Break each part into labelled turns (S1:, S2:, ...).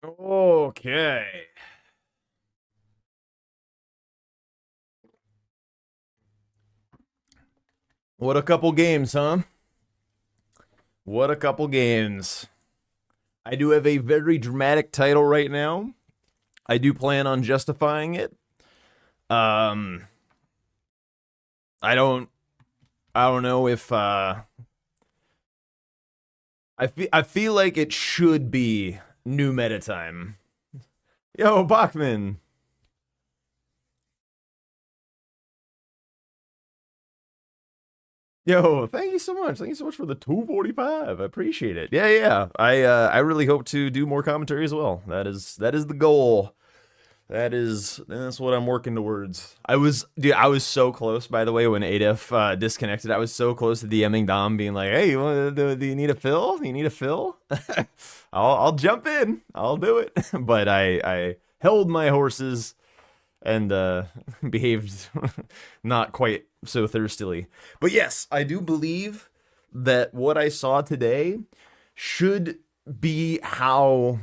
S1: Okay. What a couple games, huh? What a couple games. I do have a very dramatic title right now. I do plan on justifying it. Um I don't I don't know if I feel like it should be new meta time. Yo, Bachman. Yo, thank you so much. Thank you so much for the 245. I appreciate it. Yeah, yeah. I really hope to do more commentary as well. That is the goal. That's what I'm working towards. I was so close, by the way, when Adef disconnected. I was so close to DMing Dom, being like, "Hey, do you need a fill? Do you need a fill? I'll jump in. I'll do it." But I held my horses and behaved not quite so thirstily. But yes, I do believe that what I saw today should be how,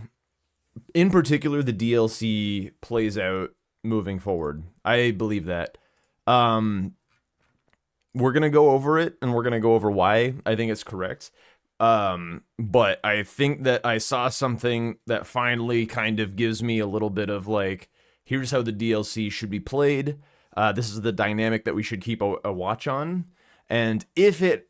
S1: in particular, the DLC plays out moving forward. I believe that. Um, we're gonna go over it, and we're gonna go over why I think it's correct. But I think that I saw something that finally kind of gives me a little bit of like, here's how the DLC should be played. This is the dynamic that we should keep a watch on. And if it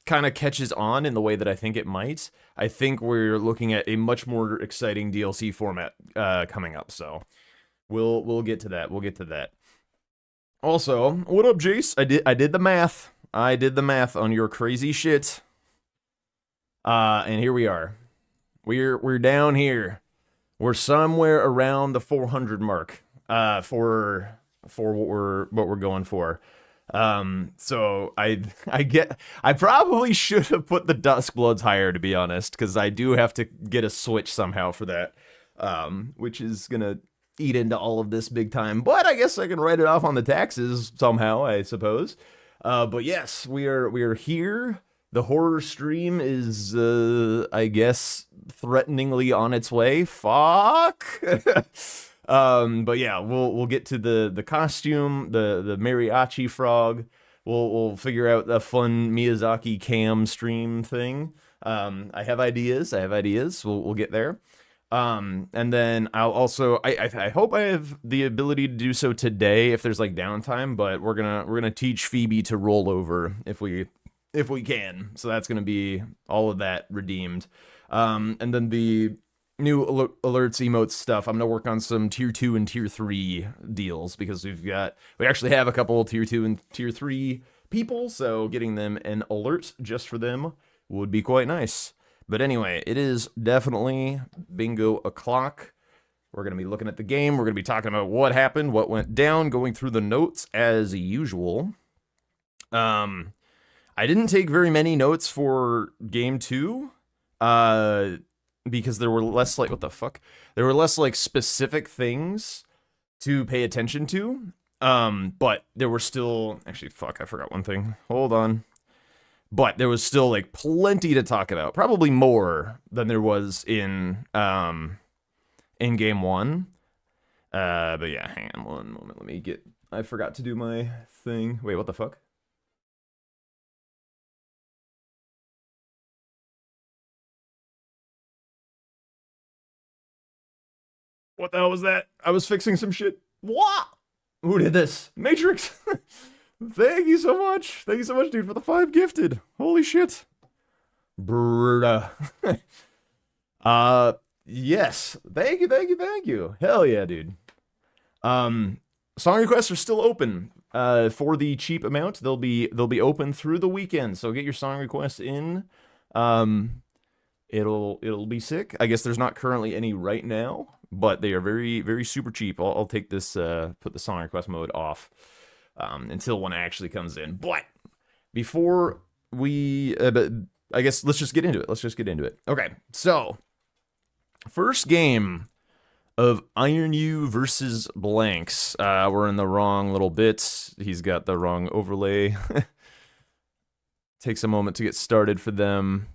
S1: kind of catches on in the way that I think it might, I think we're looking at a much more exciting DLC format coming up. So we'll get to that. We'll get to that. Also, what up, Jace? I did the math. I did the math on your crazy shit. And here we are. We're down here. We're somewhere around the 400 mark. For what we're going for. So I probably should have put the Duskbloods higher, to be honest, because I do have to get a switch somehow for that. Which is gonna eat into all of this big time. But I guess I can write it off on the taxes somehow, I suppose. But yes, we are here. The horror stream is, I guess, threateningly on its way. Fuck. But yeah, we'll get to the costume, the mariachi frog. We'll figure out a fun Miyazaki cam stream thing. I have ideas. I have ideas. We'll get there. And then I'll also I hope I have the ability to do so today if there's like downtime. But we're gonna teach Phoebe to roll over if we can. So that's gonna be all of that redeemed. And then the new alerts, emotes stuff. I'm gonna work on some tier 2 and tier 3 deals because we actually have a couple tier 2 and tier 3 people, so getting them an alert just for them would be quite nice. But anyway, it is definitely bingo o'clock. We're gonna be looking at the game. We're gonna be talking about what happened, what went down, going through the notes as usual. I didn't take very many notes for game 2. Because there were less like, what the fuck? There were less like specific things to pay attention to. But there were still, actually, fuck, I forgot one thing. Hold on. But there was still like plenty to talk about. Probably more than there was in game 1. But yeah, hang on one moment. I forgot to do my thing. Wait, what the fuck? What the hell was that? I was fixing some shit. What? Who did this? Matrix. Thank you so much. Thank you so much, dude, for the 5 gifted. Holy shit. Bruh. Yes. Thank you, thank you, thank you. Hell yeah, dude. Song requests are still open. For the cheap amount, they'll be open through the weekend. So get your song requests in. It'll be sick. I guess there's not currently any right now, but they are very, very super cheap. I'll take this, put the song request mode off until one actually comes in. But before we, but I guess let's just get into it. Let's just get into it. Okay, so first game of Iron U versus Blanks. We're in the wrong little bits. He's got the wrong overlay. Takes a moment to get started for them.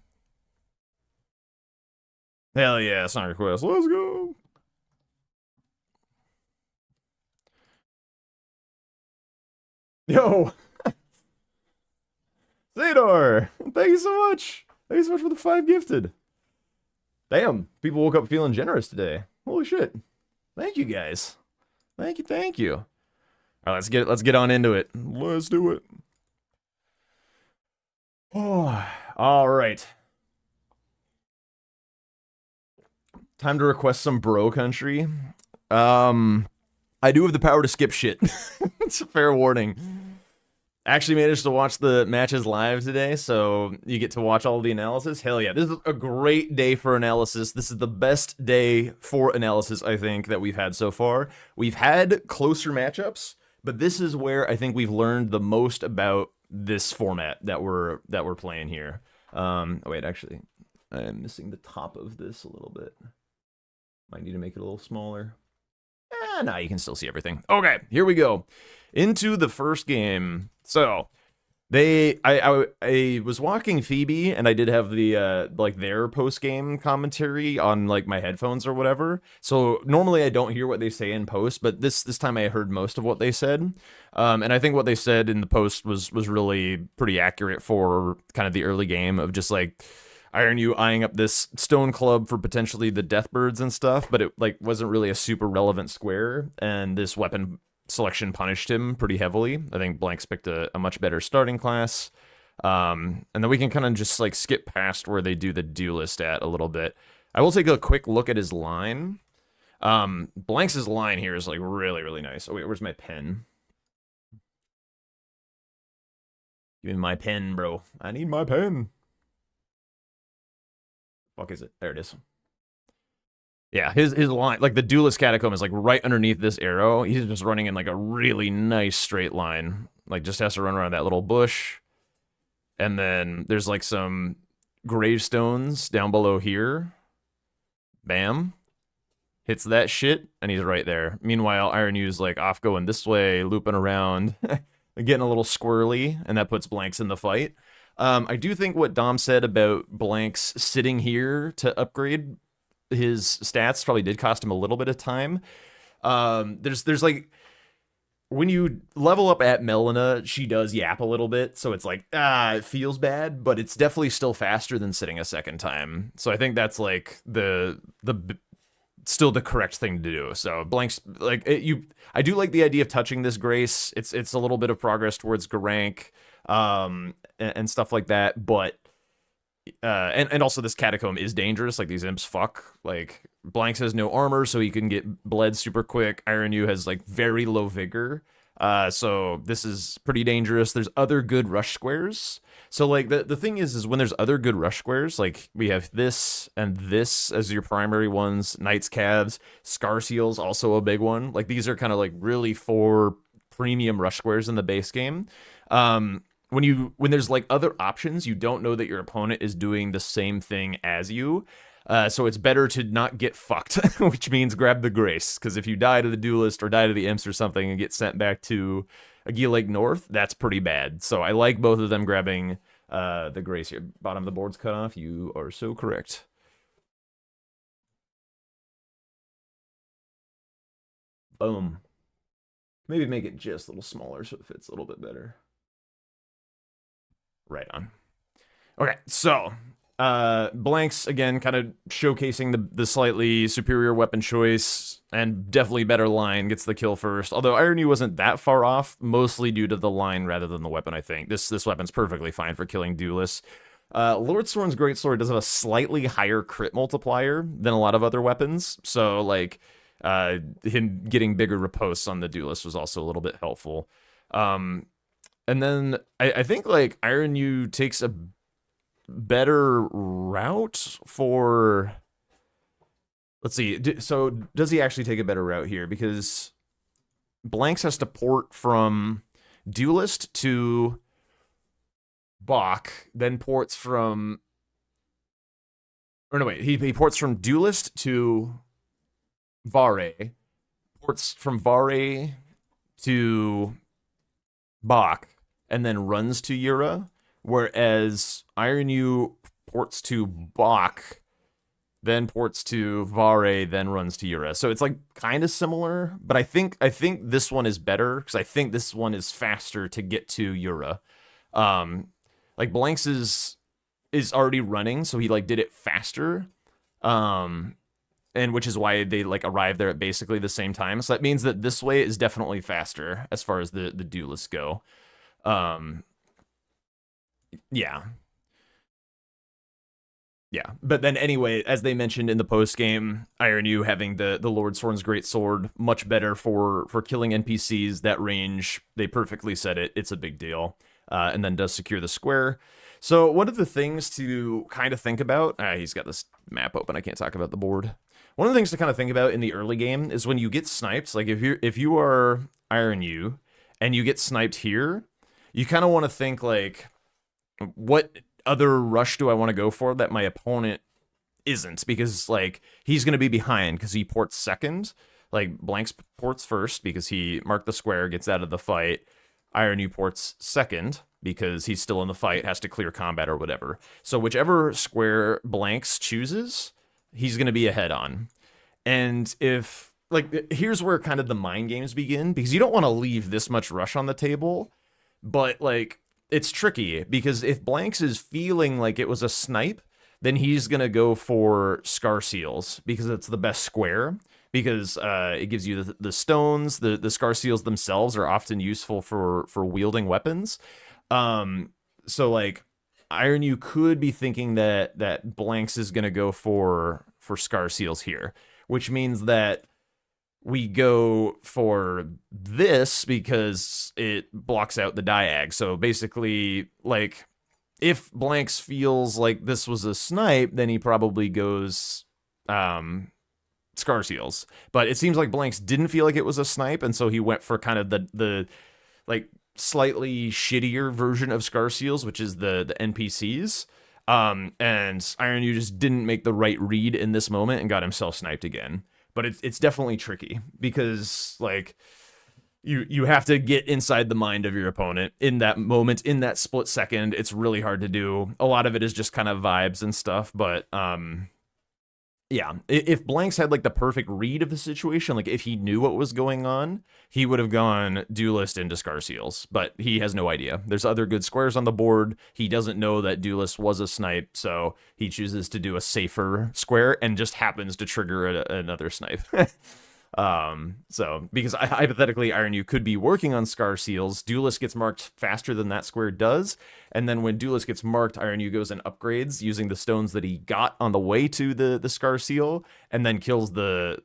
S1: Hell yeah, song request. Let's go. Yo, Zador, thank you so much. Thank you so much for the 5 gifted. Damn, people woke up feeling generous today. Holy shit. Thank you guys. Thank you, thank you. All right, let's get on into it. Let's do it. Oh, all right. Time to request some bro country. I do have the power to skip shit. It's a fair warning. Actually managed to watch the matches live today, so you get to watch all the analysis. Hell yeah, this is a great day for analysis. This is the best day for analysis, I think, that we've had so far. We've had closer matchups, but this is where I think we've learned the most about this format that we're playing here. Wait, actually, I'm missing the top of this a little bit. Might need to make it a little smaller. Nah, you can still see everything. Okay, here we go. Into the first game. So, I was walking Phoebe, and I did have the, like, their post-game commentary on, like, my headphones or whatever. So, normally I don't hear what they say in post, but this time I heard most of what they said. And I think what they said in the post was really pretty accurate for kind of the early game of just, like, Iron U eyeing up this stone club for potentially the Deathbirds and stuff, but it like wasn't really a super relevant square, and this weapon selection punished him pretty heavily. I think Blanks picked a much better starting class. And then we can kind of just like skip past where they do the duelist at a little bit. I will take a quick look at his line. Blanks' line here is like really, really nice. Oh wait, where's my pen? Give me my pen, bro. I need my pen. Fuck is it? There it is. Yeah, his line, like the duelist catacomb is like right underneath this arrow. He's just running in like a really nice straight line. Like just has to run around that little bush. And then there's like some gravestones down below here. Bam. Hits that shit, and he's right there. Meanwhile, Iron U's like off going this way, looping around, getting a little squirrely, and that puts Blanks in the fight. I do think what Dom said about Blanks sitting here to upgrade his stats probably did cost him a little bit of time. There's like, when you level up at Melina, she does yap a little bit, so it's like, it feels bad, but it's definitely still faster than sitting a second time. So I think that's like the still the correct thing to do. So Blanks, like I do like the idea of touching this Grace. It's a little bit of progress towards Garank. And stuff like that, but and also this catacomb is dangerous. Like these imps fuck. Like Blanks has no armor, so he can get bled super quick. Iron U has like very low vigor, so this is pretty dangerous. There's other good rush squares. So like the thing is when there's other good rush squares, like we have this and this as your primary ones. Knight's Calves, Scar Seal's also a big one. Like these are kind of like really 4 premium rush squares in the base game. When there's like other options, you don't know that your opponent is doing the same thing as you. So it's better to not get fucked, which means grab the Grace. Because if you die to the Duelist or die to the Imps or something and get sent back to Aguila Lake North, that's pretty bad. So I like both of them grabbing the Grace here. Bottom of the board's cut off. You are so correct. Boom. Maybe make it just a little smaller so it fits a little bit better. Right on. Okay, so Blanks again kind of showcasing the slightly superior weapon choice and definitely better line, gets the kill first. Although Iron U wasn't that far off, mostly due to the line rather than the weapon, I think. This weapon's perfectly fine for killing duelists. Lord Sorn's Greatsword does have a slightly higher crit multiplier than a lot of other weapons, so like him getting bigger riposts on the duelist was also a little bit helpful. And then I think like Iron U takes a better route for, let's see, so does he actually take a better route here? Because Blanks has to port from Duelist to Bach, then ports from, or no wait, he ports from Duelist to Vare, ports from Vare to Bach, and then runs to Yura, whereas Iron U ports to Bach then ports to Vare, then runs to Yura. So it's like kind of similar, but I think this one is better because I think this one is faster to get to Yura. Like Blanks is already running, so he like did it faster. Um, and which is why they like arrive there at basically the same time. So that means that this way is definitely faster as far as the duelists go. Um, yeah. Yeah, but then anyway, as they mentioned in the post game, Iron U having the Lord Sorn's great sword much better for killing NPCs. That range, they perfectly said it. It's a big deal, and then does secure the square. So one of the things to kind of think about, he's got this map open. I can't talk about the board. One of the things to kind of think about in the early game is when you get sniped. Like if you are Iron U and you get sniped here, you kind of want to think like, what other rush do I want to go for that my opponent isn't? Because like he's going to be behind because he ports second. Like Blanks ports first because he marked the square, gets out of the fight. Iron U ports second because he's still in the fight, has to clear combat or whatever. So whichever square Blanks chooses, he's going to be ahead on. And if like here's where kind of the mind games begin, because you don't want to leave this much rush on the table, but like it's tricky because if Blanks is feeling like it was a snipe, then he's going to go for Scar Seals because it's the best square, because it gives you the stones. The Scar Seals themselves are often useful for wielding weapons. So like Iron U could be thinking that Blanks is going to go for Scar Seals here, which means that we go for this because it blocks out the diag. So basically, like, if Blanks feels like this was a snipe, then he probably goes Scar Seals. But it seems like Blanks didn't feel like it was a snipe, and so he went for kind of the like slightly shittier version of Scar Seals, which is the NPCs. And Iron U just didn't make the right read in this moment and got himself sniped again. But it's definitely tricky because like you have to get inside the mind of your opponent in that moment, in that split second. It's really hard to do. A lot of it is just kind of vibes and stuff, but yeah, if Blanks had like the perfect read of the situation, like if he knew what was going on, he would have gone Duelist into Scar Seals, but he has no idea. There's other good squares on the board. He doesn't know that Duelist was a snipe, so he chooses to do a safer square and just happens to trigger another snipe. So because hypothetically Iron U could be working on Scar Seals, Duelist gets marked faster than that square does, and then when Duelist gets marked, Iron U goes and upgrades using the stones that he got on the way to the Scar Seal, and then kills the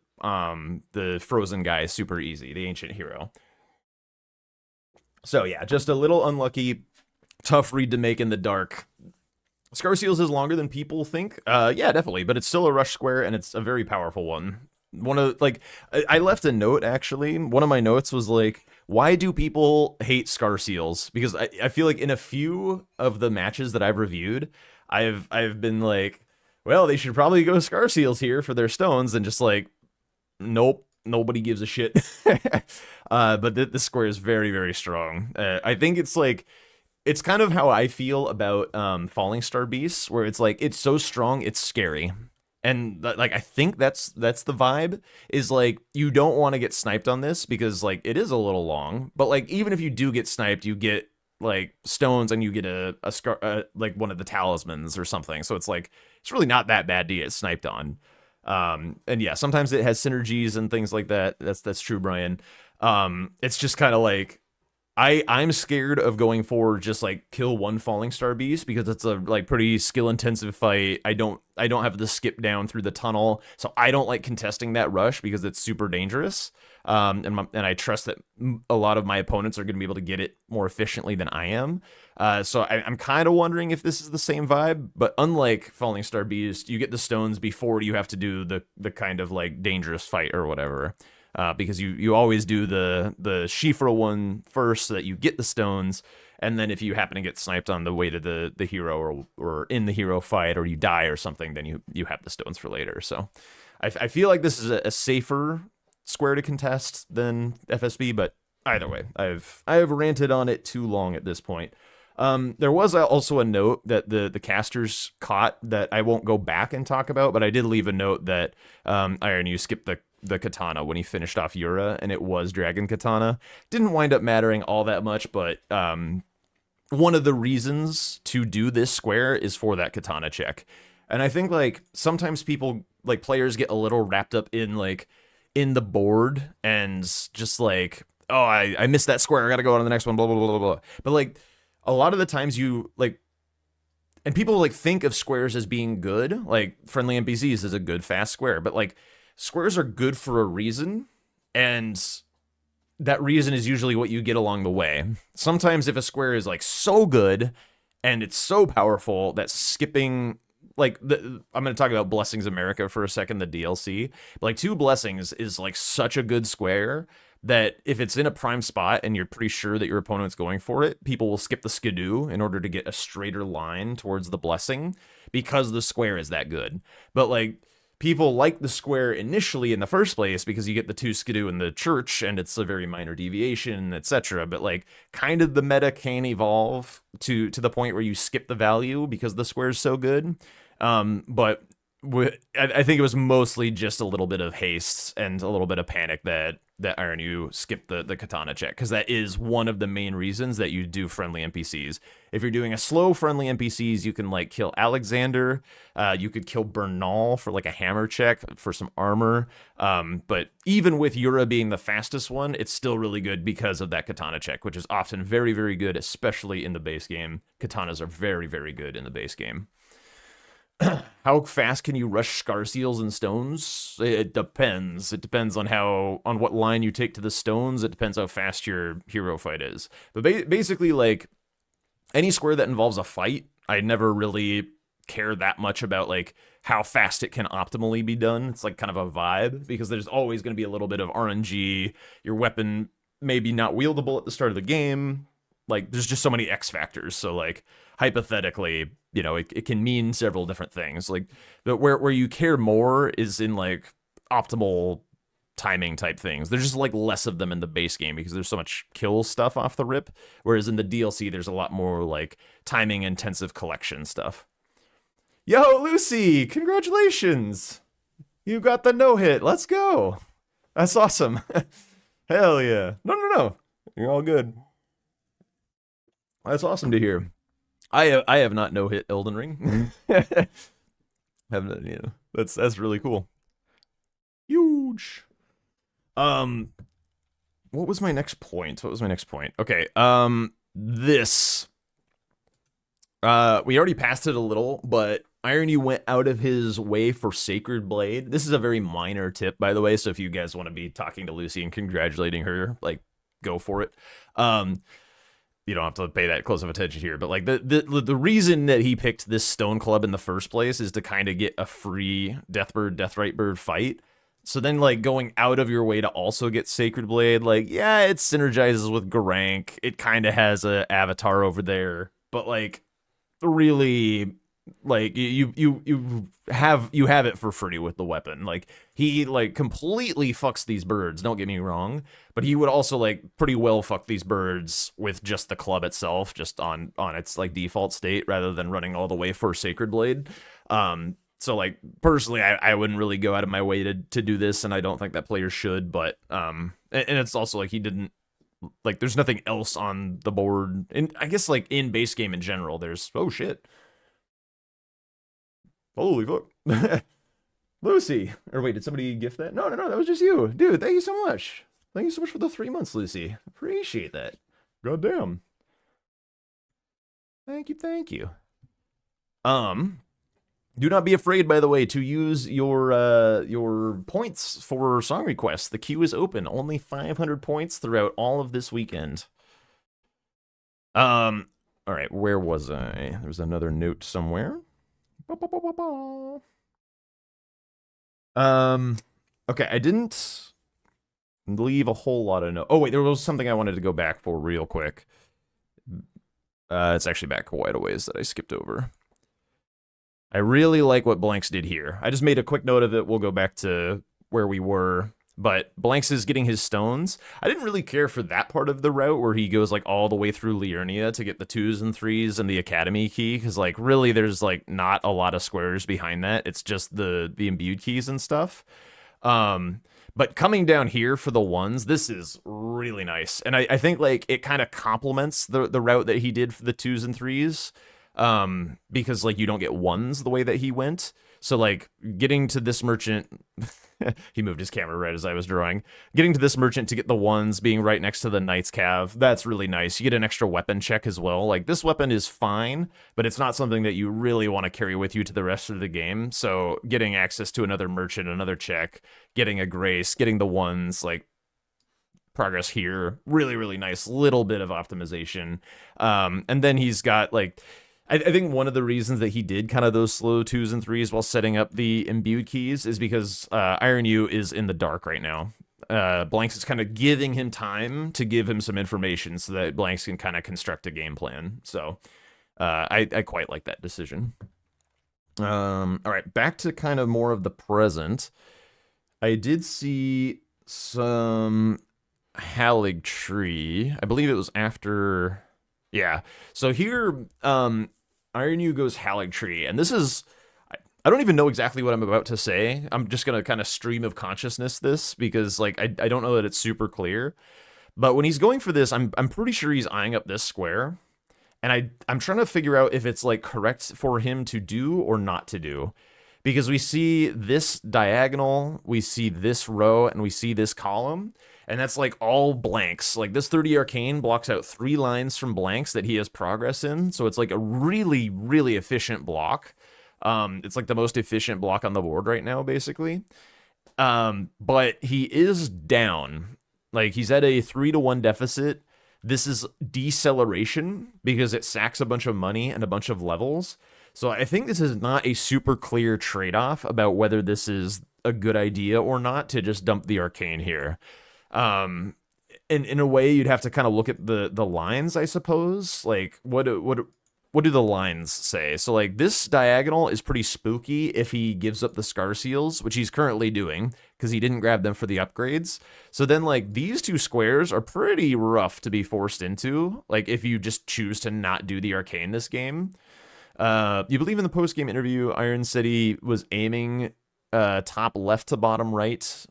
S1: frozen guy super easy, the ancient hero. So yeah, just a little unlucky, tough read to make in the dark. Scar Seals is longer than people think. Yeah, definitely, but it's still a rush square, and it's a very powerful one. One of like I left a note actually. One of my notes was like, why do people hate Scar Seals? Because I feel like in a few of the matches that I've reviewed, I've been like, well, they should probably go Scar Seals here for their stones, and just like, nope, nobody gives a shit. But this square is very, very strong. I think it's like, it's kind of how I feel about Falling Star Beasts, where it's like, it's so strong, it's scary. And like, I think that's the vibe, is like, you don't want to get sniped on this because like it is a little long, but like even if you do get sniped, you get like stones and you get a scar, like one of the talismans or something. So it's like, it's really not that bad to get sniped on. And yeah, sometimes it has synergies and things like that. That's true, Brian. It's just kind of like, I'm scared of going for just like kill one Falling Star Beast because it's a like pretty skill intensive fight. I don't have to skip down through the tunnel, so I don't like contesting that rush because it's super dangerous. And I trust that a lot of my opponents are going to be able to get it more efficiently than I am. So I'm kind of wondering if this is the same vibe, but unlike Falling Star Beast, you get the stones before you have to do the kind of like dangerous fight or whatever. Because you always do the Shifra one first so that you get the stones, and then if you happen to get sniped on the way to the hero or in the hero fight, or you die or something, then you have the stones for later. So I feel like this is a safer square to contest than FSB, but either way, I've ranted on it too long at this point. There was also a note that the casters caught that I won't go back and talk about, but I did leave a note that Iron, you skipped the katana when he finished off Yura, and it was Dragon Katana. Didn't wind up mattering all that much, but one of the reasons to do this square is for that katana check. And I think like sometimes people, like players, get a little wrapped up in like in the board and just like, oh, I missed that square, I gotta go on to the next one, blah blah blah blah blah. But like a lot of the times you like, and people like think of squares as being good, like friendly NPCs is a good fast square, but like squares are good for a reason, and that reason is usually what you get along the way. Sometimes if a square is like so good and it's so powerful that skipping, like I'm going to talk about Blessings America for a second, the DLC. But like Two Blessings is like such a good square that if it's in a prime spot and you're pretty sure that your opponent's going for it, people will skip the skidoo in order to get a straighter line towards the blessing because the square is that good. But like people like the square initially in the first place because you get the two skidoo in the church and it's a very minor deviation, etc. But like kind of the meta can evolve to the point where you skip the value because the square is so good. But I think it was mostly just a little bit of haste and a little bit of panic that Iron, you skipped the katana check, because that is one of the main reasons that you do friendly NPCs. If you're doing a slow friendly NPCs, you can like kill Alexander, you could kill Bernal for like a hammer check for some armor, but even with Yura being the fastest one, it's still really good because of that katana check, which is often very, very good, especially in the base game. Katanas are very, very good in the base game. How fast can you rush scar seals and stones? It depends. It depends on what line you take to the stones. It depends how fast your hero fight is. But basically, like any square that involves a fight, I never really care that much about like how fast it can optimally be done. It's like kind of a vibe because there's always going to be a little bit of RNG. Your weapon maybe not wieldable at the start of the game. Like there's just so many X factors. So like hypothetically, you know, it can mean several different things. Like where you care more is in like optimal timing type things. There's just like less of them in the base game because there's so much kill stuff off the rip. Whereas in the DLC, there's a lot more like timing intensive collection stuff. Yo, Lucy, congratulations. You got the no-hit. Let's go. That's awesome. Hell yeah. No. You're all good. That's awesome to hear. I have not no-hit Elden Ring. Haven't, you know, that's really cool. Huge. What was my next point? Okay, this. We already passed it a little, but Irony went out of his way for Sacred Blade. This is a very minor tip, by the way, so if you guys want to be talking to Lucy and congratulating her, like, go for it. You don't have to pay that close of attention here, but like the reason that he picked this Stone Club in the first place is to kind of get a free Deathbird, Deathrite Bird fight. So then, like, going out of your way to also get Sacred Blade, like, yeah, it synergizes with Garank. It kind of has a avatar over there, but like, really, like, you have it for free with the weapon. Like, he like completely fucks these birds, don't get me wrong, but he would also like pretty well fuck these birds with just the club itself, just on its like default state, rather than running all the way for Sacred Blade. So like personally, I wouldn't really go out of my way to do this, and I don't think that players should, but and it's also like he didn't, like, there's nothing else on the board, and I guess like in base game in general, there's, oh shit, holy fuck. Lucy, or wait, did somebody gift that? No, that was just you. Dude, thank you so much. Thank you so much for the 3 months, Lucy. Appreciate that. Goddamn. Thank you. Do not be afraid, by the way, to use your points for song requests. The queue is open. Only 500 points throughout all of this weekend. All right, where was I? There was another note somewhere. Okay, I didn't leave a whole lot of notes. Oh wait, there was something I wanted to go back for real quick. It's actually back quite a ways that I skipped over. I really like what Blanks did here. I just made a quick note of it. We'll go back to where we were. But Blanks is getting his stones. I didn't really care for that part of the route where he goes like all the way through Liurnia to get the 2s and 3s and the Academy key, because like really there's like not a lot of squares behind that. It's just the imbued keys and stuff. But coming down here for the 1s, this is really nice. And I think like it kind of complements the route that he did for the 2s and 3s. Because like you don't get 1s the way that he went. So like getting to this merchant, he moved his camera right as I was drawing. Getting to this merchant to get the 1s, being right next to the Knight's Cav, that's really nice. You get an extra weapon check as well. Like this weapon is fine, but it's not something that you really want to carry with you to the rest of the game. So getting access to another merchant, another check, getting a grace, getting the 1s, like progress here, really, really nice. Little bit of optimization. And then he's got like, I think one of the reasons that he did kind of those slow 2s and 3s while setting up the imbued keys is because Iron U is in the dark right now. Blanks is kind of giving him time to give him some information so that Blanks can kind of construct a game plan. So I quite like that decision. All right, back to kind of more of the present. I did see some Hallig Tree. I believe it was after... Yeah, so here, Iron U goes Hallig Tree, and this is, I don't even know exactly what I'm about to say. I'm just going to kind of stream of consciousness this, because, like, I don't know that it's super clear. But when he's going for this, I'm pretty sure he's eyeing up this square, and I'm trying to figure out if it's, like, correct for him to do or not to do. Because we see this diagonal, we see this row, and we see this column, and that's like all blanks. Like this 30 arcane blocks out 3 lines from blanks that he has progress in. So it's like a really, really efficient block. It's like the most efficient block on the board right now, basically. But he is down. Like he's at a 3-to-1 deficit. This is deceleration because it sacks a bunch of money and a bunch of levels. So I think this is not a super clear trade-off about whether this is a good idea or not to just dump the arcane here. In a way, you'd have to kind of look at the lines, I suppose. Like, what do the lines say? So, like, this diagonal is pretty spooky if he gives up the Scar Seals, which he's currently doing, because he didn't grab them for the upgrades. So then, like, these 2 squares are pretty rough to be forced into, like, if you just choose to not do the arcane this game. You believe in the post-game interview, Iron City was aiming top left to bottom right.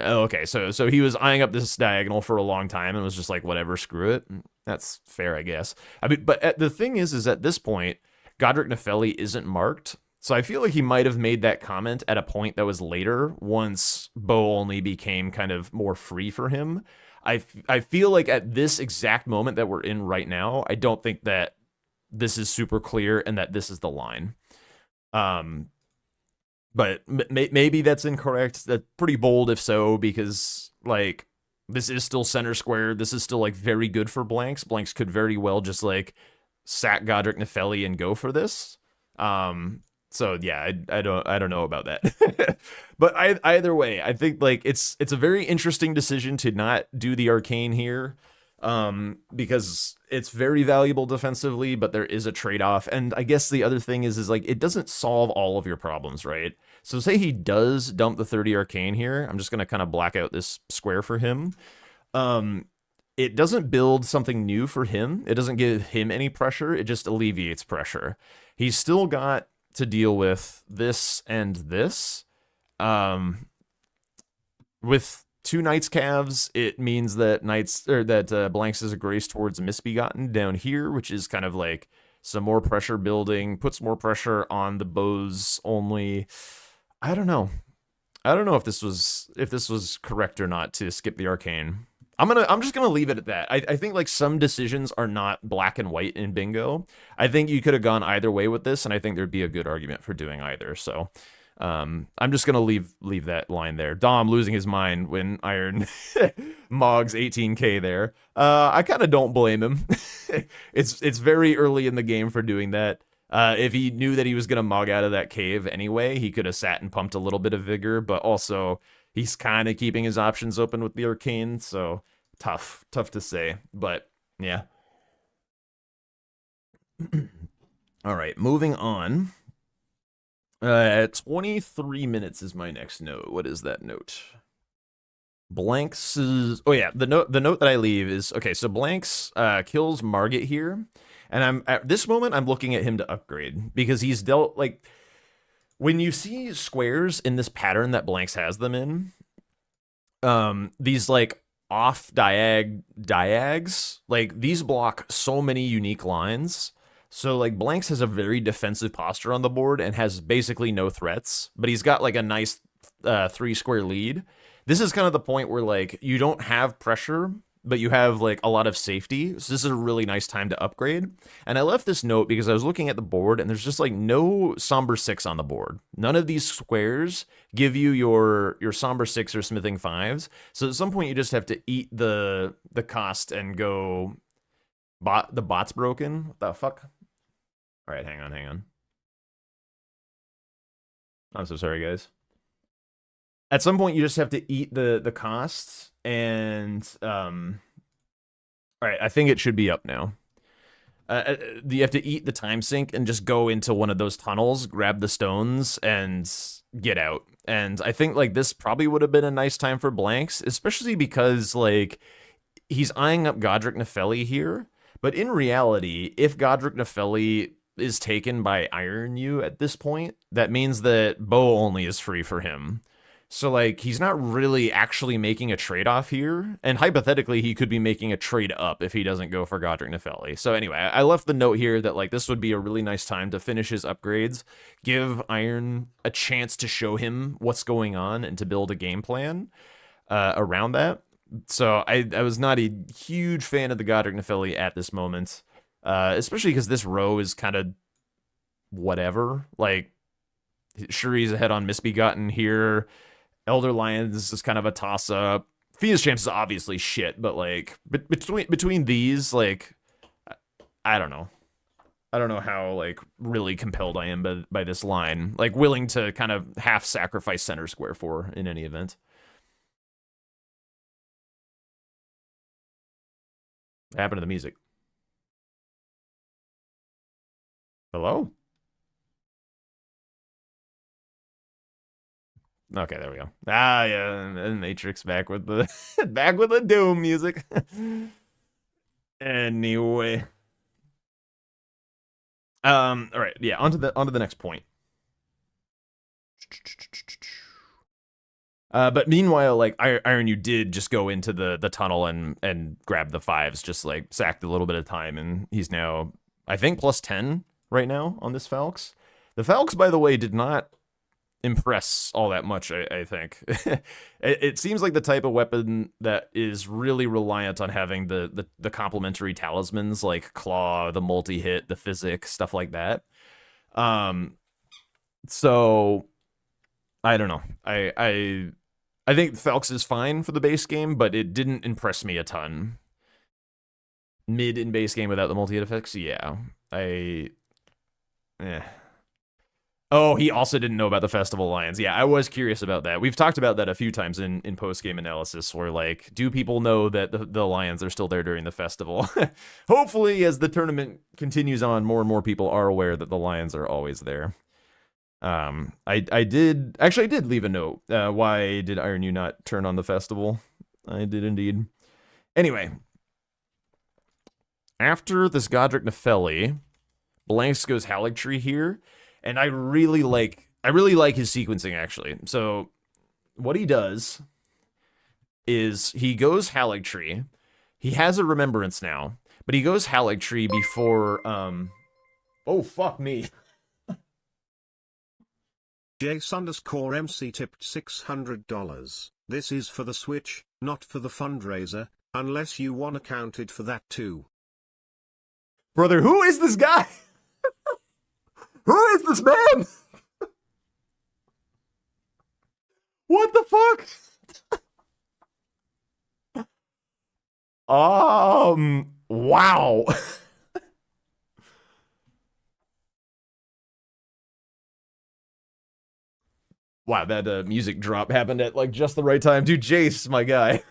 S1: Oh, okay, so he was eyeing up this diagonal for a long time and was just like, whatever, screw it. That's fair, I guess. I mean, but the thing is at this point, Godric Nepheli isn't marked, so I feel like he might have made that comment at a point that was later, once Bow only became kind of more free for him. I feel like at this exact moment that we're in right now, I don't think that this is super clear and that this is the line. But maybe that's incorrect. That's pretty bold if so, because, like, this is still center square. This is still, like, very good for blanks. Blanks could very well just, like, sack Godric Nepheli and go for this. So, yeah, I don't know about that. But either way, I think, like, it's a very interesting decision to not do the arcane here. Because it's very valuable defensively, but there is a trade-off. And I guess the other thing is like, it doesn't solve all of your problems, right? So say he does dump the 30 arcane here. I'm just going to kind of black out this square for him. It doesn't build something new for him. It doesn't give him any pressure. It just alleviates pressure. He's still got to deal with this and this. With 2 Knights Calves, it means that Blanks is a grace towards Misbegotten down here, which is kind of like some more pressure building, puts more pressure on the bows only. I don't know if this was correct or not to skip the arcane. I'm just gonna leave it at that. I think like some decisions are not black and white in bingo. I think you could have gone either way with this, and I think there'd be a good argument for doing either. So I'm just gonna leave that line there. Dom losing his mind when Iron Mogs 18k there. I kind of don't blame him. It's very early in the game for doing that. If he knew that he was gonna Mog out of that cave anyway, he could have sat and pumped a little bit of vigor. But also, he's kind of keeping his options open with the arcane. So tough to say. But yeah. All right, moving on. 23 minutes is my next note. What is that note? Blanks is, oh yeah, the note that I leave is, okay, so Blanks kills Margit here, and I'm at this moment I'm looking at him to upgrade because he's dealt, like, when you see squares in this pattern that Blanks has them in, these like off diags, like these block so many unique lines. So like Blanks has a very defensive posture on the board and has basically no threats, but he's got like a nice 3 square lead. This is kind of the point where like you don't have pressure, but you have like a lot of safety. So this is a really nice time to upgrade. And I left this note because I was looking at the board and there's just like no Somber 6 on the board. None of these squares give you your Somber 6 or Smithing 5s. So at some point you just have to eat the cost and go, the bot's broken. What the fuck? All right, hang on. I'm so sorry, guys. At some point you just have to eat the costs, and all right, I think it should be up now. You have to eat the time sink and just go into one of those tunnels, grab the stones, and get out. And I think like this probably would have been a nice time for Blanks, especially because like he's eyeing up Godric Nepheli here. But in reality, if Godric Nepheli is taken by Iron You at this point, that means that Bow only is free for him. So, like, he's not really actually making a trade-off here, and hypothetically, he could be making a trade-up if he doesn't go for Godric Nepheli. So anyway, I left the note here that, like, this would be a really nice time to finish his upgrades, give Iron a chance to show him what's going on and to build a game plan around that. So I was not a huge fan of the Godric Nepheli at this moment, especially because this row is kind of whatever. Like, sure, he's ahead on Misbegotten here. Elder Lions is kind of a toss-up. Phoenix Champs is obviously shit, but like between these, like, I don't know. I don't know how like really compelled I am by this line. Like willing to kind of half sacrifice center square for in any event. What happened to the music? Hello? Okay, there we go. Ah, yeah, and Matrix back with the back with the Doom music. Anyway, all right, yeah, onto the next point. But meanwhile, like Iron, you did just go into the tunnel and grab the 5s, just like sacked a little bit of time, and he's now, I think, plus 10 right now on this Falx. The Falx, by the way, did not impress all that much, I think. It seems like the type of weapon that is really reliant on having the complementary talismans like Claw, the multi-hit, the physic, stuff like that. So I don't know. I think Falx is fine for the base game, but it didn't impress me a ton. Mid in base game without the multi-hit effects, yeah. Oh, he also didn't know about the Festival Lions. Yeah, I was curious about that. We've talked about that a few times in post-game analysis, where, like, do people know that the Lions are still there during the festival? Hopefully, as the tournament continues on, more and more people are aware that the Lions are always there. I did leave a note. Why did Iron U not turn on the festival? I did indeed. Anyway, after this Godric Nepheli, Blanks goes Haligtree here. And I really like his sequencing, actually. So what he does is he goes Haligtree. He has a Remembrance now, but he goes Haligtree before oh fuck me.
S2: Jace_MC tipped $600. This is for the Switch, not for the fundraiser, unless you want accounted for that too.
S1: Brother, who is this guy? Who is this man? What the fuck? Wow. Wow, that music drop happened at like just the right time. Dude, Jace, my guy.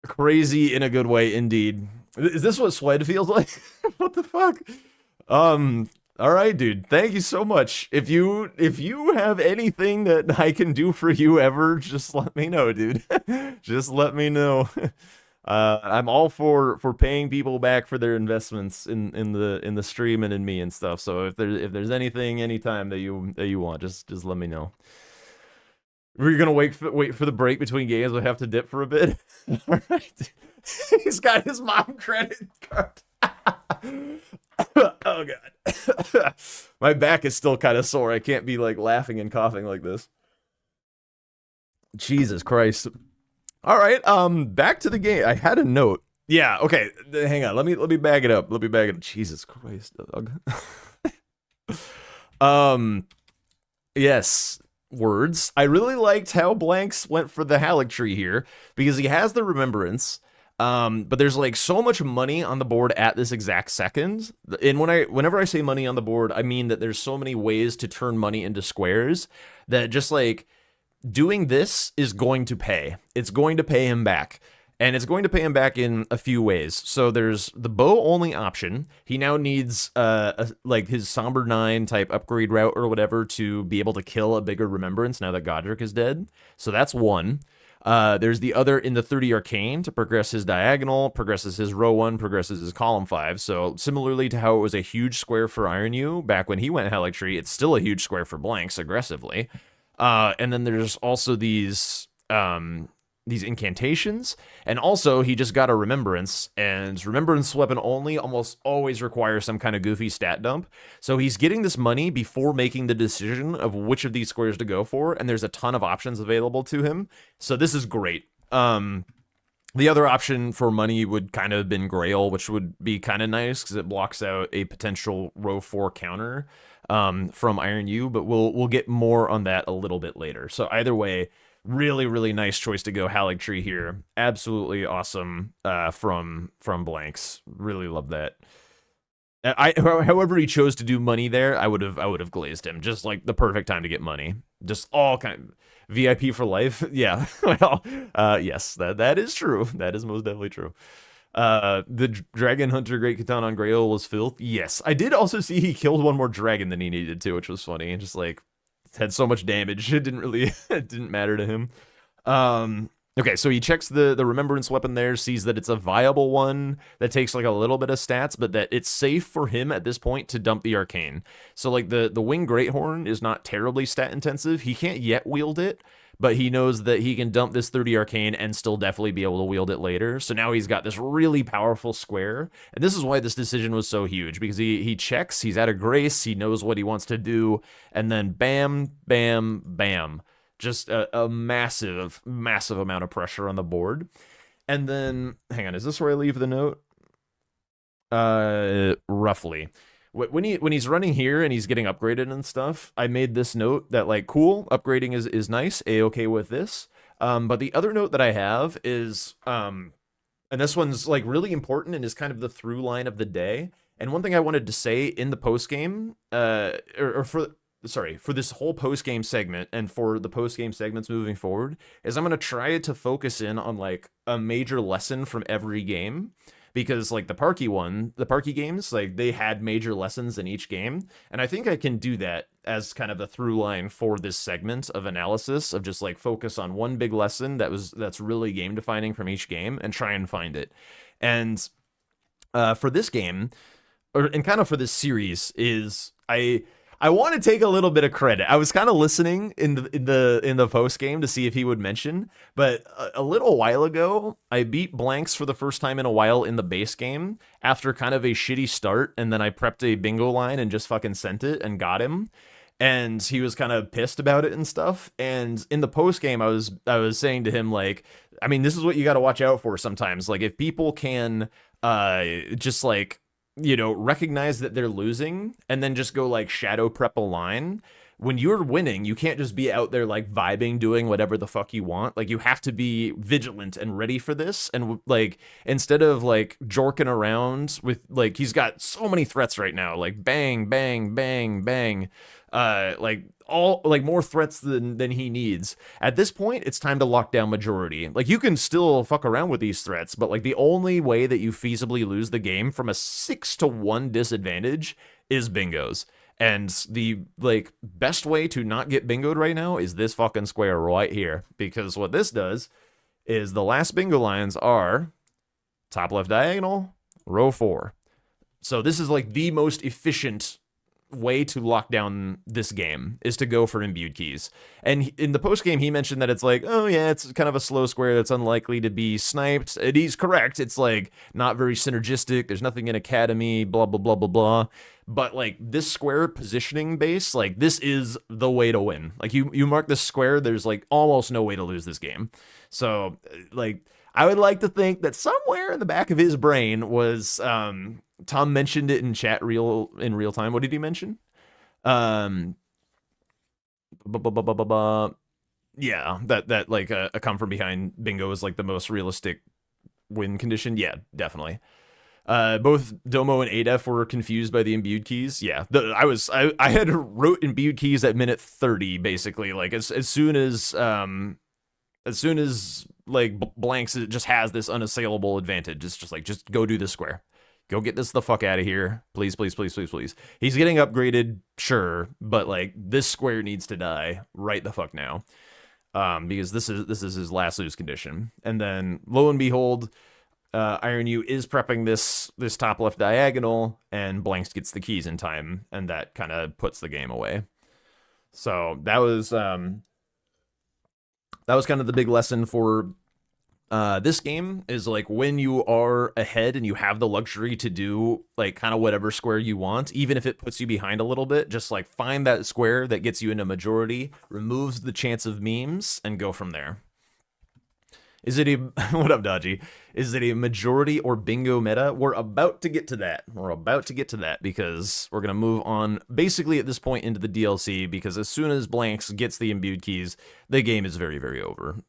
S1: Crazy in a good way, indeed. Is this what Swed feels like? What the fuck? All right, dude. Thank you so much. If you have anything that I can do for you ever, just let me know, dude. Just let me know. I'm all for paying people back for their investments in the stream and in me and stuff. So if there's anything anytime that you want, just let me know. We're gonna wait for the break between games. We have to dip for a bit. All right. He's got his mom credit card. Oh god. My back is still kind of sore. I can't be like laughing and coughing like this. Jesus Christ. All right, back to the game. I had a note. Yeah, okay. Hang on. Let me bag it up. Let me bag it up. Jesus Christ, dog. Yes. Words. I really liked how Blanks went for the Halleck tree here because he has the remembrance. But there's like so much money on the board at this exact second. And whenever I say money on the board, I mean that there's so many ways to turn money into squares that just like doing this is going to pay. It's going to pay him back. And it's going to pay him back in a few ways. So there's the bow only option. He now needs like his Somber 9 type upgrade route or whatever to be able to kill a bigger remembrance now that Godric is dead. So that's one. There's the other in the 30 Arcane to progress his diagonal, progresses his row 1, progresses his column 5. So similarly to how it was a huge square for Iron U back when he went Halleck Tree, it's still a huge square for Blanks aggressively. And then there's also these incantations, and also he just got a remembrance, and remembrance weapon only almost always requires some kind of goofy stat dump. So he's getting this money before making the decision of which of these squares to go for, and there's a ton of options available to him. So this is great. The other option for money would kind of have been Grail, which would be kind of nice because it blocks out a potential row 4 counter from Iron U, but we'll get more on that a little bit later. So either way, really, really nice choice to go Halleck Tree here. Absolutely awesome from Blanks. Really love that. However he chose to do money there, I would have glazed him. Just like the perfect time to get money. Just all kind of VIP for life. Yeah. Well, yes, that is true. That is most definitely true. The Dragon Hunter Great Katana on Grail was filth. Yes. I did also see he killed one more dragon than he needed to, which was funny. And just like had so much damage, it didn't matter to him. Okay, so he checks the remembrance weapon there, sees that it's a viable one that takes like a little bit of stats, but that it's safe for him at this point to dump the arcane. So like the Wing Greathorn is not terribly stat intensive. He can't yet wield it, but he knows that he can dump this 30 arcane and still definitely be able to wield it later. So now he's got this really powerful square. And this is why this decision was so huge, because he checks, he's out of grace, he knows what he wants to do, and then bam, bam, bam. Just a massive, massive amount of pressure on the board. And then, hang on, is this where I leave the note? Roughly. When he's running here and he's getting upgraded and stuff, I made this note that like, cool, upgrading is nice, a-okay with this. But the other note that I have is, and this one's like really important and is kind of the through line of the day. And one thing I wanted to say in the post game, for this whole post game segment and for the post game segments moving forward, is I'm gonna try to focus in on like a major lesson from every game. Because like the Parky games, like they had major lessons in each game. And I think I can do that as kind of the through line for this segment of analysis, of just like focus on one big lesson that's really game defining from each game and try and find it. And for this game, and kind of for this series, is I want to take a little bit of credit. I was kind of listening in the post game to see if he would mention, but a little while ago, I beat Blanks for the first time in a while in the base game after kind of a shitty start, and then I prepped a bingo line and just fucking sent it and got him. And he was kind of pissed about it and stuff. And in the post game, I was saying to him, like, I mean, this is what you got to watch out for sometimes. Like, if people can just like, you know, recognize that they're losing and then just go like shadow prep a line. When you're winning, you can't just be out there like vibing, doing whatever the fuck you want. Like, you have to be vigilant and ready for this. And like, instead of like jorking around with like, he's got so many threats right now, like bang, bang, bang, bang, like all like more threats than he needs. At this point, it's time to lock down majority. Like, you can still fuck around with these threats, but like the only way that you feasibly lose the game from a 6-1 disadvantage is bingos. And the like best way to not get bingoed right now is this fucking square right here. Because what this does is the last bingo lines are top left diagonal, row 4. So this is like the most efficient way to lock down this game is to go for imbued keys. And in the post game, he mentioned that it's like, oh yeah, it's kind of a slow square that's unlikely to be sniped. And he's correct. It's like not very synergistic. There's nothing in Academy, blah, blah, blah, blah, blah. But like this square positioning base, like this is the way to win. Like you mark this square, there's like almost no way to lose this game. So like I would like to think that somewhere in the back of his brain was Tom mentioned it in chat in real time. What did he mention? Yeah, that like a come from behind bingo is like the most realistic win condition. Yeah, definitely. Both Domo and Adef were confused by the imbued keys. Yeah, I had wrote imbued keys at minute 30 basically. Like as soon as like blanks it just has this unassailable advantage. It's just like just go do this square. Go get this the fuck out of here. Please, please, please, please, please. He's getting upgraded, sure, but like this square needs to die right the fuck now. Because this is his last lose condition. And then lo and behold, Iron U is prepping this top left diagonal, and Blanks gets the keys in time, and that kind of puts the game away. So that was kind of the big lesson for this game is like when you are ahead and you have the luxury to do like kind of whatever square you want, even if it puts you behind a little bit, just like find that square that gets you into majority, removes the chance of memes, and go from there. Is it a what up, Dodgy? Is it a majority or bingo meta? We're about to get to that. We're about to get to that because we're gonna move on basically at this point into the DLC, because as soon as Blanks gets the imbued keys, the game is very, very over.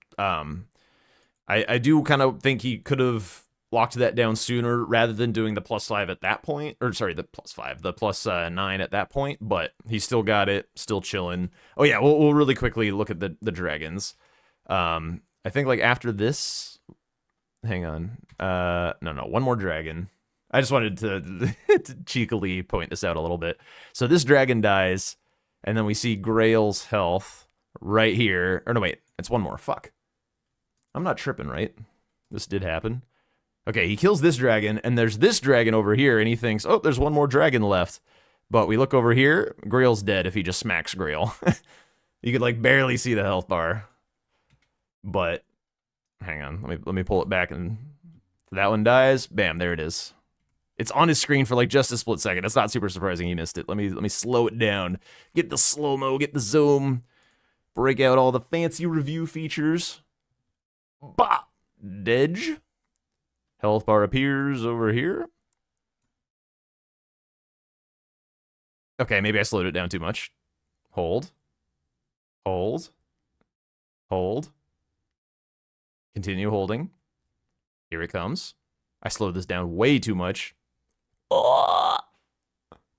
S1: I do kind of think he could have locked that down sooner rather than doing the +5 at that point, or sorry, the +5, the +9 at that point, but he still got it, still chilling. Oh yeah, we'll really quickly look at the dragons. I think like after this, hang on, no, one more dragon. I just wanted to, to cheekily point this out a little bit. So this dragon dies, and then we see Grail's health right here. Or no, wait, it's one more. Fuck. I'm not tripping, right? This did happen. Okay, he kills this dragon, and there's this dragon over here, and he thinks, oh, there's one more dragon left. But we look over here, Grail's dead if he just smacks Grail. You could like barely see the health bar. But hang on, let me pull it back, and that one dies. Bam, there it is. It's on his screen for like just a split second. It's not super surprising he missed it. Let me slow it down. Get the slow-mo, get the zoom. Break out all the fancy review features. Bah! Dedge. Health bar appears over here. Okay, maybe I slowed it down too much. Hold. Hold. Hold. Continue holding. Here it comes. I slowed this down way too much. Oh!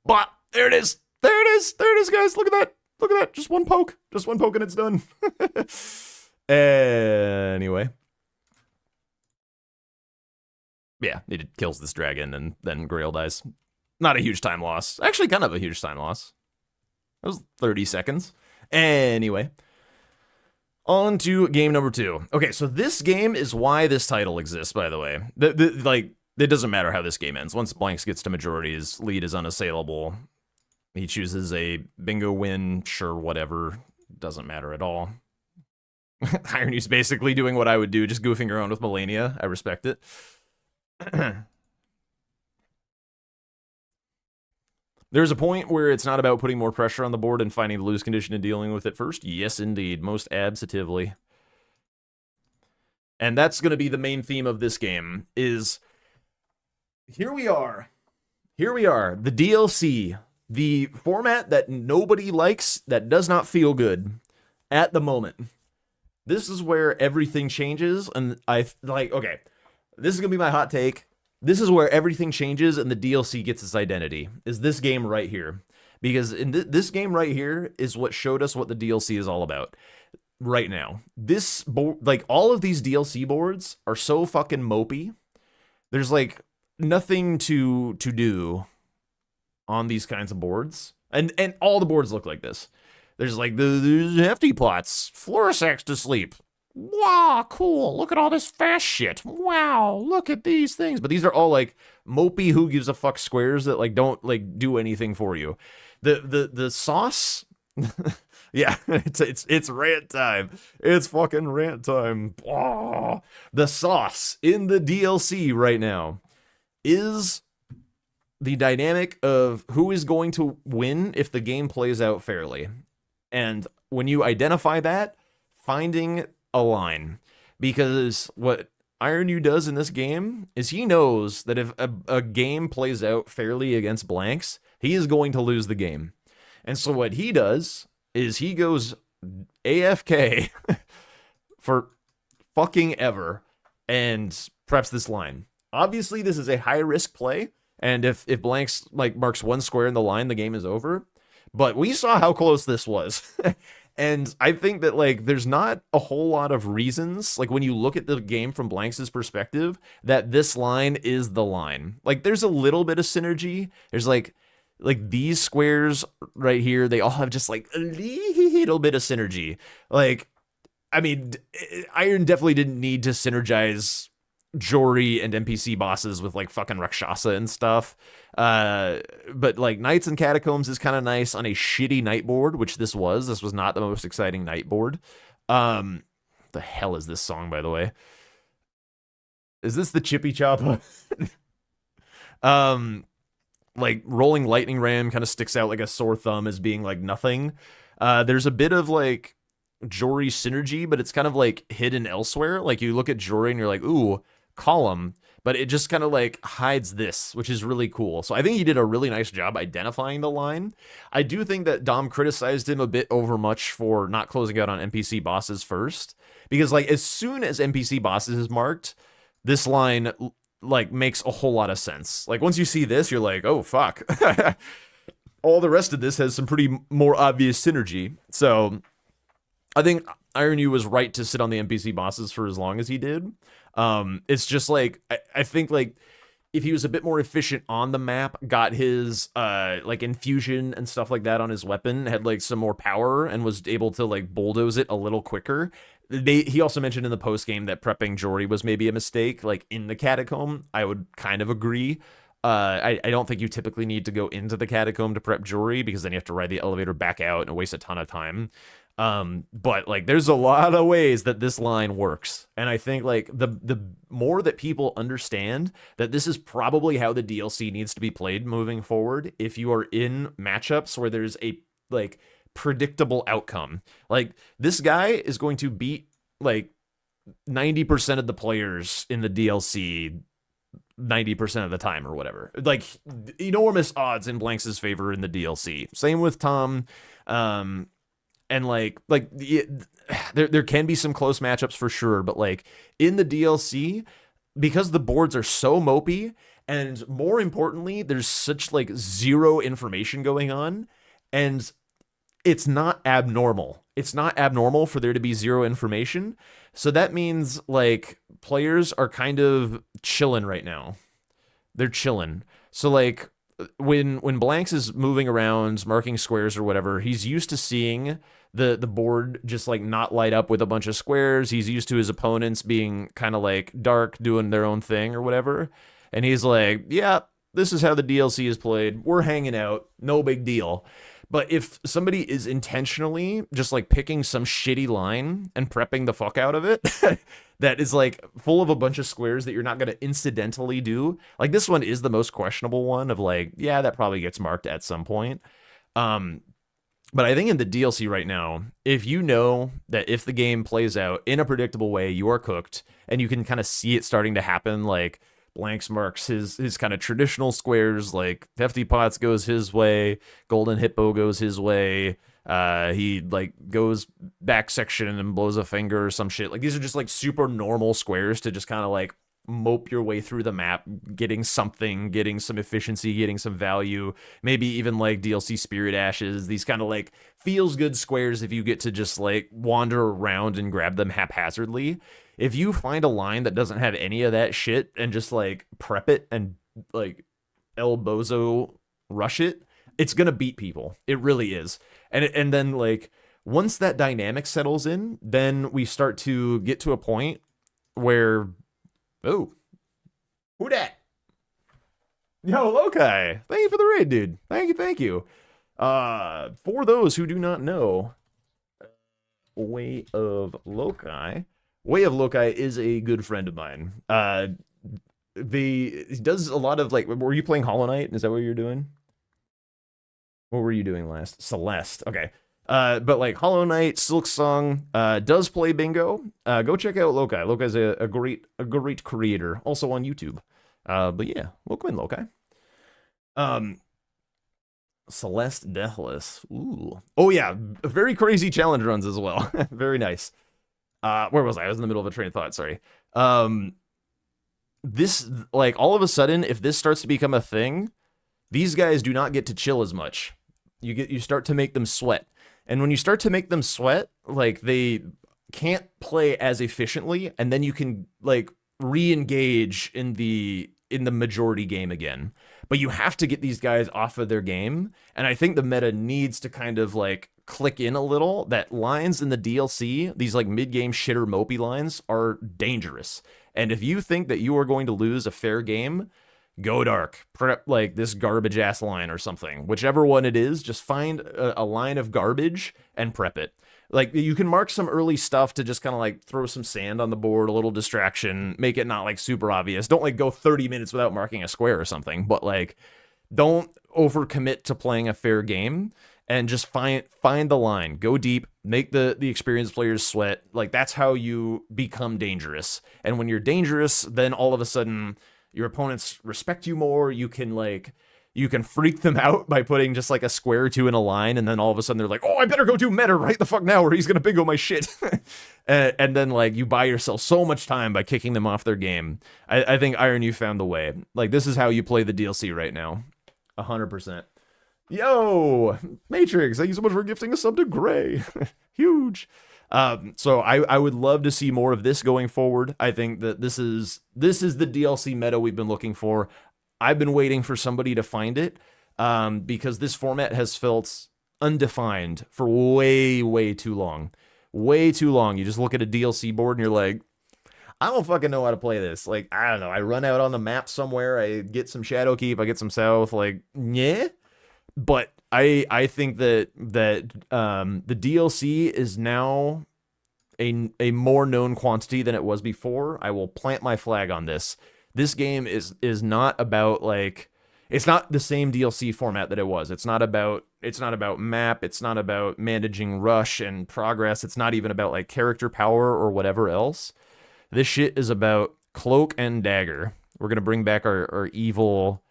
S1: Bah! There it is! There it is! There it is, guys! Look at that! Look at that! Just one poke. Just one poke and it's done. Anyway. Yeah, it kills this dragon and then Grail dies. Not a huge time loss. Actually, kind of a huge time loss. That was 30 seconds. Anyway. On to game number 2. Okay, so this game is why this title exists, by the way. Like, it doesn't matter how this game ends. Once Blanks gets to majority, his lead is unassailable. He chooses a bingo win, sure, whatever. Doesn't matter at all. Iron U's basically doing what I would do, just goofing around with Melania. I respect it. There's a point where it's not about putting more pressure on the board and finding the lose condition and dealing with it first. Yes, indeed. Most absolutely. And that's going to be the main theme of this game, is here we are. Here we are. The DLC. The format that nobody likes, that does not feel good at the moment. This is where everything changes, and okay, this is going to be my hot take. This is where everything changes and the DLC gets its identity, is this game right here. Because in this game right here is what showed us what the DLC is all about right now. This like all of these DLC boards are so fucking mopey. There's like nothing to do on these kinds of boards, and all the boards look like this. There's like the hefty plots, Florisax to sleep. Wow, cool. Look at all this fast shit. Wow, look at these things. But these are all like mopey who gives a fuck squares that like don't like do anything for you. The sauce yeah, it's rant time. It's fucking rant time. Oh, the sauce in the DLC right now is the dynamic of who is going to win if the game plays out fairly. And when you identify that, finding a line. Because what Iron U does in this game is he knows that if a game plays out fairly against blanks, he is going to lose the game. And so what he does is he goes AFK for fucking ever and preps this line. Obviously, this is a high-risk play, and if blanks like marks one square in the line, the game is over. But we saw how close this was. And I think that like there's not a whole lot of reasons, like when you look at the game from Blanks' perspective, that this line is the line. Like there's a little bit of synergy. There's like these squares right here, they all have just like a little bit of synergy. Like, I mean, Iron definitely didn't need to synergize Jory and NPC bosses with like fucking Rakshasa and stuff. But like Knights and Catacombs is kind of nice on a shitty night board, which this was. This was not the most exciting night board. The hell is this song, by the way? Is this the Chippy Choppa? Like Rolling Lightning Ram kind of sticks out like a sore thumb as being like nothing. There's a bit of like Jory synergy, but it's kind of like hidden elsewhere. Like you look at Jory and you're like, ooh, column, but it just kind of like hides this, which is really cool. So I think he did a really nice job identifying the line. I do think that Dom criticized him a bit overmuch for not closing out on NPC bosses first, because like as soon as NPC bosses is marked, this line like makes a whole lot of sense. Like once you see this, you're like, oh fuck. All the rest of this has some pretty more obvious synergy. So I think Iron U was right to sit on the NPC bosses for as long as he did. It's just like I think like if he was a bit more efficient on the map, got his like infusion and stuff like that on his weapon, had like some more power and was able to like bulldoze it a little quicker. He also mentioned in the post game that prepping Jory was maybe a mistake, like in the catacomb. I would kind of agree. I don't think you typically need to go into the catacomb to prep Jory, because then you have to ride the elevator back out and waste a ton of time. But like there's a lot of ways that this line works, and I think like the more that people understand that this is probably how the DLC needs to be played moving forward, if you are in matchups where there's a like predictable outcome, like this guy is going to beat like 90% of the players in the DLC 90% of the time or whatever, like enormous odds in Blanks' favor in the DLC. Same with Tom. And like there can be some close matchups for sure, but like in the DLC, because the boards are so mopey, and more importantly, there's such like zero information going on, and it's not abnormal. It's not abnormal for there to be zero information. So that means like players are kind of chilling right now. They're chilling. So like when Blanks is moving around, marking squares or whatever, he's used to seeing the board just like not light up with a bunch of squares. He's used to his opponents being kind of like dark, doing their own thing or whatever. And he's like, yeah, this is how the DLC is played. We're hanging out. No big deal. But if somebody is intentionally just like picking some shitty line and prepping the fuck out of it, that is like full of a bunch of squares that you're not going to incidentally do. Like this one is the most questionable one of like, yeah, that probably gets marked at some point. But I think in the DLC right now, if you know that if the game plays out in a predictable way, you are cooked, and you can kind of see it starting to happen, like Blanks marks his kind of traditional squares, like Hefty Pots goes his way, Golden Hippo goes his way, he like goes back section and blows a finger or some shit. Like these are just like super normal squares to just kind of like mope your way through the map, getting something, getting some efficiency, getting some value, maybe even like DLC Spirit Ashes, these kind of like feels good squares if you get to just like wander around and grab them haphazardly. If you find a line that doesn't have any of that shit and just like prep it and like El Bozo rush it, it's gonna beat people. It really is. And then like once that dynamic settles in, then we start to get to a point where, oh, who dat? Yo, Lokai, thank you for the raid, dude. Thank you. For those who do not know, Way of Lokai is a good friend of mine. He does a lot of like, were you playing Hollow Knight? Is that what you're doing? What were you doing last? Celeste. Okay. But like Hollow Knight, Silksong, does play bingo. Go check out Lokai. Lokai's a great creator, also on YouTube. But yeah, welcome in, Lokai. Celeste Deathless. Ooh. Oh yeah, very crazy challenge runs as well. Very nice. Where was I? I was in the middle of a train of thought, sorry. This, like, all of a sudden, if this starts to become a thing, these guys do not get to chill as much. You start to make them sweat. And when you start to make them sweat, like, they can't play as efficiently, and then you can, like, re-engage in the majority game again. But you have to get these guys off of their game, and I think the meta needs to kind of, like, click in a little that lines in the DLC, these, like, mid-game shitter mopey lines, are dangerous. And if you think that you are going to lose a fair game, go dark. Prep, like, this garbage-ass line or something. Whichever one it is, just find a line of garbage and prep it. Like, you can mark some early stuff to just kind of, like, throw some sand on the board, a little distraction, make it not, like, super obvious. Don't, like, go 30 minutes without marking a square or something, but, like, don't overcommit to playing a fair game, and just find the line. Go deep, make the experienced players sweat. Like, that's how you become dangerous. And when you're dangerous, then all of a sudden, your opponents respect you more. You can freak them out by putting just like a square or two in a line, and then all of a sudden they're like, oh, I better go do meta right the fuck now or he's gonna bingo my shit. and then like you buy yourself so much time by kicking them off their game. I think Iron, you found the way. Like, this is how you play the DLC right now. 100%. Yo, Matrix, thank you so much for gifting a sub to Gray. Huge. So I would love to see more of this going forward. I think that this is the DLC meta we've been looking for. I've been waiting for somebody to find it, because this format has felt undefined for way too long. Way too long. You just look at a DLC board and you're like, I don't fucking know how to play this. Like, I don't know. I run out on the map somewhere. I get some Shadowkeep. I get some South. Like, yeah. But I think that the DLC is now a more known quantity than it was before. I will plant my flag on this. This game is not about, like, it's not the same DLC format that it was. It's not about map. It's not about managing rush and progress. It's not even about, like, character power or whatever else. This shit is about cloak and dagger. We're gonna bring back our evil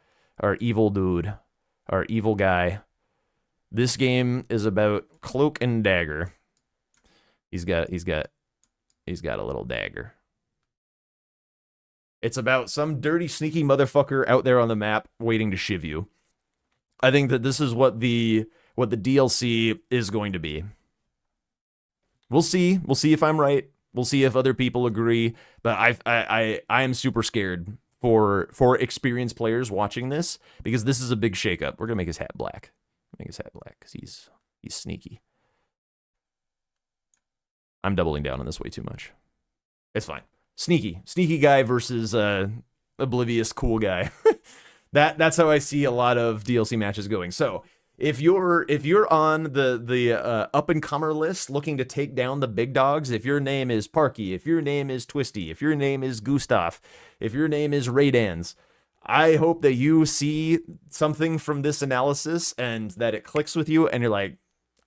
S1: dude. Our evil guy. This game is about cloak and dagger. He's got a little dagger. It's about some dirty, sneaky motherfucker out there on the map waiting to shiv you. I think that this is what the DLC is going to be. We'll see. We'll see if I'm right. We'll see if other people agree. But I am super scared for experienced players watching this, because this is a big shakeup. We're gonna make his hat black. Make his hat black because he's sneaky. I'm doubling down on this way too much. It's fine. Sneaky guy versus oblivious cool guy. That's how I see a lot of DLC matches going. So if you're on the up and comer list looking to take down the big dogs, if your name is Parky, if your name is Twisty, if your name is Gustav, if your name is Raydans, I hope that you see something from this analysis and that it clicks with you and you're like,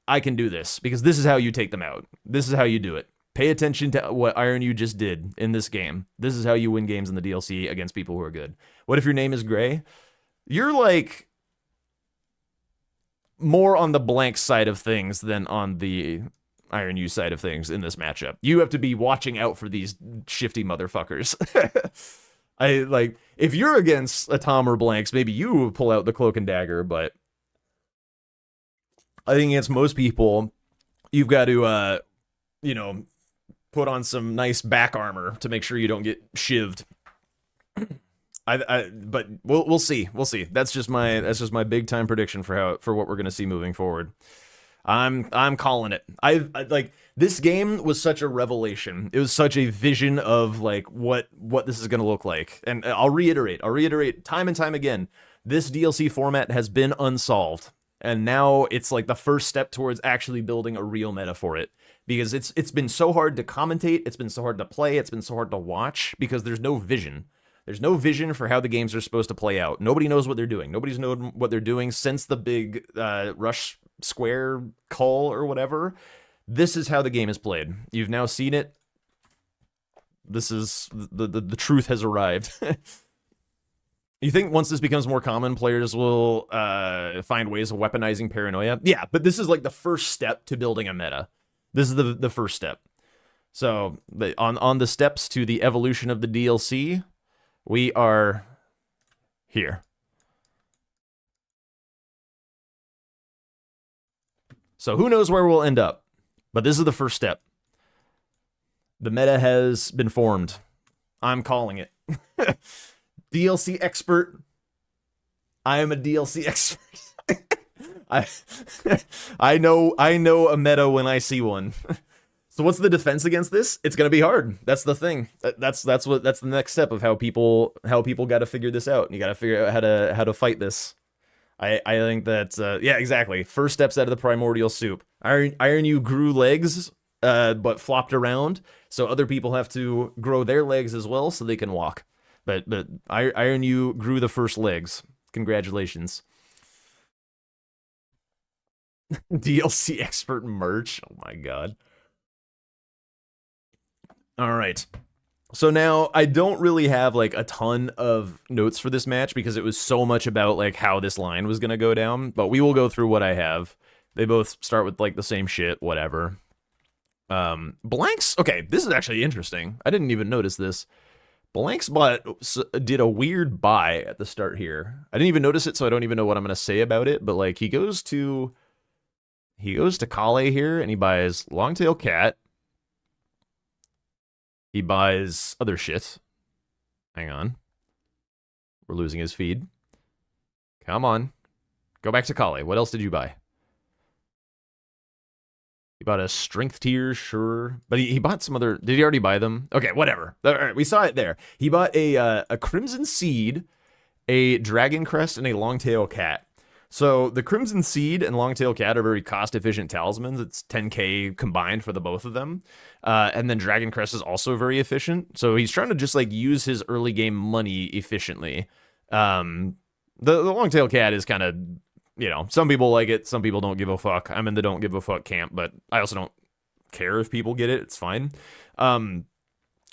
S1: I can do this, because this is how you take them out. This is how you do it. Pay attention to what Iron you just did in this game. This is how you win games in the DLC against people who are good. What if your name is Gray? You're like more on the blank side of things than on the Iron U side of things in this matchup. You have to be watching out for these shifty motherfuckers. I like, if you're against a Tom or Blanks, maybe you pull out the cloak and dagger, but I think against most people, you've got to, put on some nice back armor to make sure you don't get shivved. But we'll see. We'll see. That's just my big time prediction for what we're gonna see moving forward. I'm calling it. I like this game was such a revelation. It was such a vision of like what this is gonna look like. And I'll reiterate time and time again. This DLC format has been unsolved, and now it's like the first step towards actually building a real meta for it. Because it's been so hard to commentate, it's been so hard to play, it's been so hard to watch because there's no vision. There's no vision for how the games are supposed to play out. Nobody knows what they're doing. Nobody's known what they're doing since the big Rush Square call or whatever. This is how the game is played. You've now seen it. This is the truth has arrived. You think once this becomes more common, players will find ways of weaponizing paranoia? Yeah, but this is like the first step to building a meta. This is the first step. So on the steps to the evolution of the DLC, we are here. So who knows where we'll end up, but this is the first step. The meta has been formed. I'm calling it. DLC expert. I am a DLC expert. I know a meta when I see one. So what's the defense against this? It's gonna be hard. That's the thing. That's the next step of how people got to figure this out. You got to figure out how to fight this. I think that yeah, exactly. First steps out of the primordial soup. Iron You grew legs, but flopped around, so other people have to grow their legs as well so they can walk. But Iron You grew the first legs. Congratulations. DLC expert merch. Oh my god. All right. So now I don't really have like a ton of notes for this match because it was so much about like how this line was going to go down, but we will go through what I have. They both start with like the same shit, whatever. Blanks. Okay, this is actually interesting. I didn't even notice this. Blank's bot did a weird buy at the start here. I didn't even notice it, so I don't even know what I'm going to say about it, but like he goes to Kale here and he buys Longtail Cat. He buys other shit. Hang on. We're losing his feed. Come on. Go back to Kale. What else did you buy? He bought a strength tier, sure. But he bought some other... Did he already buy them? Okay, whatever. All right, we saw it there. He bought a Crimson Seed, a Dragon Crest, and a Longtail Cat. So the Crimson Seed and Longtail Cat are very cost-efficient talismans. It's 10k combined for the both of them. And then Dragon Crest is also very efficient. So he's trying to just like use his early game money efficiently. The Longtail Cat is kind of, you know, some people like it, some people don't give a fuck. I'm in the don't give a fuck camp, but I also don't care if people get it. It's fine.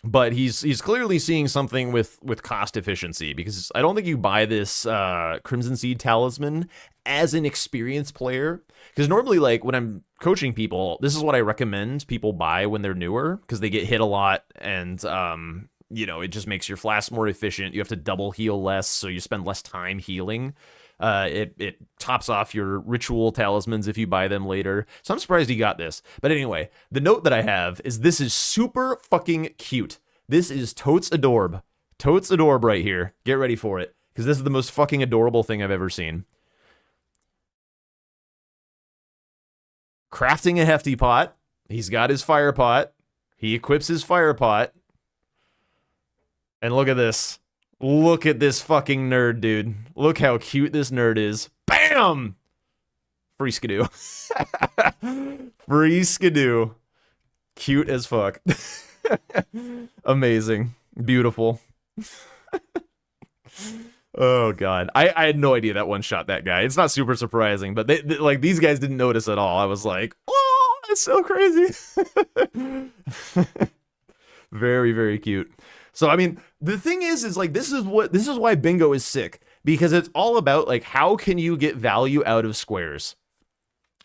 S1: But he's clearly seeing something with cost efficiency, because I don't think you buy this Crimson Seed talisman as an experienced player. Because normally, like, when I'm coaching people, this is what I recommend people buy when they're newer, because they get hit a lot, and you know, it just makes your flask more efficient. You have to double heal less, so you spend less time healing. It tops off your ritual talismans if you buy them later. So I'm surprised he got this. But anyway, the note that I have is this is super fucking cute. This is totes adorb. Totes adorb right here. Get ready for it, because this is the most fucking adorable thing I've ever seen. Crafting a hefty pot. He's got his fire pot. He equips his fire pot. And look at this. Look at this fucking nerd, dude. Look how cute this nerd is. Bam! Free skidoo. Free skidoo. Cute as fuck. Amazing. Beautiful. Oh, God. I had no idea that one shot that guy. It's not super surprising, but they like these guys didn't notice at all. I was like, oh, that's so crazy. Very, very cute. So, I mean, the thing is like, this is why bingo is sick, because it's all about, like, how can you get value out of squares?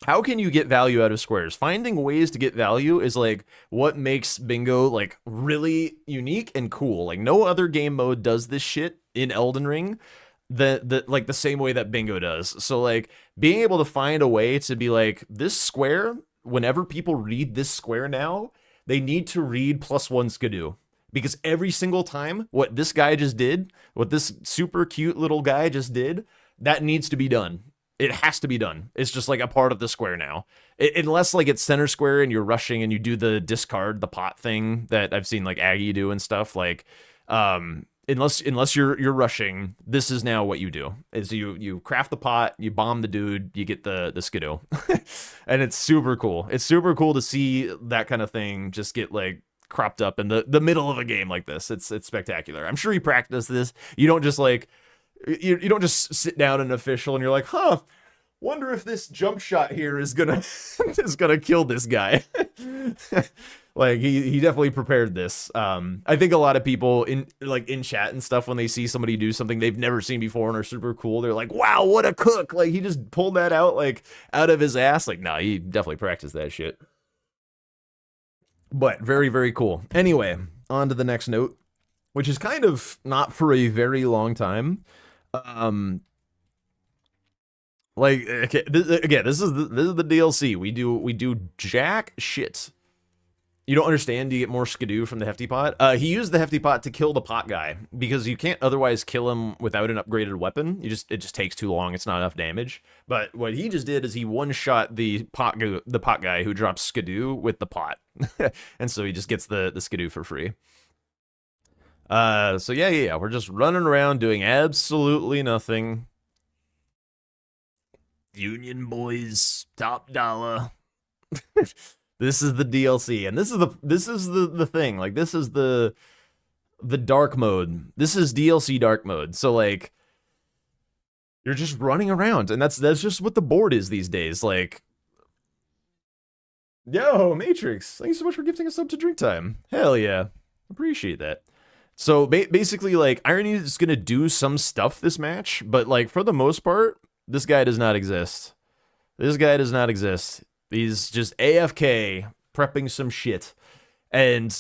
S1: How can you get value out of squares? Finding ways to get value is, like, what makes bingo, like, really unique and cool. Like, no other game mode does this shit in Elden Ring like the same way that bingo does. So, like, being able to find a way to be like, this square, whenever people read this square now, they need to read +1 skidoo. because every single time what this guy just did, what this super cute little guy just did, that needs to be done. It has to be done. It's just like a part of the square now. Unless like it's center square and you're rushing and you do the discard the pot thing that I've seen like Aggie do and stuff. Like, unless you're rushing, this is now what you do. Is you craft the pot, you bomb the dude, you get the skidoo, and it's super cool. It's super cool to see that kind of thing just get like cropped up in the middle of a game like this. It's spectacular. I'm sure you practice this. You don't just like. You don't just sit down an official and you're like, huh, wonder if this jump shot here is gonna kill this guy. Like he definitely prepared this. I think a lot of people in chat and stuff, when they see somebody do something they've never seen before and are super cool, they're like, wow, what a cook. Like he just pulled that out like out of his ass. Like, nah, he definitely practiced that shit. But very, very cool. Anyway, on to the next note, which is kind of not for a very long time. Like, okay, this is the DLC. We do jack shit. You don't understand. You get more skidoo from the hefty pot. He used the hefty pot to kill the pot guy because you can't otherwise kill him without an upgraded weapon. It just takes too long. It's not enough damage. But what he just did is he one shot the pot guy who drops skidoo with the pot, and so he just gets the skidoo for free. So yeah, we're just running around doing absolutely nothing. Union boys, top dollar. This is the DLC, and this is the thing. Like, this is the dark mode. This is DLC dark mode. So like, you're just running around, and that's just what the board is these days. Like, yo, Matrix, thanks so much for gifting us up to drink time. Hell yeah, appreciate that. So basically, like, Irony is gonna do some stuff this match, but like for the most part, this guy does not exist. This guy does not exist. He's just AFK prepping some shit, and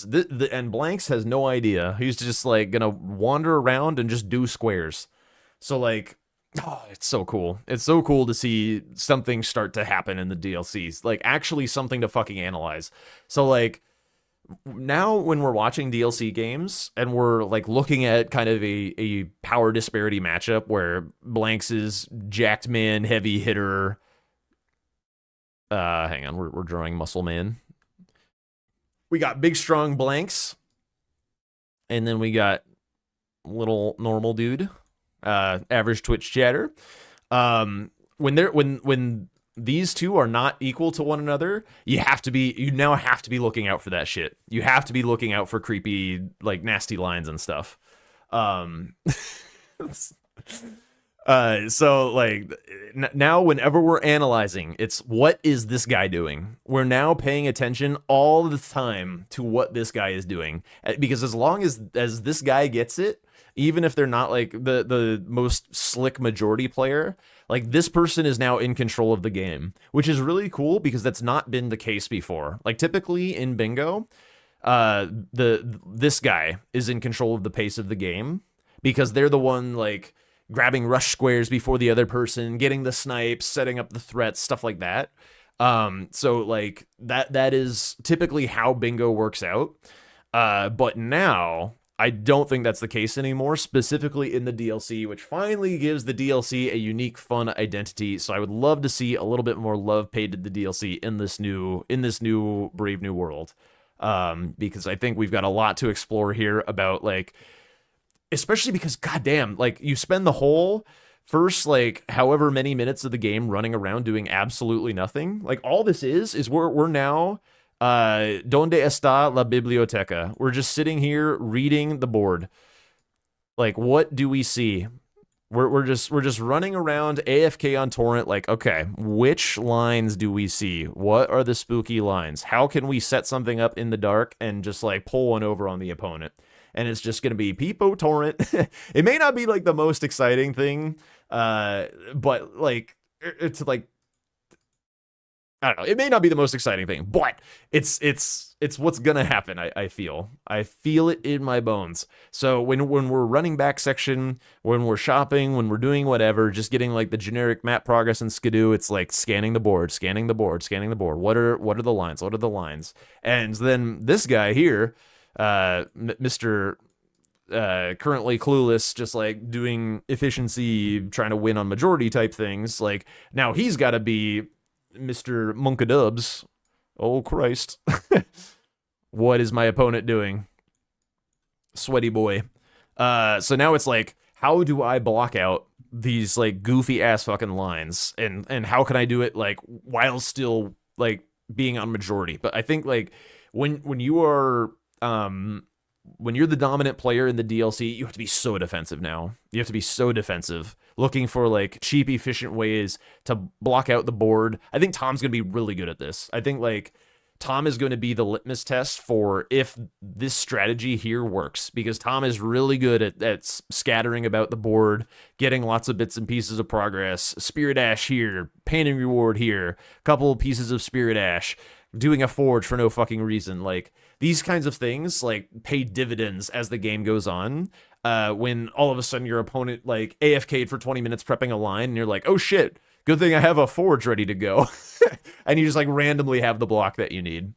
S1: and Blanks has no idea. He's just like gonna wander around and just do squares. So like, oh, it's so cool. It's so cool to see something start to happen in the DLCs. Like, actually something to fucking analyze. So like, now when we're watching DLC games and we're like looking at kind of a power disparity matchup where Blanks is jacked man, heavy hitter. Hang on, we're drawing muscle man. We got big strong Blanks, and then we got little normal dude, average Twitch chatter. When these two are not equal to one another, you now have to be looking out for that shit. You have to be looking out for creepy, like, nasty lines and stuff. So like, now whenever we're analyzing, it's what is this guy doing? We're now paying attention all the time to what this guy is doing, because as long as this guy gets it, even if they're not like the most slick majority player, like, this person is now in control of the game, which is really cool because that's not been the case before. Like, typically in bingo, this guy is in control of the pace of the game because they're the one like grabbing rush squares before the other person, getting the snipes, setting up the threats, stuff like that. So like that is typically how bingo works out. But now I don't think that's the case anymore, specifically in the DLC, which finally gives the DLC a unique, fun identity. So I would love to see a little bit more love paid to the DLC in this new Brave New World. Because I think we've got a lot to explore here about, like, especially because, goddamn, like, you spend the whole first, like, however many minutes of the game running around doing absolutely nothing. Like, all this is we're now, donde está la biblioteca? We're just sitting here reading the board. Like, what do we see? We're just running around AFK on torrent. Like, okay, which lines do we see? What are the spooky lines? How can we set something up in the dark and just like pull one over on the opponent? And it's just going to be Peepo Torrent. It may not be like the most exciting thing, but like, it's like, I don't know. It may not be the most exciting thing, but it's what's going to happen. I feel it in my bones. So when we're running back section, when we're shopping, when we're doing whatever, just getting like the generic map progress and skidoo, it's like scanning the board. What are the lines? And then this guy here, Mr. Currently clueless, just like doing efficiency, trying to win on majority type things. Like now he's got to be Mr. Monkadubs. Oh Christ. What is my opponent doing? Sweaty boy. So now it's like, how do I block out these like goofy ass fucking lines, and how can I do it like while still like being on majority? But I think like when you are when you're the dominant player in the DLC, you have to be so defensive now. You have to be so defensive, looking for like cheap, efficient ways to block out the board. I think Tom's gonna be really good at this. I think like Tom is going to be the litmus test for if this strategy here works, because Tom is really good at scattering about the board, getting lots of bits and pieces of progress, Spirit Ash here, Pain and Reward here, couple of pieces of Spirit Ash, doing a forge for no fucking reason. Like these kinds of things like pay dividends as the game goes on. When all of a sudden your opponent like AFK'd for 20 minutes prepping a line and you're like, oh shit, good thing I have a forge ready to go. And you just like randomly have the block that you need.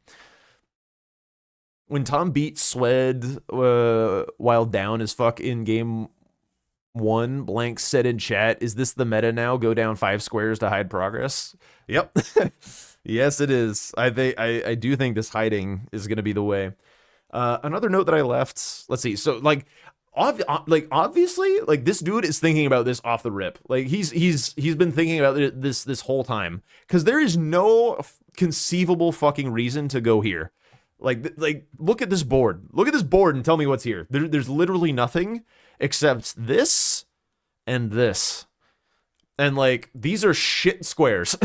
S1: When Tom beat Swed while down as fuck in game 1, Blank said in chat, is this the meta now? Go down 5 squares to hide progress? Yep. Yes, it is. I do think this hiding is going to be the way. Another note that I left, let's see. So like obviously, like this dude is thinking about this off the rip. Like he's been thinking about this whole time, because there is no conceivable fucking reason to go here. Like look at this board. Look at this board and tell me what's here. There's literally nothing except this and this. And like these are shit squares.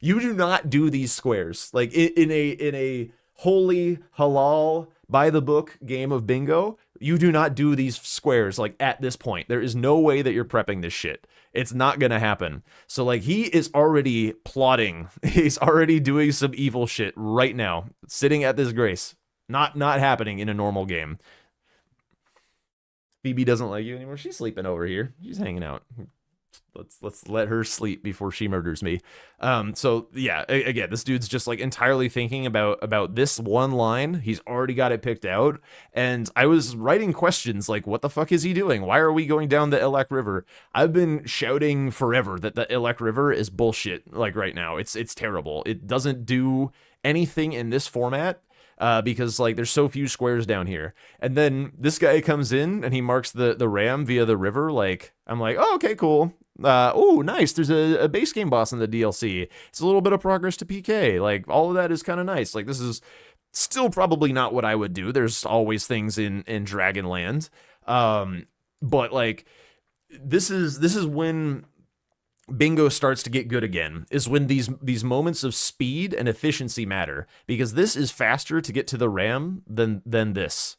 S1: You do not do these squares. Like in a holy halal by the book game of bingo, you do not do these squares like at this point. There is no way that you're prepping this shit. It's not gonna happen. So like he is already plotting. He's already doing some evil shit right now, sitting at this grace. Not happening in a normal game. Phoebe doesn't like you anymore. She's sleeping over here. She's hanging out. Let's let her sleep before she murders me. So yeah, again, this dude's just like entirely thinking about this one line. He's already got it picked out, and I was writing questions like, what the fuck is he doing? Why are we going down the Elec River? I've been shouting forever that the Elec River is bullshit. Like right now, it's terrible. It doesn't do anything in this format. Because like there's so few squares down here, and then this guy comes in and he marks the ram via the river. Like I'm like, oh, okay, cool. Oh, nice. There's a base game boss in the DLC. It's a little bit of progress to PK. Like all of that is kind of nice. Like this is still probably not what I would do. There's always things in Dragonland, but like this is when bingo starts to get good again, is when these moments of speed and efficiency matter, because this is faster to get to the ram than this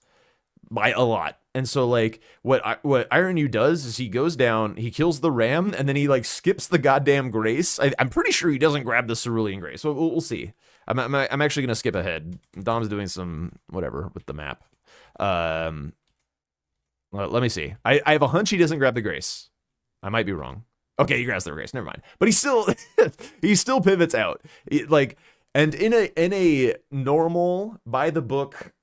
S1: by a lot. And so like what Iron U does is he goes down, he kills the ram, and then he like skips the goddamn grace. I'm pretty sure he doesn't grab the cerulean grace. So we'll see. I'm actually gonna skip ahead. Dom's doing some whatever with the map. Let me see. I have a hunch he doesn't grab the grace. I might be wrong. Okay, he grabs the grace. Never mind. But he still pivots out. Like, and in a normal by the book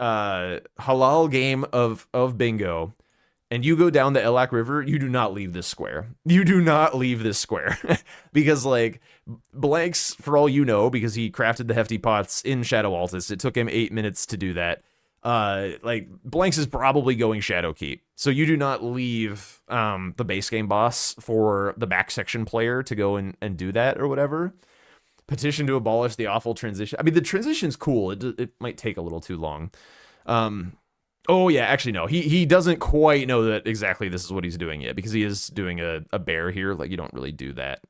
S1: halal game of bingo, and you go down the Elak River, you do not leave this square. You do not leave this square. Because like Blanks, for all you know, because he crafted the hefty pots in Shadow Altus, it took him 8 minutes to do that. Like Blanks is probably going Shadowkeep, so you do not leave the base game boss for the back section player to go and do that or whatever. Petition to abolish the awful transition. I mean, the transition's cool. It might take a little too long. Oh yeah, actually no, he doesn't quite know that exactly this is what he's doing yet, because he is doing a bear here. Like you don't really do that.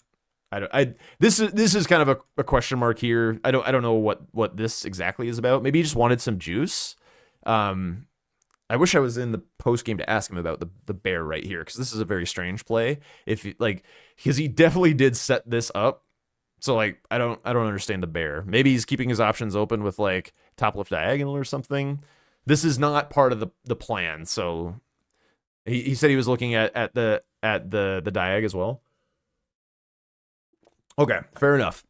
S1: This is kind of a question mark here. I don't know what this exactly is about. Maybe he just wanted some juice. I wish I was in the post game to ask him about the bear right here, because this is a very strange play. If like, because he definitely did set this up, so like I don't understand the bear. Maybe he's keeping his options open with like top left diagonal or something. This is not part of the plan. So he said he was looking at the diag as well. Okay, fair enough.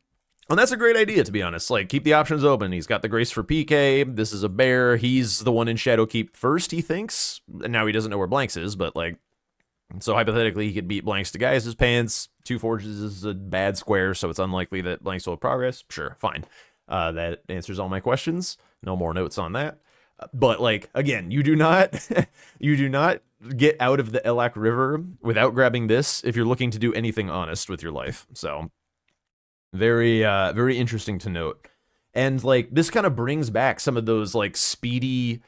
S1: And that's a great idea, to be honest. Like, keep the options open. He's got the grace for PK. This is a bear. He's the one in Shadowkeep first, he thinks. And now he doesn't know where Blanks is, but, like, so hypothetically, he could beat Blanks to Guy's pants. 2 Forges is a bad square, so it's unlikely that Blanks will have progress. Sure, fine. That answers all my questions. No more notes on that. But, like, again, you do not you do not get out of the Elak River without grabbing this if you're looking to do anything honest with your life. So, very interesting to note. And, like, this kind of brings back some of those, like, speedy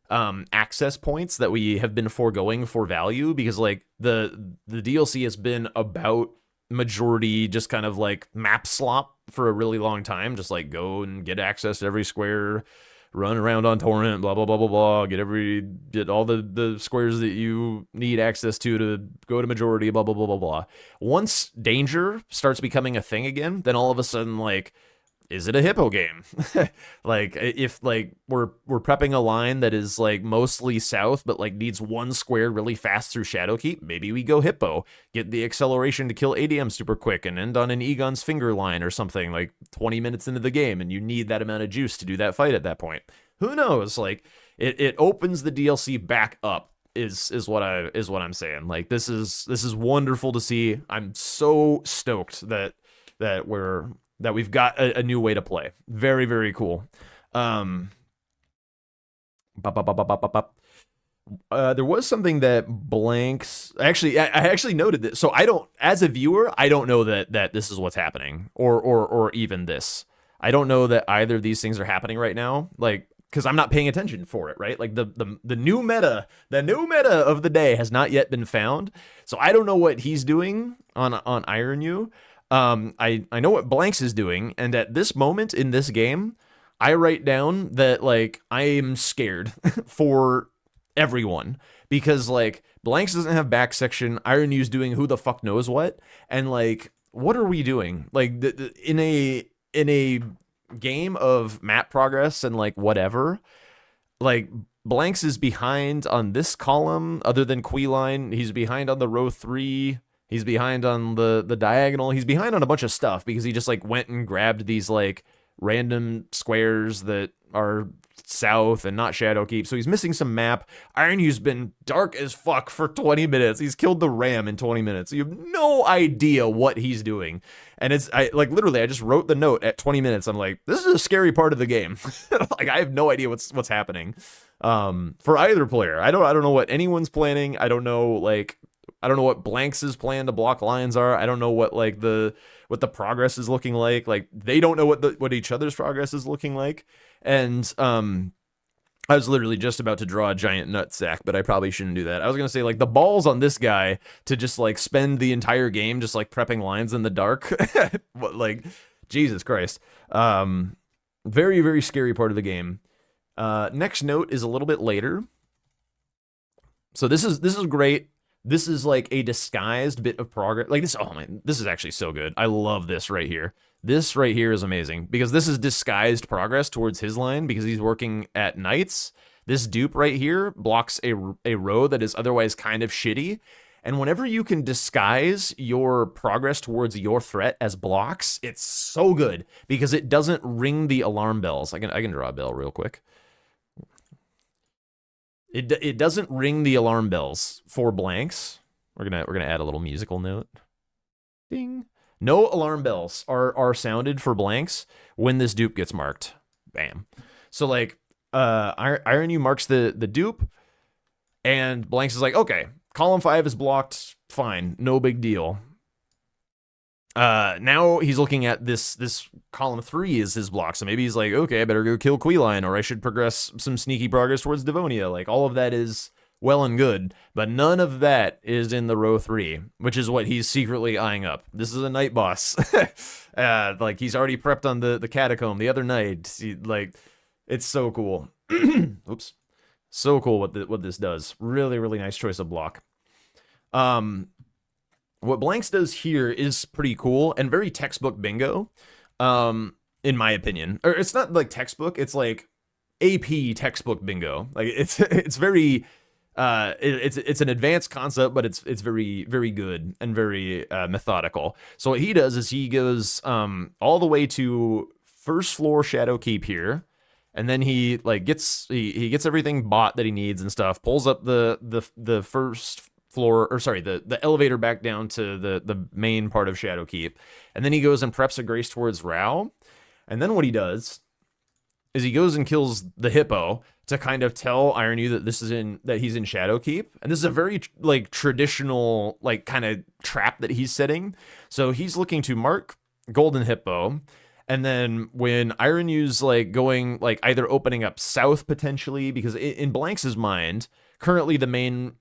S1: access points that we have been foregoing for value, because, like, the DLC has been about majority just kind of, like, map slop for a really long time. Just, like, go and get access to every square, run around on torrent, blah blah blah blah blah, get all the squares that you need access to go to majority, blah blah blah blah blah. Once danger starts becoming a thing again, then all of a sudden, like, is it a hippo game? Like, if, like, we're prepping a line that is, like, mostly south, but, like, needs one square really fast through Shadowkeep, maybe we go hippo, get the acceleration to kill ADM super quick, and end on an Egon's finger line or something, like, 20 minutes into the game, and you need that amount of juice to do that fight at that point. Who knows? Like, it opens the DLC back up, is what I'm saying. Like, this is wonderful to see. I'm so stoked that we've got a new way to play. Very, very cool. There was something that Blanks... Actually, I actually noted this. So I don't... As a viewer, I don't know that this is what's happening. Or even this. I don't know that either of these things are happening right now. Like, because I'm not paying attention for it, right? Like, the new meta of the day has not yet been found. So I don't know what he's doing on Iron You. I know what Blanks is doing, and at this moment in this game, I write down that, like, I am scared for everyone, because, like, Blanks doesn't have back section, Iron You's doing who the fuck knows what, and, like, what are we doing? Like, in a game of map progress and, like, whatever, like, Blanks is behind on this column, other than Queeline, he's behind on the row 3, he's behind on the diagonal. He's behind on a bunch of stuff because he just, like, went and grabbed these, like, random squares that are south and not Shadowkeep. So he's missing some map. Iron You's been dark as fuck for 20 minutes. He's killed the ram in 20 minutes. You have no idea what he's doing. And literally, I just wrote the note at 20 minutes. I'm like, this is a scary part of the game. Like, I have no idea what's happening. For either player. I don't know what anyone's planning. I don't know what Blanks' plan to block lines are. I don't know what, like, what the progress is looking like. Like, they don't know what each other's progress is looking like. And I was literally just about to draw a giant nutsack, but I probably shouldn't do that. I was gonna say, like, the balls on this guy to just, like, spend the entire game just, like, prepping lines in the dark. Like, Jesus Christ. Very, very scary part of the game. Next note is a little bit later. So this is great. This is, like, a disguised bit of progress. Like, this, oh man, this is actually so good. I love this right here. This right here is amazing, because this is disguised progress towards his line, because he's working at nights. This dupe right here blocks a row that is otherwise kind of shitty. And whenever you can disguise your progress towards your threat as blocks, it's so good, because it doesn't ring the alarm bells. I can draw a bell real quick. It doesn't ring the alarm bells for Blanks. We're gonna add a little musical note. Ding. No alarm bells are sounded for Blanks when this dupe gets marked. Bam. So, like, Iron You marks the dupe, and Blanks is like, okay, column 5 is blocked, fine, no big deal. Now he's looking at this column 3 is his block, so maybe he's like, okay, I better go kill Queeline, or I should progress some sneaky progress towards Devonia. Like, all of that is well and good, but none of that is in the row 3, which is what he's secretly eyeing up. This is a night boss. Like, he's already prepped on the catacomb the other night. Like, it's so cool. Oops. So cool what this does. Really, really nice choice of block. What Blanks does here is pretty cool and very textbook bingo, in my opinion. Or it's not like textbook, it's like AP textbook bingo. Like, it's very It's an advanced concept, but it's very very good and very methodical. So what he does is he goes all the way to first floor Shadow Keep here, and then he like he gets everything bought that he needs and stuff. Pulls up the first floor, or sorry, the elevator back down to the main part of Shadow Keep, and then he goes and preps a grace towards Rao, and then what he does is he goes and kills the hippo to kind of tell Iron U that he's in Shadow Keep, and this is a very like traditional like kind of trap that he's setting. So he's looking to mark Golden Hippo, and then when Iron U's like going like either opening up south potentially, because in Blanks' mind currently the main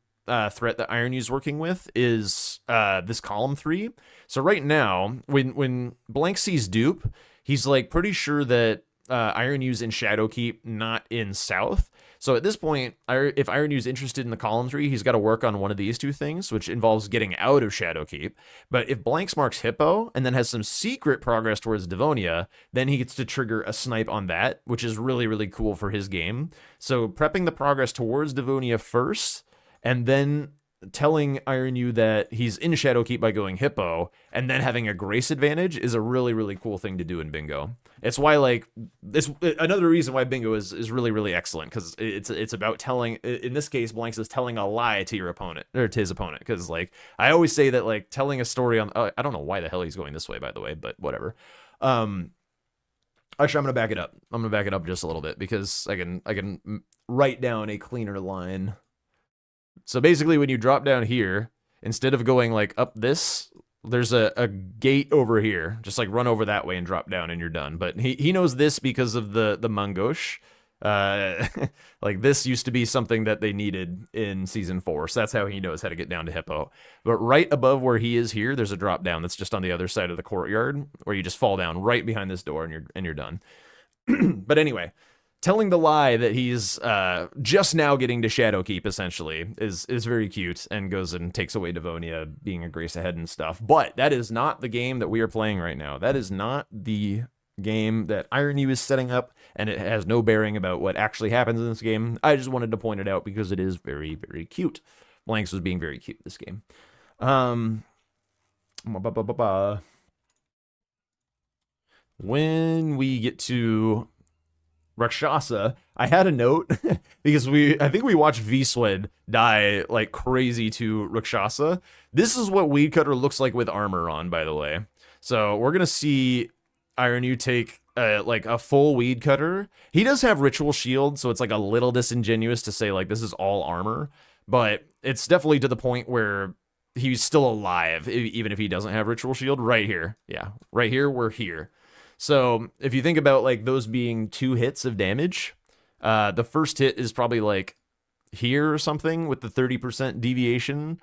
S1: threat that Iron U's working with is this column 3. So right now when Blank sees Dupe, he's like pretty sure that Iron U's in Shadow Keep, not in South. So at this point, if Iron U's interested in the column 3, he's got to work on one of these two things, which involves getting out of Shadow Keep. But if Blanks marks Hippo and then has some secret progress towards Devonia, then he gets to trigger a snipe on that, which is really, really cool for his game. So prepping the progress towards Devonia first, and then telling Iron U that he's in Shadow Keep by going Hippo, and then having a grace advantage is a really, really cool thing to do in Bingo. It's why, like, it's another reason why Bingo is really, really excellent, because it's about telling, in this case, Blanks is telling a lie to your opponent, or to his opponent, because, like, I always say that, like, telling a story on, I don't know why the hell he's going this way, by the way, but whatever. Actually, I'm gonna back it up. I'm gonna back it up just a little bit, because I can write down a cleaner line. So basically, when you drop down here, instead of going, like, up this, there's a gate over here. Just like run over that way and drop down and you're done. But he knows this because of the Mangosh. Like this used to be something that they needed in season 4. So that's how he knows how to get down to Hippo. But right above where he is here, there's a drop down that's just on the other side of the courtyard where you just fall down right behind this door and you're done. But anyway, telling the lie that he's just now getting to Shadow Keep, essentially, is very cute, and goes and takes away Devonia being a grace ahead and stuff. But that is not the game that we are playing right now. That is not the game that Iron U is setting up, and it has no bearing about what actually happens in this game. I just wanted to point it out because it is very, very cute. Blanks was being very cute this game. When we get to Rakshasa, I had a note because I think we watched V-Swed die like crazy to Rakshasa. This is what Weed Cutter looks like with armor on, by the way. So we're gonna see Iron U take like a full Weed Cutter. He does have Ritual Shield, so it's like a little disingenuous to say like this is all armor, but it's definitely to the point where he's still alive, even if he doesn't have Ritual Shield. Right here, yeah, right here, we're here. So if you think about like those being 2 hits of damage, the first hit is probably like here or something with the 30% deviation.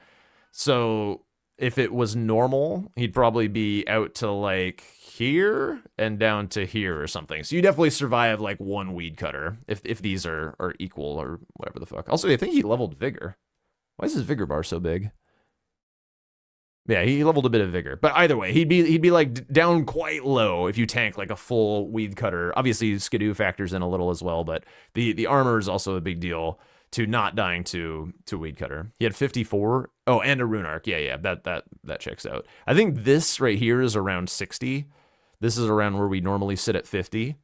S1: So if it was normal, he'd probably be out to like here and down to here or something. So you definitely survive like 1 Weed Cutter if these are equal or whatever the fuck. Also, I think he leveled Vigor. Why is his Vigor bar so big? Yeah, he leveled a bit of Vigor. But either way, he'd be like down quite low if you tank like a full Weed Cutter. Obviously, Skidoo factors in a little as well, but the armor is also a big deal to not dying to Weed Cutter. He had 54. Oh, and a Rune Arc. Yeah, that checks out. I think this right here is around 60. This is around where we normally sit at 50.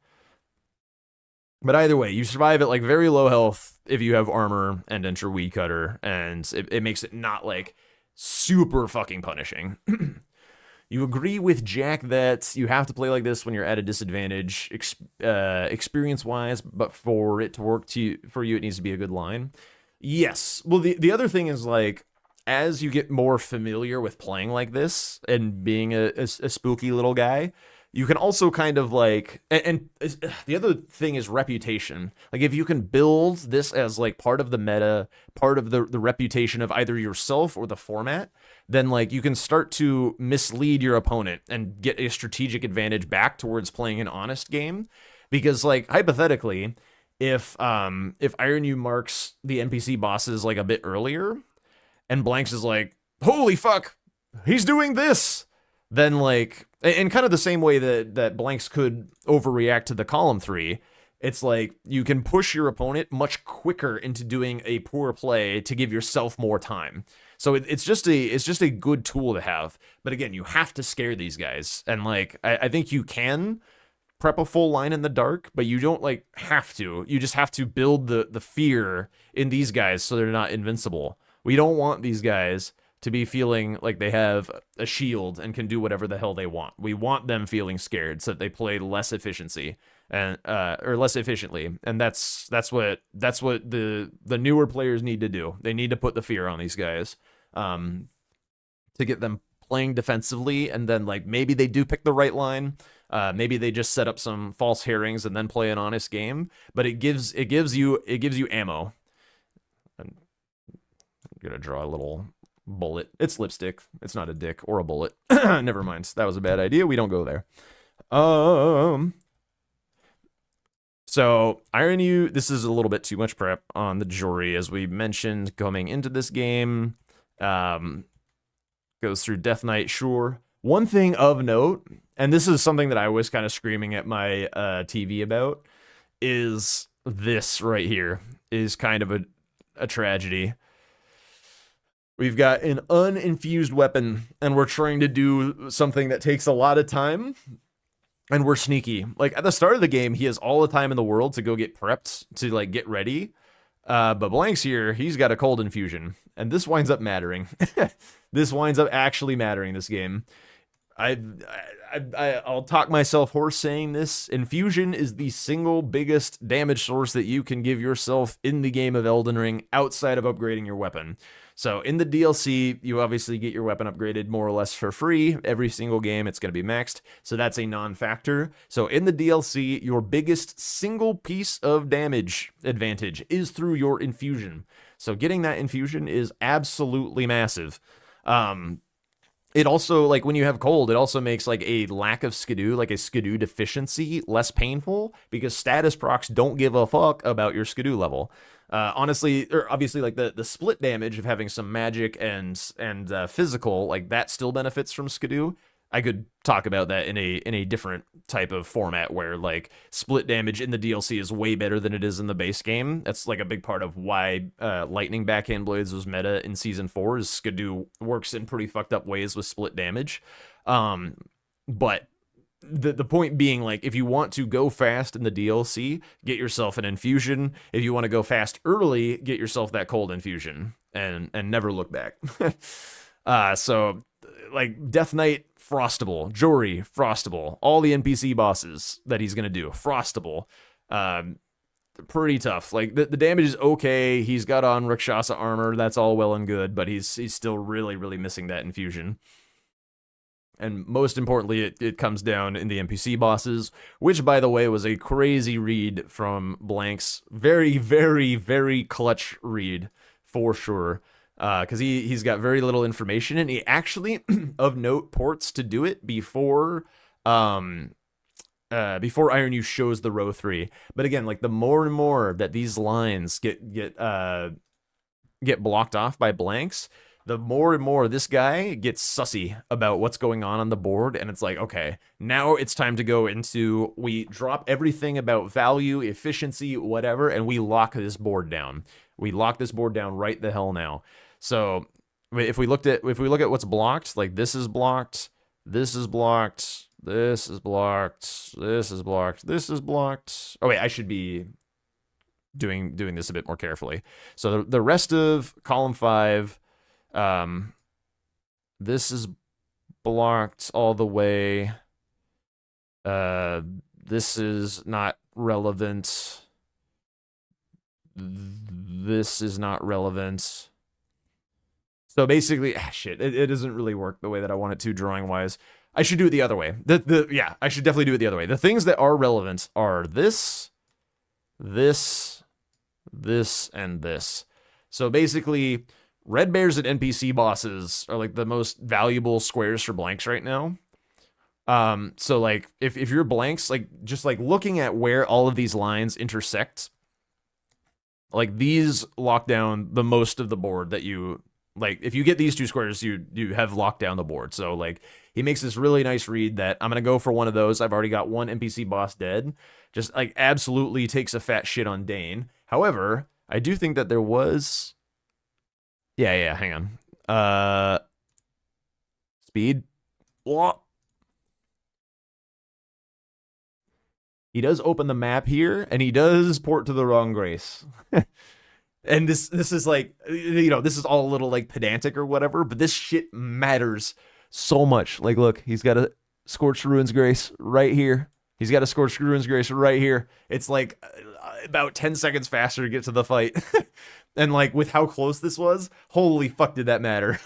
S1: But either way, you survive at like very low health if you have armor and enter Weed Cutter, and it makes it not like super fucking punishing. You agree with Jack that you have to play like this when you're at a disadvantage experience-wise, but for it to work for you, it needs to be a good line. Yes. Well, the other thing is, like, as you get more familiar with playing like this and being a spooky little guy, you can also kind of like, and the other thing is reputation. Like if you can build this as like part of the meta, part of the reputation of either yourself or the format, then like you can start to mislead your opponent and get a strategic advantage back towards playing an honest game. Because like hypothetically, if Iron U marks the NPC bosses like a bit earlier, and Blanks is like, holy fuck, he's doing this, then like, and kind of the same way that Blanks could overreact to the column 3, it's like you can push your opponent much quicker into doing a poor play to give yourself more time. So it's just a good tool to have. But again, you have to scare these guys, and like I think you can prep a full line in the dark, but you don't like have to. You just have to build the fear in these guys so they're not invincible. We don't want these guys to be feeling like they have a shield and can do whatever the hell they want. We want them feeling scared so that they play less efficiency and or less efficiently. And that's what the newer players need to do. They need to put the fear on these guys to get them playing defensively, and then like maybe they do pick the right line. Maybe they just set up some false herrings and then play an honest game, but it gives you ammo. I'm gonna draw a little bullet. It's lipstick. It's not a dick or a bullet. Never mind. That was a bad idea. We don't go there. So Iron U, this is a little bit too much prep on the Jory, as we mentioned coming into this game. Goes through Death Knight, sure. One thing of note, and this is something that I was kind of screaming at my TV about, is this right here is kind of a tragedy. We've got an uninfused weapon, and we're trying to do something that takes a lot of time, and we're sneaky. Like, at the start of the game, he has all the time in the world to go get prepped, to, like, get ready. But Blank's here, he's got a cold infusion, and this winds up mattering. This winds up actually mattering this game. I'll talk myself hoarse saying this. Infusion is the single biggest damage source that you can give yourself in the game of Elden Ring outside of upgrading your weapon. So in the DLC, you obviously get your weapon upgraded more or less for free. Every single game, it's going to be maxed. So that's a non-factor. So in the DLC, your biggest single piece of damage advantage is through your infusion. So getting that infusion is absolutely massive. It also, like, when you have cold, it also makes, like, a lack of skidoo, like a skidoo deficiency, less painful, because status procs don't give a fuck about your skidoo level. Honestly, or obviously, like, the split damage of having some magic and physical, like, that still benefits from skidoo. I could talk about that in a different type of format where, like, split damage in the DLC is way better than it is in the base game. That's, like, a big part of why Lightning Backhand Blades was meta in Season 4, is Skidoo works in pretty fucked up ways with split damage. But the point being, like, if you want to go fast in the DLC, get yourself an infusion. If you want to go fast early, get yourself that cold infusion and never look back. So, like, Death Knight, Frostable. Jory, Frostable. All the NPC bosses that he's going to do, Frostable. Pretty tough. Like, the damage is okay. He's got on Rakshasa armor. That's all well and good, but he's still really, really missing that infusion. And most importantly, it comes down in the NPC bosses, which, by the way, was a crazy read from Blank's. Very, very, very clutch read, for sure. Because he's got very little information, and he actually, of note, ports to do it before Iron U shows the row 3. But again, like, the more and more that these lines get blocked off by blanks, the more and more this guy gets sussy about what's going on the board, and it's like, okay, now it's time to go into, we drop everything about value, efficiency, whatever, and we lock this board down. We lock this board down right the hell now. So if we look at what's blocked, like, this is blocked, this is blocked, this is blocked, this is blocked, this is blocked. Oh wait, I should be doing this a bit more carefully. So the rest of column 5, this is blocked all the way. This is not relevant. This is not relevant. So basically, shit, it doesn't really work the way that I want it to drawing wise. I should do it the other way. Yeah, I should definitely do it the other way. The things that are relevant are this, this, this, and this. So basically, red bears and NPC bosses are, like, the most valuable squares for blanks right now. So, like, if you're blanks, like, just, like, looking at where all of these lines intersect, like, these lock down the most of the board that you Like, if you get these 2 squares, you have locked down the board. So, like, he makes this really nice read that I'm going to go for one of those. I've already got one NPC boss dead. Just, like, absolutely takes a fat shit on Dane. However, I do think that there was... Yeah, hang on. Speed. Whoa. He does open the map here, and he does port to the wrong Grace. And this is like, you know, this is all a little like pedantic or whatever, but this shit matters so much. Like, look, he's got a Scorched Ruins Grace right here. He's got a Scorched Ruins Grace right here. It's like about 10 seconds faster to get to the fight. And like with how close this was, holy fuck did that matter.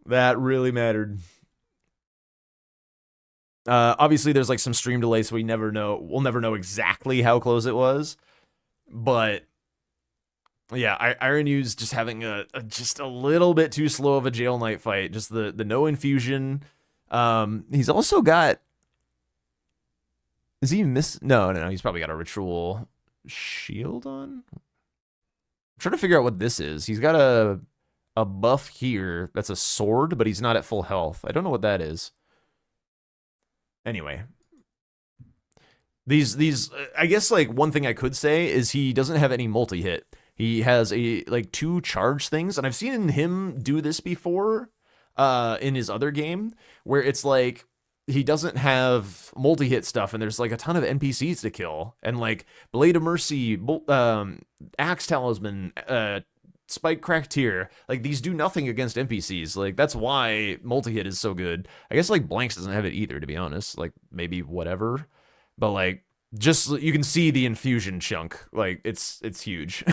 S1: That really mattered. Obviously there's like some stream delay, so we'll never know exactly how close it was. But yeah, Iron U's just having just a little bit too slow of a Jail Knight fight. Just the no infusion. He's also got... Is he miss? No. He's probably got a ritual shield on. I'm trying to figure out what this is. He's got a buff here that's a sword, but he's not at full health. I don't know what that is. Anyway, these I guess like one thing I could say is he doesn't have any multi-hit. He has like 2 charge things, and I've seen him do this before in his other game, where it's like he doesn't have multi-hit stuff, and there's like a ton of NPCs to kill, and like Blade of Mercy, Axe Talisman, Spike Crack Tier, like these do nothing against NPCs. Like that's why multi-hit is so good. I guess like Blanks doesn't have it either, to be honest. Like maybe whatever, but like just you can see the infusion chunk. Like it's huge.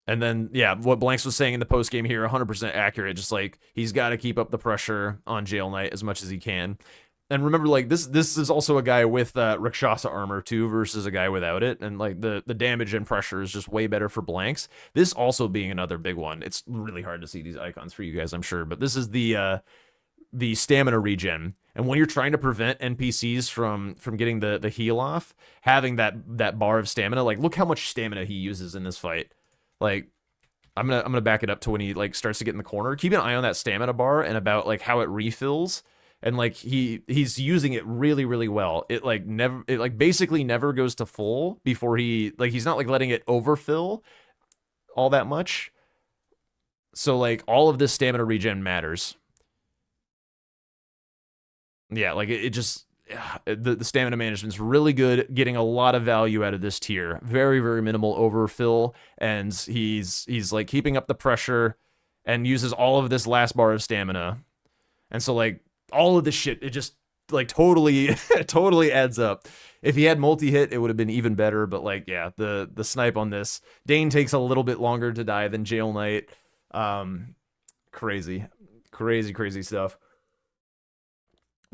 S1: And then, yeah, what Blanks was saying in the post game here, 100% accurate. Just like he's got to keep up the pressure on Jail Knight as much as he can. And remember, like this is also a guy with Rakshasa armor too, versus a guy without it. And like the damage and pressure is just way better for Blanks. This also being another big one. It's really hard to see these icons for you guys, I'm sure, but this is the stamina regen. And when you're trying to prevent NPCs from getting the heal off, having that bar of stamina, like look how much stamina he uses in this fight. Like, I'm gonna back it up to when he like starts to get in the corner. Keep an eye on that stamina bar and about like how it refills, and like he's using it really, really well. It basically never goes to full before he's not like letting it overfill all that much. So like all of this stamina regen matters. Yeah, like it just the stamina management's really good, getting a lot of value out of this tier. Very, very minimal overfill, and he's like keeping up the pressure and uses all of this last bar of stamina. And so like all of this shit, it just like totally totally adds up. If he had multi-hit, it would have been even better, but like yeah, the snipe on this. Dane takes a little bit longer to die than Jail Knight. Crazy stuff.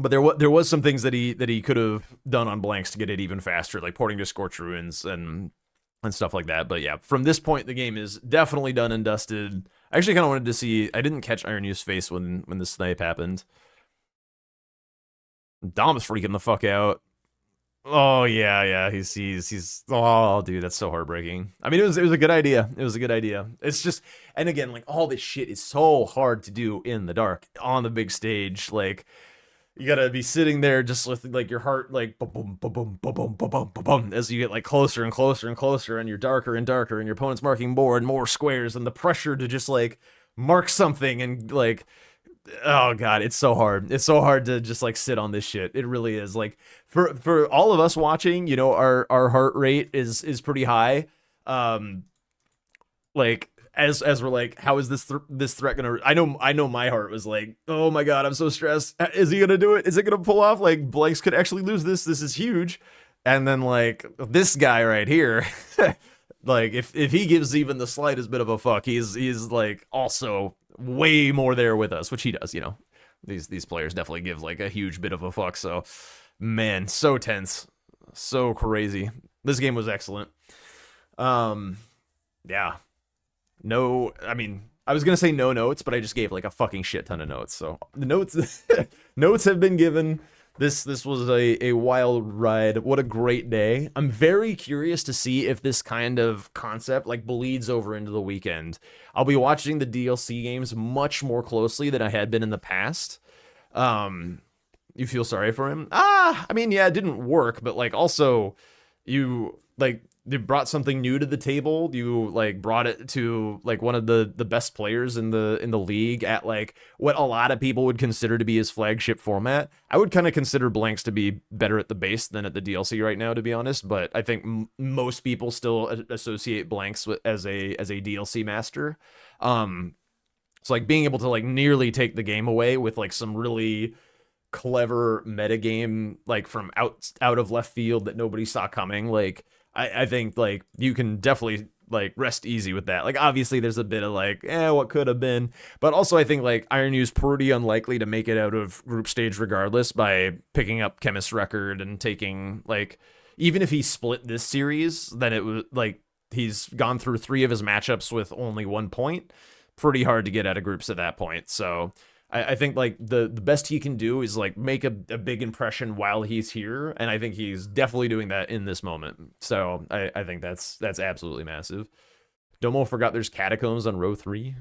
S1: But there was some things that he could have done on Blanks to get it even faster, like porting to Scorched Ruins and stuff like that. But yeah, from this point, the game is definitely done and dusted. I actually kind of wanted to see. I didn't catch Iron U's face when the snipe happened. Dom's freaking the fuck out. Oh yeah. He's oh dude, that's so heartbreaking. I mean, it was a good idea. It was a good idea. It's just, and again, like all this shit is so hard to do in the dark on the big stage, like. You gotta be sitting there just with like your heart like boom, boom, boom, boom, boom, boom, boom, boom, boom, as you get like closer and closer and closer, and you're darker and darker, and your opponent's marking more and more squares, and the pressure to just like mark something and like, oh god, it's so hard. It's so hard to just like sit on this shit. It really is. Like for all of us watching, you know, our heart rate is pretty high. Like. As we're like, how is this threat gonna? I know my heart was like, oh my god, I'm so stressed. Is he gonna do it? Is it gonna pull off? Like Blanks could actually lose this. This is huge. And then like this guy right here, like if he gives even the slightest bit of a fuck, he's like also way more there with us, which he does. You know, these players definitely give like a huge bit of a fuck. So man, so tense, so crazy. This game was excellent. Yeah. No, I mean, I was gonna say no notes, but I just gave like a fucking shit ton of notes. So the notes have been given. This was a wild ride. What a great day. I'm very curious to see if this kind of concept like bleeds over into the weekend. I'll be watching the DLC games much more closely than I had been in the past. Um, you feel sorry for him? I mean, yeah, it didn't work, but like also you like they brought something new to the table. You like brought it to like one of the best players in the league at like what a lot of people would consider to be his flagship format. I would kind of consider blanks to be better at the base than at the DLC right now, to be honest. But I think most people still associate blanks with, as a DLC master. Um, so like being able to like nearly take the game away with like some really clever metagame like from out of left field that nobody saw coming. Like I think like you can definitely like rest easy with that. Like obviously there's a bit of like, what could have been. But also I think like Iron U's pretty unlikely to make it out of group stage regardless by picking up Chemist's record and taking like even if he split this series, then it was like he's gone through 3 of his matchups with only 1 point. Pretty hard to get out of groups at that point. So I think like the best he can do is like make a big impression while he's here, and I think he's definitely doing that in this moment. So I think that's absolutely massive. Domo forgot there's catacombs on row 3.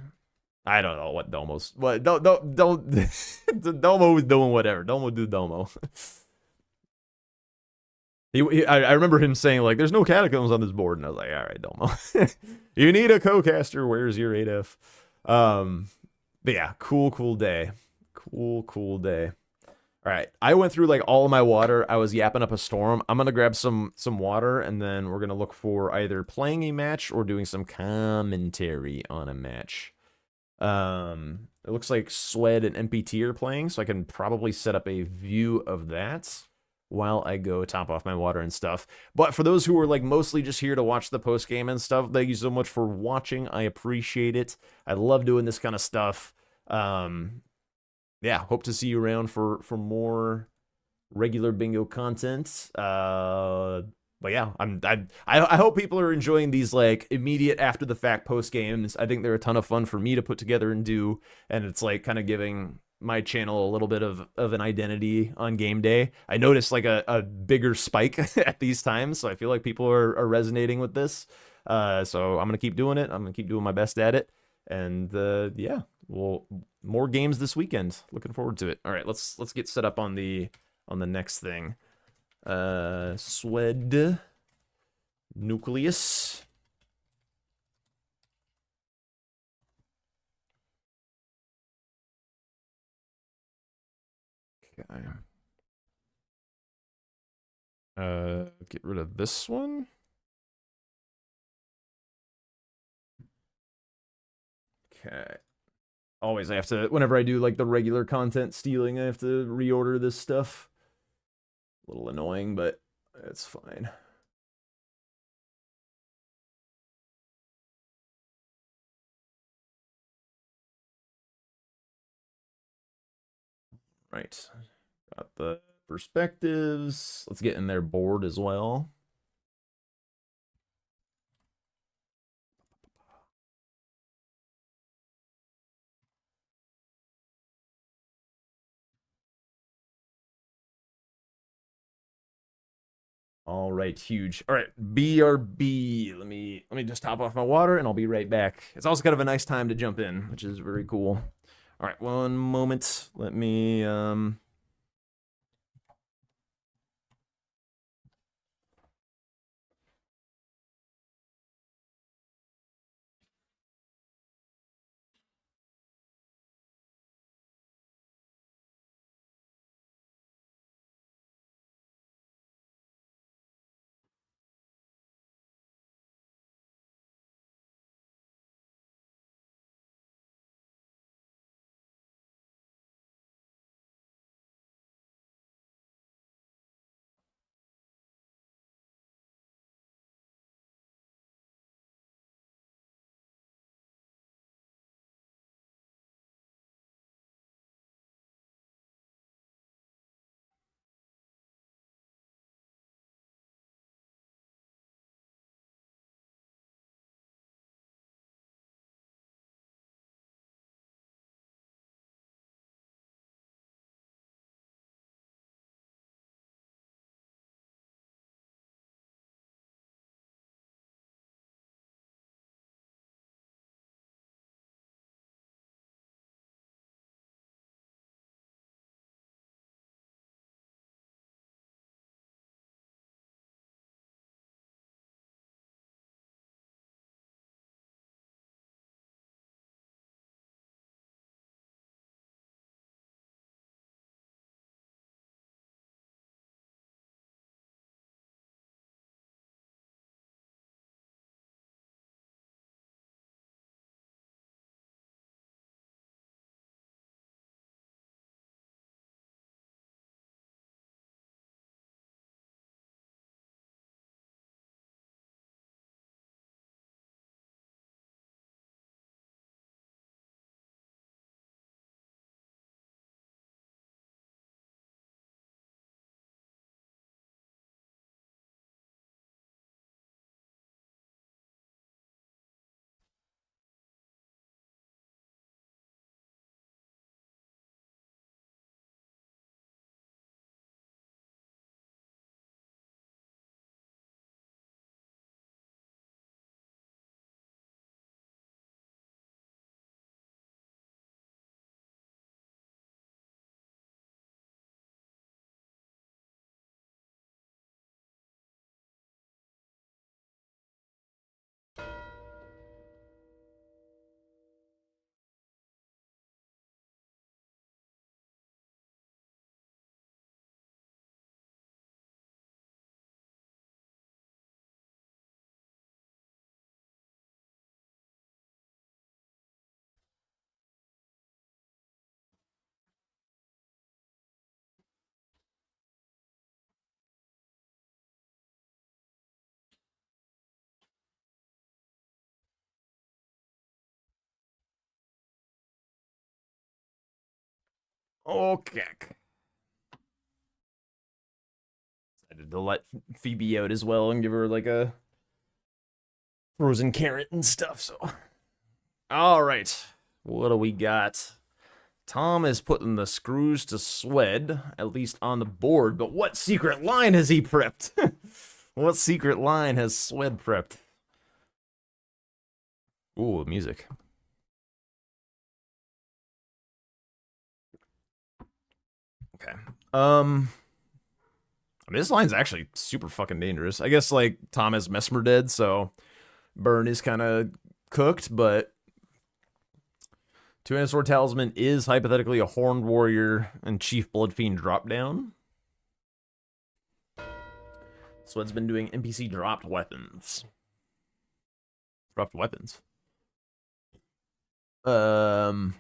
S1: I don't know what Domo's what don't Domo was doing whatever. Domo do Domo. I remember him saying like, "There's no catacombs on this board," and I was like, "All right, Domo, you need a co-caster. Where's your 8F?" But yeah, cool day. Cool day. All right, I went through like all of my water. I was yapping up a storm. I'm gonna grab some water, and then we're gonna look for either playing a match or doing some commentary on a match. It looks like Swed and MPT are playing, so I can probably set up a view of that while I go top off my water and stuff. But for those who are like mostly just here to watch the post game and stuff, thank you so much for watching. I appreciate it. I love doing this kind of stuff. Yeah, hope to see you around for more regular bingo content. But yeah, I hope people are enjoying these like immediate after the fact post games. I think they're a ton of fun for me to put together and do, and it's like kind of giving my channel a little bit of an identity on game day. I noticed like a bigger spike at these times, so I feel like people are resonating with this. So I'm gonna keep doing it. I'm gonna keep doing my best at it, and yeah, well, more games this weekend. Looking forward to it. All right, let's get set up on the next thing. Swed Nucleus. Okay. Get rid of this one. Okay. Always I have to, whenever I do like the regular content stealing, I have to reorder this stuff. A little annoying, but it's fine. Right. Got the perspectives. Let's get in their board as well. All right, huge. All right, BRB. Let me just top off my water and I'll be right back. It's also kind of a nice time to jump in, which is very cool. All right, one moment. Let me Okay. Decided to let Phoebe out as well and give her like a frozen carrot and stuff. So, all right, what do we got? Tom is putting the screws to Swed, at least on the board. But what secret line has he prepped? What secret line has Swed prepped? Ooh, music. Okay. I mean, this line's actually super fucking dangerous. I guess like Tom has Mesmer dead, so Burn is kind of cooked, but Two-Handed Sword Talisman is hypothetically a Horned Warrior and Chief Bloodfiend drop down. Swed's been doing NPC dropped weapons. Dropped weapons. Okay,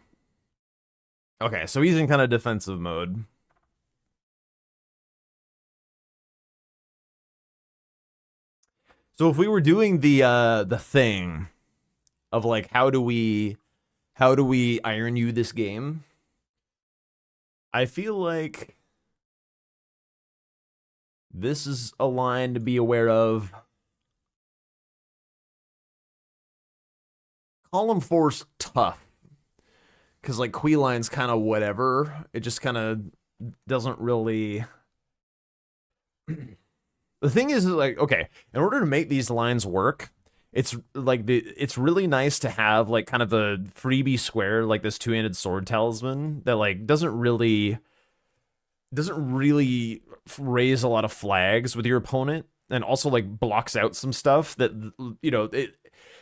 S1: so he's in kind of defensive mode. So if we were doing the thing of like how do we iron you this game? I feel like this is a line to be aware of. Column 4's tough. Because like Queline's kind of whatever. It just kind of doesn't really. The thing is like, okay, in order to make these lines work, it's like it's really nice to have like kind of a freebie square like this two-handed sword talisman that like doesn't really raise a lot of flags with your opponent, and also like blocks out some stuff that, you know, it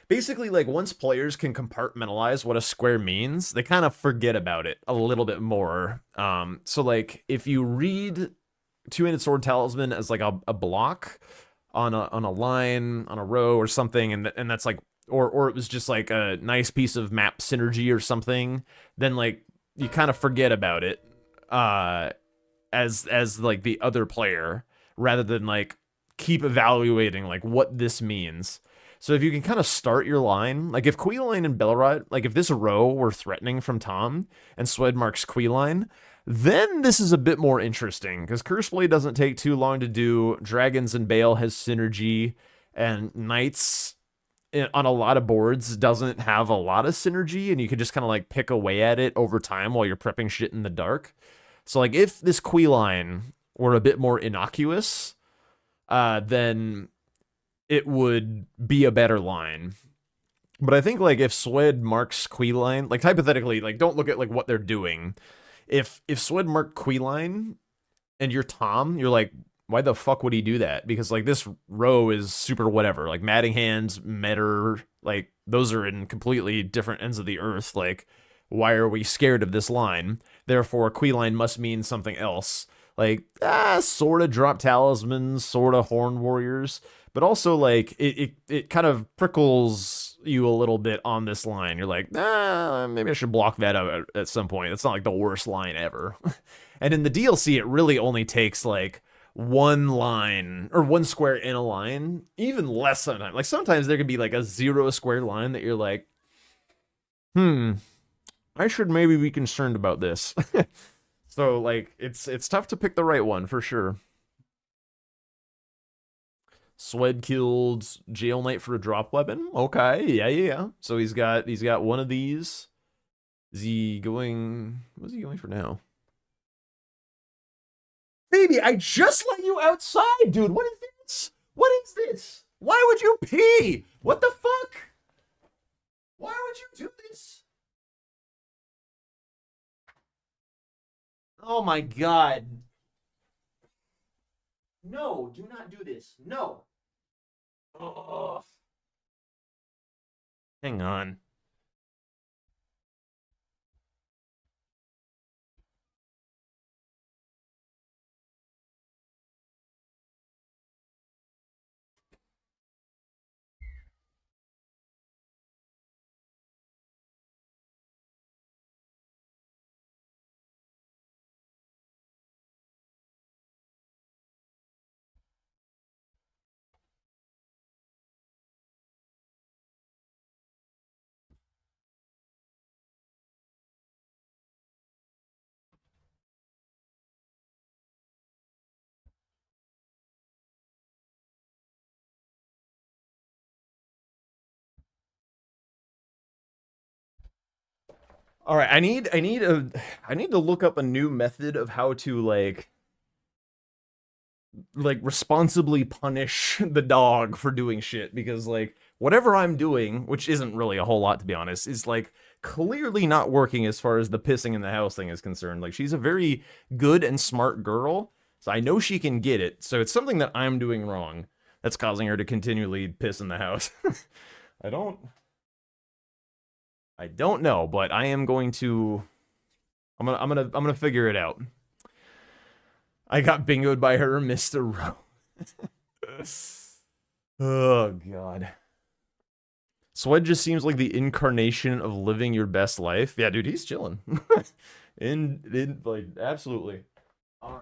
S1: basically like once players can compartmentalize what a square means, they kind of forget about it a little bit more. So like if you read two-handed sword talisman as like a block on a line, on a row or something, and that's like, or it was just like a nice piece of map synergy or something, then like you kind of forget about it as like the other player, rather than like keep evaluating like what this means. So if you can kind of start your line, like if Queeline and Belrod, like if this row were threatening from Tom and Swed marks Queeline, then this is a bit more interesting, because Curseblade doesn't take too long to do. Dragons and Bale has synergy, and Knights on a lot of boards doesn't have a lot of synergy, and you can just kind of like pick away at it over time while you're prepping shit in the dark. So like if this Queeline were a bit more innocuous, then it would be a better line. But I think like if Swed marks Queeline, like hypothetically, like don't look at like what they're doing. If Swed marked Queeline and you're Tom, you're like, why the fuck would he do that? Because like this row is super whatever. Like Matting Hands, Metter, like those are in completely different ends of the earth. Like, why are we scared of this line? Therefore, Queeline must mean something else. Like, sort of drop talismans, sort of horn warriors, but also like it kind of prickles you a little bit on this line. You're like, maybe I should block that out at some point. It's not like the worst line ever. And in the DLC, it really only takes like one line or one square in a line, even less sometimes. Like sometimes there can be like a 0 square line that you're like, I should maybe be concerned about this. So like it's tough to pick the right one for sure. Swed killed Jail Knight for a drop weapon. Okay, yeah. So he's got one of these. Is he going? What's he going for now? Baby, I just let you outside, dude. What is this? What is this? Why would you pee? What the fuck? Why would you do this? Oh my god. No, do not do this. No. Oh. Hang on. All right, I need to look up a new method of how to like responsibly punish the dog for doing shit, because like whatever I'm doing, which isn't really a whole lot to be honest, is like clearly not working as far as the pissing in the house thing is concerned. Like she's a very good and smart girl, so I know she can get it. So it's something that I'm doing wrong that's causing her to continually piss in the house. I don't I don't know, but I am going to I'm gonna figure it out. I got bingoed by her, Mr. Rowe. Oh god. Swed just seems like the incarnation of living your best life. Yeah, dude, he's chilling. in like absolutely. All right.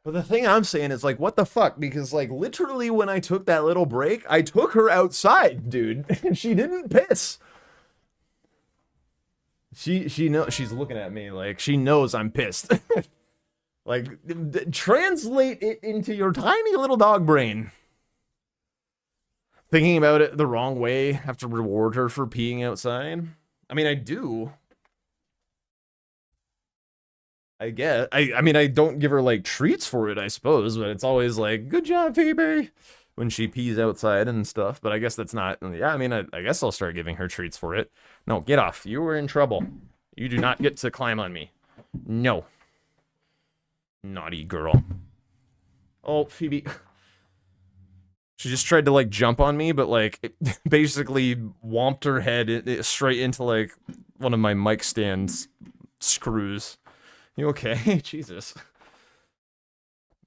S1: But the thing I'm saying is like, what the fuck? Because like literally when I took that little break, I took her outside, dude, and she didn't piss. She knows, she's looking at me like she knows I'm pissed. Like translate it into your tiny little dog brain. Thinking about it the wrong way, have to reward her for peeing outside. I mean, I do. I guess. I mean, I don't give her like treats for it, I suppose, but it's always like, good job, Phoebe, when she pees outside and stuff. But I guess that's not. Yeah, I mean, I guess I'll start giving her treats for it. No, get off. You were in trouble. You do not get to climb on me. No. Naughty girl. Oh, Phoebe. She just tried to like jump on me, but like it basically whomped her head straight into like one of my mic stands screws. You okay? Jesus.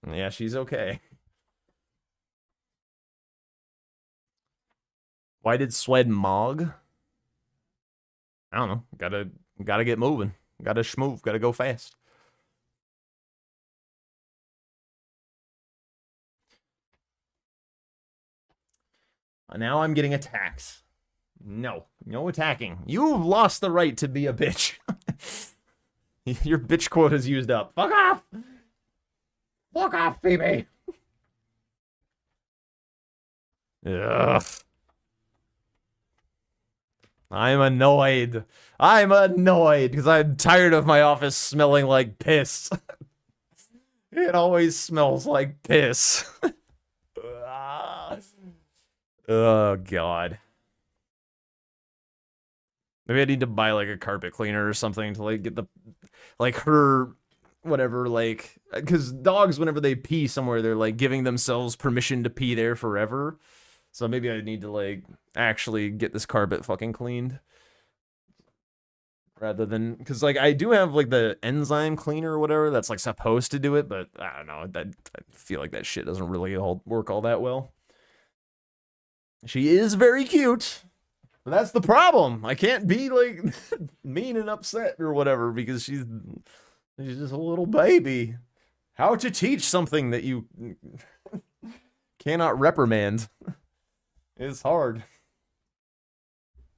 S1: Yeah, she's okay. Why did Swed mog? I don't know. Gotta get moving. Gotta schmove. Gotta go fast. Now I'm getting attacks. No. No attacking. You've lost the right to be a bitch. Your bitch quote is used up. Fuck off! Fuck off, Phoebe! Ugh. I'm annoyed. I'm annoyed because I'm tired of my office smelling like piss. It always smells like piss. Oh, God. Maybe I need to buy like a carpet cleaner or something to like get the like her whatever, like because dogs whenever they pee somewhere they're like giving themselves permission to pee there forever. So maybe I need to like actually get this carpet fucking cleaned rather than because like I do have like the enzyme cleaner or whatever that's like supposed to do it, but I don't know, that I feel like that shit doesn't really work all that well. She is very cute. But that's the problem. I can't be like mean and upset or whatever because she's just a little baby. How to teach something that you cannot reprimand is hard.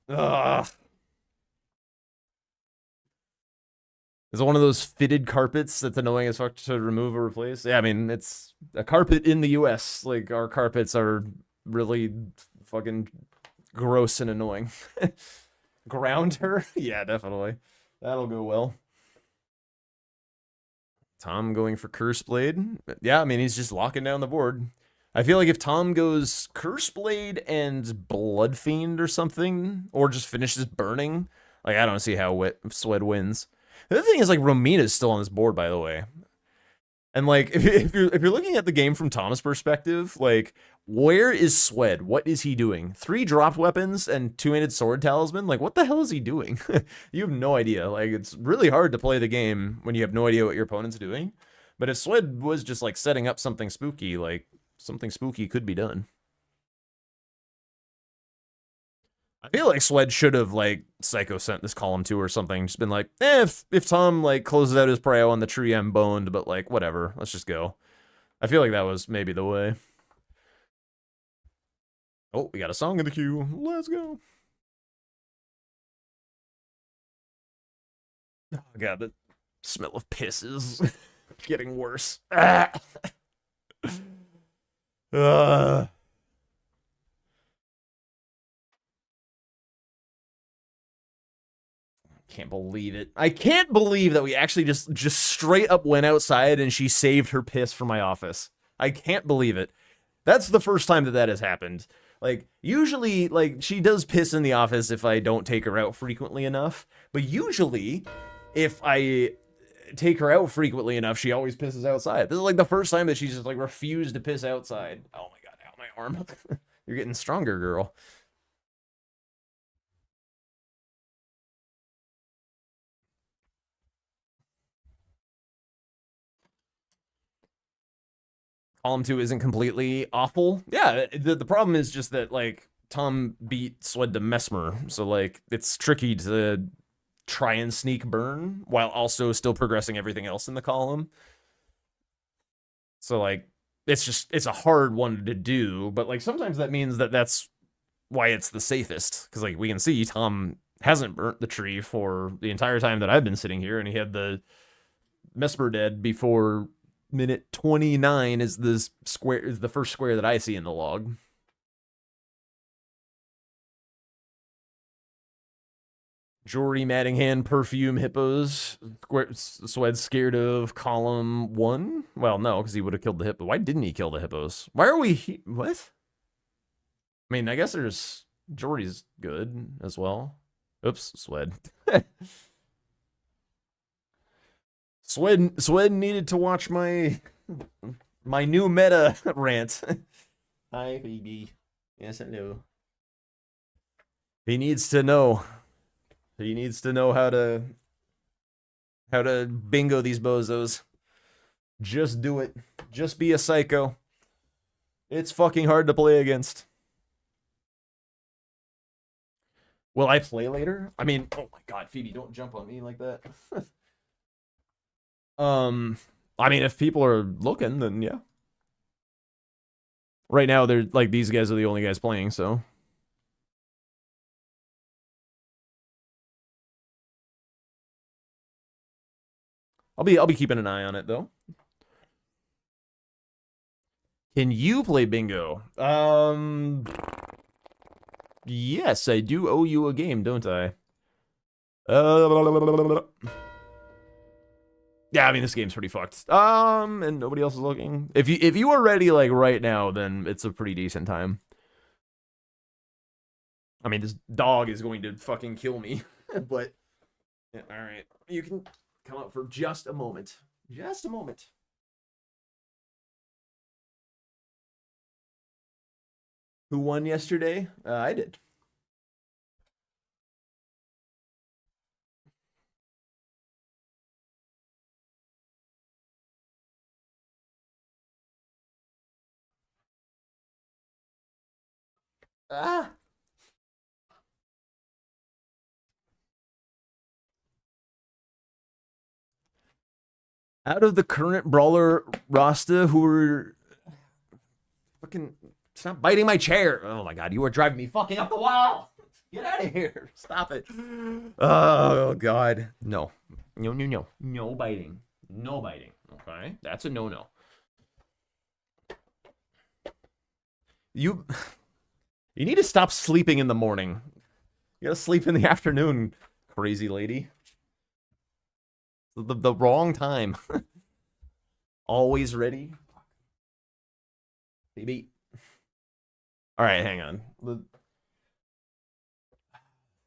S1: Ugh. Is it one of those fitted carpets that's annoying as fuck to remove or replace? Yeah, I mean, it's a carpet in the US. Like, our carpets are really fucking gross and annoying. Ground her? Yeah, definitely. That'll go well. Tom going for Curse Blade. Yeah, I mean, he's just locking down the board. I feel like if Tom goes Curse Blade and Blood Fiend or something, or just finishes burning, like, I don't see how Swed wins. The other thing is, like, Romina's still on this board, by the way. And like, if you're looking at the game from Tom's perspective, like, where is Swed? What is he doing? 3 dropped weapons and 2-handed sword talisman? Like, what the hell is he doing? You have no idea. Like, it's really hard to play the game when you have no idea what your opponent's doing. But if Swed was just like setting up something spooky, like, something spooky could be done. I feel like Swed should have, like, Psycho sent this column 2 or something. Just been like, if Tom, like, closes out his prio on the tree, I'm boned, but, like, whatever. Let's just go. I feel like that was maybe the way. Oh, we got a song in the queue. Let's go. Oh, God, the smell of piss is getting worse. Ah. Uh, can't believe it. I can't believe that we actually just straight up went outside and she saved her piss from my office. I can't believe it. That's the first time that has happened. Like, usually, like, she does piss in the office if I don't take her out frequently enough. But usually, if I take her out frequently enough, she always pisses outside. This is like the first time that she's just like refused to piss outside. Oh my God, ow, my arm. You're getting stronger, girl. Column 2 isn't completely awful. Yeah, the problem is just that, like, Tom beat Swed to Mesmer, so, like, it's tricky to try and sneak burn while also still progressing everything else in the column. So, like, it's a hard one to do, but, like, sometimes that means that that's why it's the safest. Because, like, we can see Tom hasn't burnt the tree for the entire time that I've been sitting here, and he had the Mesmer dead before minute 29 is the first square that I see in the log. Jory Mattingham perfume hippos. Swed's scared of column 1? Well, no, because he would have killed the hippo. Why didn't he kill the hippos? Why are we what? I mean, I guess there's Jory's good as well. Oops, Swed. Swed needed to watch my new meta rant. Hi, Phoebe. Yes, hello. He needs to know. He needs to know how to bingo these bozos. Just do it. Just be a psycho. It's fucking hard to play against. Will I play later? I mean, oh my God, Phoebe, don't jump on me like that. I mean, if people are looking, then yeah. Right now, they're like these guys are the only guys playing, so. I'll be keeping an eye on it though. Can you play bingo? Yes, I do owe you a game, don't I? Yeah, I mean this game's pretty fucked. And nobody else is looking. If you are ready like right now, then it's a pretty decent time. I mean, this dog is going to fucking kill me, but yeah, all right, you can come up for just a moment. Just a moment. Who won yesterday? I did. Ah. Out of the current brawler roster, who are fucking stop biting my chair. Oh my God, you are driving me fucking up the wall. Get out of here. Stop it. Oh God. No. No biting. No biting. Okay? That's a no. You need to stop sleeping in the morning. You gotta sleep in the afternoon, crazy lady. The wrong time. Always ready. Baby. All right, hang on.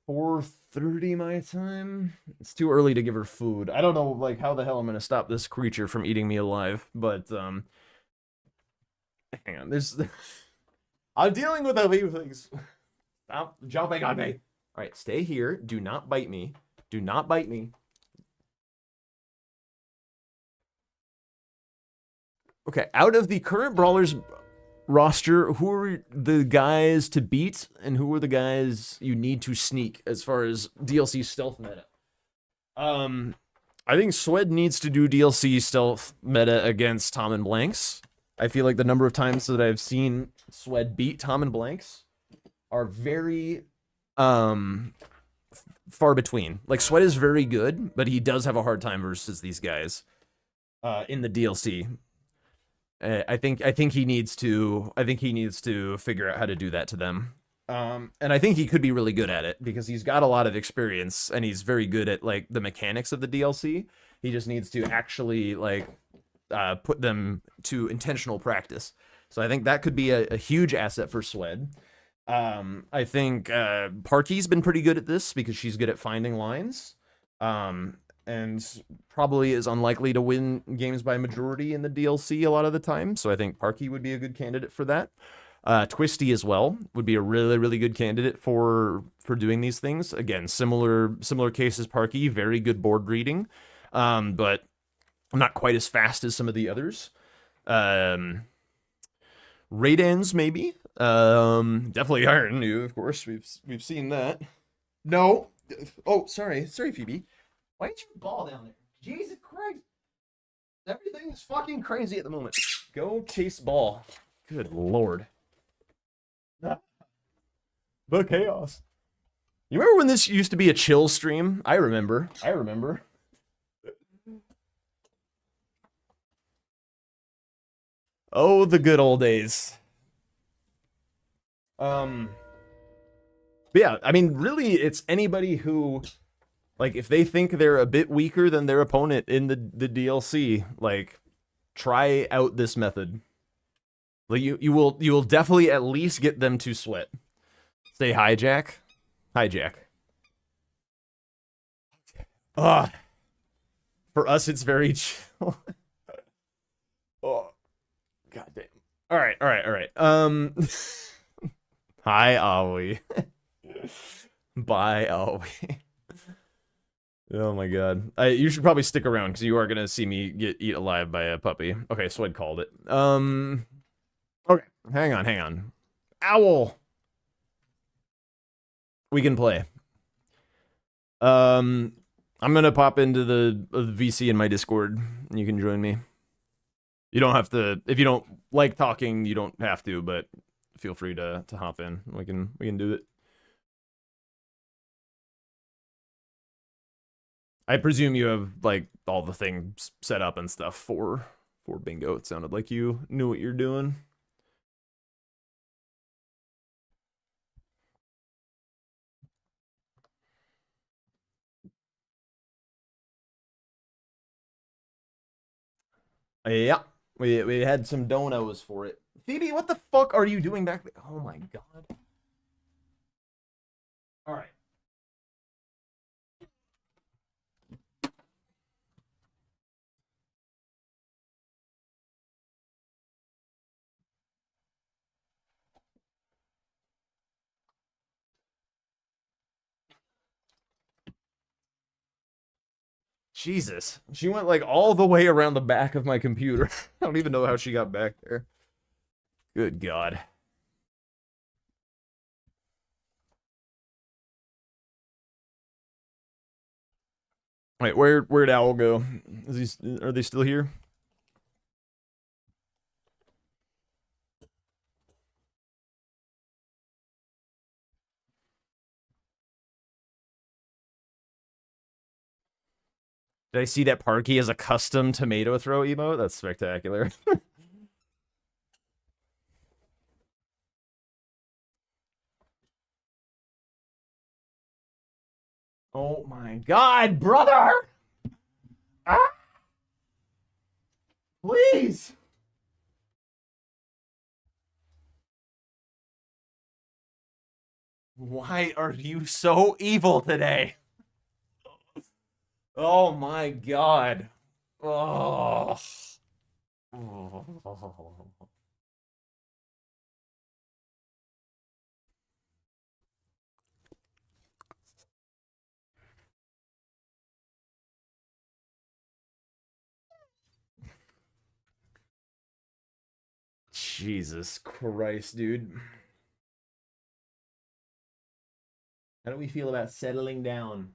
S1: 4:30 my time. It's too early to give her food. I don't know, like, how the hell I'm gonna stop this creature from eating me alive. But hang on. I'm dealing with a few things. Stop jumping on me. All right, stay here. Do not bite me. Do not bite me. Okay, out of the current Brawlers roster, who are the guys to beat and who are the guys you need to sneak as far as DLC stealth meta? I think Swed needs to do DLC stealth meta against Tom and Blanks. I feel like the number of times that I've seen Swed beat Tom and Blanks are very far between. Like Sweat is very good, but he does have a hard time versus these guys in the DLC. I think he needs to figure out how to do that to them. And I think he could be really good at it because he's got a lot of experience and he's very good at like the mechanics of the DLC. He just needs to actually like put them to intentional practice. So I think that could be a huge asset for Swed. I think Parky's been pretty good at this because she's good at finding lines. And probably is unlikely to win games by majority in the DLC a lot of the time. So I think Parky would be a good candidate for that. Twisty as well would be a really, really good candidate for doing these things. Again, similar case as Parky, very good board reading, but not quite as fast as some of the others. Raidens maybe. Definitely Iron New, of course. We've seen that. No. Oh, sorry, Phoebe. Why did you ball down there? Jesus Christ. Everything is fucking crazy at the moment. Go chase ball. Good lord. The chaos. You remember when this used to be a chill stream? I remember. Oh, the good old days. But yeah, I mean, really, it's anybody who, like, if they think they're a bit weaker than their opponent in the DLC, like, try out this method. Like, you will definitely at least get them to sweat. Say hi, Jack. Hi, Jack. Ugh. For us, it's very chill. Oh, god damn. All right. Hi, Aoi. Bye, Aoi. Oh my god. You should probably stick around because you are gonna see me get eat alive by a puppy. Okay, Swed called it. Okay, hang on. Owl. We can play. I'm gonna pop into the VC in my Discord, and you can join me. You don't have to if you don't like talking. You don't have to, but feel free to hop in. We can do it. I presume you have like all the things set up and stuff for bingo. It sounded like you knew what you're doing. Yeah, we had some donos for it. Phoebe, what the fuck are you doing back there? Oh my god. All right. Jesus. She went like all the way around the back of my computer. I don't even know how she got back there. Good God. Wait, where'd Owl go? Are they still here? Did I see that Parky has a custom tomato throw emote? That's spectacular. Oh my god, brother! Ah! Please! Why are you so evil today? Oh my god. Oh. Jesus Christ, dude. How do we feel about settling down?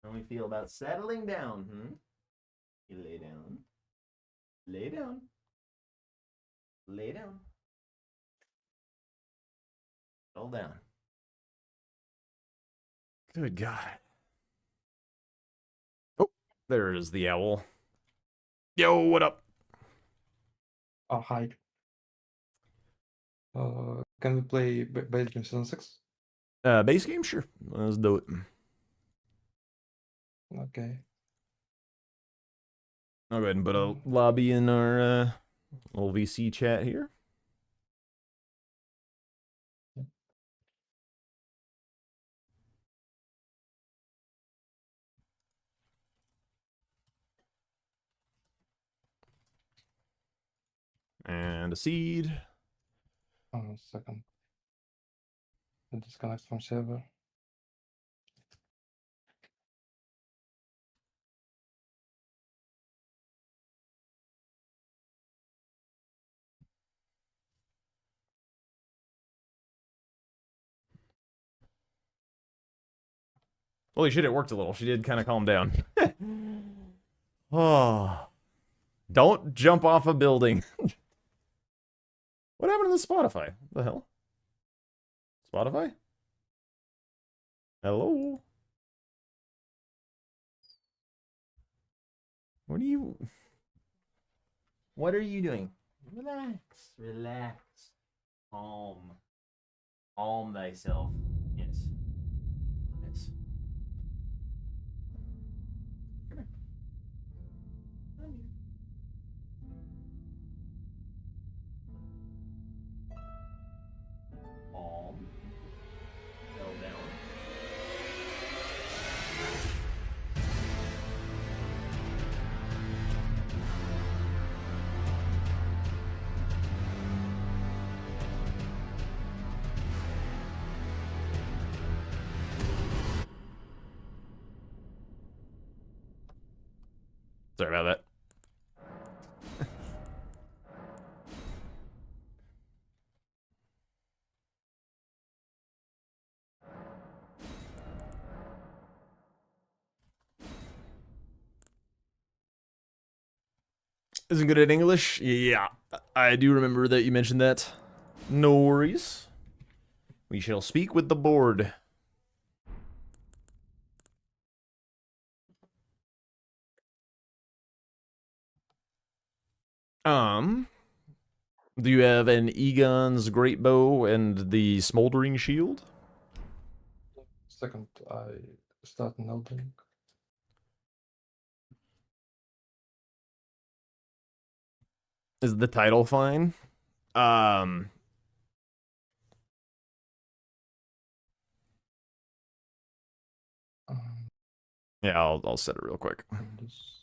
S1: How do we feel about settling down, hmm? You lay down. Lay down. Lay down. fell down. Good God. Oh, there's the owl. Yo, what up?
S3: Oh, hi. Can we play base game season 6?
S1: Base game? Sure. Let's do it.
S3: Okay.
S1: I'll go ahead and put a lobby in our little VC chat here. And a seed.
S3: Second. It disconnects from server.
S1: Holy shit, it worked a little. She did kind of calm down. Oh. Don't jump off a building. What happened to the Spotify? What the hell? Spotify? Hello? What are you doing? Relax. Relax. Calm. Calm thyself. Yes. Yes. Come here. Come here. Calm. Settle down. Sorry about that. Isn't good at English? Yeah, I do remember that you mentioned that. No worries. We shall speak with the board. Do you have an Egon's Great Bow and the Smoldering Shield?
S3: Second, I start an Elden Ring.
S1: Is the title fine? Yeah, I'll set it real quick.
S3: This.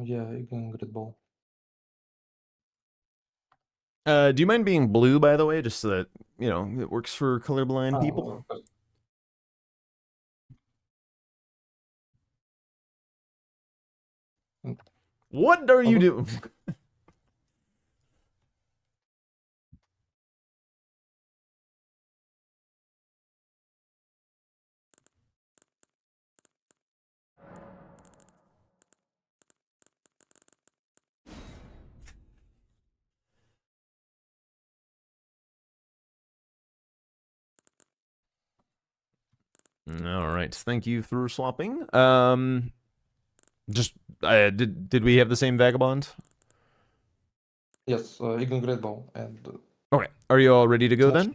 S3: Yeah, again, Great Ball.
S1: Do you mind being blue, by the way, just so that, you know, it works for colorblind people? What are you doing? All right, thank you for swapping. Just did we have the same vagabond?
S3: Yes, Egon Great Ball and
S1: Okay, are you all ready to go then?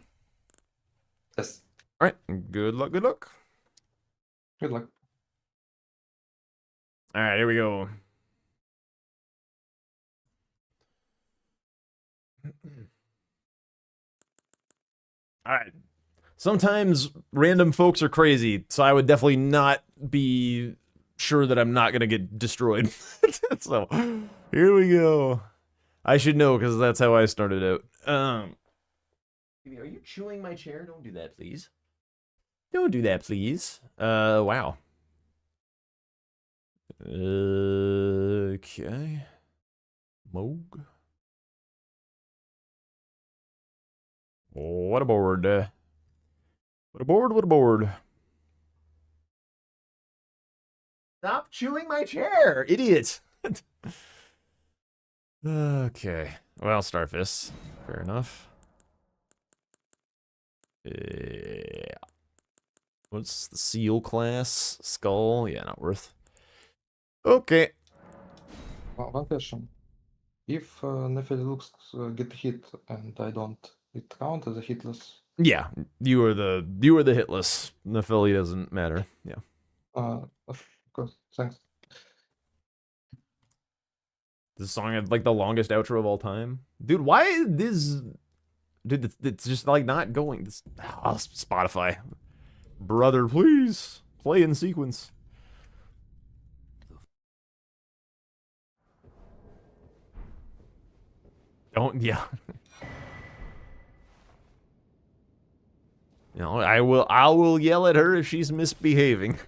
S3: yes.
S1: All right, good luck. Good luck.
S3: Good luck.
S1: All right, here we go. All right. Sometimes random folks are crazy, so I would definitely not be sure that I'm not gonna get destroyed. So here we go. I should know because that's how I started out. Are you chewing my chair? Don't do that, please. Don't do that, please. Wow. Okay. Moog. What a board. What a board, what a board. Stop chewing my chair, idiot. Okay. Well, Starfist. Fair enough. Yeah. What's the seal class? Skull? Yeah, not worth. Okay.
S3: One question. If Nephili looks get hit and I don't, it count as a hitless?
S1: Yeah, you are the hitless. Nephili doesn't matter. Yeah.
S3: Of course. Thanks.
S1: This song had like the longest outro of all time. Dude, why is this? Dude, it's just like not going. This, Spotify. Brother, please play in sequence. Don't, yeah. You know, I will yell at her if she's misbehaving.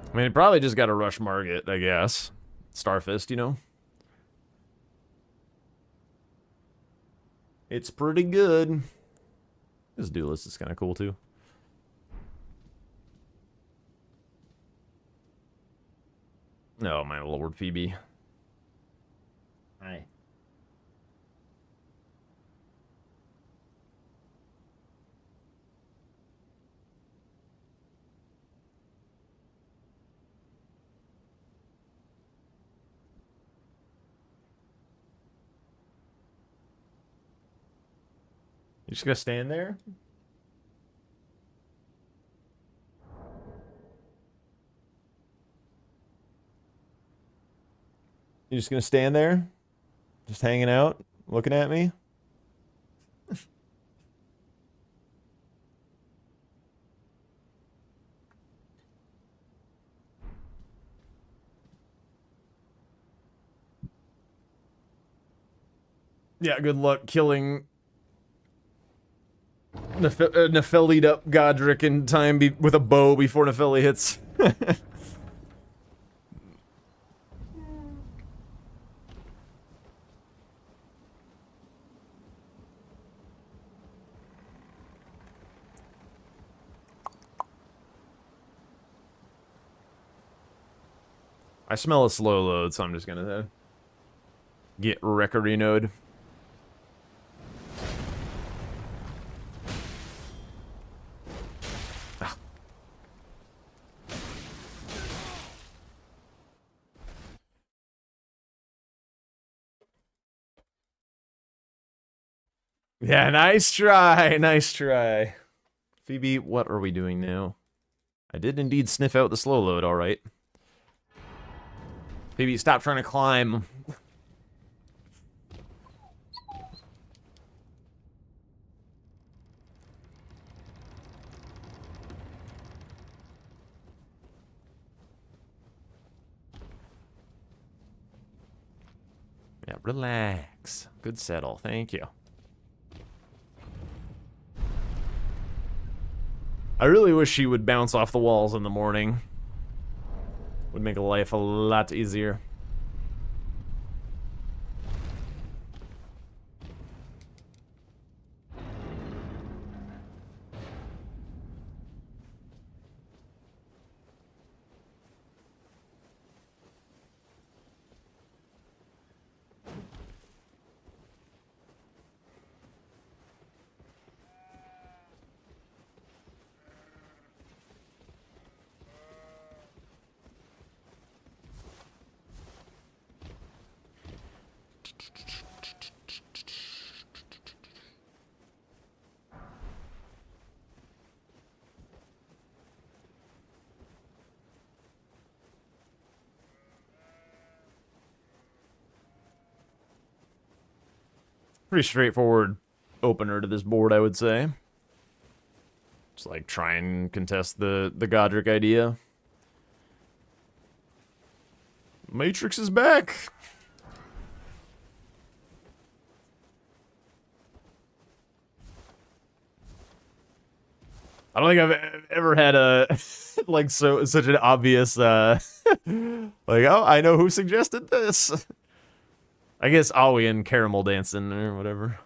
S1: I mean, it probably just got to rush Margit, I guess. Starfist, you know? It's pretty good. This duelist is kind of cool, too. Oh, my lord, Phoebe. Hi. You just gonna stand there? You just gonna stand there? Just hanging out? Looking at me? Yeah, good luck killing Nephili'd up Godric in time with a bow before Nephili hits. I smell a slow load, so I'm just gonna get Recarino'd. Yeah, nice try, nice try. Phoebe, what are we doing now? I did indeed sniff out the slow load, alright. Phoebe, stop trying to climb. Yeah, relax. Good settle, thank you. I really wish she would bounce off the walls in the morning. Would make life a lot easier. Pretty straightforward opener to this board, I would say. Just like try and contest the Godric idea. Matrix is back. I don't think I've ever had a like such an obvious like, oh, I know who suggested this. I guess Aoi and Caramel Dancing or whatever.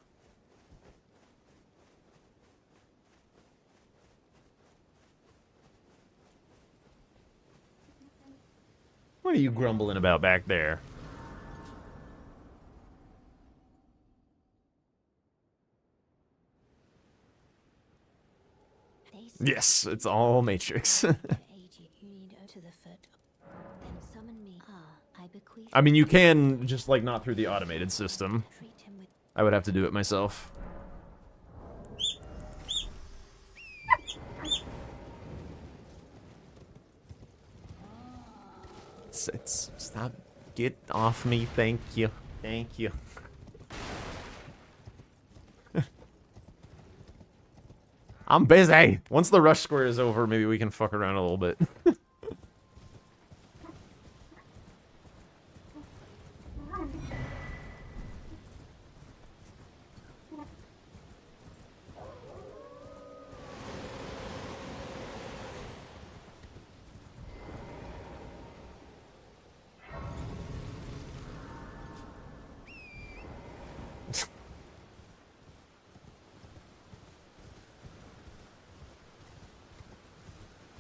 S1: What are you grumbling about back there? Yes, it's all Matrix. I mean, you can just like not through the automated system. I would have to do it myself. Stop. Get off me. Thank you. Thank you. I'm busy. Once the rush square is over, maybe we can fuck around a little bit.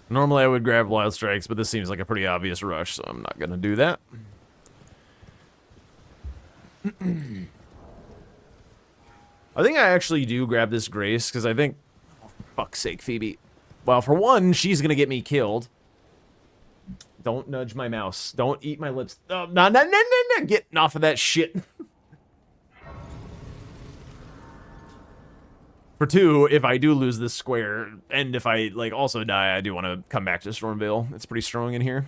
S1: Normally I would grab Wild Strikes, but this seems like a pretty obvious rush, so I'm not gonna do that. I think I actually do grab this Grace, because I think... Oh, for fuck's sake, Phoebe. Well, for one, she's gonna get me killed. Don't nudge my mouse. Don't eat my lips. Oh, no, getting off of that shit. For two, if I do lose this square, and if I, like, also die, I do want to come back to Stormvale. It's pretty strong in here.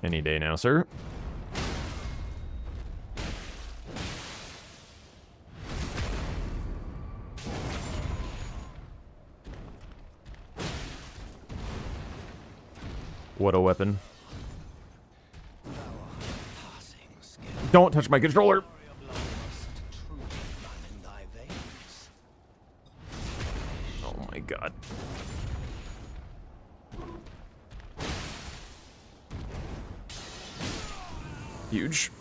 S1: Any day now, sir. What a weapon. Don't touch my controller. Oh my god. Huge.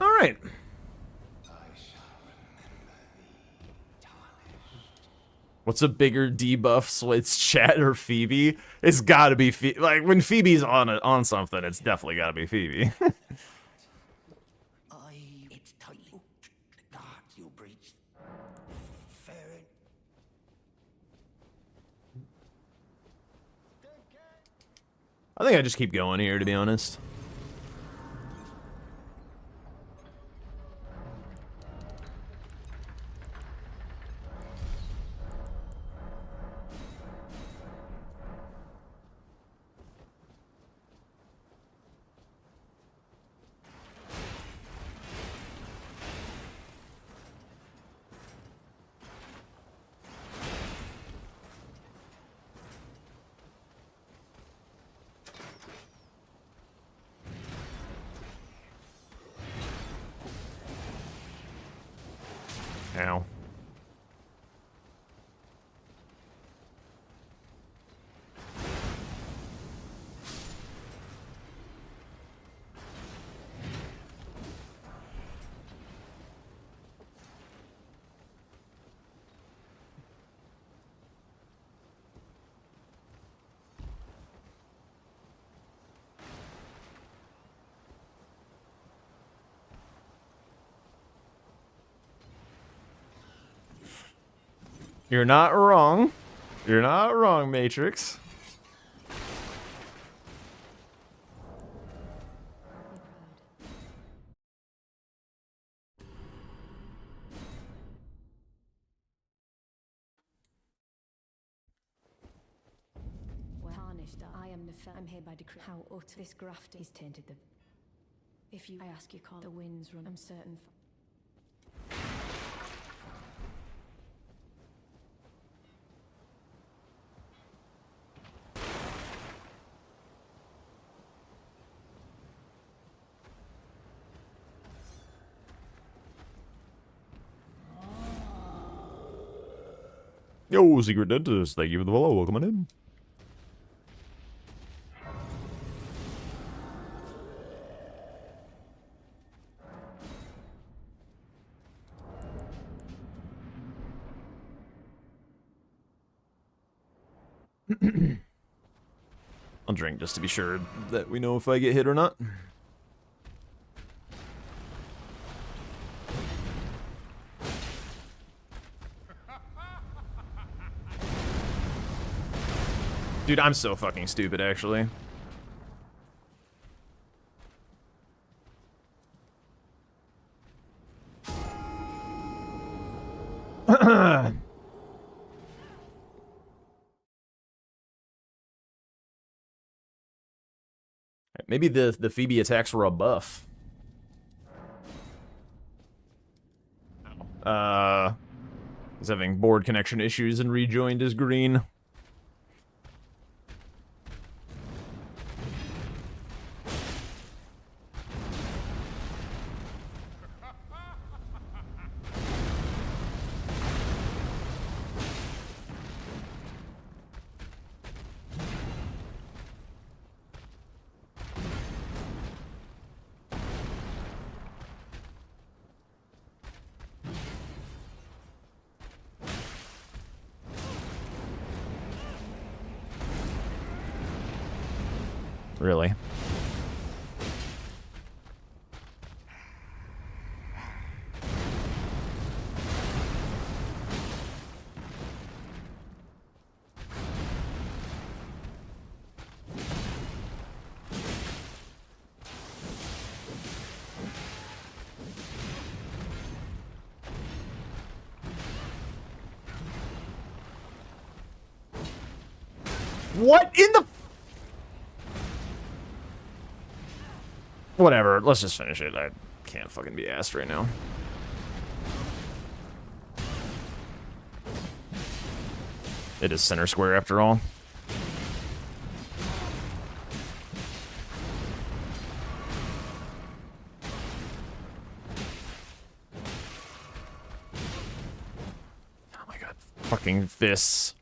S1: All right. What's a bigger debuff, Switch chat or Phoebe? It's gotta be Phoebe. Like, when Phoebe's on something, it's definitely gotta be Phoebe.
S4: It's tightly. The guards you breached. Fair.
S1: I think I just keep going here, to be honest. Ow. You're not wrong. You're not wrong, Matrix.
S5: am Nefel. I'm here by decree. How utter this grafting is tainted the... If you, I ask you, call the winds run. I'm certain.
S1: Yo, secret dentist, thank you for the follow. Welcome on in. I'll drink just to be sure that we know if I get hit or not. Dude, I'm so fucking stupid, actually. Maybe the Phoebe attacks were a buff. He's having board connection issues and rejoined his green. Really? What in the... Whatever, let's just finish it. I can't fucking be asked right now. It is center square after all. Oh my god, fucking fists.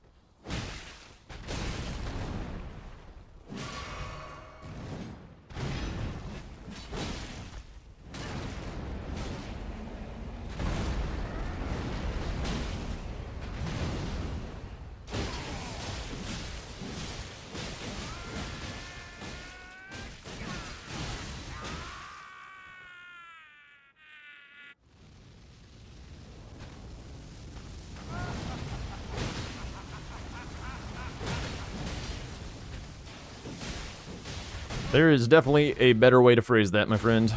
S1: There is definitely a better way to phrase that, my friend.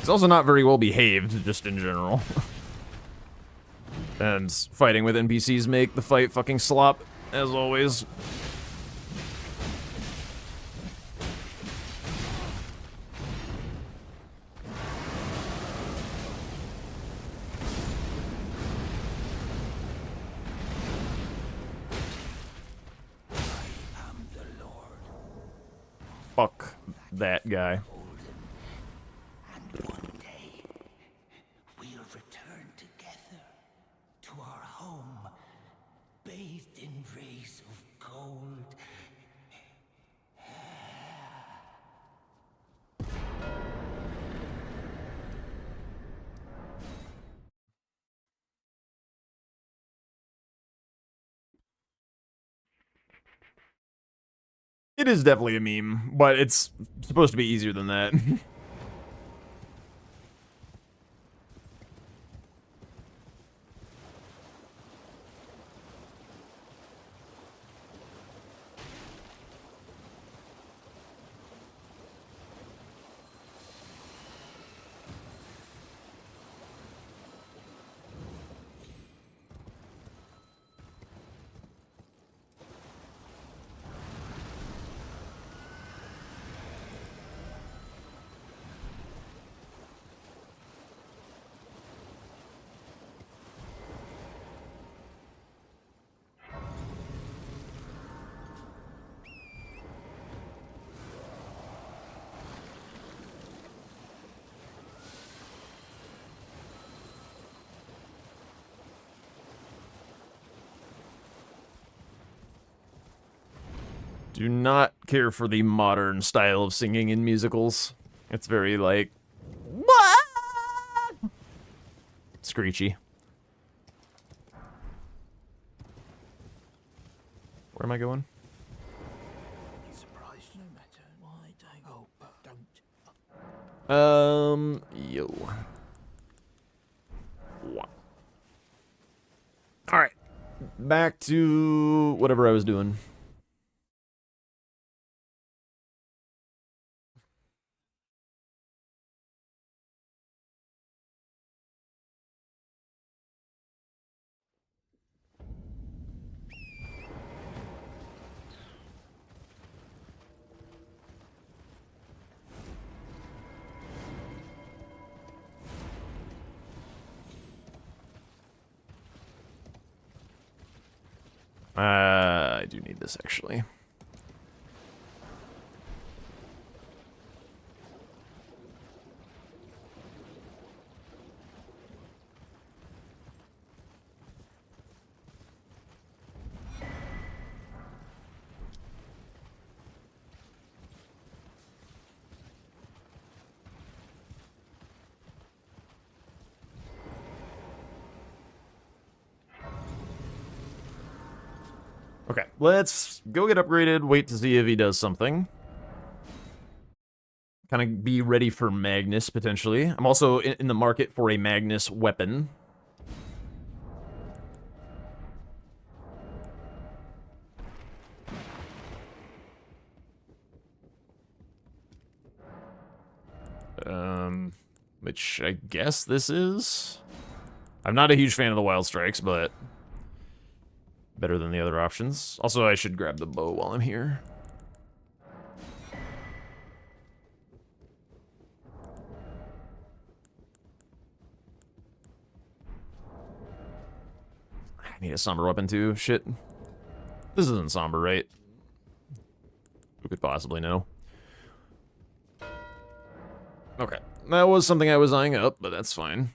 S1: He's also not very well behaved, just in general. And fighting with NPCs make the fight fucking slop, as always. Fuck that guy.
S4: And one day, we'll return together to our home, bathed in rays of gold.
S1: It is definitely a meme, but it's supposed to be easier than that. Do not care for the modern style of singing in musicals. It's very like what? Screechy. Where am I going?
S4: Surprised no matter why don't. Oh, but don't.
S1: Yo. Wow. All right. Back to whatever I was doing. I do need this actually. Okay, let's go get upgraded, wait to see if he does something. Kind of be ready for Magnus, potentially. I'm also in the market for a Magnus weapon. Which I guess this is? I'm not a huge fan of the Wild Strikes, but better than the other options. Also, I should grab the bow while I'm here. I need a somber weapon too. Shit. This isn't somber, right? Who could possibly know? Okay. That was something I was eyeing up, but that's fine.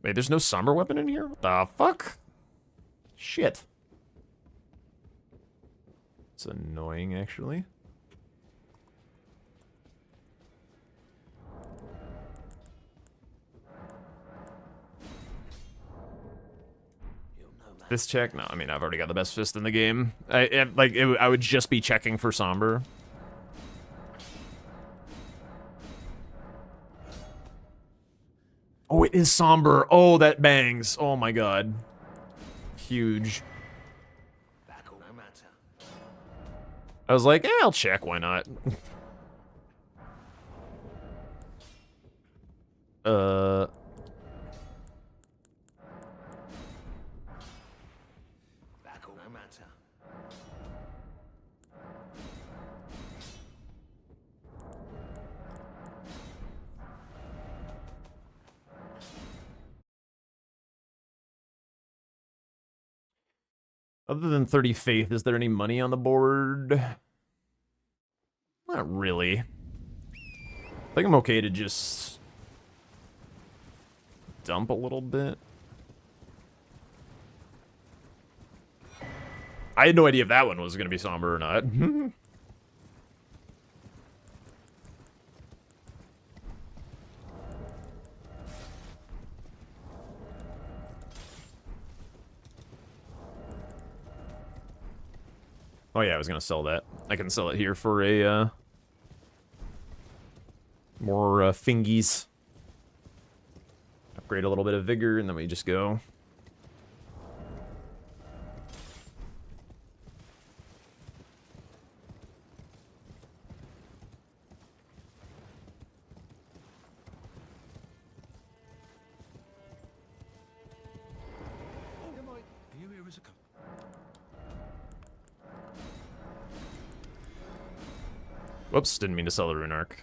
S1: Wait, there's no somber weapon in here? What the fuck? Shit. It's annoying, actually. This check? No, I mean, I've already got the best fist in the game. I would just be checking for somber. Oh, it is somber. Oh, that bangs. Oh my god. Huge. I was like, I'll check, why not? Other than 30 faith, is there any money on the board? Not really. I think I'm okay to just dump a little bit. I had no idea if that one was going to be somber or not. Oh yeah, I was going to sell that. I can sell it here for a, more, fingies. Upgrade a little bit of vigor, and then we just go. Whoops, didn't mean to sell the rune arc.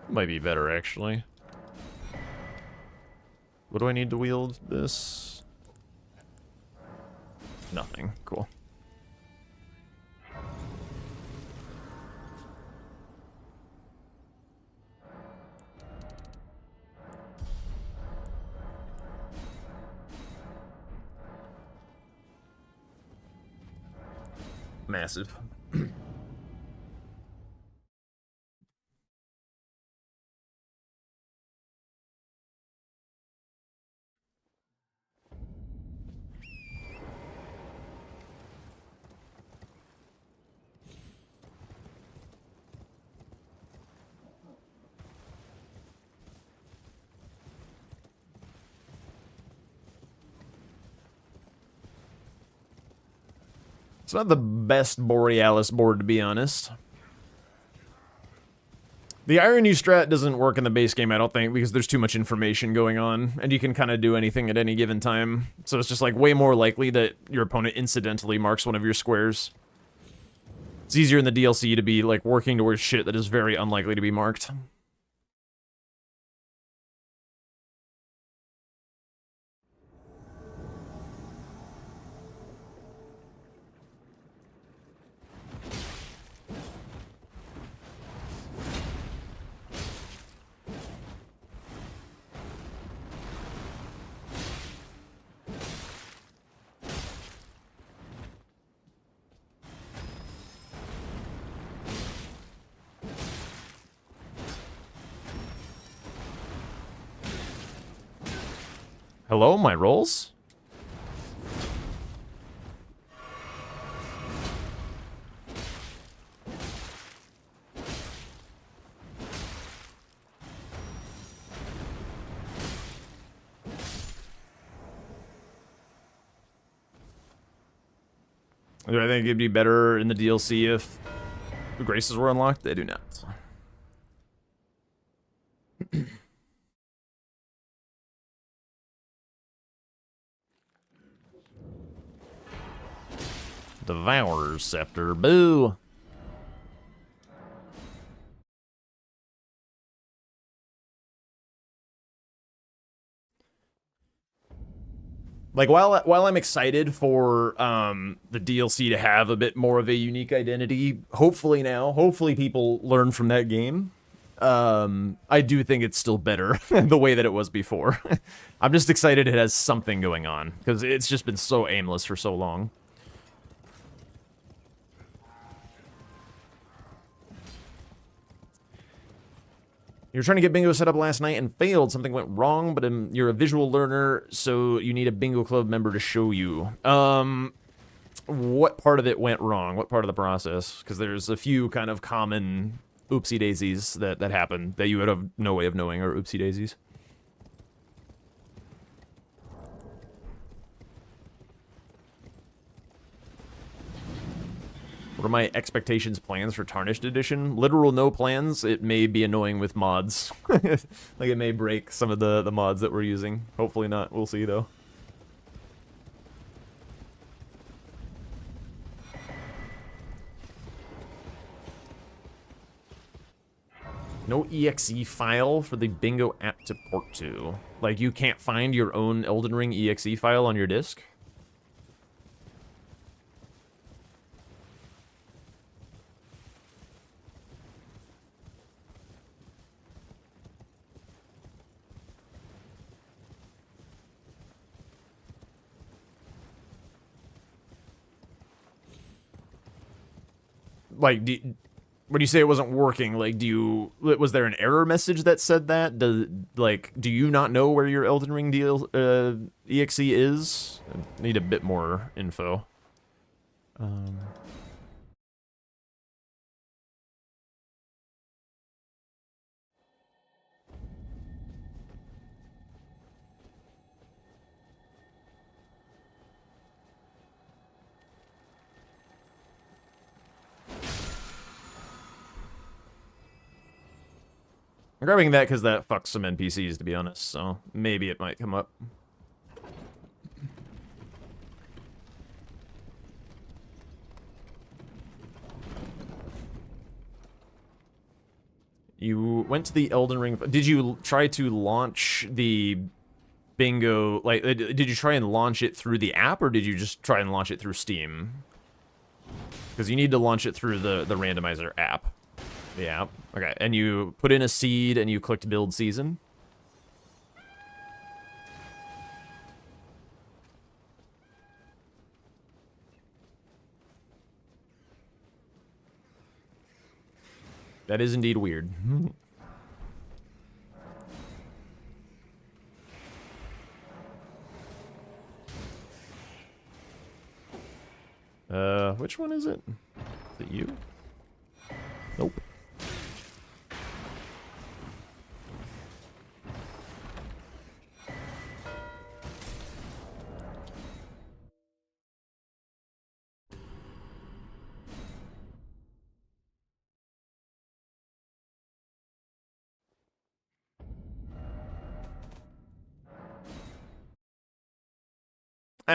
S1: Might be better, actually. What do I need to wield this? Nothing. Cool. massive. It's not the best Borealis board, to be honest. The Iron U strat doesn't work in the base game, I don't think, because there's too much information going on, and you can kind of do anything at any given time. So it's just, like, way more likely that your opponent incidentally marks one of your squares. It's easier in the DLC to be, like, working towards shit that is very unlikely to be marked. Hello, my rolls? Do I think it'd be better in the DLC if the Graces were unlocked? They do not. Devourer's Scepter, boo! Like, while I'm excited for the DLC to have a bit more of a unique identity, hopefully people learn from that game. I do think it's still better the way that it was before. I'm just excited it has something going on, because it's just been so aimless for so long. You're trying to get bingo set up last night and failed. Something went wrong, but you're a visual learner, so you need a bingo club member to show you. What part of it went wrong? What part of the process? Because there's a few kind of common oopsie daisies that happen that you would have no way of knowing are oopsie daisies. What are my expectations, plans for Tarnished Edition? Literal no plans. It may be annoying with mods. Like, it may break some of the mods that we're using. Hopefully not. We'll see, though. No exe file for the bingo app to port to. Like, you can't find your own Elden Ring exe file on your disk? Like, when you say it wasn't working, like, was there an error message that said that? Do you not know where your Elden Ring exe is? I need a bit more info. I'm grabbing that because that fucks some NPCs, to be honest, so maybe it might come up. You went to the Elden Ring. Did you try to launch the bingo? Like, did you try and launch it through the app, or did you just try and launch it through Steam? Because you need to launch it through the randomizer app. Yeah, okay. And you put in a seed and you clicked build season. That is indeed weird. Which one is it? Is it you? Nope.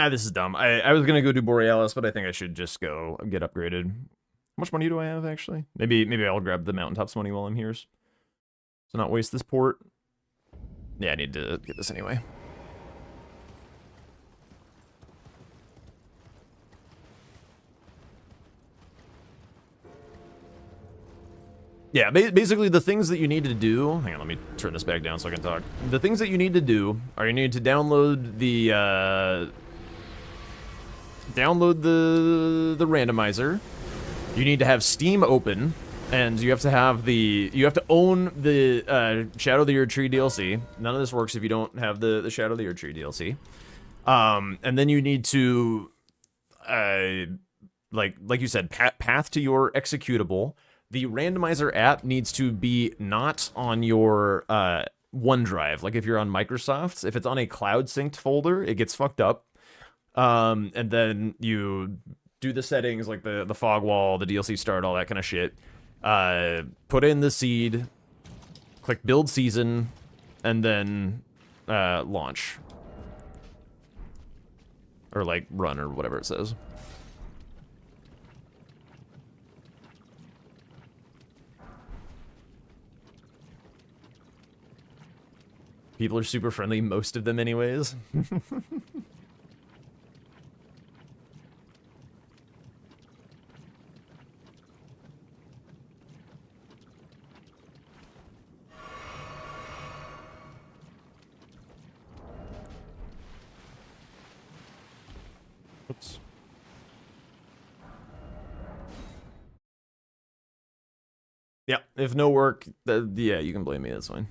S1: This is dumb. I was gonna go do Borealis, but I think I should just go get upgraded. How much money do I have, actually? Maybe I'll grab the Mountaintops money while I'm here. So not waste this port. Yeah, I need to get this anyway. Yeah, basically the things that you need to do... Hang on, let me turn this back down so I can talk. The things that you need to do are you need to download the... download the randomizer. You need to have Steam open, and you have to have the... You have to own the Shadow of the Erdtree DLC. None of this works if you don't have the Shadow of the Erdtree DLC. And then you need to... like you said, path to your executable. The randomizer app needs to be not on your OneDrive. Like if you're on Microsoft, if it's on a cloud synced folder, it gets fucked up. And then you do the settings like the fog wall, the DLC start, all that kind of shit. Put in the seed, click build season, and then launch. Or like run or whatever it says. People are super friendly, most of them anyways. Oops. Yeah, if no work, yeah, you can blame me, that's fine.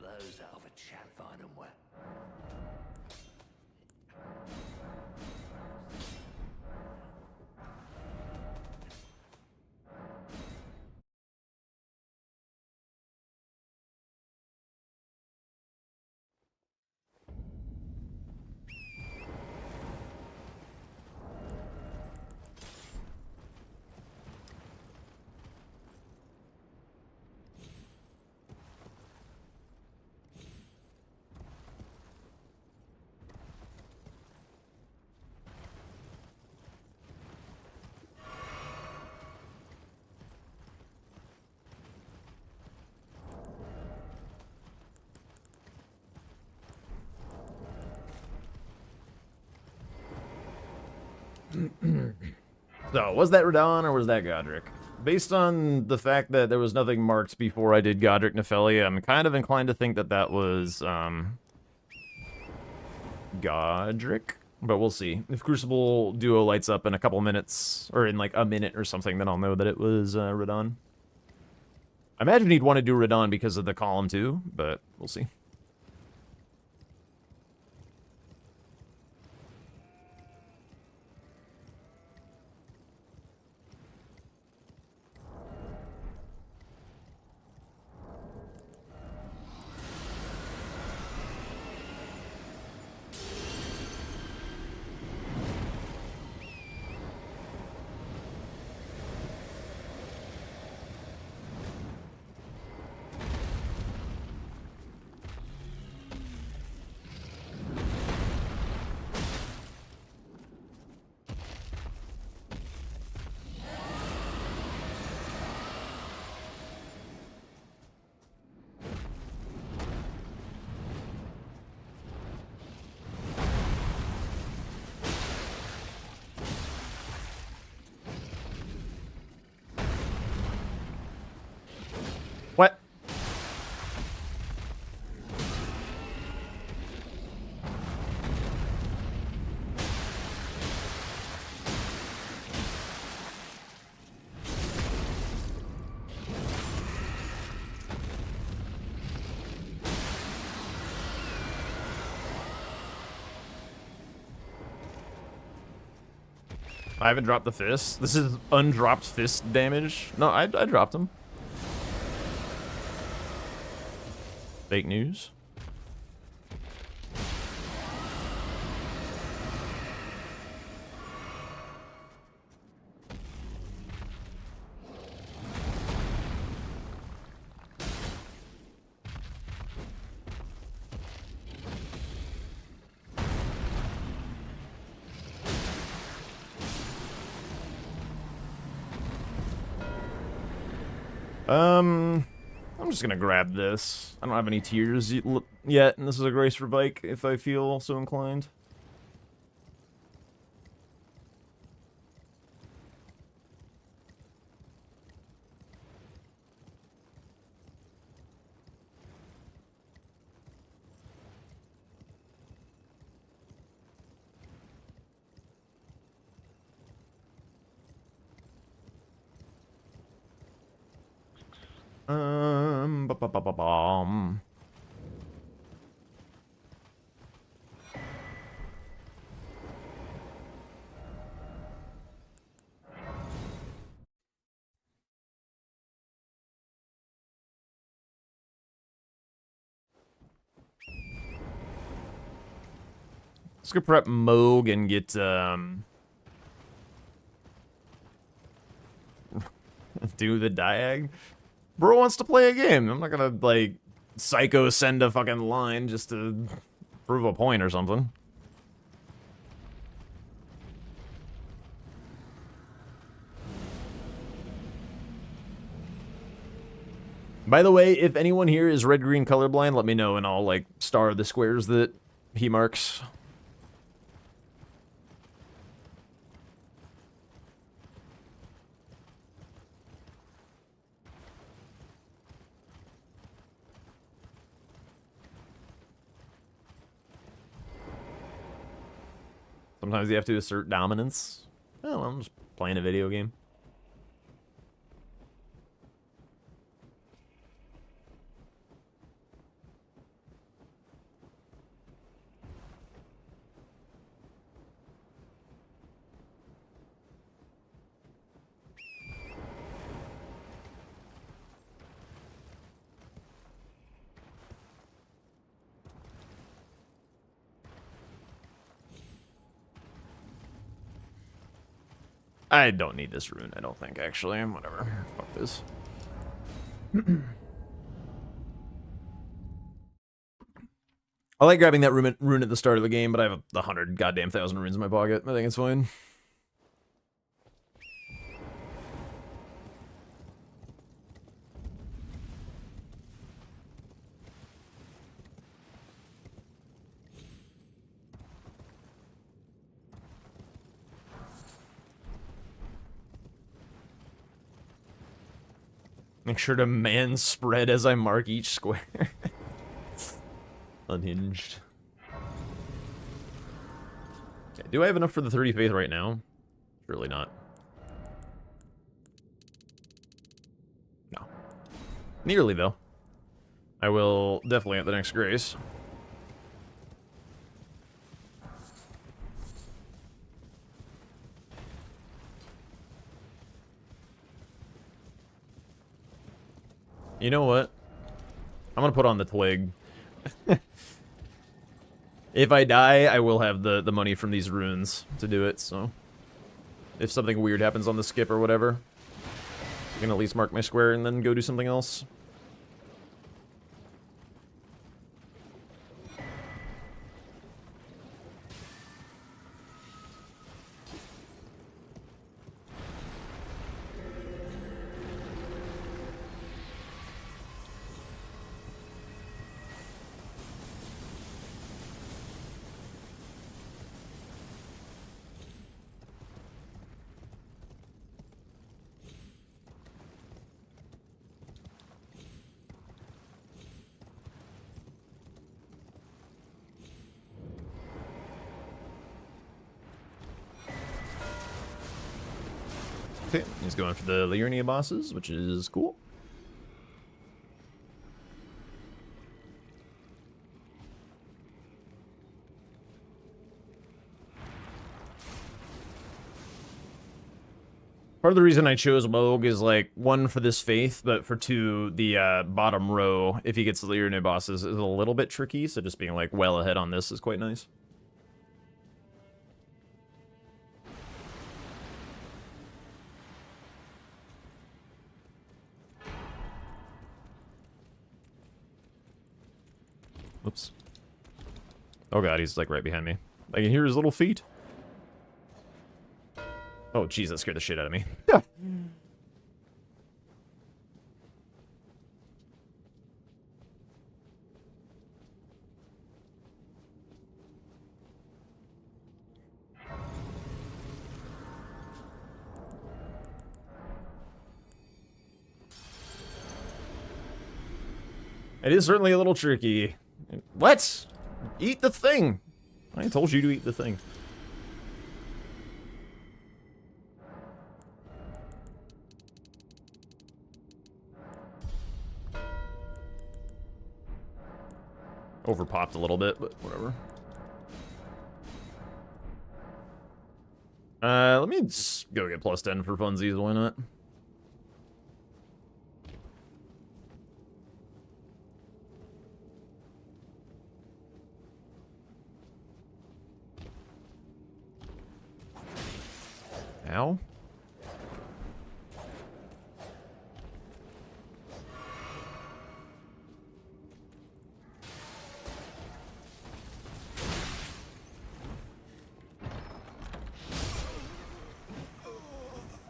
S4: Those that have a chat find them wet.
S1: So, was that Radon or was that Godric? Based on the fact that there was nothing marked before I did Godric Nephelia, I'm kind of inclined to think that that was, Godric? But we'll see. If Crucible Duo lights up in a couple minutes, or in like a minute or something, then I'll know that it was, Radon. I imagine he'd want to do Radon because of the column too, but we'll see. I haven't dropped the fist. This is undropped fist damage. No, I dropped him. Fake news. I'm just gonna grab this. I don't have any tears yet, and this is a grace for Vike if I feel so inclined. Ba-ba-ba-ba-bum. Let's go prep Moog and get, do the diag. Bro wants to play a game. I'm not gonna, like, psycho send a fucking line just to prove a point or something. By the way, if anyone here is red-green colorblind, let me know and I'll, like, star the squares that he marks. Sometimes you have to assert dominance. Oh, well, I'm just playing a video game. I don't need this rune, I don't think, actually. Whatever. Fuck this. I like grabbing that rune at the start of the game, but I have 100 goddamn thousand runes in my pocket. I think it's fine. Make sure to man spread as I mark each square. Unhinged. Okay, do I have enough for the 30 faith right now? Surely not. No. Nearly, though. I will definitely at the next grace. You know what? I'm gonna put on the twig. If I die, I will have the money from these runes to do it, so... If something weird happens on the skip or whatever, I can at least mark my square and then go do something else. Okay, he's going for the Liurnia bosses, which is cool. Part of the reason I chose Moog is, like, one, for this faith, but for two, the bottom row, if he gets the leader new bosses, is a little bit tricky, so just being, like, well ahead on this is quite nice. Oops. Oh god, he's, like, right behind me. I can hear his little feet. Oh, jeez, that scared the shit out of me. It is certainly a little tricky. What? Eat the thing! I told you to eat the thing. Overpopped a little bit, but whatever. Let me just go get plus 10 for funsies, why not? Ow.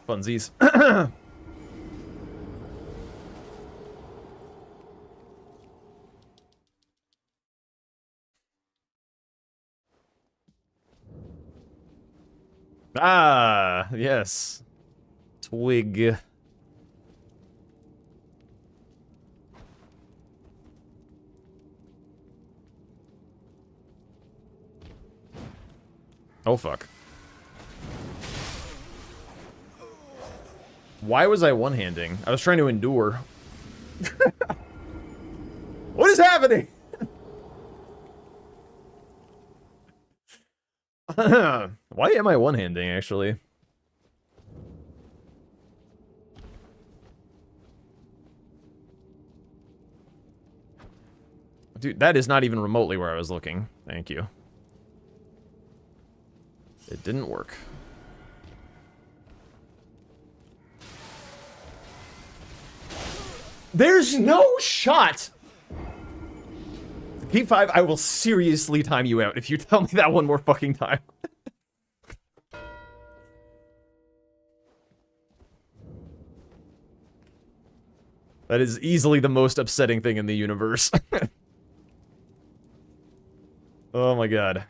S1: Funsies. Ah, yes. Twig. Oh, fuck. Why was I one-handing? I was trying to endure. What is happening? Why am I one-handing, actually? Dude, that is not even remotely where I was looking. Thank you. It didn't work. There's no shot! Keep 5, I will seriously time you out if you tell me that one more fucking time. That is easily the most upsetting thing in the universe. Oh my god.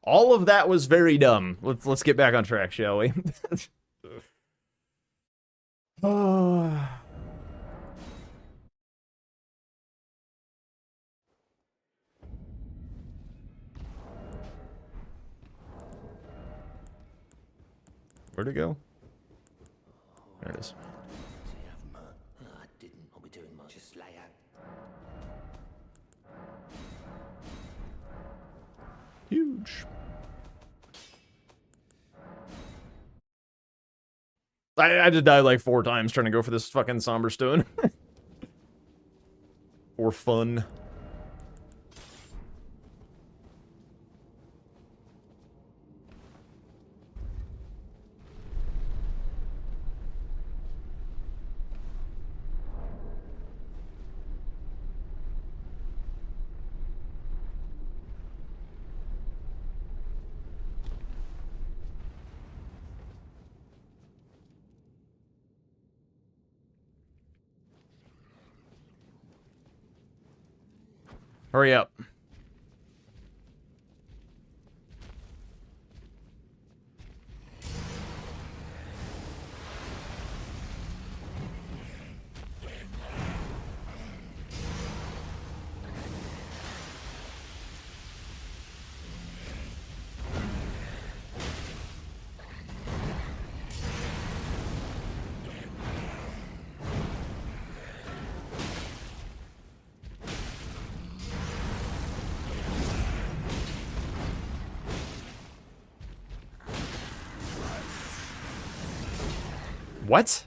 S1: All of that was very dumb. Let's get back on track, shall we? Where'd it go? There it is.
S4: I didn't. I'll be doing much. Just lay out.
S1: Huge. I had to die like 4 times trying to go for this fucking somber stone. For fun. Hurry up. What?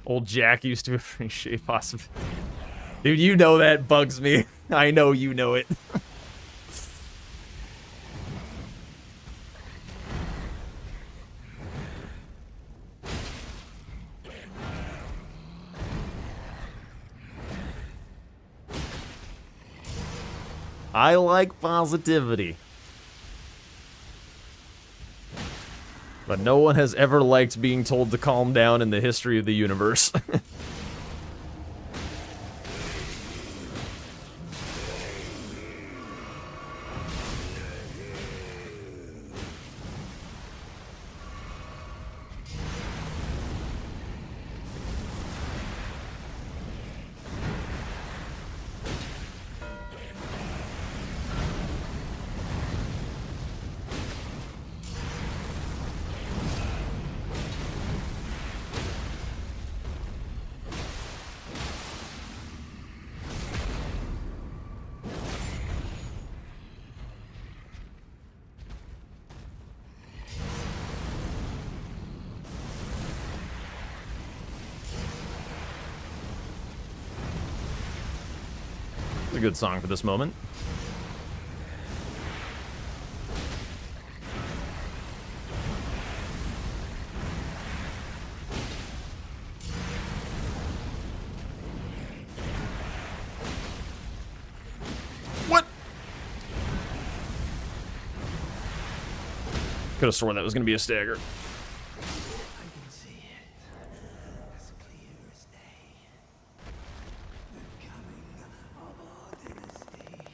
S1: Old Jack used to appreciate possibility. Dude, you know that bugs me. I know you know it. I like positivity. But no one has ever liked being told to calm down in the history of the universe. It's a good song for this moment. What? Could have sworn that was going to be a stagger.
S4: I can see it as clear as day. The coming of our dynasty.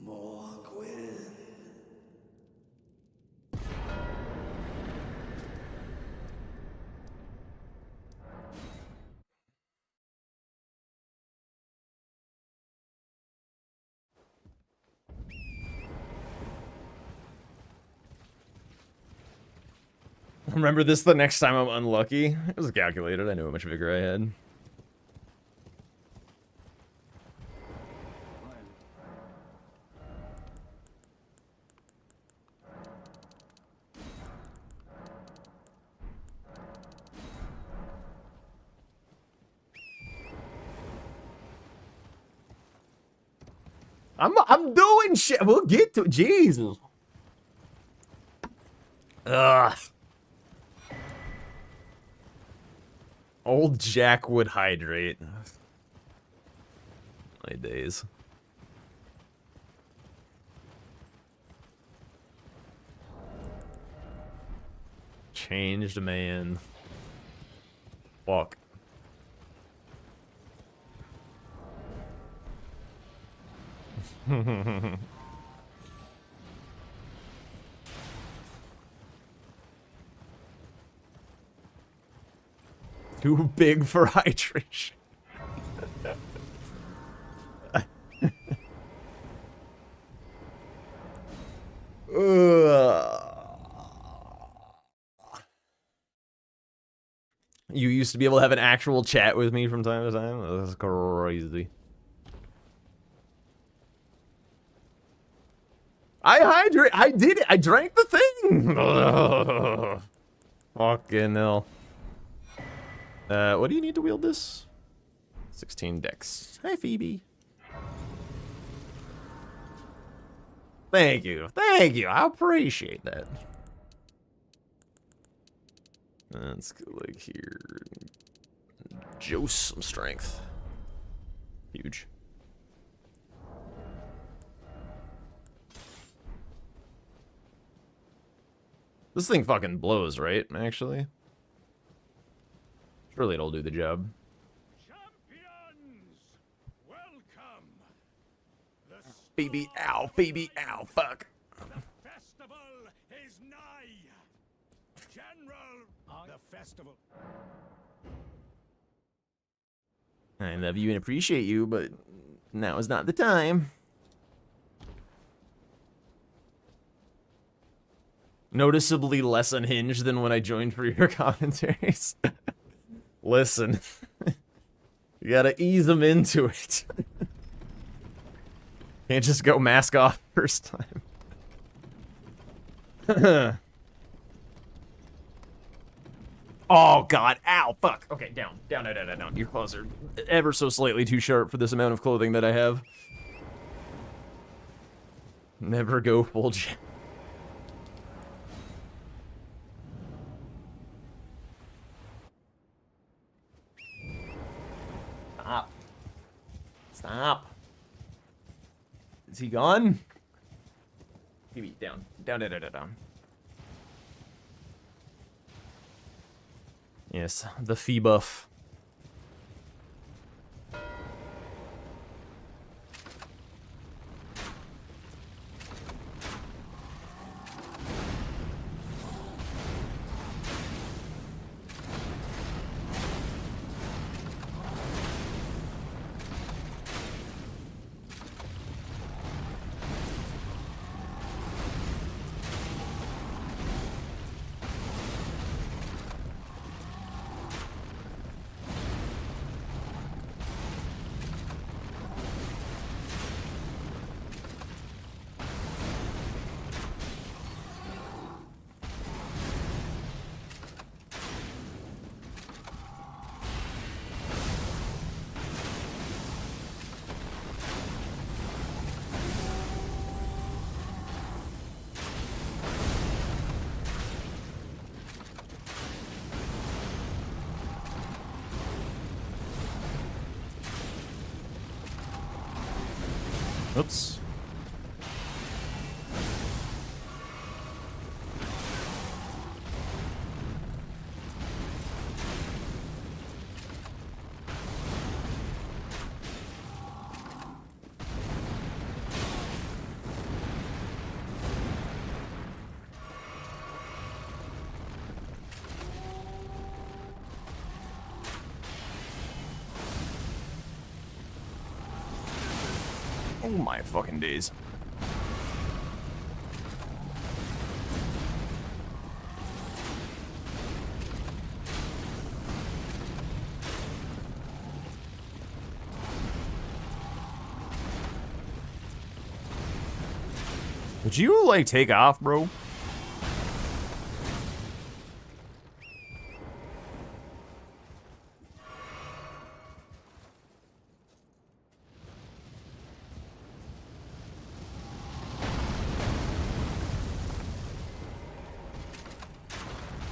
S4: Morgwyn.
S1: Remember this the next time I'm unlucky? It was calculated. I knew how much vigor I had. I'm doing shit. We'll get to it. Jesus. Ugh. Old Jack would hydrate. My days. Changed man. Fuck. Too big for hydration. You used to be able to have an actual chat with me from time to time? That's crazy. I hydrate. I did it. I drank the thing. Ugh. Fucking hell. What do you need to wield this? 16 dex. Hi, Phoebe. Thank you. Thank you. I appreciate that. Let's go like here. Juice some strength. Huge. This thing fucking blows, right? Actually. Surely it'll do the job.
S6: Champions, welcome. The
S1: Phoebe, ow, Phoebe, ow, fuck.
S6: festival is nigh. General, the festival.
S1: I love you and appreciate you, but now is not the time. Noticeably less unhinged than when I joined for your commentaries. Listen. You gotta ease them into it. Can't just go mask off first time. Oh god, ow, fuck. Okay, down. Your claws are ever so slightly too sharp for this amount of clothing that I have. Never go full jam. Stop. Stop. Is he gone? Give me down. Down. Yes, the fee buff. Oops. Oh my fucking days. Would you, like, take off, bro?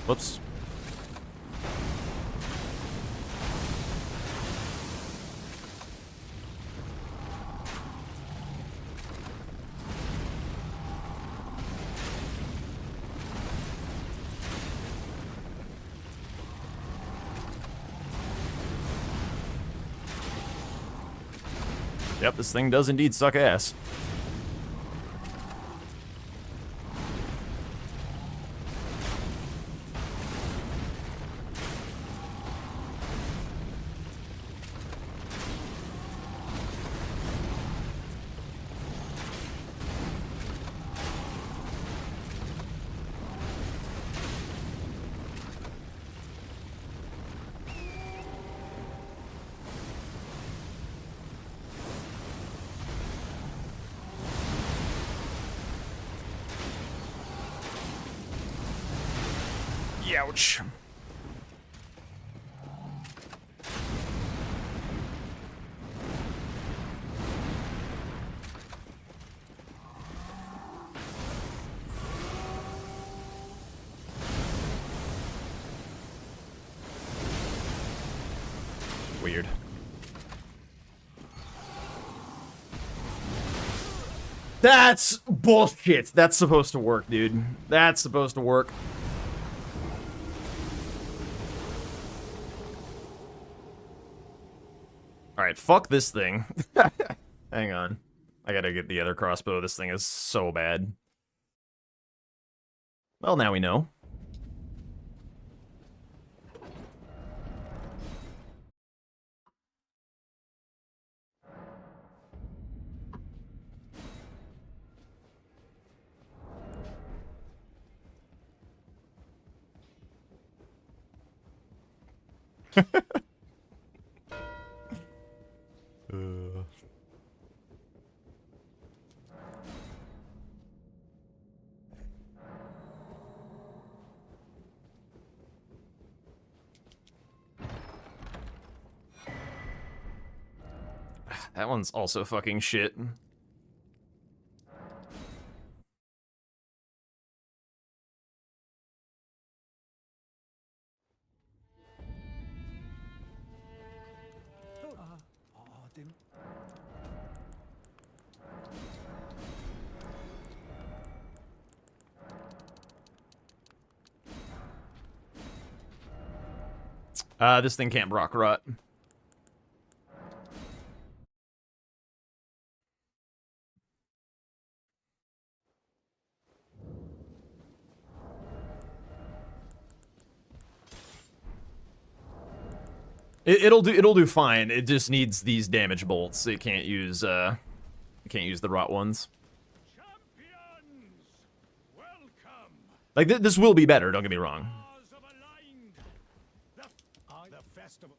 S1: Whoops. Yep, this thing does indeed suck ass. Ouch. Weird. That's bullshit. That's supposed to work, dude. That's supposed to work. Alright, fuck this thing. Hang on. I gotta get the other crossbow. This thing is so bad. Well, now we know. That one's also fucking shit. This thing can't Brock rot. It'll do fine. It just needs these damage bolts. It can't use the rot ones.
S6: Champions, welcome.
S1: Like this will be better. Don't get me wrong.
S6: Stars have aligned. The festival.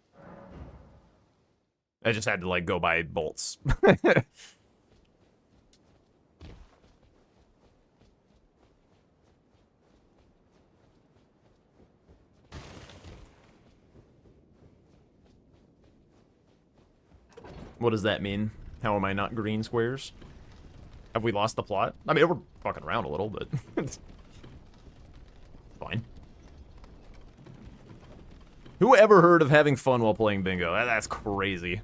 S1: I just had to like go buy bolts. What does that mean? How am I not green squares? Have we lost the plot? I mean, we're fucking around a little, but it's fine. Who ever heard of having fun while playing bingo? That's crazy.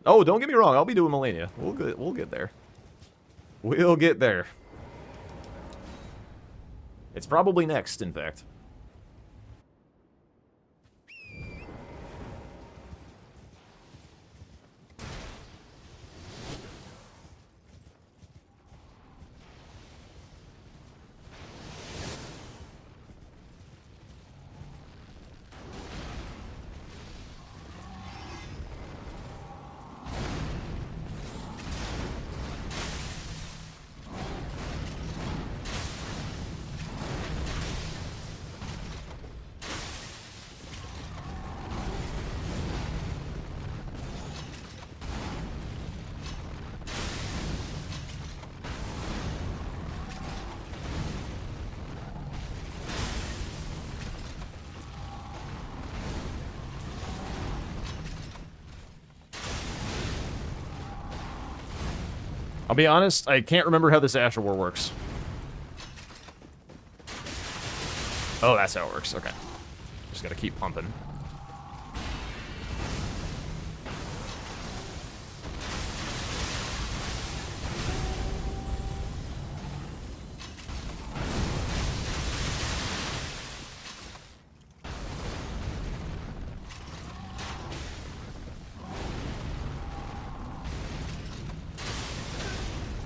S1: Oh, don't get me wrong. I'll be doing Melania. We'll get there. We'll get there. It's probably next, in fact. I'll be honest, I can't remember how this Asher War works. Oh, that's how it works. Okay. Just gotta keep pumping.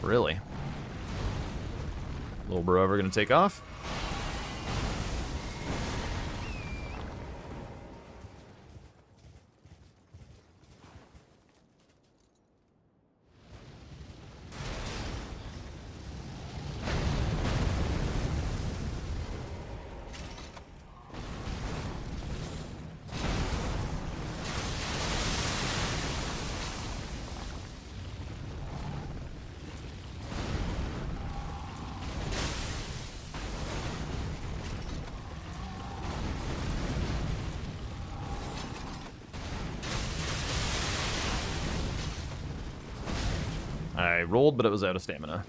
S1: Really? Little bro ever gonna take off? I rolled, but it was out of stamina.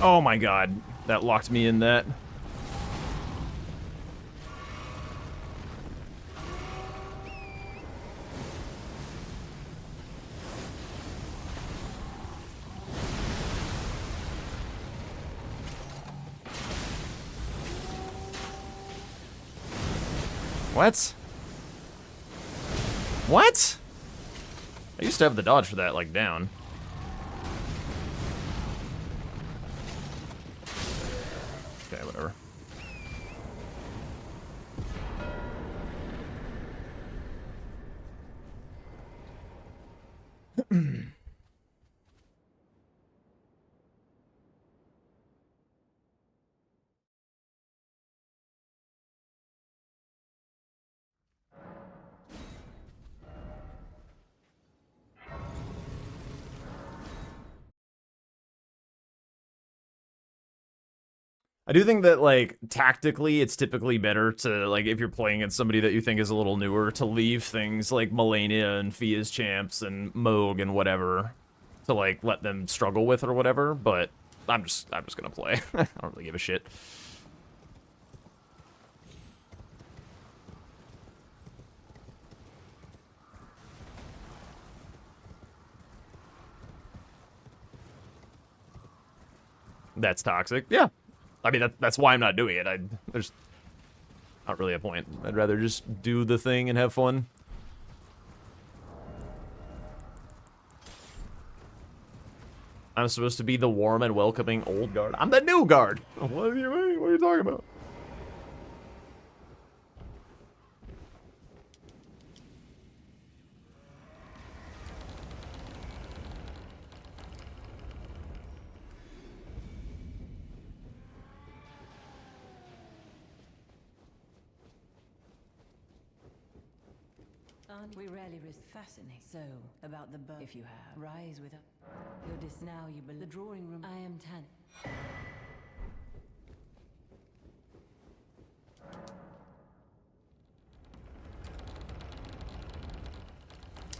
S1: Oh my god, that locked me in that. What? What? I used to have the dodge for that, like, down. Okay, whatever. I do think that, like, tactically, it's typically better to, like, if you're playing against somebody that you think is a little newer, to leave things like Melania and Fia's champs and Moog and whatever to, like, let them struggle with or whatever, but I'm just gonna play. I don't really give a shit. That's toxic. Yeah. I mean, that's why I'm not doing it. There's not really a point. I'd rather just do the thing and have fun. I'm supposed to be the warm and welcoming old guard. I'm the new guard. What are you talking about?
S7: We rarely risk fascinating. So, about the bird, if you have, rise with a... You're now you the drawing room. I am Tan.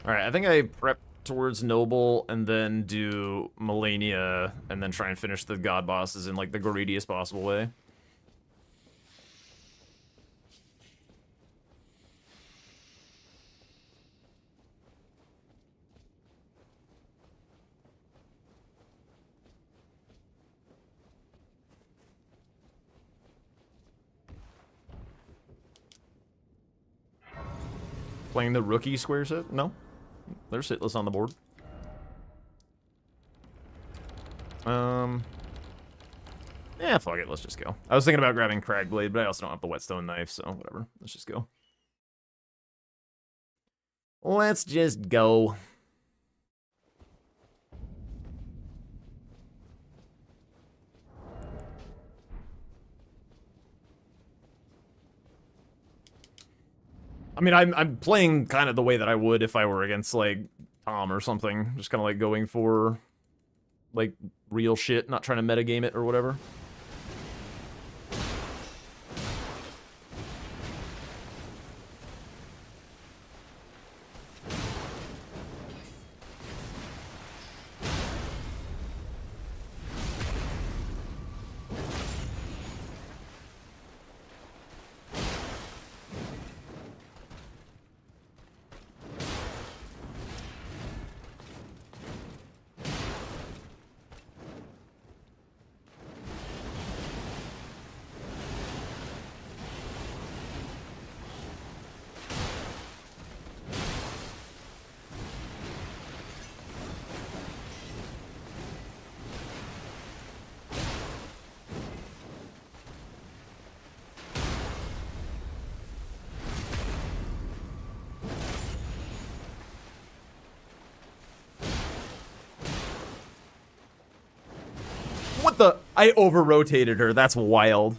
S1: Alright, I think I prep towards Noble and then do Melania and then try and finish the god bosses in, like, the greediest possible way. Playing the rookie square set? No. There's hitless on the board. Yeah, fuck it, let's just go. I was thinking about grabbing Cragblade, but I also don't have the whetstone knife, so whatever. Let's just go. Let's just go. I mean, I'm playing kind of the way that I would if I were against, like, Tom or something. Just kind of, like, going for, like, real shit, not trying to metagame it or whatever. What the? I over-rotated her. That's wild.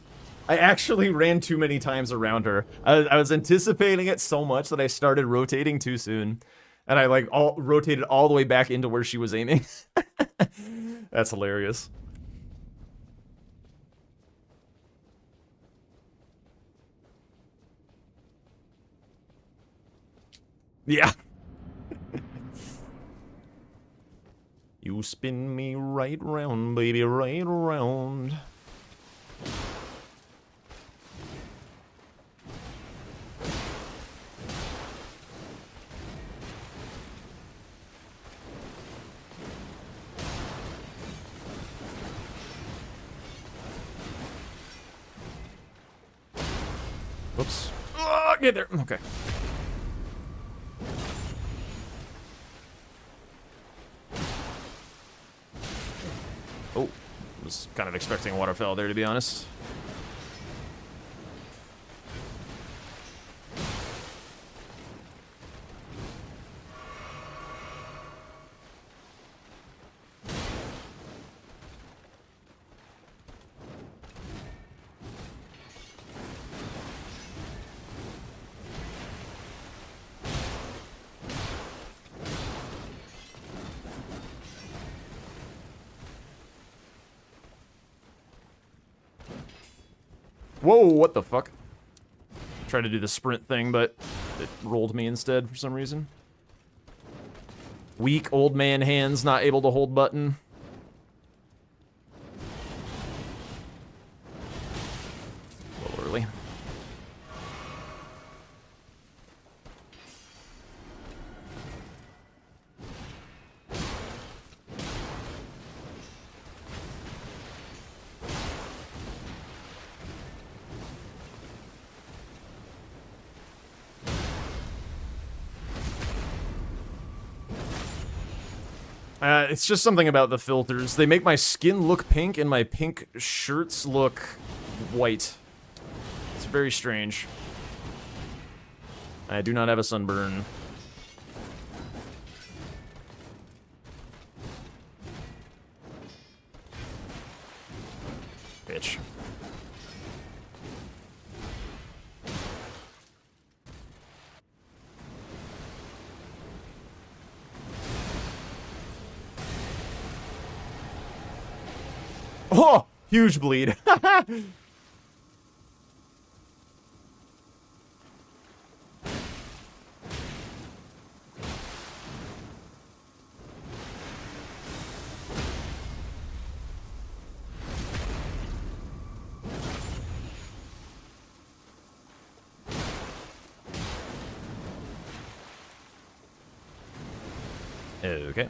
S1: I actually ran too many times around her. I was anticipating it so much that I started rotating too soon. And I, like, rotated all the way back into where she was aiming. That's hilarious. Yeah. You spin me right round, baby, right round. Whoops. Oh, get there. Okay. Oh, was kind of expecting a waterfall there, to be honest. Whoa, what the fuck? Tried to do the sprint thing, but it rolled me instead for some reason. Weak old man hands, not able to hold button. A little early. It's just something about the filters. They make my skin look pink and my pink shirts look white. It's very strange. I do not have a sunburn. Bitch. Oh, huge bleed. Okay.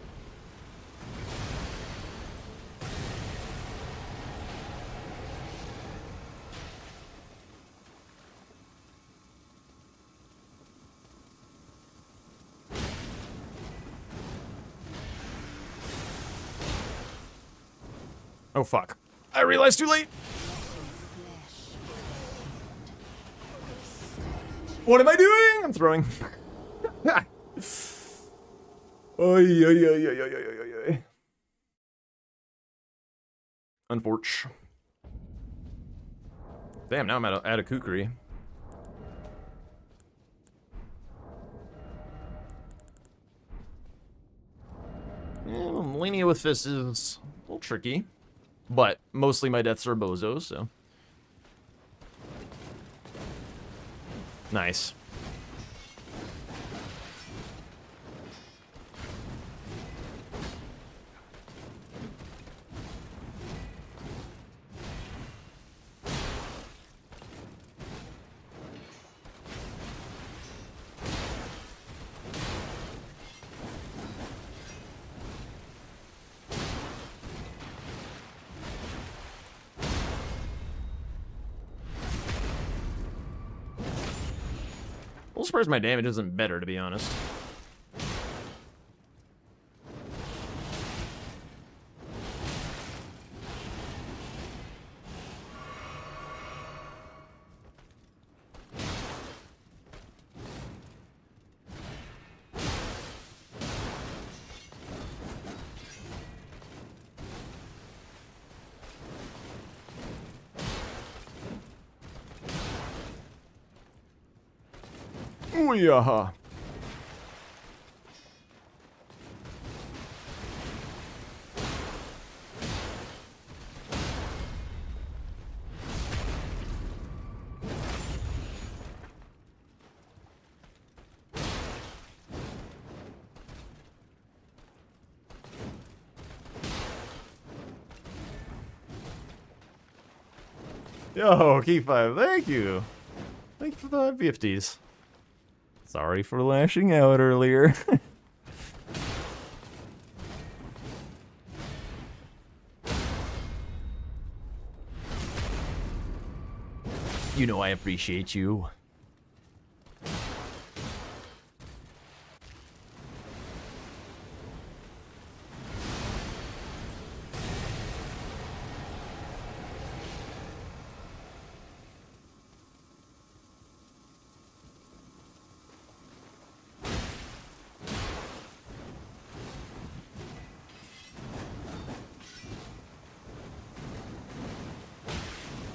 S1: Oh, fuck. I realized too late. What am I doing? I'm throwing. Oy, oy, oy, oy, oy, oy, oy. Unforch. Damn, now I'm at a kukri. Yeah, Melania with fists is a little tricky. But mostly my deaths are bozos, so. Nice. I'm surprised my damage isn't better, to be honest. Ooh, yeah. Yo, key 5, thank you. Thank you for the 50s. Sorry for lashing out earlier. You know I appreciate you.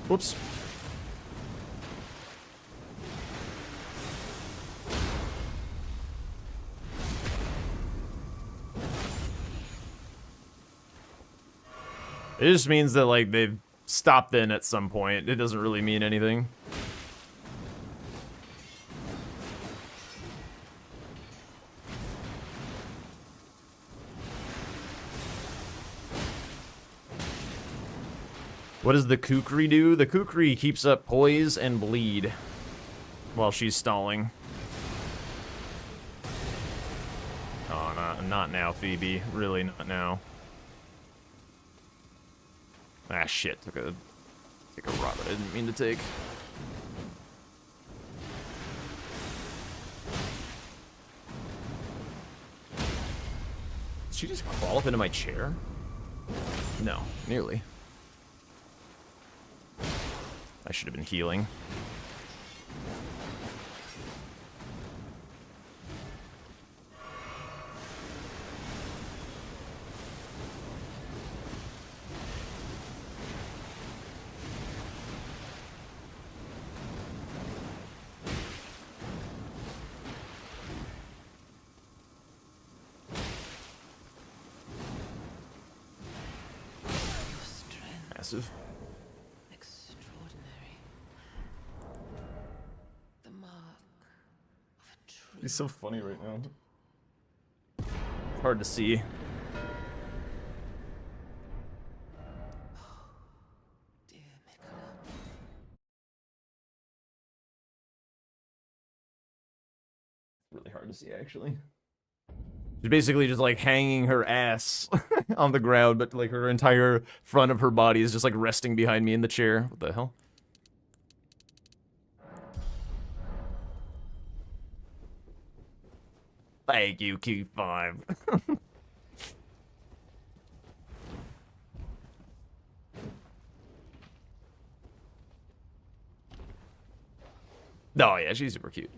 S1: Whoops. It just means that, like, they've stop then at some point. It doesn't really mean anything. What does the kukri do? The kukri keeps up poise and bleed while she's stalling. Oh, not now, Phoebe. Really not now. Ah, shit. Took a rot that I didn't mean to take. Did she just crawl up into my chair? No, nearly. I should have been healing. Massive.
S7: Extraordinary. The mark of a true.
S1: He's so funny right now. It's hard to see.
S7: Dear Nicola.
S1: Really hard to see, actually. She's basically just like hanging her ass on the ground, but like her entire front of her body is just like resting behind me in the chair. What the hell? Thank you, Q5. Oh yeah, she's super cute.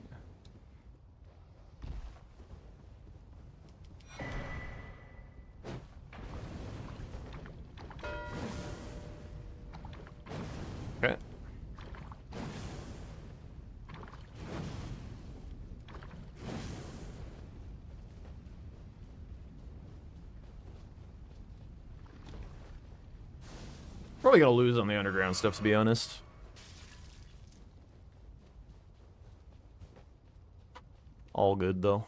S1: Okay. Probably gonna lose on the underground stuff, to be honest. All good though.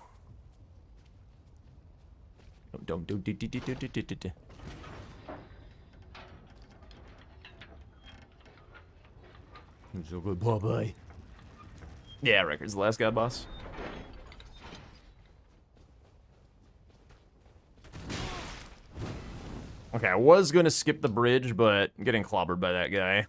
S1: Don't. So good, bye. Yeah, Record's the last god boss. Okay, I was gonna skip the bridge, but I'm getting clobbered by that guy.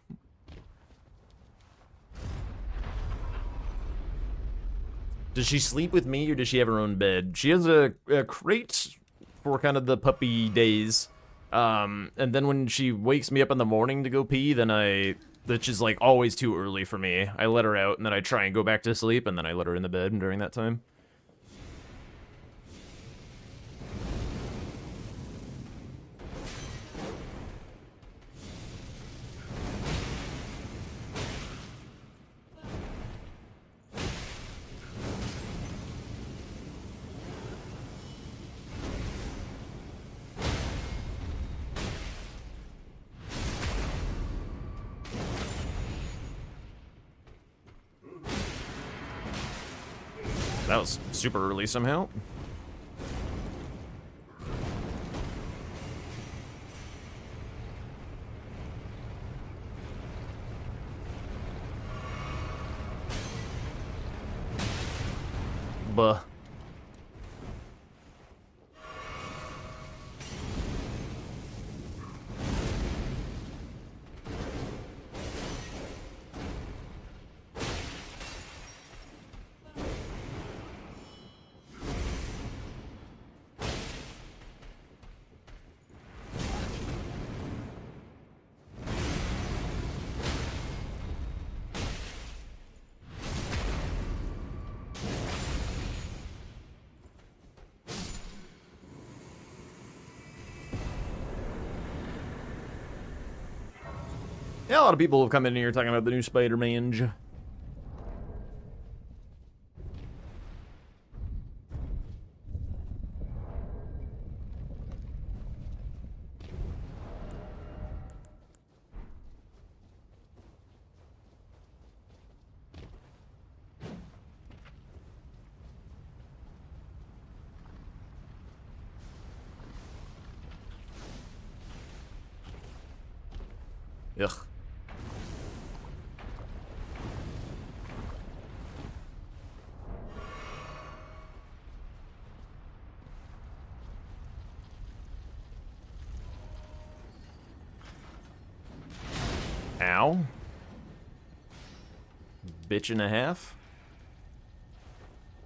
S1: Does she sleep with me, or does she have her own bed? She has a crate for kind of the puppy days. And then when she wakes me up in the morning to go pee, then which is like always too early for me. I let her out, and then I try and go back to sleep, and then I let her in the bed during that time. That was super early somehow. Buh. Yeah, a lot of people have come in here talking about the new Spider-Man. Ugh. Ow. Bitch and a half.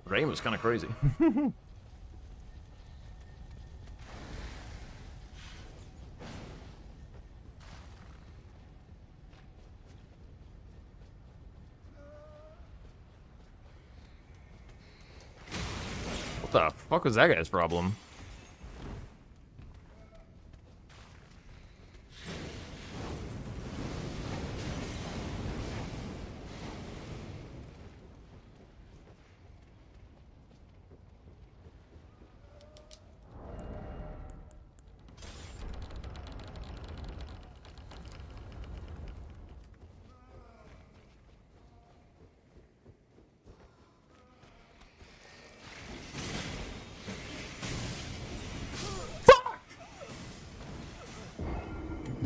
S1: Rain was kind of crazy. What the fuck was that guy's problem?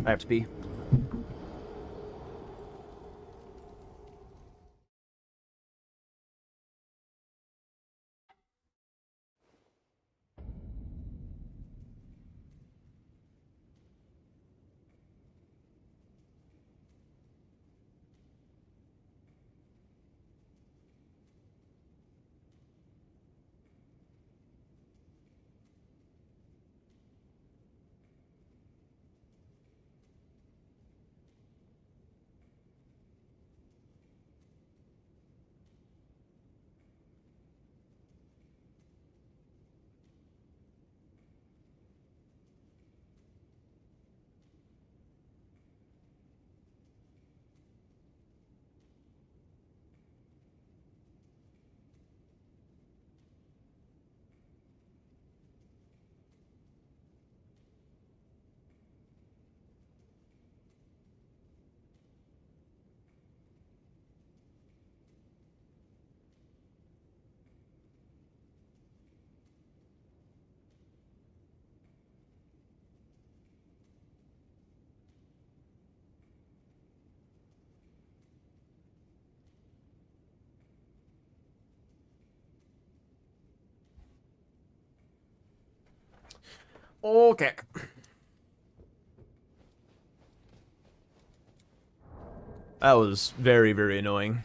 S1: I have to pee. Okay. That was very, very annoying.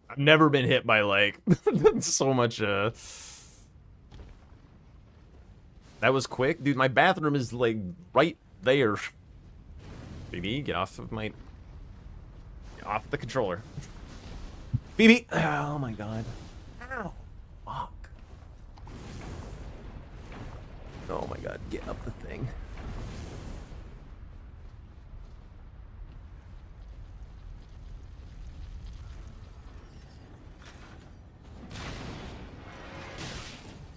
S1: I've never been hit by, like, so much, That was quick? Dude, my bathroom is, like, right there. BB, get off of my... Get off the controller. BB! Oh my god. Ow. Fuck. Oh my god, get up the thing.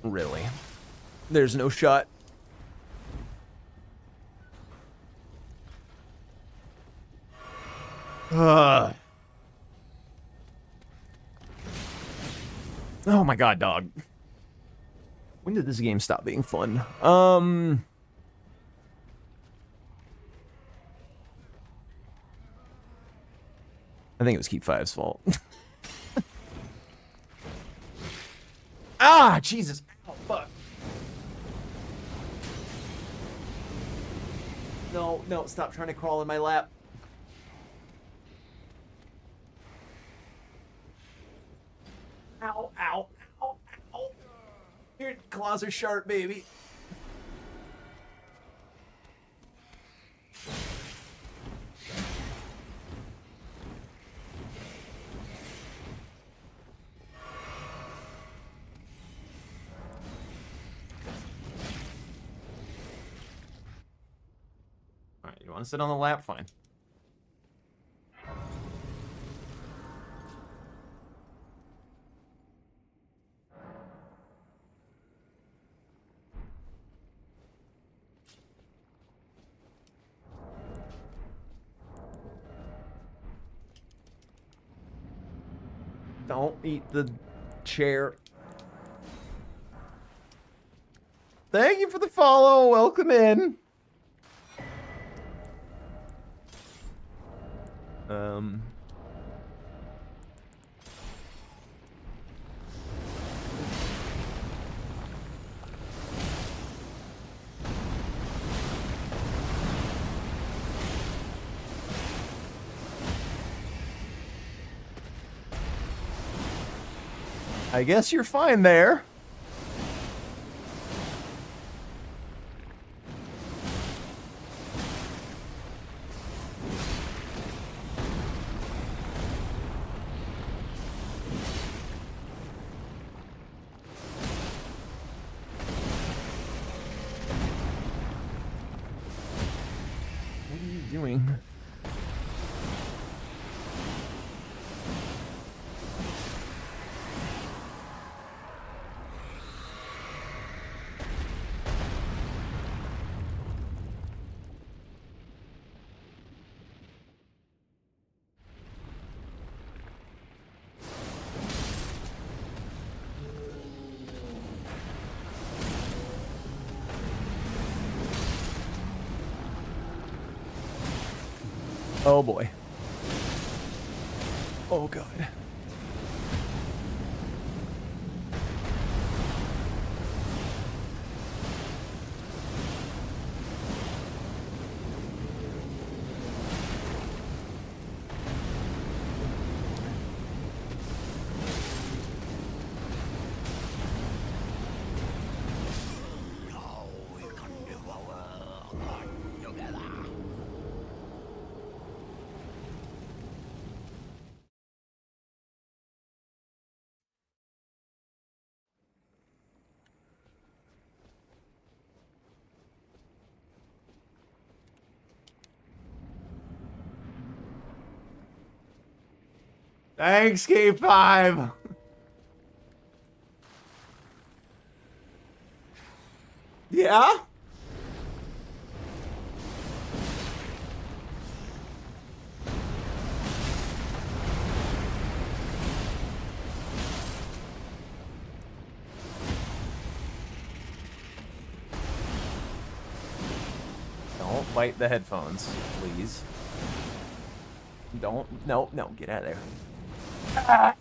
S1: Really? There's no shot. Oh my god, dog. When did this game stop being fun? I think it was Keep 5's fault. Ah, Jesus. Oh, fuck. No, no, stop trying to crawl in my lap. Ow, ow, ow, ow. Your claws are sharp, baby. Alright, you want to sit on the lap? Fine. Don't eat the chair. Thank you for the follow. Welcome in. I guess you're fine there. What are you doing? Oh boy. Oh god.
S4: Now we can devour God together.
S1: Thanks, K5. Yeah? Don't bite the headphones, please. Don't. No, no, get out of there. Ah.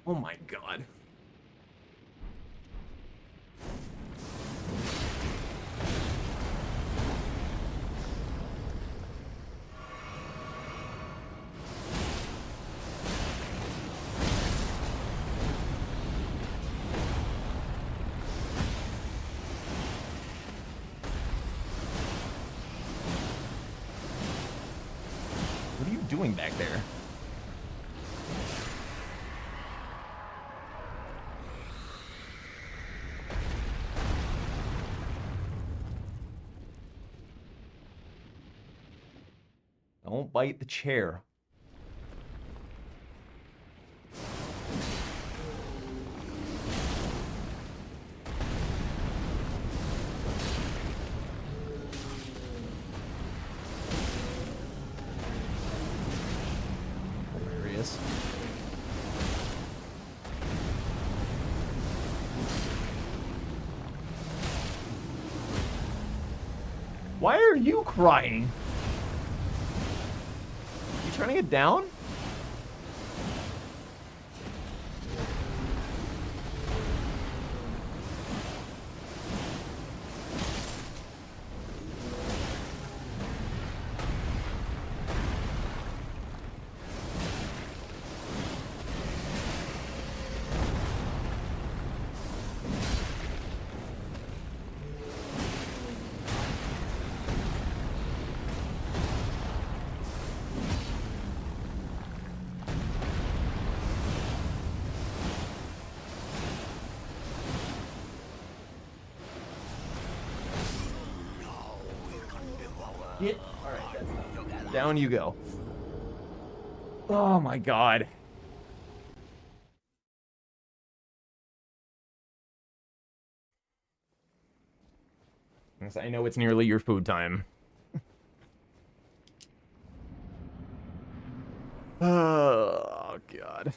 S1: Oh my god. What are you doing back there? Don't bite the chair. Hilarious. Why are you crying? You trying to get down? Get. Alright, that's enough. Down you go. Oh my god. I know it's nearly your food time. Oh, God.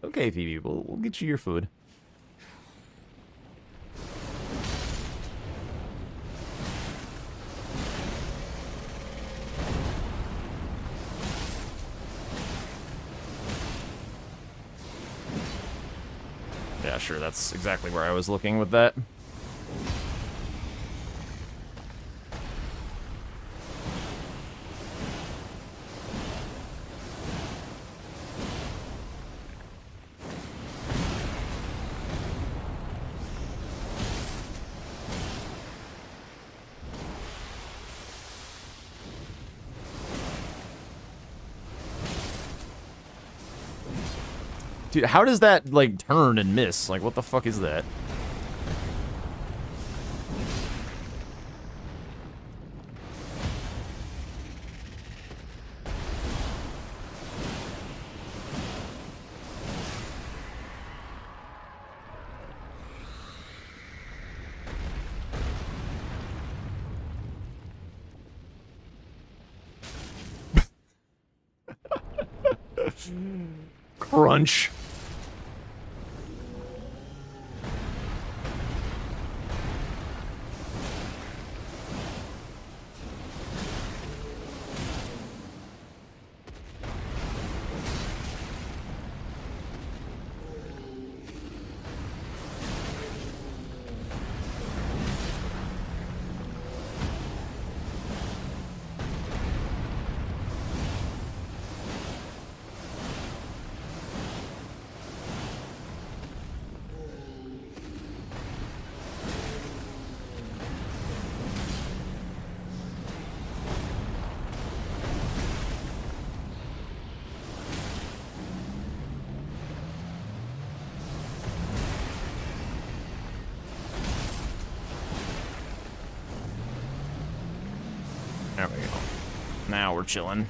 S1: Okay, Phoebe, we'll get you your food. Yeah, sure, that's exactly where I was looking with that. Dude, how does that, like, turn and miss? Like, what the fuck is that? Crunch. There we go. Now we're chilling.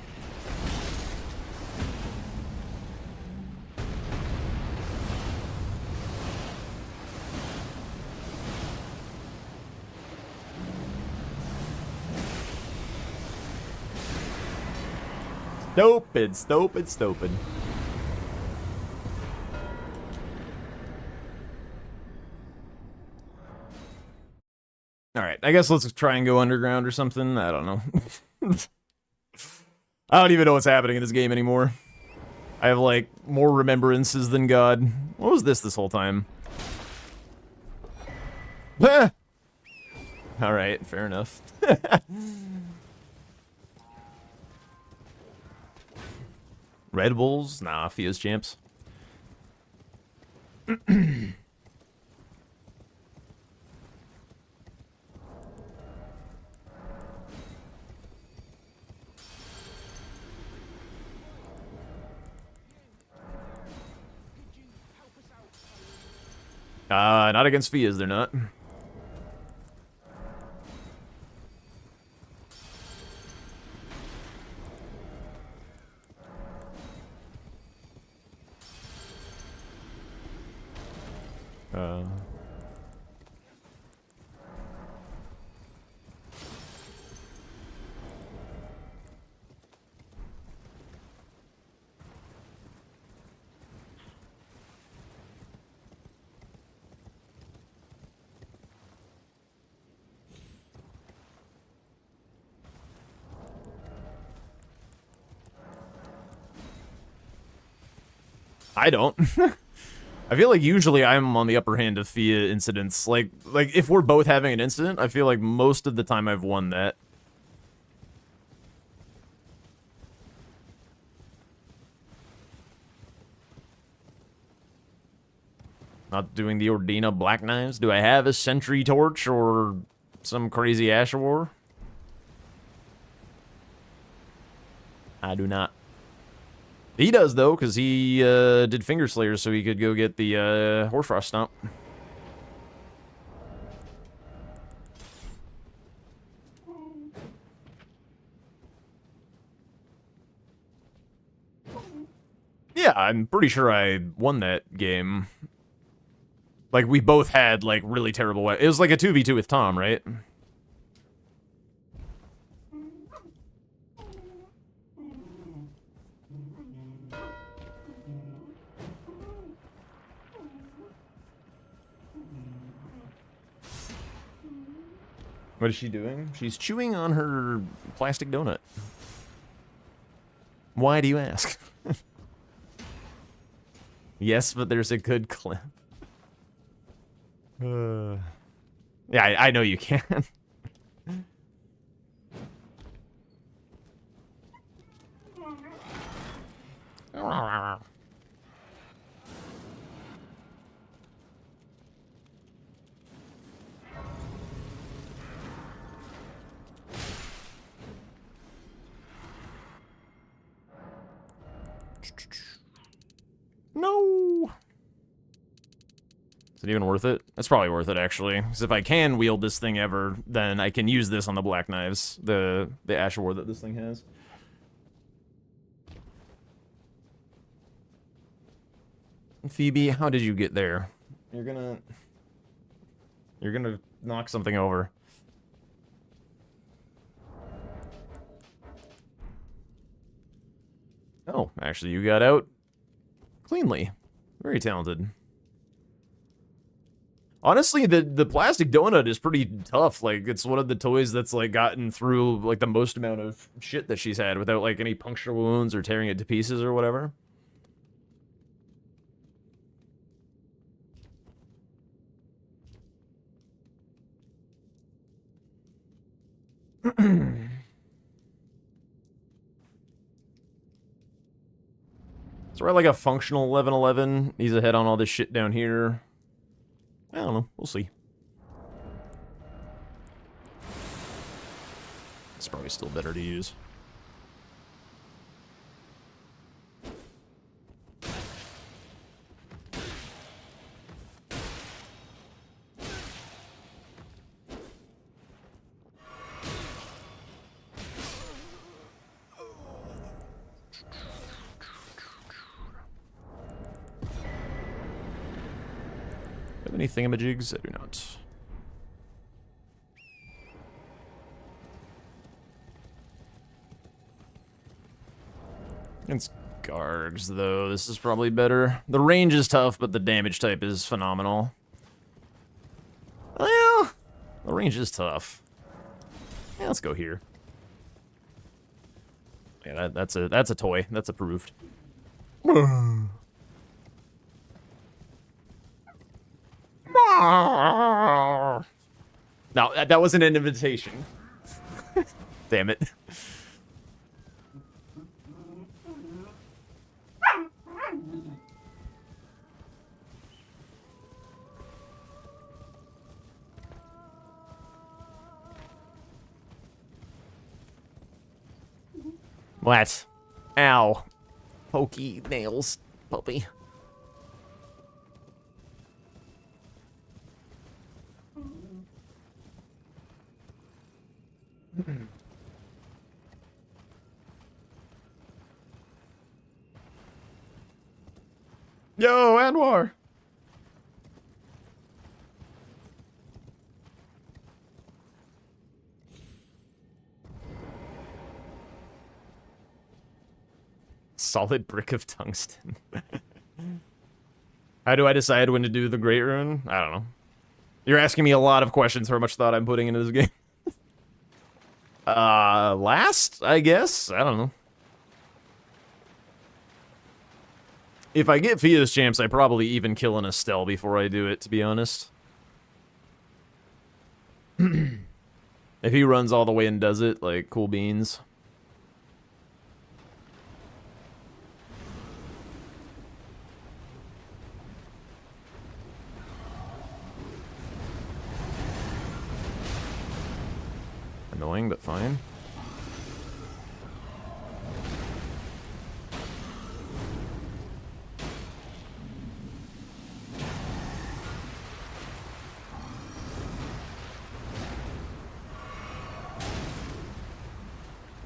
S1: Stupid. Alright, I guess let's try and go underground or something. I don't know. I don't even know what's happening in this game anymore. I have, like, more remembrances than God. What was this whole time? Alright, fair enough. Red Bulls? Nah, Fia's champs. Not against Fia's, they're not. I don't. I feel like usually I'm on the upper hand of Fia incidents. Like if we're both having an incident, I feel like most of the time I've won that. Not doing the Ordina Black Knives. Do I have a Sentry Torch or some crazy Asher War? I do not. He does, though, because he did Finger Slayers so he could go get the Hoarfrost Stomp. Yeah, I'm pretty sure I won that game. Like, we both had, like, really terrible... It was like a 2v2 with Tom, right? What is she doing? She's chewing on her plastic donut. Why do you ask? Yes, but there's a good clip. Yeah, I know you can. No. Is it even worth it? That's probably worth it, actually. Because if I can wield this thing ever, then I can use this on the Black Knives, the Ash War that this thing has. Phoebe, how did you get there? You're gonna knock something over. Oh, actually, you got out cleanly. Very talented. Honestly, the plastic donut is pretty tough. Like, it's one of the toys that's, like, gotten through, like, the most amount of shit that she's had without, like, any puncture wounds or tearing it to pieces or whatever. So we're at, like, a functional 11-11. He's ahead on all this shit down here. I don't know. We'll see. It's probably still better to use. Have any thingamajigs? I do not. Against guards, though, this is probably better. The range is tough, but the damage type is phenomenal. Well, the range is tough. Yeah, let's go here. Yeah, that's a toy. That's approved. No, that wasn't an invitation. Damn it. What? Ow. Pokey nails, puppy. Yo, Anwar! Solid brick of tungsten. How do I decide when to do the Great Rune? I don't know. You're asking me a lot of questions for how much thought I'm putting into this game. Last, I guess? I don't know. If I get Fia's champs, I probably even kill an Estelle before I do it, to be honest. If he runs all the way and does it, like, cool beans. Annoying, but fine.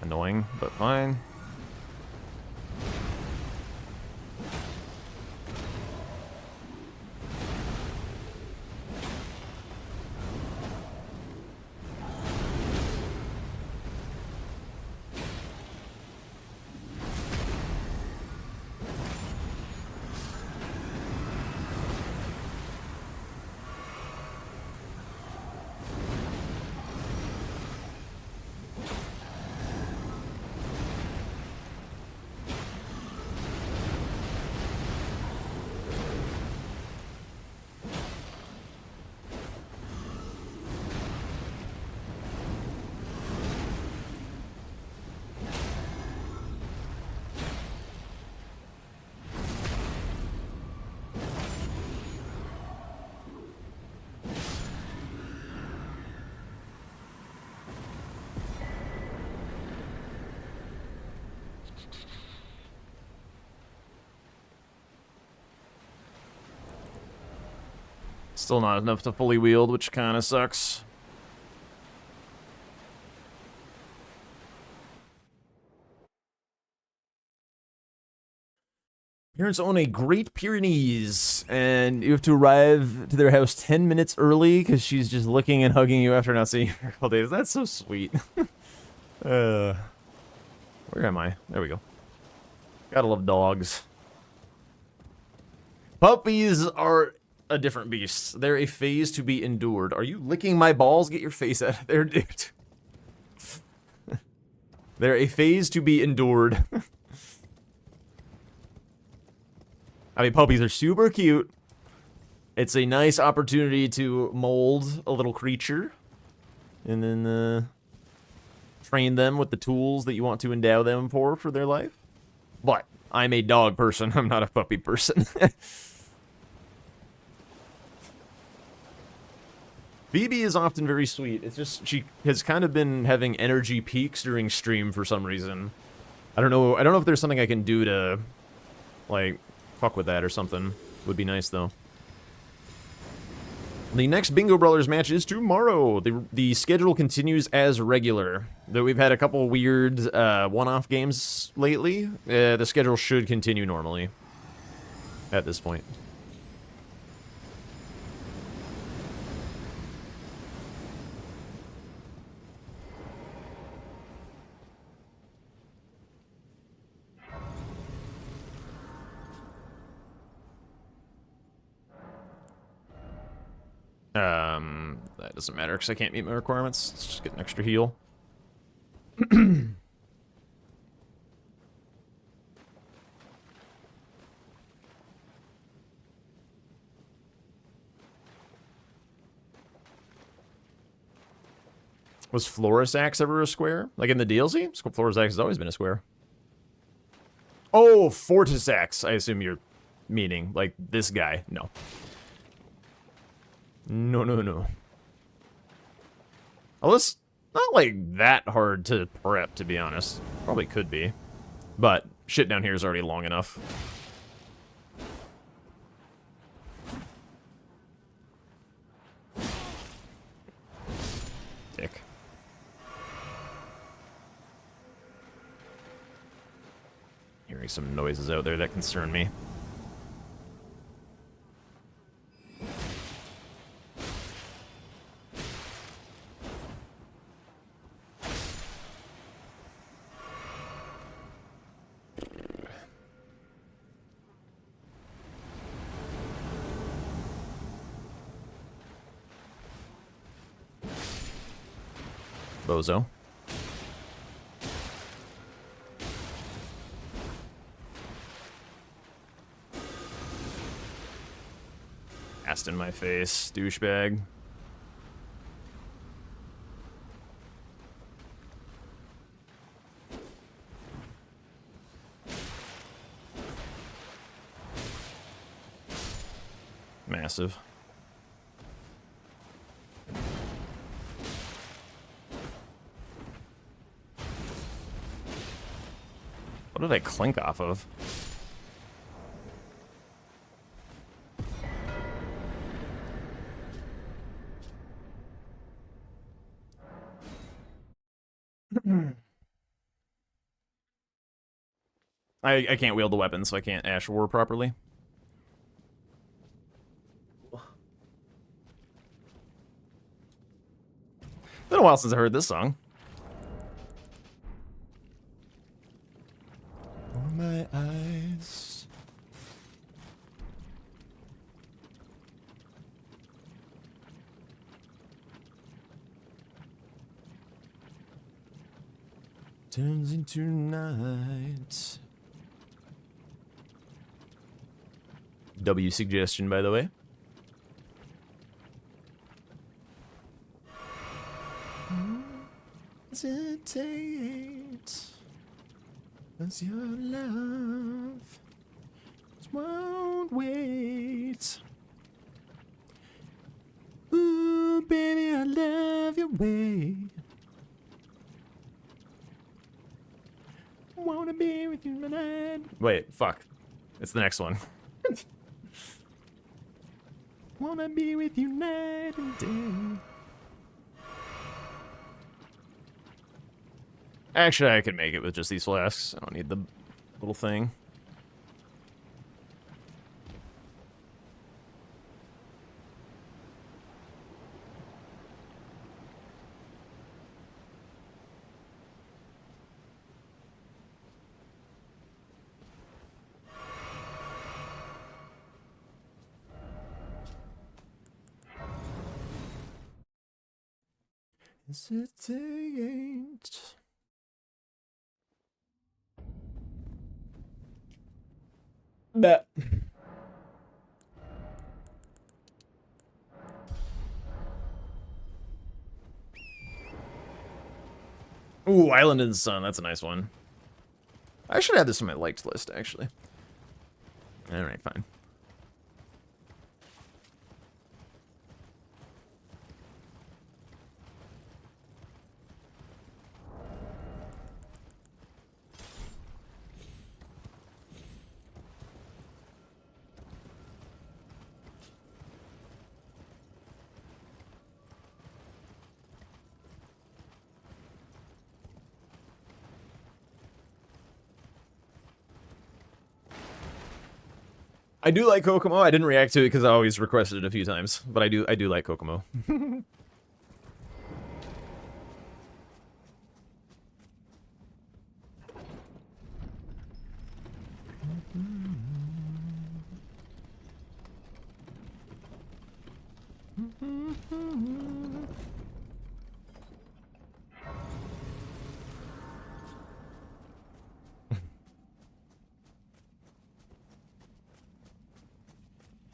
S1: Annoying, but fine. Still not enough to fully wield, which kind of sucks. Parents own a Great Pyrenees, and you have to arrive to their house 10 minutes early because she's just looking and hugging you after not seeing you for a couple days. That's so sweet. Where am I? There we go. Gotta love dogs. Puppies are a different beast. They're a phase to be endured. Are you licking my balls? Get your face out of there, dude. They're a phase to be endured. I mean, puppies are super cute. It's a nice opportunity to mold a little creature. And then, train them with the tools that you want to endow them for their life. But I'm a dog person. I'm not a puppy person. Phoebe is often very sweet. It's just, she has kind of been having energy peaks during stream for some reason. I don't know if there's something I can do to, like, fuck with that or something. Would be nice, though. The next Bingo Brawlers match is tomorrow. The schedule continues as regular. Though we've had a couple weird one-off games lately, the schedule should continue normally at this point. That doesn't matter because I can't meet my requirements. Let's just get an extra heal. Was Florisax ever a square? Like in the DLC? Florisax has always been a square. Oh, Fortisax, I assume you're meaning. Like this guy. No. No. Well, it's not like that hard to prep, to be honest. Probably could be. But shit down here is already long enough. Tick. Hearing some noises out there that concern me. Bozo. Assed in my face, douchebag. Massive. What did I clink off of? I can't wield the weapon, so I can't Ash War properly. Been a while since I heard this song. On my eyes. Turns into night. W suggestion, by the way. Hesitate, as your love won't wait. Ooh, baby, I love your way. Wanna be with you tonight. Wait, fuck. It's the next one. Wanna be with you night and day. Actually, I could make it with just these flasks. I don't need the little thing. Hesitate. Bet. Ooh, Island in the Sun. That's a nice one. I should add this to my liked list, actually. Alright, fine. I do like Kokomo. I didn't react to it because I always requested it a few times, but I do like Kokomo.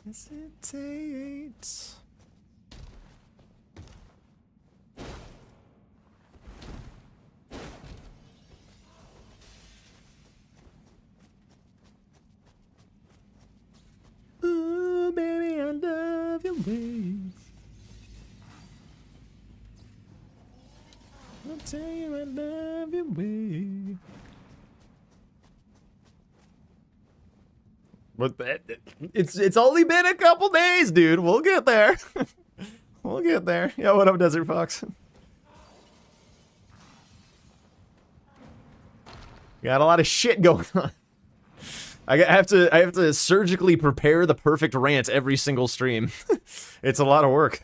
S1: Hesitate. Ooh, baby, I love your ways. I'll tell you I love your ways. But it's only been a couple days, dude. We'll get there. We'll get there. Yeah, what up, Desert Fox? Got a lot of shit going on. I have to surgically prepare the perfect rant every single stream. It's a lot of work.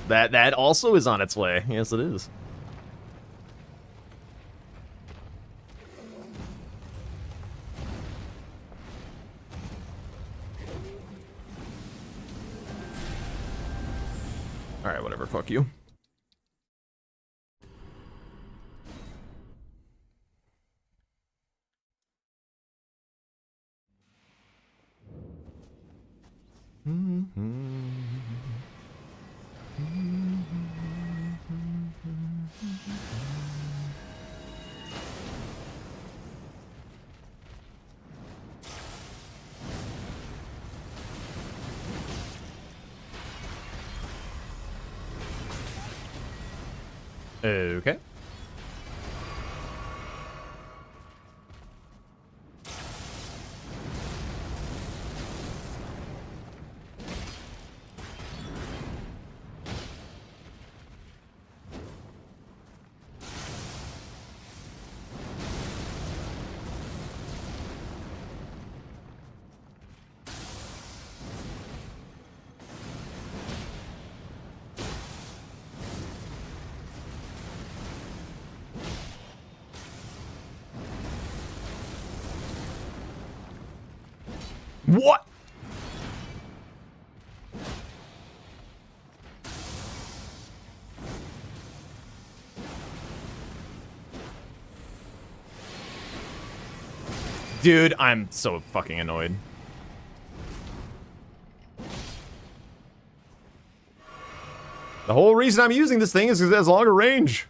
S1: That also is on its way. Yes, it is. All right, whatever. Fuck you. Okay. What? Dude, I'm so fucking annoyed. The whole reason I'm using this thing is because it has longer range.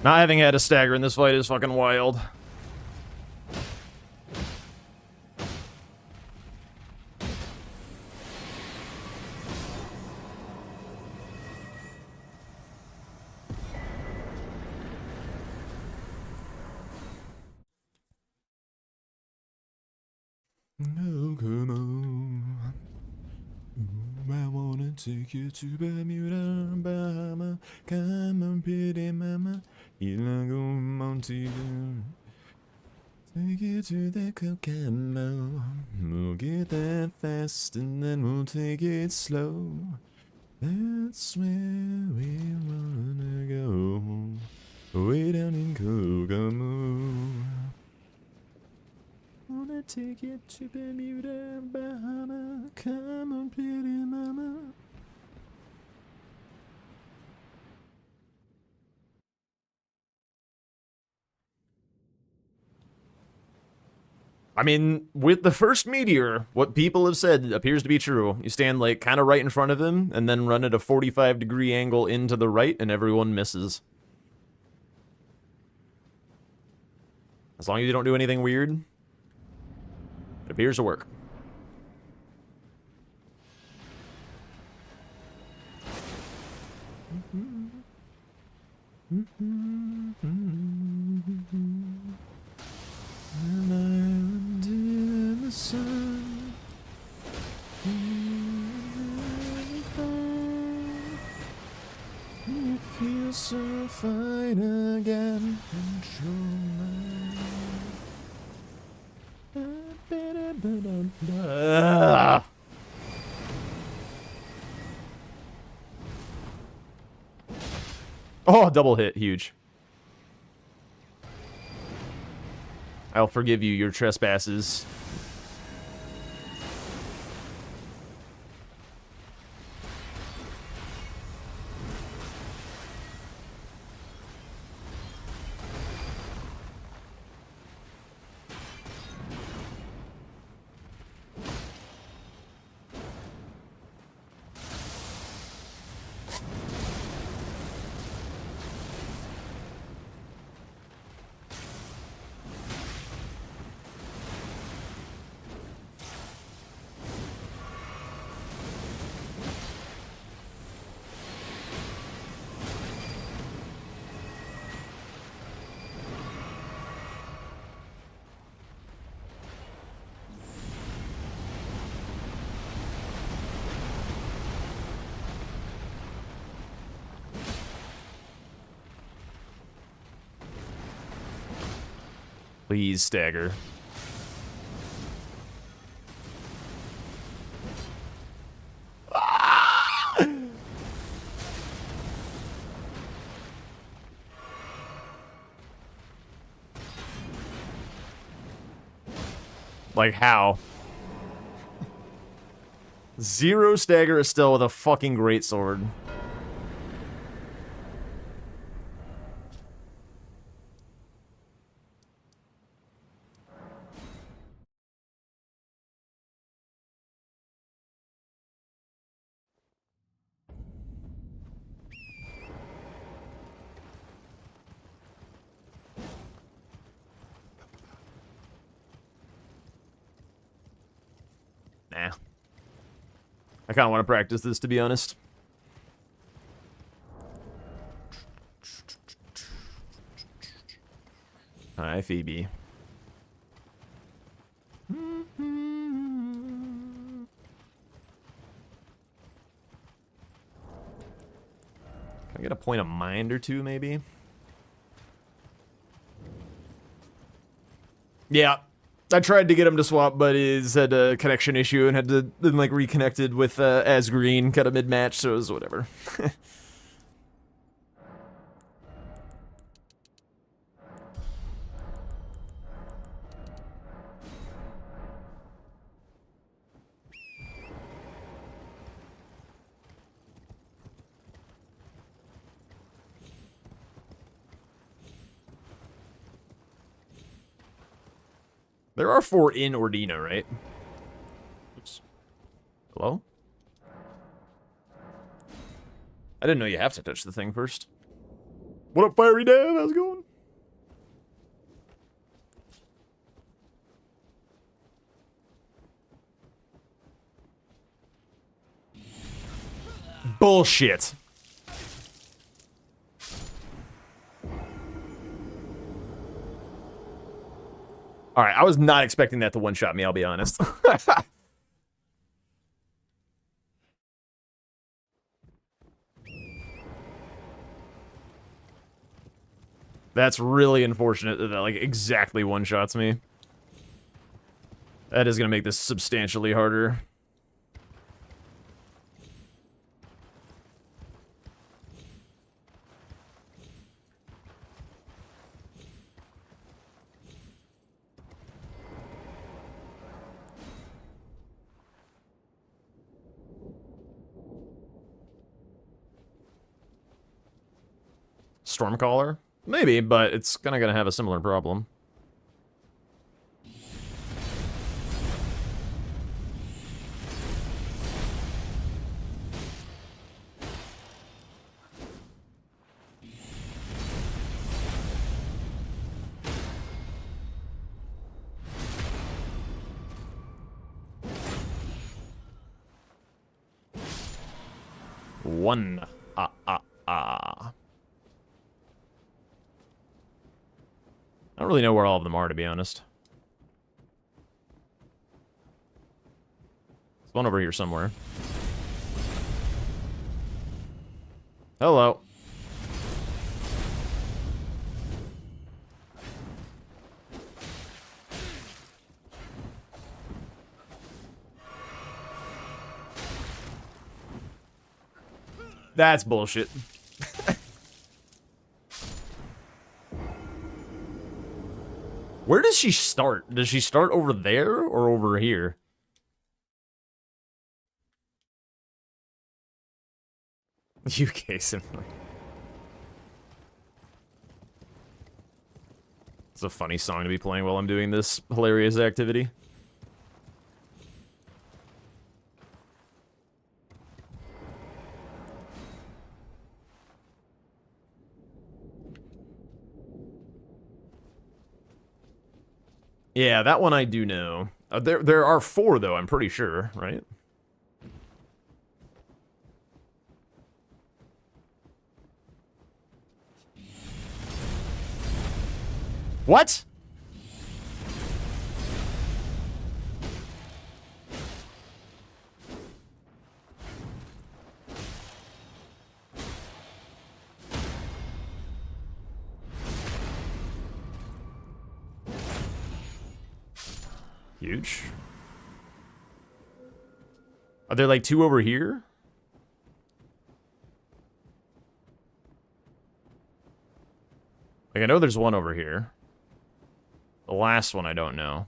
S1: Not having had a stagger in this fight is fucking wild. Oh, come on. Ooh, I wanna take you to Bermuda, Bahama. Come on, pretty mama. You like a Monty. Take you to the Kokomo. We'll get there fast and then we'll take it slow. That's where we wanna go. Way down in Kokomo. Wanna take you to Bermuda, Bahama. Come on, pretty mama. I mean, with the first meteor, what people have said appears to be true. You stand, like, kind of right in front of him, and then run at a 45-degree angle into the right, and everyone misses. As long as you don't do anything weird, it appears to work. An island in the sun. You feel so fine again. Control my. Oh, double hit, huge. I'll forgive you your trespasses. Please stagger. Like, how? Zero stagger is still with a fucking great sword. Nah. I kind of want to practice this, to be honest. Hi, Phoebe. Can I get a point of mind or two, maybe? Yeah. I tried to get him to swap, but he's had a connection issue and had to then, like, reconnected with as green kind of mid-match, so it was whatever. There are 4 in Ordina, right? Oops. Hello? I didn't know you have to touch the thing first. What up, Fiery Dev? How's it going? Bullshit. Alright, I was not expecting that to one-shot me, I'll be honest. That's really unfortunate that like exactly one-shots me. That is gonna make this substantially harder. Stormcaller? Maybe, but it's kinda gonna have a similar problem. One. I don't really know where all of them are, to be honest. There's one over here somewhere. Hello. That's bullshit. Where does she start? Does she start over there or over here? UK simply. It's a funny song to be playing while I'm doing this hilarious activity. Yeah, that one I do know. There are 4 though, I'm pretty sure, right? What? Huge. Are there like 2 over here? Like, I know there's 1 over here. The last one I don't know.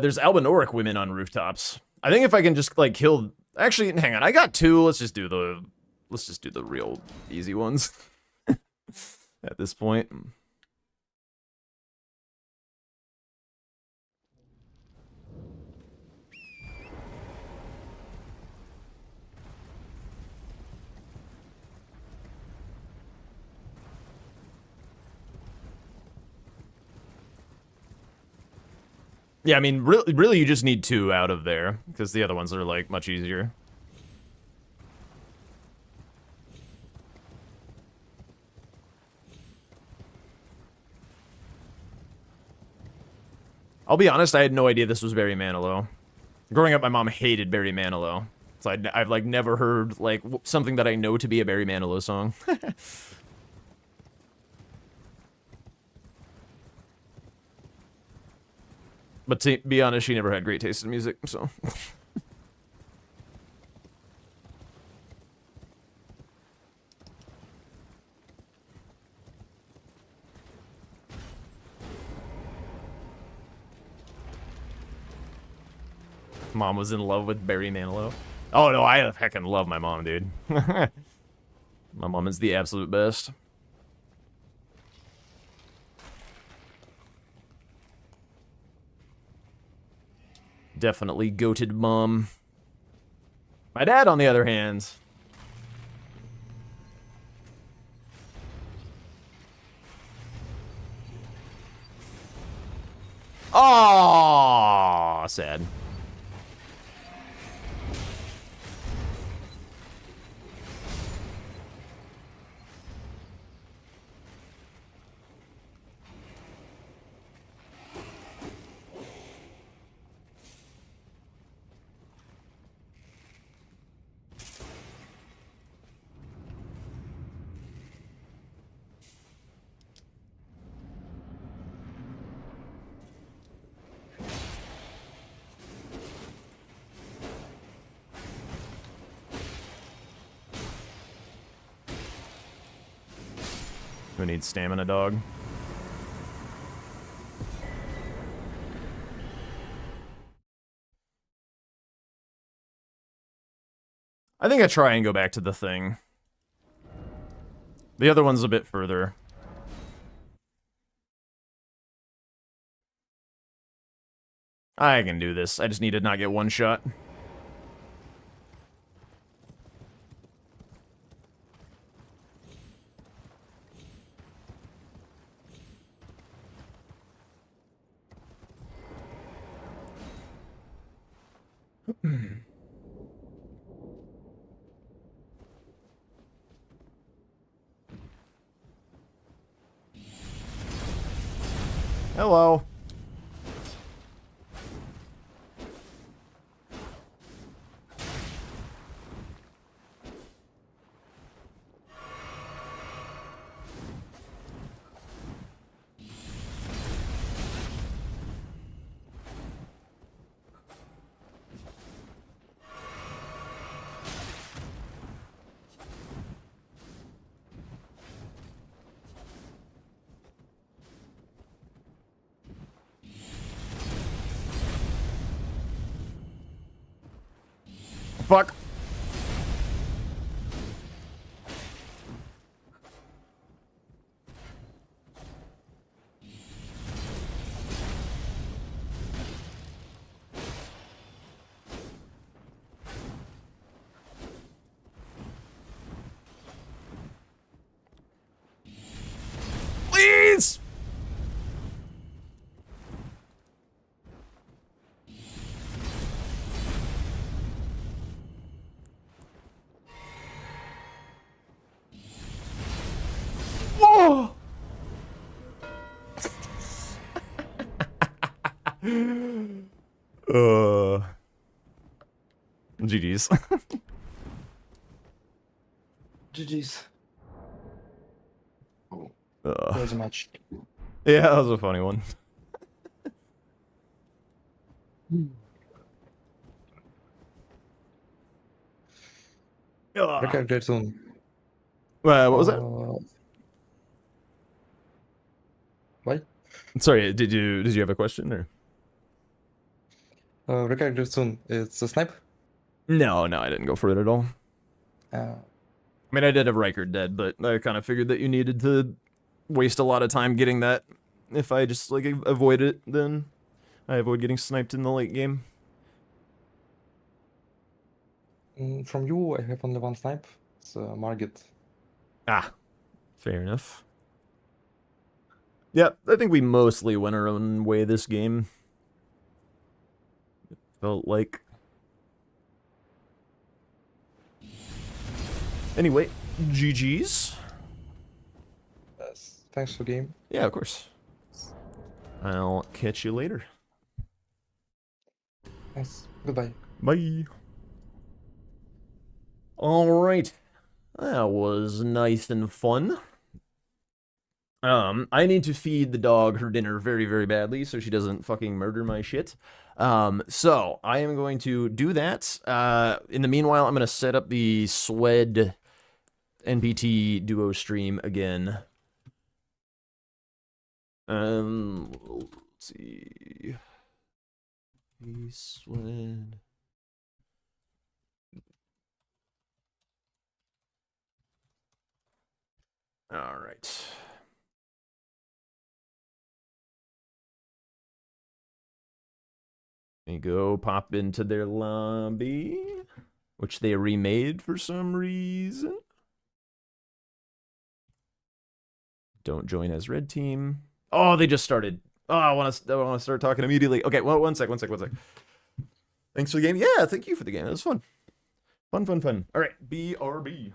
S1: There's Albinoric women on rooftops. I think if I can just like kill. Actually, hang on. I got 2. Let's just do the real easy ones at this point. Yeah, I mean, really, you just need 2 out of there, because the other ones are, like, much easier. I'll be honest, I had no idea this was Barry Manilow. Growing up, my mom hated Barry Manilow. So I've like, never heard, like, something that I know to be a Barry Manilow song. But to be honest, she never had great taste in music, so... Mom was in love with Barry Manilow. Oh no, I heckin' love my mom, dude. My mom is the absolute best. Definitely goated mom. My dad, on the other hand. Oh, sad. Who needs stamina, dog? I think I try and go back to the thing. The other one's a bit further. I can do this. I just need to not get one shot. Hello. Fuck. Please! Whoa! GG's.
S3: GG's. Oh,
S1: Uh,
S3: there's a match.
S1: yeah, that was a funny one.
S3: Record date soon.
S1: What was that?
S3: Why?
S1: Sorry, did you have a question or?
S3: Record date soon. It's a snipe.
S1: No, I didn't go for it at all.
S3: Uh,
S1: I mean, I did have Riker dead, but I kind of figured that you needed to waste a lot of time getting that. If I just, like, avoid it, then I avoid getting sniped in the late game.
S3: from you, I have only one snipe. It's Margit.
S1: Ah, fair enough. Yeah, I think we mostly went our own way this game. It felt like. Anyway, GG's.
S3: Yes. Thanks for game.
S1: Yeah, of course. I'll catch you later.
S3: Yes. Goodbye.
S1: Bye. Alright. That was nice and fun. I need to feed the dog her dinner very, very badly so she doesn't fucking murder my shit. So I am going to do that. In the meanwhile, I'm going to set up the SWED NPT duo stream again. Let's see. SWED All right. There you go. Pop into their lobby, which they remade for some reason. Don't join as red team. Oh, they just started. Oh, I want to start talking immediately. Okay, well, one sec. Thanks for the game. Yeah, thank you for the game. It was fun. Fun. All right, BRB.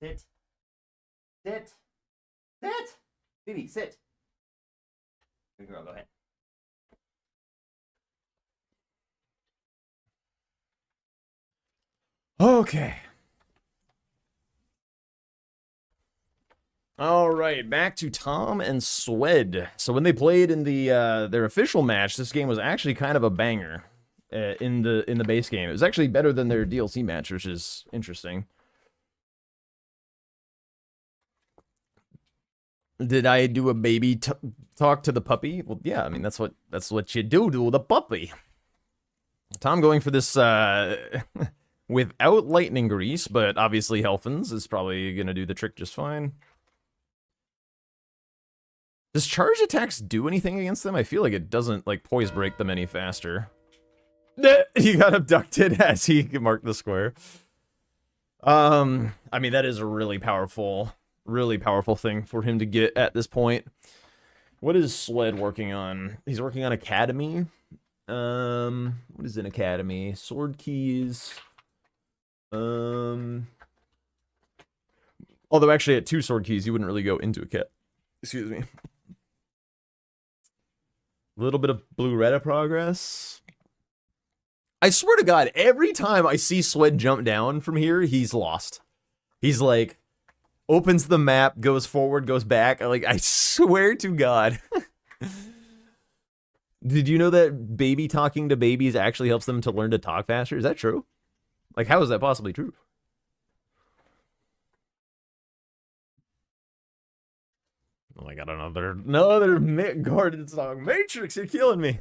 S1: Sit. Phoebe, sit. Good girl, go ahead. Okay. All right, back to Tom and Swed. So when they played in the their official match, this game was actually kind of a banger in the base game. It was actually better than their DLC match, which is interesting. Did I do a baby talk to the puppy? Well, yeah, I mean that's what you do to the puppy. Tom going for this without lightning grease, but obviously Helfins is probably gonna do the trick just fine. Does charge attacks do anything against them? I feel like it doesn't like poise break them any faster. He got abducted as he marked the square. I mean that is a really powerful thing for him to get at this point. What is Sled working on? He's working on Academy. What is an Academy? Sword keys. Although actually at 2 sword keys, you wouldn't really go into a kit. Excuse me. A little bit of blue-red progress. I swear to God, every time I see Swed jump down from here, he's lost. He's like, opens the map, goes forward, goes back. Like, I swear to God. Did you know that baby talking to babies actually helps them to learn to talk faster? Is that true? Like, how is that possibly true? Oh my God, another Mick Gordon song. Matrix, you're killing me.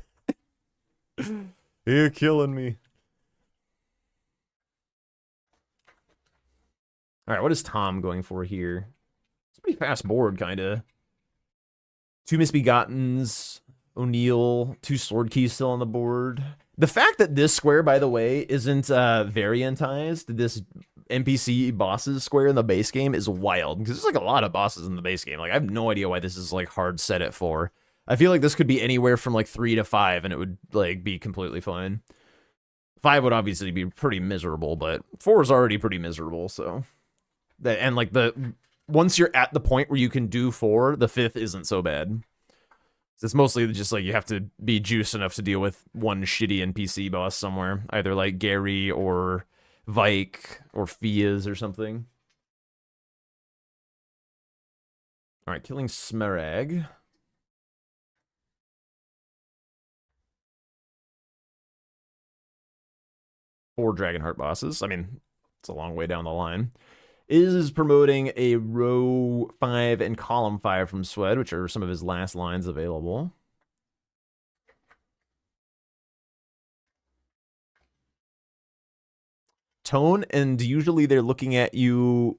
S1: You're killing me. All right, what is Tom going for here? It's a pretty fast board, kind of. 2 Misbegottens, O'Neill, 2 Sword Keys still on the board. The fact that this square, by the way, isn't variantized, this NPC bosses square in the base game is wild. Because there's like a lot of bosses in the base game. Like, I have no idea why this is like hard set at 4. I feel like this could be anywhere from like 3 to 5 and it would like be completely fine. 5 would obviously be pretty miserable, but 4 is already pretty miserable, so. And like once you're at the point where you can do 4, the 5th isn't so bad. It's mostly just like you have to be juiced enough to deal with one shitty NPC boss somewhere, either like Gary or Vike or Fias or something. All right, killing Smerag. Four Dragonheart bosses. I mean, it's a long way down the line. Is promoting a row 5 and column 5 from Swed, which are some of his last lines available. Tone, and usually they're looking at you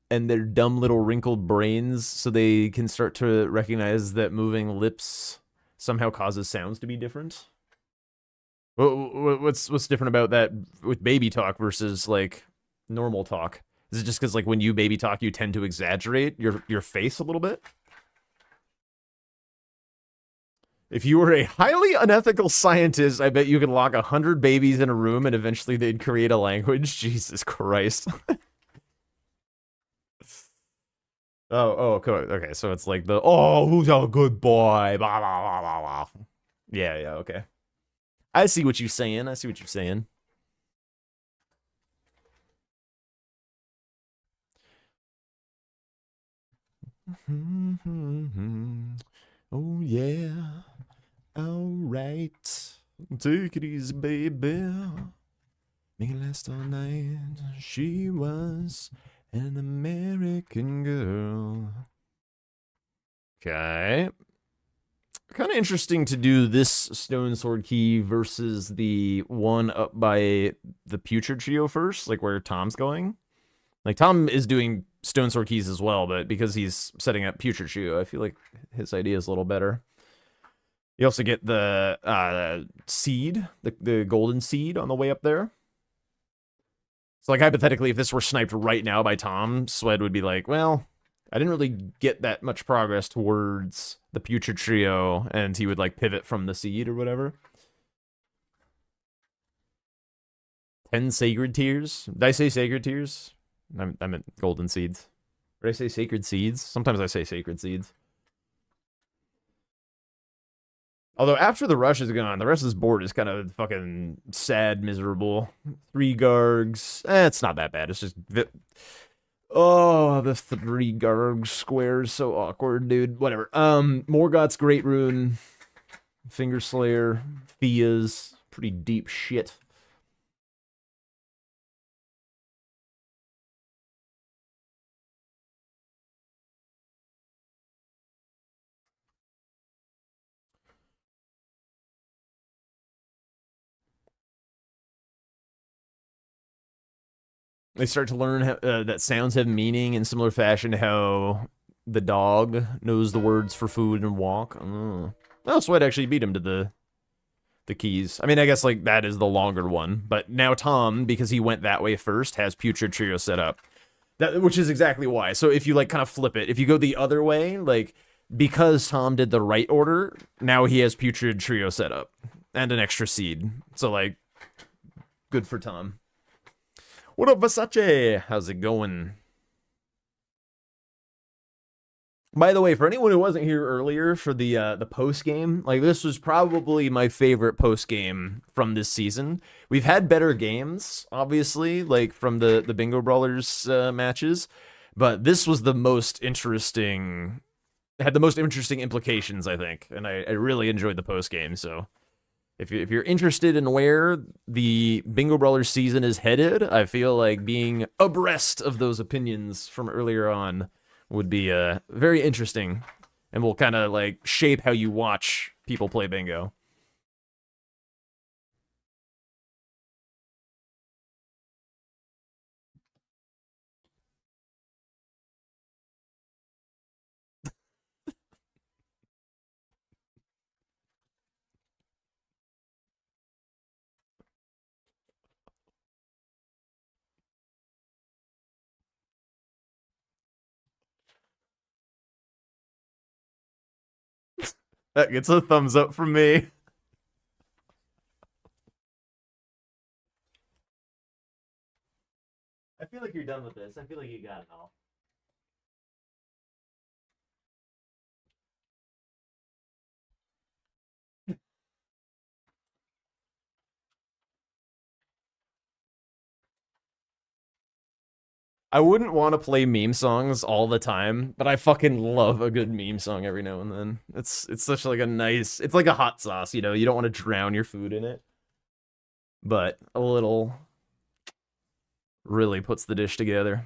S1: and their dumb little wrinkled brains so they can start to recognize that moving lips somehow causes sounds to be different. What's different about that with baby talk versus like normal talk? Is it just because like when you baby talk, you tend to exaggerate your face a little bit? If you were a highly unethical scientist, I bet you could lock 100 babies in a room and eventually they'd create a language. Jesus Christ. Okay, so it's like who's a good boy? Blah, blah, blah, blah, blah. Yeah, okay. I see what you're saying. Oh, yeah. All right. Take it easy, baby. Make it last all night. She was an American girl. Okay. Kind of interesting to do this Stone Sword Key versus the one up by the Putrid Trio first, like where Tom's going. Like, Tom is doing Stone Sword Keys as well, but because he's setting up Putrid Trio, I feel like his idea is a little better. You also get the seed, the golden seed on the way up there. So, like, hypothetically, if this were sniped right now by Tom, Swed would be like, well, I didn't really get that much progress towards the Putrid Trio, and he would, like, pivot from the seed or whatever. 10 Sacred Tears. Did I say Sacred Tears? I meant Golden Seeds. Or did I say Sacred Seeds? Sometimes I say Sacred Seeds. Although after the rush is gone, the rest of this board is kind of fucking sad, miserable. 3 Gargs. It's not that bad. It's just... Oh, the 3 Garg squares, so awkward, dude. Whatever. Morgoth's Great Rune, Fingerslayer, Fias, pretty deep shit. They start to learn how, that sounds have meaning in similar fashion to how the dog knows the words for food and walk. Oh, Swed actually beat him to the keys. I mean, I guess like that is the longer one, but now Tom, because he went that way first, has Putrid Trio set up. Which is exactly why. So if you like kind of flip it, if you go the other way, like because Tom did the right order, now he has Putrid Trio set up and an extra seed. So like, good for Tom. What up, Versace? How's it going? By the way, for anyone who wasn't here earlier for the post game, like this was probably my favorite post game from this season. We've had better games, obviously, like from the Bingo Brawlers matches, But this was the most interesting, had the most interesting implications, I think, and I really enjoyed the post game. So if you're interested in where the Bingo Brawlers season is headed, I feel like being abreast of those opinions from earlier on would be very interesting, and will kind of like shape how you watch people play bingo. That gets a thumbs up from me. I feel like you're done with this. I feel like you got it all. I wouldn't want to play meme songs all the time, but I fucking love a good meme song every now and then. It's such like a nice, it's like a hot sauce, you know, you don't want to drown your food in it. But a little really puts the dish together.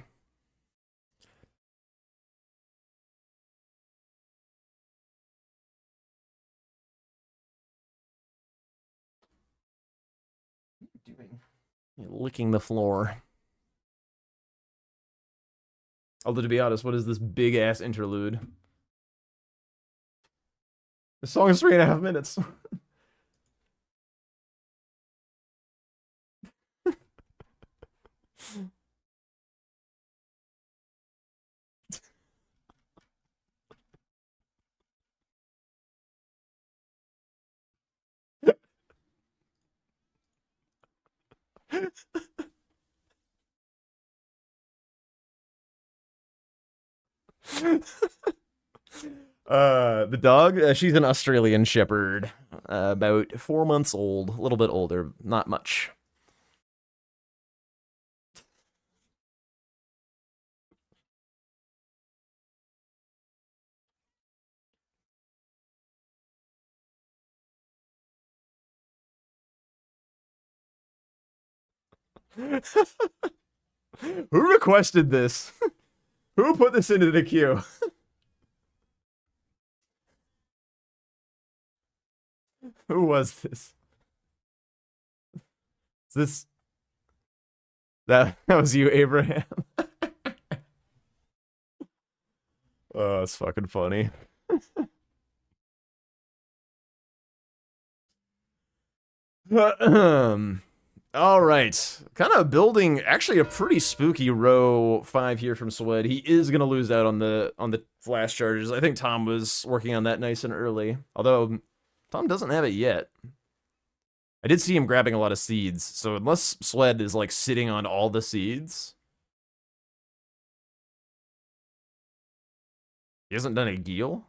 S1: What are you doing? You're licking the floor. Although, to be honest, what is this big-ass interlude? The song is 3.5 minutes. The dog, she's an Australian Shepherd, about 4 months old, a little bit older, not much. Who requested this? Who put this into the queue? Who was this? Is this that was you, Abraham? Oh, it's fucking funny. All right, kind of building actually a pretty spooky row 5 here from Swed. He is gonna lose out on the flash charges. I think Tom was working on that nice and early, although Tom doesn't have it yet. I did see him grabbing a lot of seeds, so unless Swed is like sitting on all the seeds, he hasn't done a Geel.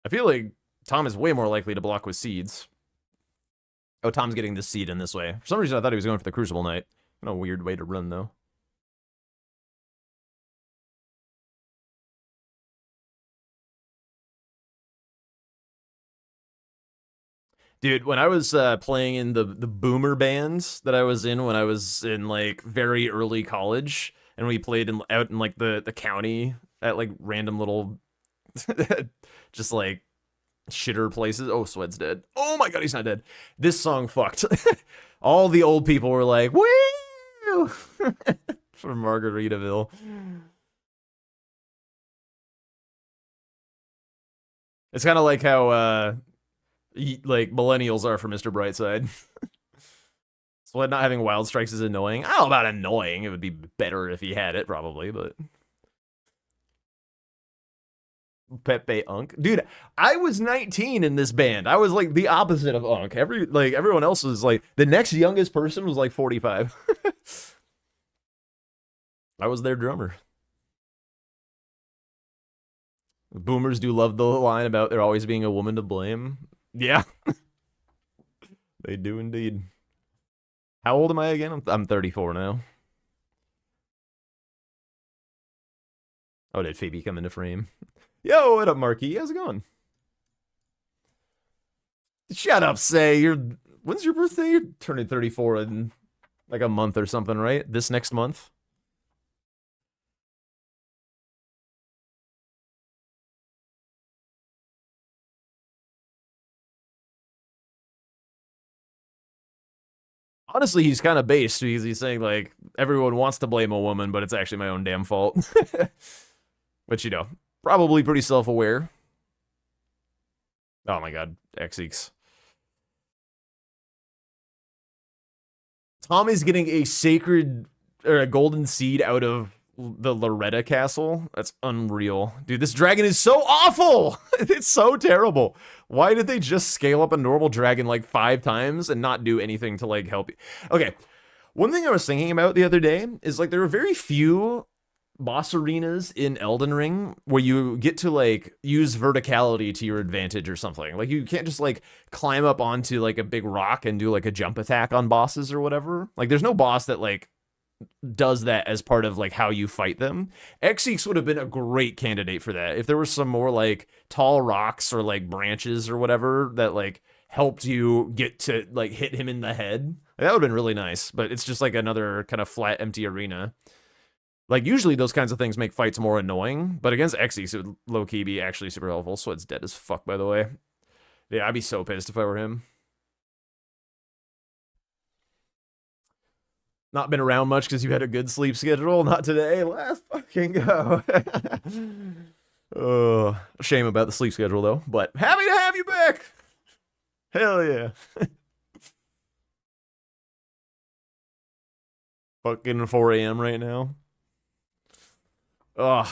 S1: I feel like Tom is way more likely to block with seeds. Oh, Tom's getting this seed in this way. For some reason, I thought he was going for the Crucible Knight. What a weird way to run, though. Dude, when I was playing in the boomer bands that I was in when I was in, like, very early college, and we played out in, like, the county at, like, random little, just, like, shitter places. Oh, Swed's dead. Oh my god, he's not dead. This song fucked. All the old people were like, woo! From Margaritaville. It's kind of like how, like, millennials are for Mr. Brightside. Swed not having wild strikes is annoying. I don't know about annoying. It would be better if he had it, probably, but... Pepe Unk. Dude, I was 19 in this band. I was like the opposite of Unk. Everyone else was like, the next youngest person was like 45. I was their drummer. Boomers do love the line about there always being a woman to blame. Yeah. They do indeed. How old am I again? I'm 34 now. Oh, did Phoebe come into frame? Yo, what up, Marky? How's it going? Shut up, Say. When's your birthday? You're turning 34 in like a month or something, right? This next month? Honestly, he's kind of based because he's saying, like, everyone wants to blame a woman, but it's actually my own damn fault. But, you know, probably pretty self-aware. Oh my god, Xeeks. Tom is getting a sacred, or a golden seed out of the Loretta castle. That's unreal. Dude, this dragon is so awful! It's so terrible. Why did they just scale up a normal dragon like 5 times and not do anything to like help you? Okay, one thing I was thinking about the other day is like there are very few boss arenas in Elden Ring where you get to like use verticality to your advantage or something. Like you can't just like climb up onto like a big rock and do like a jump attack on bosses or whatever. Like there's no boss that like does that as part of like how you fight them. Xeeks would have been a great candidate for that if there were some more like tall rocks or like branches or whatever that like helped you get to like hit him in the head. That would have been really nice, but it's just like another kind of flat empty arena. Like, usually those kinds of things make fights more annoying, but against Xeeks, it would low-key be actually super helpful. So it's dead as fuck, by the way. Yeah, I'd be so pissed if I were him. Not been around much because you had a good sleep schedule. Not today. Let's fucking go. Oh, shame about the sleep schedule, though. But happy to have you back. Hell yeah. Fucking 4 a.m. right now. Ugh,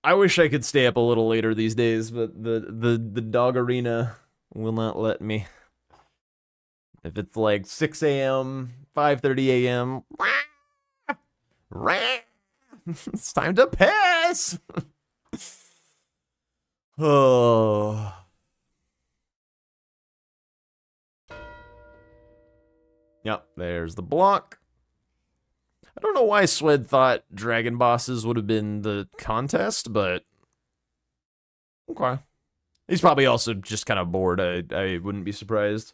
S1: I wish I could stay up a little later these days, but the dog arena will not let me. If it's like 6 a.m., 5:30 a.m., it's time to piss. Oh. Yep, there's the block. I don't know why Swed thought dragon bosses would have been the contest, but okay. He's probably also just kind of bored. I wouldn't be surprised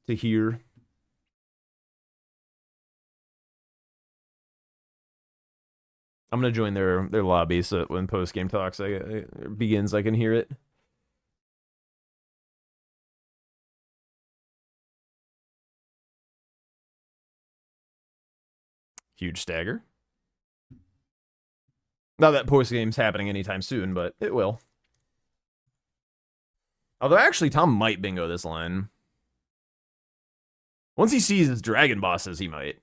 S1: to hear. I'm gonna join their lobby so that when post game talks begins, I can hear it. Huge stagger. Not that post game's happening anytime soon, but it will. Although actually, Tom might bingo this line. Once he sees his dragon bosses, he might.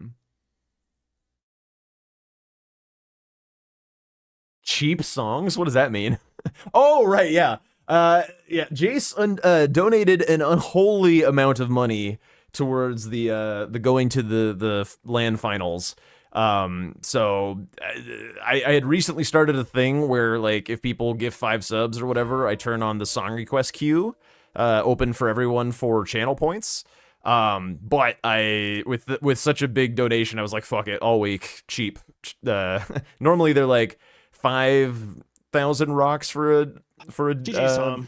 S1: Cheap songs? What does that mean? Oh, right, yeah. Yeah, Jace donated an unholy amount of money towards the going to the LAN finals. So I had recently started a thing where like if people give 5 subs or whatever, I turn on the song request queue, open for everyone for channel points. But I with such a big donation, I was like, fuck it, all week, cheap. Normally they're like 5,000 rocks for a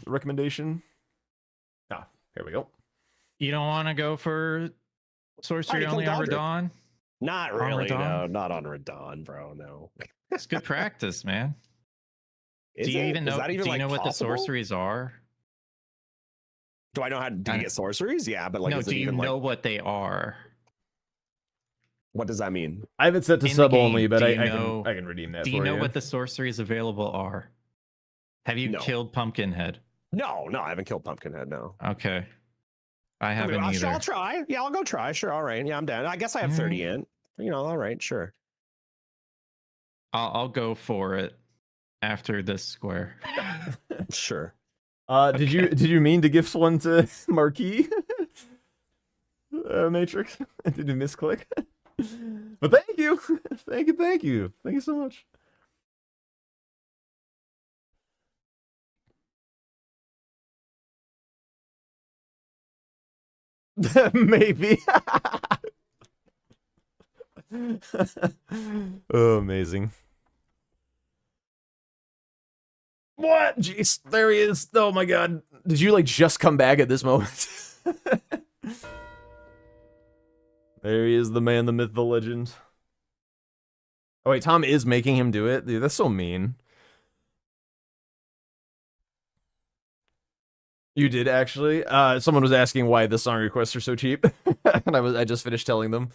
S1: recommendation. Ah, here we go.
S8: You don't want to go for sorcery only on Radon?
S9: Not really, no. Not on Radon, bro, no.
S8: It's good practice, man.
S9: Do
S8: you even know what the sorceries are?
S9: Do I know how to get sorceries? Yeah, but like,
S8: no, do you know what they are?
S9: What does that mean?
S1: I have it set to sub only, but I can redeem that.
S8: Do you know what the sorceries available are? Have you killed Pumpkinhead?
S9: No, I haven't killed Pumpkinhead, no.
S8: Okay. I haven't either.
S9: I'll try. Yeah, I'll go try. Sure, all right. Yeah, I'm down. I guess I have 30 in. You know, all right, sure.
S8: I'll go for it after this square.
S9: Sure.
S1: Did you mean to gift one to Marquis? Matrix? Did you misclick? But thank you. Thank you so much. Maybe. Oh, amazing. What? Jeez, there he is. Oh my god. Did you like just come back at this moment? There he is, the man, the myth, the legend. Oh wait, Tom is making him do it? Dude, that's so mean. You did actually? Someone was asking why the song requests are so cheap. And I just finished telling them.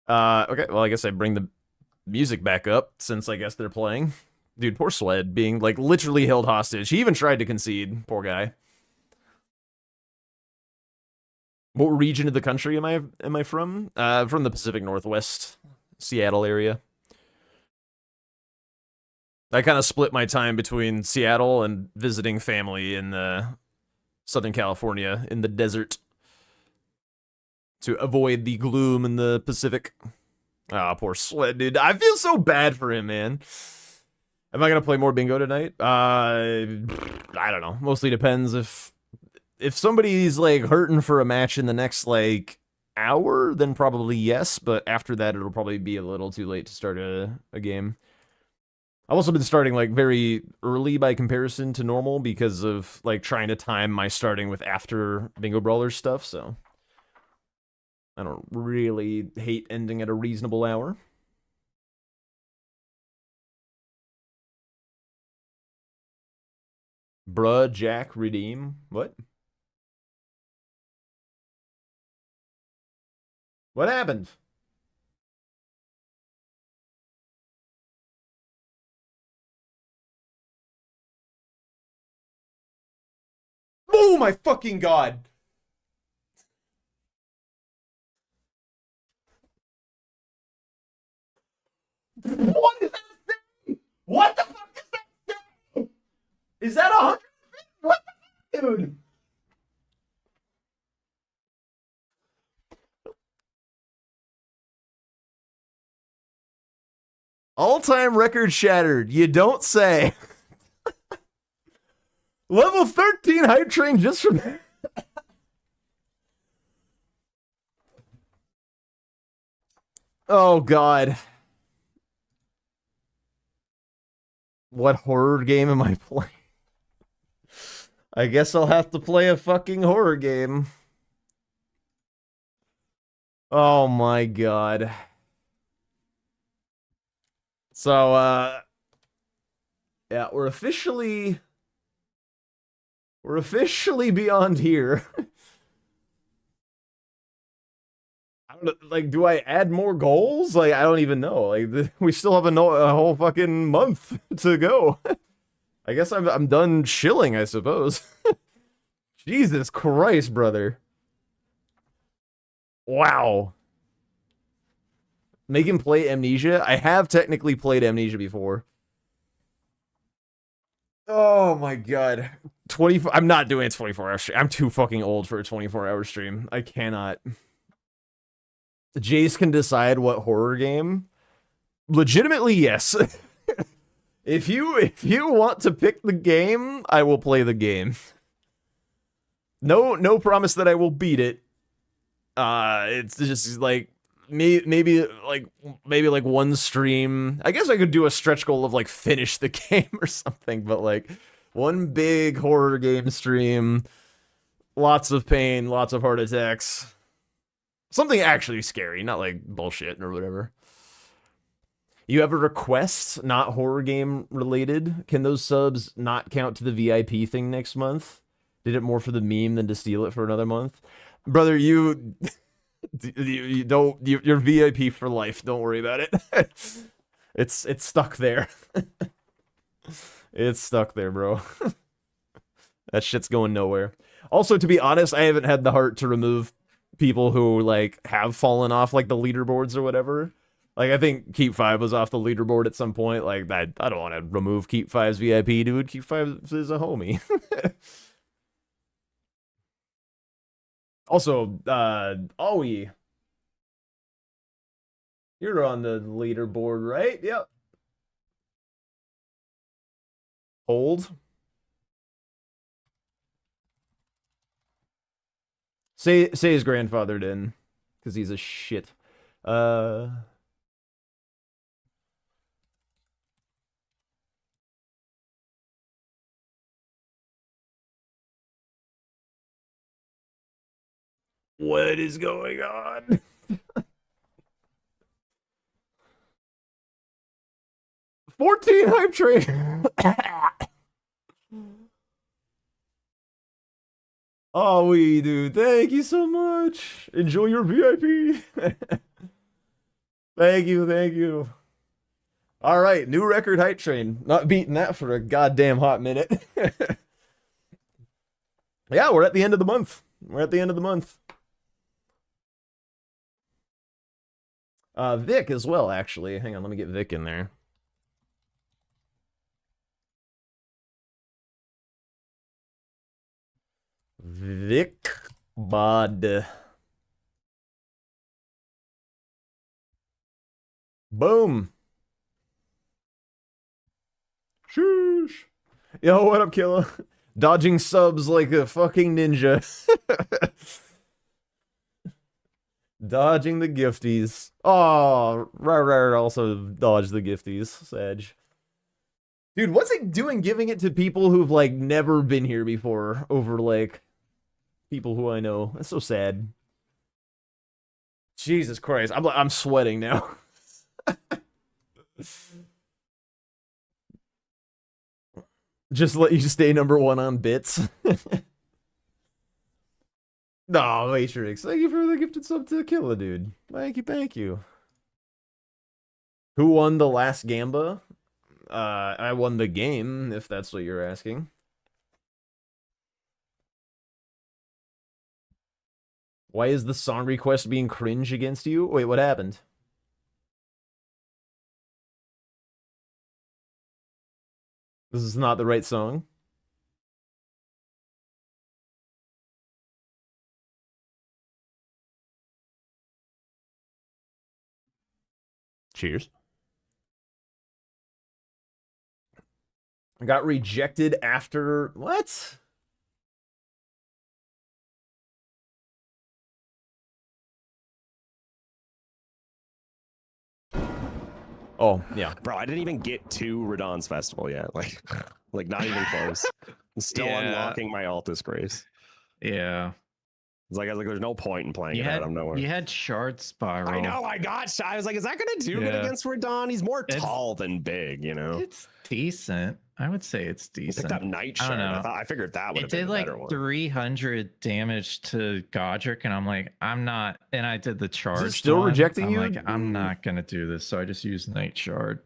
S1: Okay, well, I guess I bring the music back up, since I guess they're playing. Dude, poor Swed, being, like, literally held hostage. He even tried to concede, poor guy. What region of the country am I from? From the Pacific Northwest, Seattle area. I kind of split my time between Seattle and visiting family in Southern California, in the desert, to avoid the gloom in the Pacific. Ah, poor Sled, dude. I feel so bad for him, man. Am I gonna play more bingo tonight? I don't know. Mostly depends if somebody's like hurting for a match in the next like hour, then probably yes. But after that, it'll probably be a little too late to start a game. I've also been starting like very early by comparison to normal because of like trying to time my starting with after Bingo Brawlers stuff. So I don't really hate ending at a reasonable hour. Bruh, Jack, redeem. What? What happened? Oh my fucking god! What is that thing? What the fuck is that thing? Is that 100? What the fuck, dude? All-time record shattered. You don't say. Level 13 hype train just from there. Oh god. What horror game am I playing? I guess I'll have to play a fucking horror game. Oh my god. So, yeah, we're officially beyond here. I don't know, like, do I add more goals? Like, I don't even know. Like, we still have a whole fucking month to go. I guess I'm done chilling, I suppose. Jesus Christ, brother. Wow. Make him play Amnesia? I have technically played Amnesia before. Oh my god. 24. I'm not doing a 24-hour stream. I'm too fucking old for a 24-hour stream. I cannot. Jace can decide what horror game? Legitimately, yes. If you want to pick the game, I will play the game. No promise that I will beat it. It's just like maybe like one stream. I guess I could do a stretch goal of like finish the game or something, but like one big horror game stream, lots of pain, lots of heart attacks. Something actually scary, not like bullshit or whatever. You have a request, not horror game related? Can those subs not count to the VIP thing next month? Did it more for the meme than to steal it for another month? Brother, you don't, you're VIP for life. Don't worry about it. It's stuck there. It's stuck there, bro. That shit's going nowhere. Also, to be honest, I haven't had the heart to remove people who like have fallen off like the leaderboards or whatever. Like, I think Keep 5 was off the leaderboard at some point. Like, I don't want to remove Keep 5's VIP, dude. Keep 5 is a homie. Also, Aoi. You're on the leaderboard, right? Yep. Hold. Say his grandfather didn't, because he's a shit. What is going on? $14 hype train. Oh, we do. Thank you so much. Enjoy your VIP. Thank you, thank you. All right, new record hype train. Not beating that for a goddamn hot minute. Yeah, we're at the end of the month. We're at the end of the month. Vic as well, actually. Hang on, let me get Vic in there. Vic Bod. Boom. Shoosh. Yo, what up, Killa? Dodging subs like a fucking ninja. Dodging the gifties. Oh, Rare also dodged the gifties. Sag. Dude, what's it doing giving it to people who've, like, never been here before over, like, people who I know? That's so sad. Jesus Christ. I'm sweating now. Just let you stay #1 on bits. No, Matrix. Thank you for the gifted sub to Killa, dude. Thank you, thank you. Who won the last Gamba? I won the game, if that's what you're asking. Why is the song request being cringe against you? Wait, what happened? This is not the right song. Cheers. I got rejected after... What? Oh, yeah.
S9: Bro, I didn't even get to Radon's festival yet. Like not even close. I'm still unlocking my Altus Grace.
S8: Yeah.
S9: It's like I was like, there's no point in playing it out of nowhere.
S8: You had Shard Spiral.
S9: I know, I was like, is that gonna do good against Radon? He's more tall than big, you know.
S8: It's decent. I would say it's
S9: I
S8: decent.
S9: picked up Night Shard. I figured that would have been
S8: did
S9: the
S8: like
S9: better one.
S8: 300 damage to Godric, and I'm like, I'm not. And I did the charge.
S1: Is it still rejecting you?
S8: I'm like, I'm not gonna do this. So I just used Night Shard.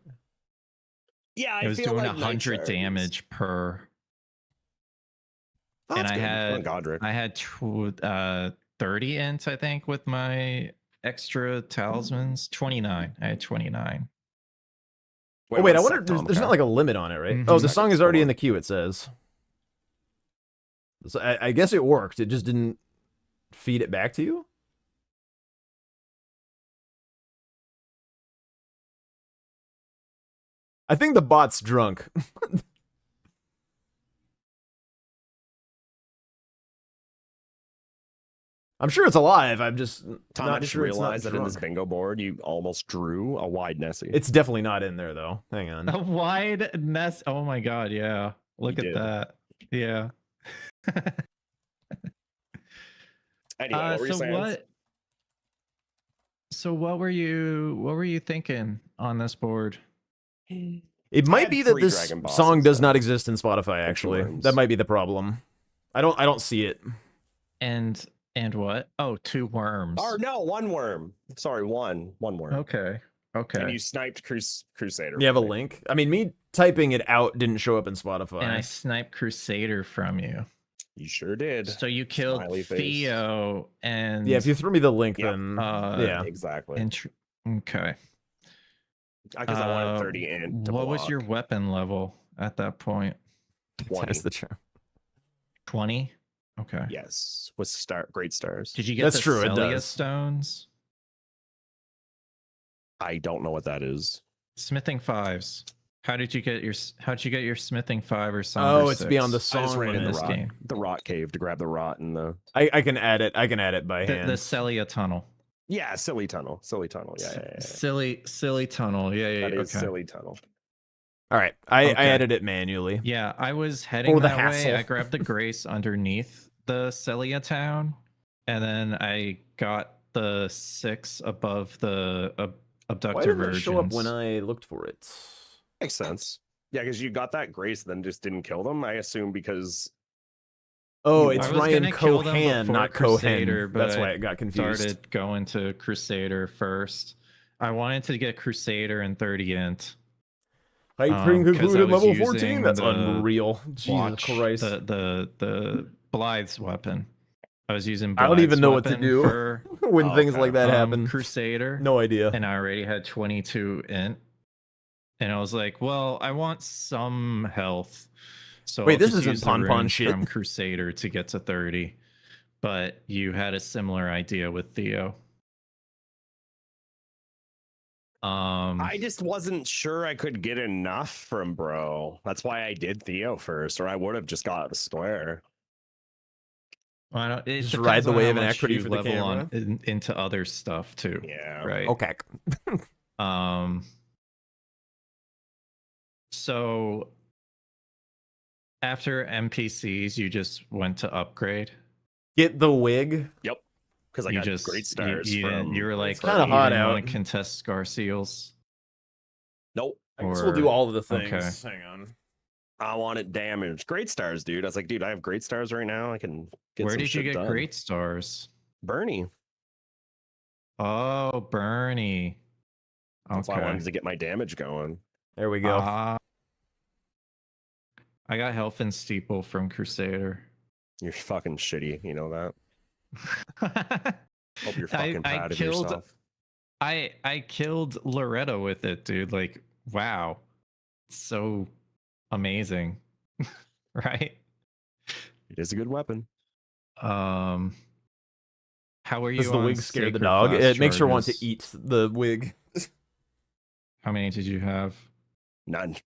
S9: Yeah,
S8: it was doing 100 damage per.
S9: Oh,
S8: and
S9: I had
S8: Godric. I had 30 int, I think, with my extra talismans. 29. I had 29.
S1: Oh, wait, I wonder, there's not like a limit on it, right?
S8: Mm-hmm.
S1: Oh, the song is already in the queue, it says. So I guess it worked. It just didn't feed it back to you? I think the bot's drunk. I'm sure it's alive. I'm just
S9: Tom,
S1: not
S9: I just
S1: sure
S9: realized
S1: it's
S9: that
S1: not
S9: in this
S1: drunk.
S9: bingo board, you almost drew a wide Nessie.
S1: It's definitely not in there, though. Hang on.
S8: A wide Ness. Oh my god, yeah. Look at that. Yeah.
S9: Anyway, what were you saying?
S8: So what were you thinking on this board?
S1: It might be that this song does not exist in Spotify, actually. That might be the problem. I don't see it.
S8: And what? Oh, 2 worms.
S9: Or no, 1 worm. Sorry, one worm.
S8: Okay.
S9: And you sniped Crusader.
S1: You have a link? I mean, me typing it out didn't show up in Spotify.
S8: And I sniped Crusader from you.
S9: You sure did.
S8: So you killed Theo and...
S1: Yeah, if you threw me the link, then... yeah.
S9: Exactly.
S8: Okay.
S9: Because I wanted 30 in to
S8: What
S9: block.
S8: was your weapon level at that point?
S9: 20.
S1: That's the charm.
S8: 20? Okay.
S9: Yes. With great stars.
S8: Did you get
S1: That's
S8: the
S1: true, it
S8: Celia
S1: does.
S8: stones?
S9: I don't know what that is.
S8: Smithing 5s. How'd you get your smithing 5 or somber
S1: Oh, it's beyond the
S8: 6?
S9: I just
S1: song
S9: ran in
S1: limit.
S9: the
S8: this
S9: rot,
S8: game.
S9: the rot cave to grab the rot and the
S1: I can add it. I can add it by hand.
S8: The Celia tunnel.
S9: yeah, silly tunnel. Yeah.
S8: Silly tunnel. Yeah.
S9: That is
S8: Okay.
S9: silly tunnel.
S1: All right, I
S8: Okay.
S1: added it manually.
S8: Yeah, I was heading
S1: For the
S8: that way.
S1: hassle.
S8: I grabbed the Grace underneath the Celia town, and then I got the 6 above the
S1: Why
S8: abductor
S1: didn't it show up
S8: virgins.
S1: when I looked for it?
S9: Makes sense. Yeah, because you got that grace, then just didn't kill them. I assume because
S1: Oh,
S9: I
S1: it's
S8: was
S1: Ryan
S8: gonna kill them
S1: Cohan,
S8: before
S1: not
S8: Crusader,
S1: Cohen.
S8: but
S1: That's
S8: I
S1: why it got confused.
S8: started going to Crusader first. I wanted to get Crusader and 30 int.
S1: Hype train
S8: 'cause I
S1: concluded
S8: was
S1: level 14.
S8: using
S1: That's
S8: the
S1: unreal. Jesus
S8: Watch
S1: Christ.
S8: the Blythe's weapon. I was using
S1: I don't even
S8: Blythe's
S1: know what to
S8: weapon
S1: do
S8: for
S1: when things like that happen.
S8: Crusader.
S1: No idea.
S8: And I already had 22 int. And I was like, well, I want some health. So
S1: Wait,
S8: I'll
S1: this
S8: just
S1: isn't
S8: use the
S1: Pon Pon
S8: runes
S1: shit.
S8: from Crusader to get to 30. But you had a similar idea with Theo.
S9: I just wasn't sure I could get enough from bro. That's why I did Theo first, or I would have just got a square.
S8: I don't, it
S1: Just
S8: depends
S1: ride the
S8: on
S1: wave
S8: how
S1: and
S8: much
S1: act pretty
S8: you
S1: for the
S8: level
S1: camera.
S8: into other stuff too.
S9: Yeah.
S8: Right.
S1: Okay.
S8: So after NPCs, you just went to upgrade.
S1: Get the wig.
S9: Yep. Because I
S8: You
S9: got
S8: just
S9: great stars from.
S8: you were like,
S1: It's kinda
S8: you
S1: hot
S8: didn't
S1: out.
S8: want to contest Scar Seals.
S9: Nope.
S1: I guess we'll do
S8: Or-
S1: all of the things.
S8: okay.
S1: Hang on.
S9: I wanted damage. Great stars, dude. I was like, dude, I have great stars right now. I can get
S8: Where
S9: some
S8: did you
S9: shit
S8: get
S9: done.
S8: great stars?
S9: Bernie.
S8: Oh, Bernie.
S9: That's why I
S8: Okay.
S9: wanted to get my damage going.
S1: There we go.
S8: I got health and steeple from Crusader.
S9: You're fucking shitty. You know that. Hope you're fucking proud of yourself.
S8: I killed Loretta with it, dude. Like, wow. So amazing. Right?
S9: It is a good weapon.
S8: How are you?
S1: Does the
S8: on
S1: wig scare the
S8: Sacred
S1: dog?
S8: Flask
S1: It makes her want to
S8: charges?
S1: eat the wig.
S8: How many did you have?
S9: None.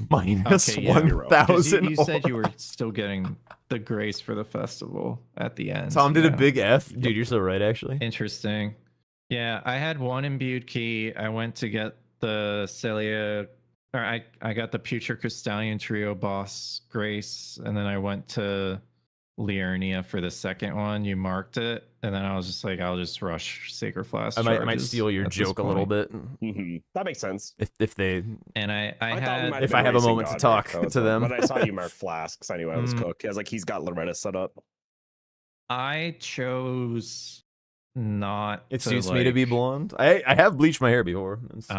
S1: Minus
S8: Okay, yeah.
S1: 1,000.
S8: You said you were still getting the grace for the festival at the end.
S1: Tom did a
S8: yeah.
S1: big F. Dude, you're so right, actually.
S8: Interesting. Yeah, I had one imbued key. I went to get the Celia, or I got the Future Crystallion Trio boss Grace, and then I went to Liurnia for the second one. You marked it, and then I was just like, I'll just rush Sacred Flask.
S1: I might
S8: charges
S1: steal your
S8: at this
S1: joke a little
S8: point.
S1: bit.
S9: That makes sense.
S1: If they
S8: And I
S9: thought we
S8: had
S9: might
S1: if
S9: been
S1: I have a
S9: racing
S1: moment to
S9: God
S1: talk
S9: Mark,
S1: to them.
S9: But I saw you mark flasks. I knew I was
S8: Mm.
S9: cooked. I was like, he's got Loretta set up.
S8: I chose not.
S1: it
S8: to,
S1: suits me to be
S8: like,
S1: blonde. I have bleached my hair before. It's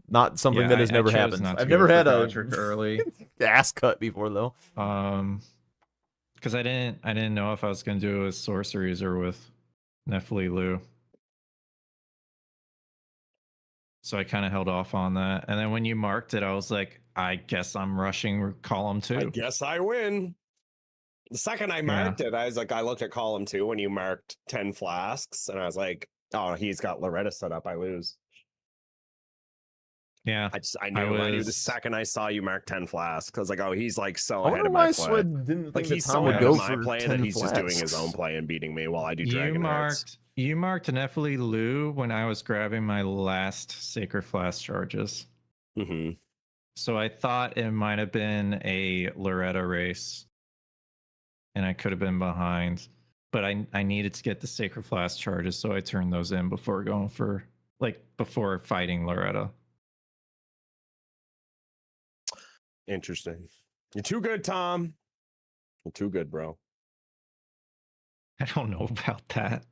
S1: not something
S8: yeah,
S1: that has
S8: I
S1: never
S8: chose
S1: happened.
S8: not to
S1: I've
S8: go
S1: never
S8: for
S1: had a
S8: Godric early.
S1: ass cut before though.
S8: Because I didn't know if I was gonna do it with sorceries or with Nephili Lu. So I kind of held off on that. And then when you marked it, I was like, I guess I'm rushing column 2.
S9: I guess I win. The second I marked it, I was like, I looked at column 2 when you marked 10 flasks, and I was like, oh, he's got Loretta set up. I lose.
S8: Yeah.
S9: I knew the second I saw you mark 10 flasks. I was like, oh, he's like so
S1: I
S9: ahead
S1: wonder
S9: of
S1: why
S9: my play.
S1: Swed didn't
S9: Like
S1: think that
S9: he's
S1: Tom
S9: so
S1: would
S9: ahead
S1: go
S9: of my
S1: for
S9: play
S1: 10
S9: that he's just doing his
S1: flasks.
S9: own play and beating me while I do
S8: You
S9: Dragon Hearts.
S8: marked Nephili Lu when I was grabbing my last Sacred Flask charges.
S9: Mm-hmm.
S8: So I thought it might have been a Loretta race. And I could have been behind. But I needed to get the Sacred Flask charges, so I turned those in before going for before fighting Loretta.
S9: Interesting. You're too good, Tom. You're too good, bro.
S8: I don't know about that.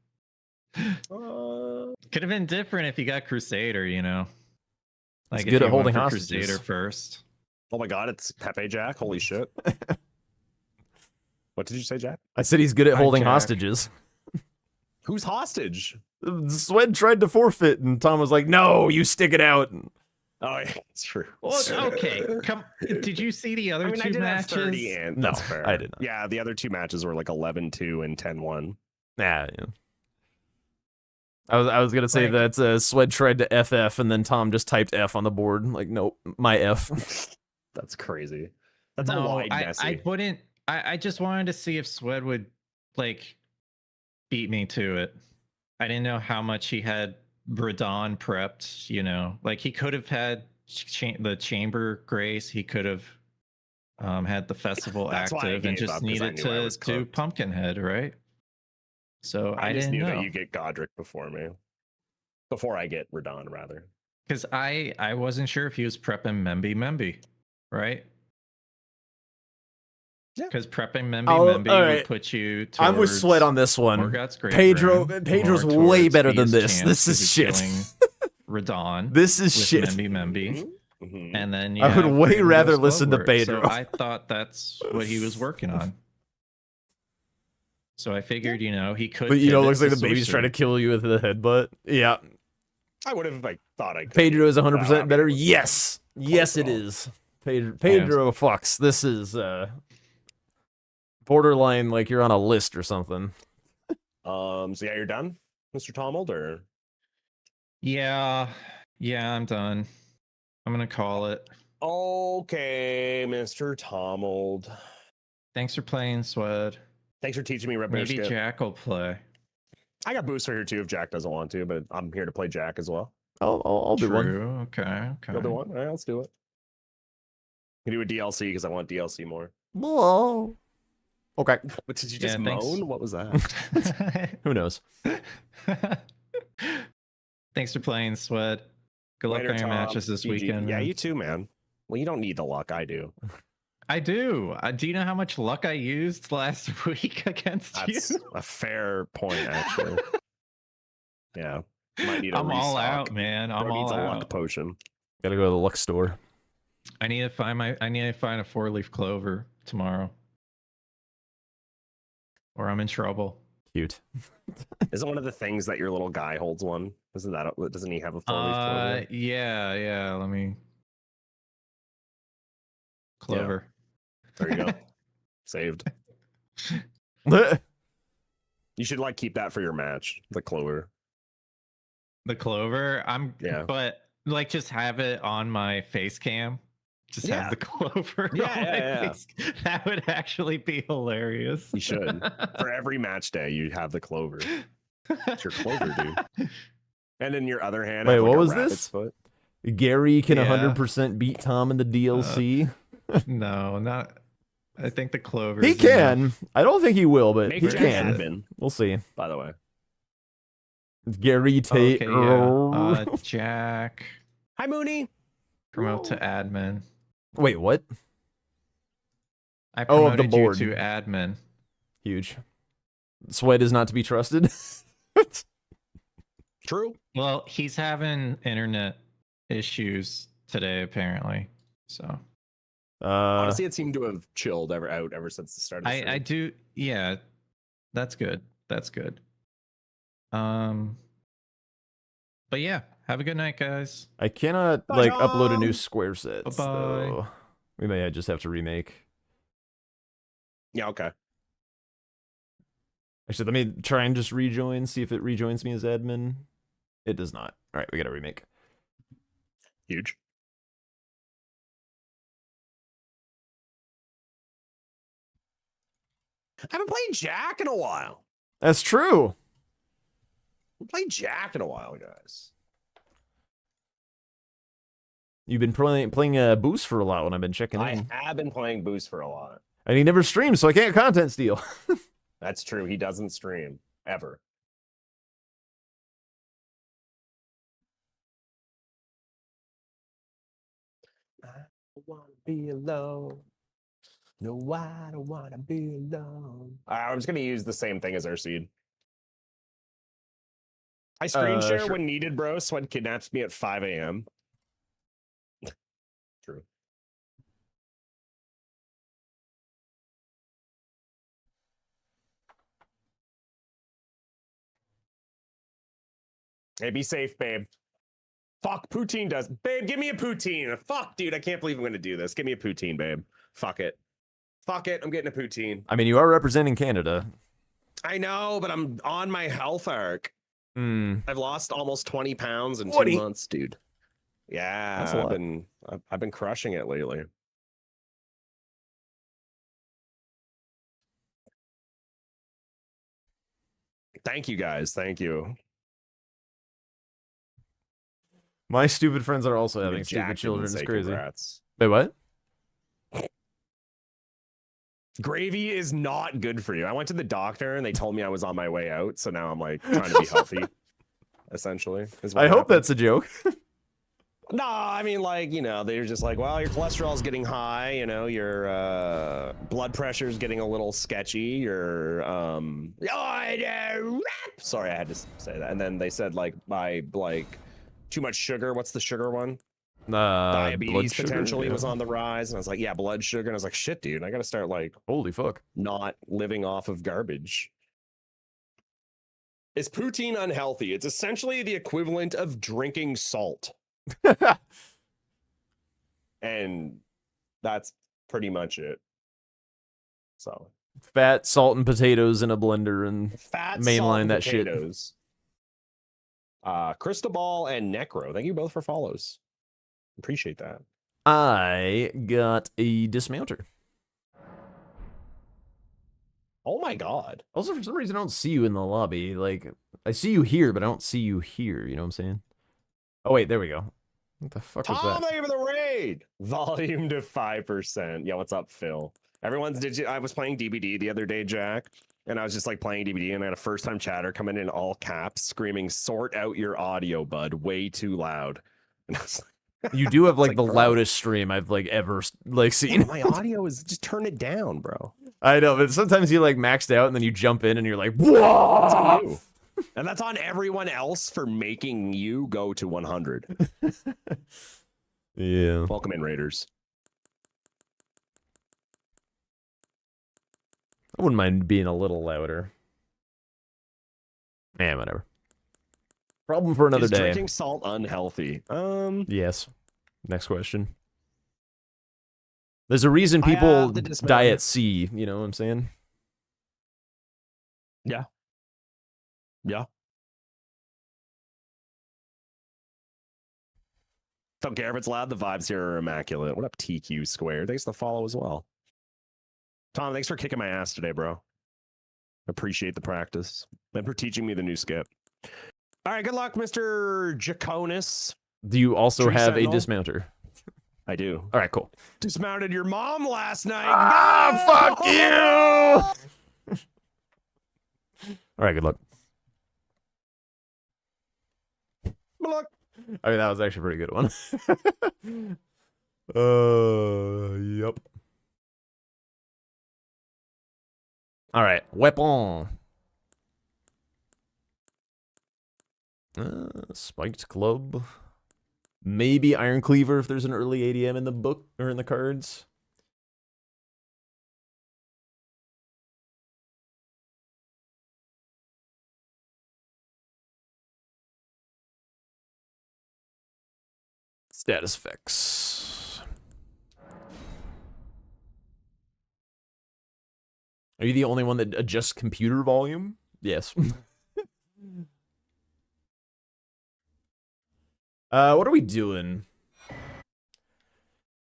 S8: Could have been different if you got Crusader, you know. Like
S1: He's
S8: if
S1: good
S8: you
S1: at
S8: went
S1: holding
S8: for
S1: hostages.
S8: Crusader first.
S9: Oh my god, it's Pepe Jack. Holy shit. What did you say, Jack?
S1: I said he's good at
S8: Hi,
S1: holding
S8: Jack.
S1: hostages.
S9: Who's hostage?
S1: Swed tried to forfeit, and Tom was like, "No, you stick it out."
S9: Oh, yeah, it's true.
S8: Well, okay. Did you see the other
S9: I mean, I
S8: two
S9: did
S8: matches?
S9: have 30 and
S1: No,
S9: that's fair.
S1: I did not.
S9: Yeah, the other two matches were like 11-2 and 10-1.
S1: Nah, yeah. I was gonna say
S8: Like-
S1: that Swed tried to FF and then Tom just typed F on the board. Like, nope, my F.
S9: That's crazy. That's a
S8: No,
S9: wide
S8: I
S9: messy.
S8: wouldn't. I just wanted to see if Swed would like beat me to it. I didn't know how much he had Radon prepped. You know, like he could have had the Chamber Grace. He could have had the Festival
S9: That's why I
S8: active and
S9: gave
S8: just
S9: up, 'cause I
S8: needed
S9: knew I
S8: to
S9: was
S8: do
S9: cooked.
S8: Pumpkinhead, right? So I
S9: just
S8: didn't
S9: knew
S8: know
S9: that you get Godric before me. Before I get Radon, rather.
S8: because I wasn't sure if he was prepping Memby, right?
S9: Yeah.
S8: Because prepping Memby
S1: Oh,
S8: would
S1: alright.
S8: put you.
S1: I'm with Sweat on this one. Pedro's way better than this. This is shit.
S8: Radon.
S1: This is
S8: with
S1: shit.
S8: Memby.
S9: Mhm.
S8: And then
S1: I would
S8: have
S1: way
S8: Graveyard's
S1: rather listen to
S8: Clover.
S1: Pedro.
S8: So I thought that's what he was working on. So I figured, you know, he could.
S1: But you know, it
S8: pivot
S1: looks like
S8: to
S1: the baby's trying to
S8: sorcery.
S1: kill you with the headbutt. Yeah.
S9: I would have like thought I could.
S1: Pedro is 100%
S9: Wow,
S1: better.
S9: it was
S1: Yes.
S9: close
S1: Yes,
S9: at
S1: it
S9: all.
S1: is. Pedro fucks. This is borderline like you're on a list or something.
S9: So yeah, you're done, Mr. Tomold, or
S8: Yeah, I'm done. I'm gonna call it.
S9: okay, Mr. Tomold.
S8: Thanks for playing, Swed.
S9: Thanks for teaching me Red Bear
S8: Maybe
S9: Skip.
S8: Jack will play.
S9: I got booster here too if Jack doesn't want to, but I'm here to play Jack as well.
S1: I'll do one.
S8: True. Okay.
S9: You'll do one? All right, let's do it. We do a DLC because I want DLC more.
S1: Whoa. Okay.
S9: But did you
S8: Yeah,
S9: just
S8: thanks.
S9: moan? What was that?
S1: Who knows?
S8: Thanks for playing, Swed. Good luck
S9: Later,
S8: on your
S9: Tom.
S8: matches this
S9: GG.
S8: weekend.
S9: Yeah,
S8: man.
S9: you too, man. Well, you don't need the luck. I do.
S8: I do. Do you know how much luck I used last week against
S9: That's
S8: you?
S9: a fair point, actually. Yeah. Might need a
S8: I'm all
S9: restock.
S8: out, man. I'm
S9: Bro needs
S8: all
S9: a
S8: out.
S9: luck potion.
S1: Gotta go to the Luck store.
S8: I need to find a 4-leaf clover tomorrow, or I'm in trouble.
S1: Cute.
S9: Isn't one of the things that your little guy holds one? Isn't that? Doesn't he have a 4-leaf clover?
S8: Yeah. Let me. Clover.
S9: There you go. Saved. You should like keep that for your match. The clover.
S8: The clover.
S9: Yeah.
S8: But like, just have it on my face cam. Just
S9: Yeah.
S8: have the clover.
S9: Yeah,
S8: on my
S9: yeah.
S8: face. That would actually be hilarious.
S9: You should. For every match day, you have the clover. It's your clover, dude. And in your other hand,
S1: Wait,
S9: have, like,
S1: what
S9: a
S1: was
S9: rabbit's
S1: this?
S9: Foot.
S1: Gary can
S8: Yeah.
S1: 100% beat Tom in the DLC.
S8: No, not. I think the clover.
S1: He
S8: is enough.
S1: can. I don't think he will, but
S9: Make
S1: he
S9: Jack
S1: can.
S9: admin,
S1: We'll see.
S9: by the way.
S1: Gary Tate.
S8: Okay, yeah. Jack.
S9: Hi, Mooney.
S8: Promote to admin.
S1: Wait, what?
S8: I
S1: Oh, of
S8: promoted
S1: the board.
S8: you to admin.
S1: Huge. Sweat is not to be trusted.
S9: True.
S8: Well, he's having internet issues today, apparently. So
S9: Honestly, it seemed to have chilled ever since the start of the
S8: I
S9: stream.
S8: do. Yeah, that's good. That's good. But yeah, have a good night, guys.
S1: I cannot
S9: Bye,
S1: like upload a new
S9: Tom.
S1: square set.
S8: Bye-bye.
S1: So we may just have to remake.
S9: Yeah, okay.
S1: Actually, let me try and just rejoin, see if it rejoins me as admin. It does not. All right, we got to remake.
S9: Huge. I haven't played Jack in a while.
S1: That's true.
S9: I haven't played Jack in a while, guys.
S1: You've been playing Boost for a lot when I've been checking
S9: I
S1: in.
S9: have been playing Boost for a lot.
S1: And he never streams, so I can't content steal.
S9: That's true. He doesn't stream ever. I don't wanna be alone. No, I don't wanna be alone. I'm just gonna use the same thing as Urseed. I screen share
S1: Sure.
S9: when needed, bro. Sweat kidnaps me at 5 a.m. True. Hey, be safe, babe. Fuck, poutine does. Babe, give me a poutine. Fuck, dude, I can't believe I'm gonna do this. Give me a poutine, babe. Fuck it. Fuck it, I'm getting a poutine.
S1: I mean, you are representing Canada.
S9: I know, but I'm on my health arc.
S1: Hmm.
S9: I've lost almost 20 pounds in
S1: 20?
S9: 2 months, dude. Yeah,
S1: That's a lot.
S9: I've been crushing it lately. Thank you guys. Thank you.
S1: My stupid friends are also
S9: Even
S1: having
S9: Jack
S1: stupid
S9: didn't
S1: children. It's
S9: say
S1: crazy.
S9: congrats.
S1: Wait, what?
S9: Gravy is not good for you. I went to the doctor and they told me I was on my way out, so now I'm like trying to be healthy. Essentially, is what
S1: I hope
S9: happened.
S1: that's a joke.
S9: No, I mean, like, you know, they're just like, well, your cholesterol's getting high, you know, your blood pressure's getting a little sketchy, your sorry, I had to say that. And then they said like too much sugar. What's the sugar one?
S1: Blood
S9: Diabetes
S1: sugar,
S9: potentially
S1: yeah.
S9: was on the rise. And I was like, yeah, blood sugar. And I was like, shit, dude, I gotta start like
S1: Holy fuck.
S9: not living off of garbage. Is poutine unhealthy? It's essentially the equivalent of drinking salt. And that's pretty much it. So
S1: Fat, salt, and potatoes in a blender and
S9: fat,
S1: mainline
S9: salt, and
S1: that shit.
S9: potatoes. Cristobal and Necro, thank you both for follows. Appreciate that.
S1: I got a dismounter.
S9: Oh my god.
S1: Also, for some reason, I don't see you in the lobby. Like, I see you here, but I don't see you here. You know what I'm saying? Oh, wait, there we go. What the fuck was
S9: Tom,
S1: that?
S9: thank you for the raid. Volume to 5%. Yeah, what's up, Phil? I was playing DBD the other day, Jack, and I was just like playing DBD, and I had a first-time chatter coming in all caps, screaming, "Sort out your audio, bud. Way too loud." And I was like,
S1: You do have
S9: I was
S1: like the
S9: bro,
S1: loudest stream I've like ever like seen.
S9: yeah, my audio is just turn it down, bro.
S1: I know, but sometimes you like maxed out and then you jump in and you're like,
S9: That's on
S1: "Whoa!"
S9: you. And that's on everyone else for making you go to 100.
S1: Yeah.
S9: Welcome in, Raiders.
S1: I wouldn't mind being a little louder. Eh, whatever. Problem for another
S9: Is
S1: day.
S9: drinking salt unhealthy?
S1: Yes. Next question. There's a reason
S9: I have
S1: people
S9: the dismounter.
S1: diet C, you know what I'm saying?
S9: Yeah. Yeah. Don't care if it's loud. The vibes here are immaculate. What up, TQ Square? Thanks for the follow as well. Tom, thanks for kicking my ass today, bro. Appreciate the practice and for teaching me the new skip. All right, good luck, Mr. Jaconis.
S1: Do you also
S9: Tree
S1: have
S9: Sentinel?
S1: a dismounter?
S9: I do.
S1: All right, cool.
S9: Dismounted your mom last night.
S1: Ah, fuck you! All right, good luck.
S9: Good luck.
S1: I mean, that was actually a pretty good one. Yep. All right, weapon. Spiked club. Maybe Iron Cleaver if there's an early ADM in the book or in the cards. Status effects. Are you the only one that adjusts computer volume? Yes. What are we doing?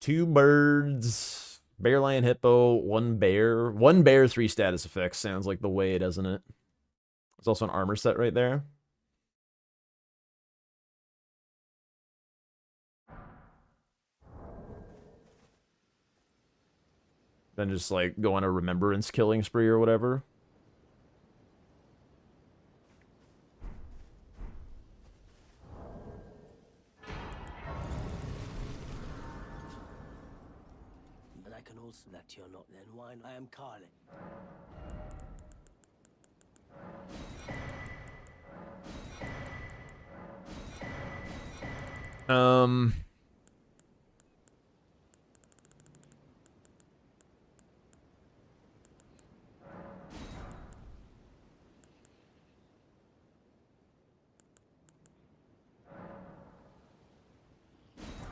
S1: 2 birds, bear, lion, hippo, 1 bear. 1 bear, 3 status effects. Sounds like the way, doesn't it? There's also an armor set right there. Then just like go on a remembrance killing spree or whatever.
S4: But I can also that you're not then. Why? I am Carly.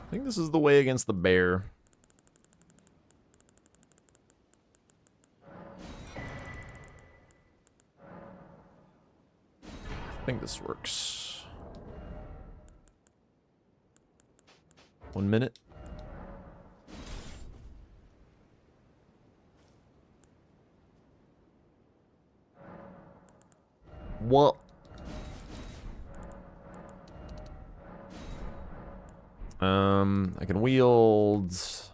S1: I think this is the way against the bear. I think this works. 1 minute. What? I can wield. Let's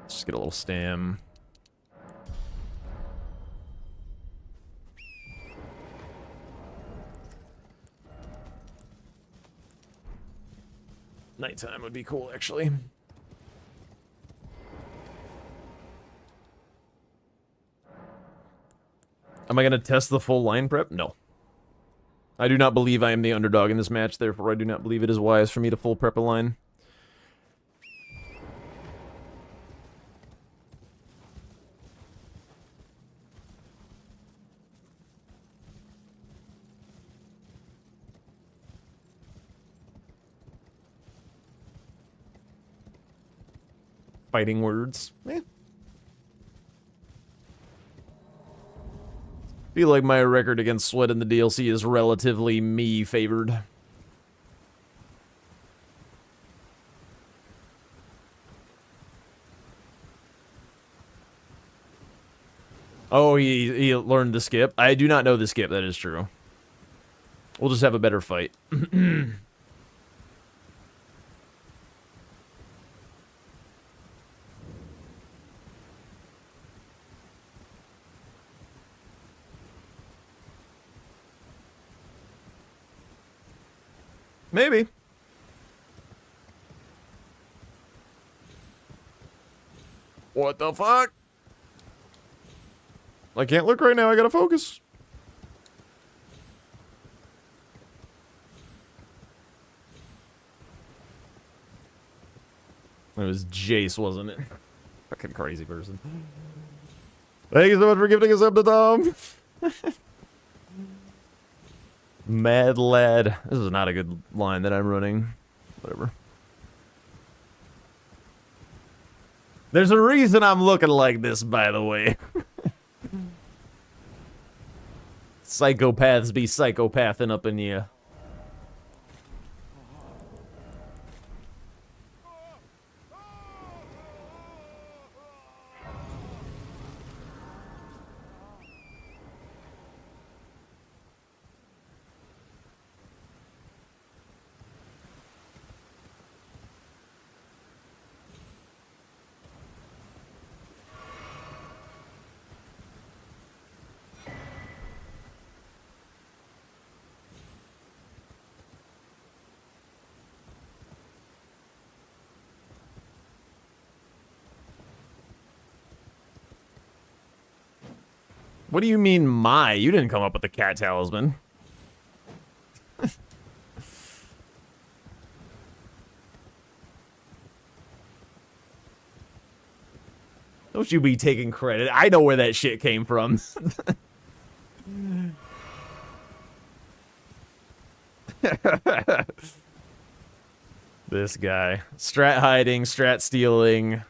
S1: just get a little stam. Nighttime would be cool, actually. Am I going to test the full line prep? No. I do not believe I am the underdog in this match, therefore I do not believe it is wise for me to full prep a line. Fighting words. Eh. Feel like my record against Sweat in the DLC is relatively me favored. Oh, he learned the skip. I do not know the skip, that is true. We'll just have a better fight. Maybe. What the fuck? I can't look right now, I gotta focus. It was Jace, wasn't it? Fucking crazy person. Thank you so much for gifting us up to Tom. Mad lad. This is not a good line that I'm running. Whatever. There's a reason I'm looking like this, by the way. Psychopaths be psychopathing up in you. What do you mean, my? You didn't come up with the cat talisman. Don't you be taking credit. I know where that shit came from. This guy. Strat hiding, strat stealing.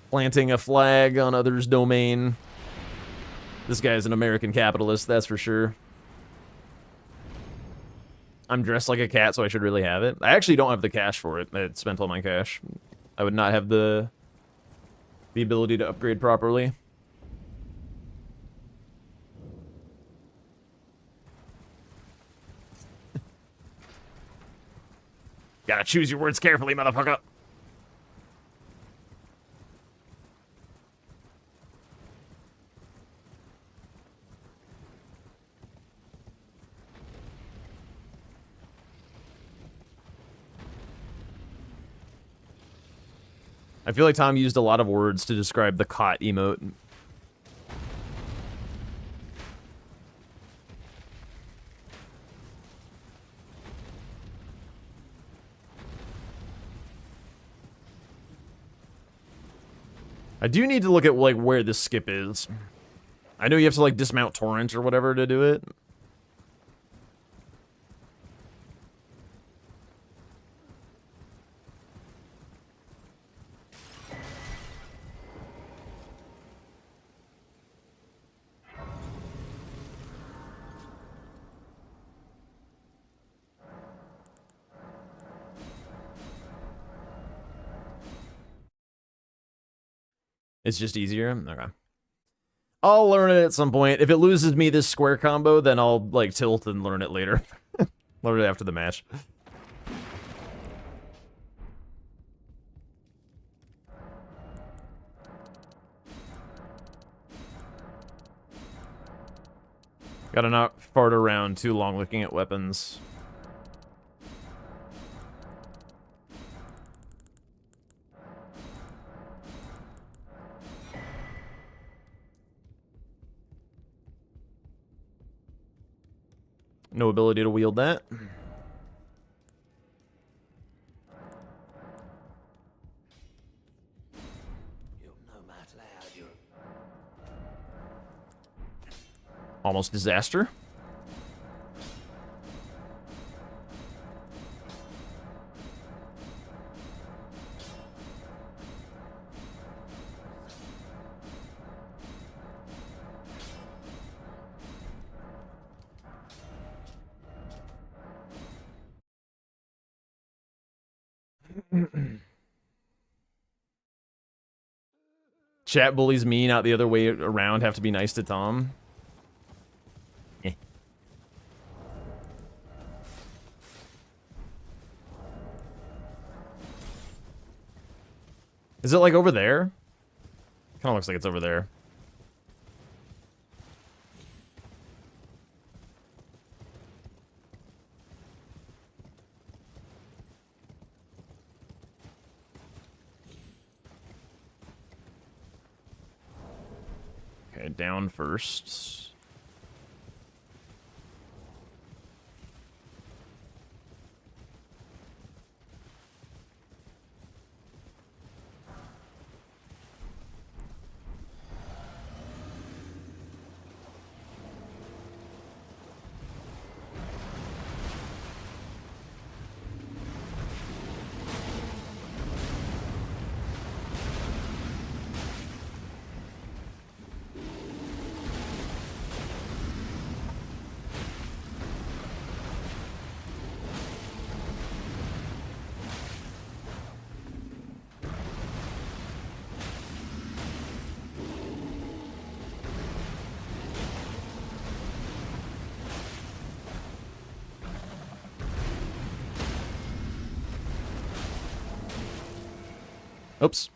S1: Planting a flag on others' domain. This guy's an American capitalist, that's for sure. I'm dressed like a cat, so I should really have it. I actually don't have the cash for it. I spent all my cash. I would not have the ability to upgrade properly. Gotta choose your words carefully, motherfucker. I feel like Tom used a lot of words to describe the cot emote. I do need to look at like where this skip is. I know you have to like dismount torrent or whatever to do it. It's just easier? Okay. I'll learn it at some point. If it loses me this square combo, then I'll, like, tilt and learn it later. Learn it after the match. Gotta not fart around too long looking at weapons. No ability to wield that. Almost disaster. Chat bullies me, not the other way around. Have to be nice to Tom. Eh. Is it like over there? Kind of looks like it's over there. Okay, down first. Oops.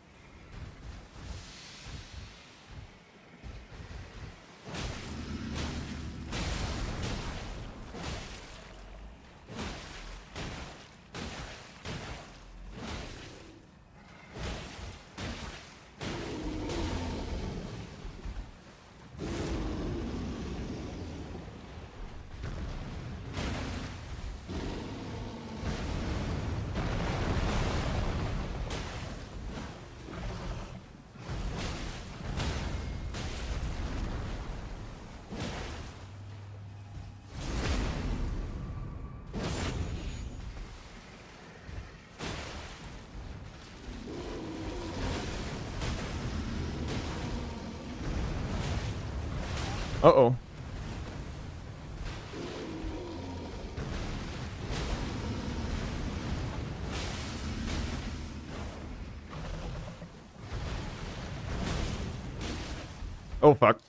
S1: Uh-oh. Oh, fuck.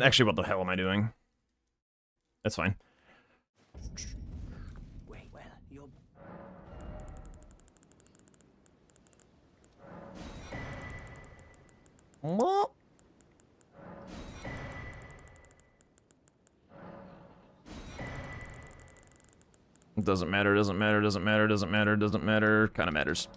S1: Actually, what the hell am I doing? That's fine.
S4: Wait, well, you're...
S1: What? Doesn't matter, doesn't matter, doesn't matter, doesn't matter, doesn't matter. Kind of matters.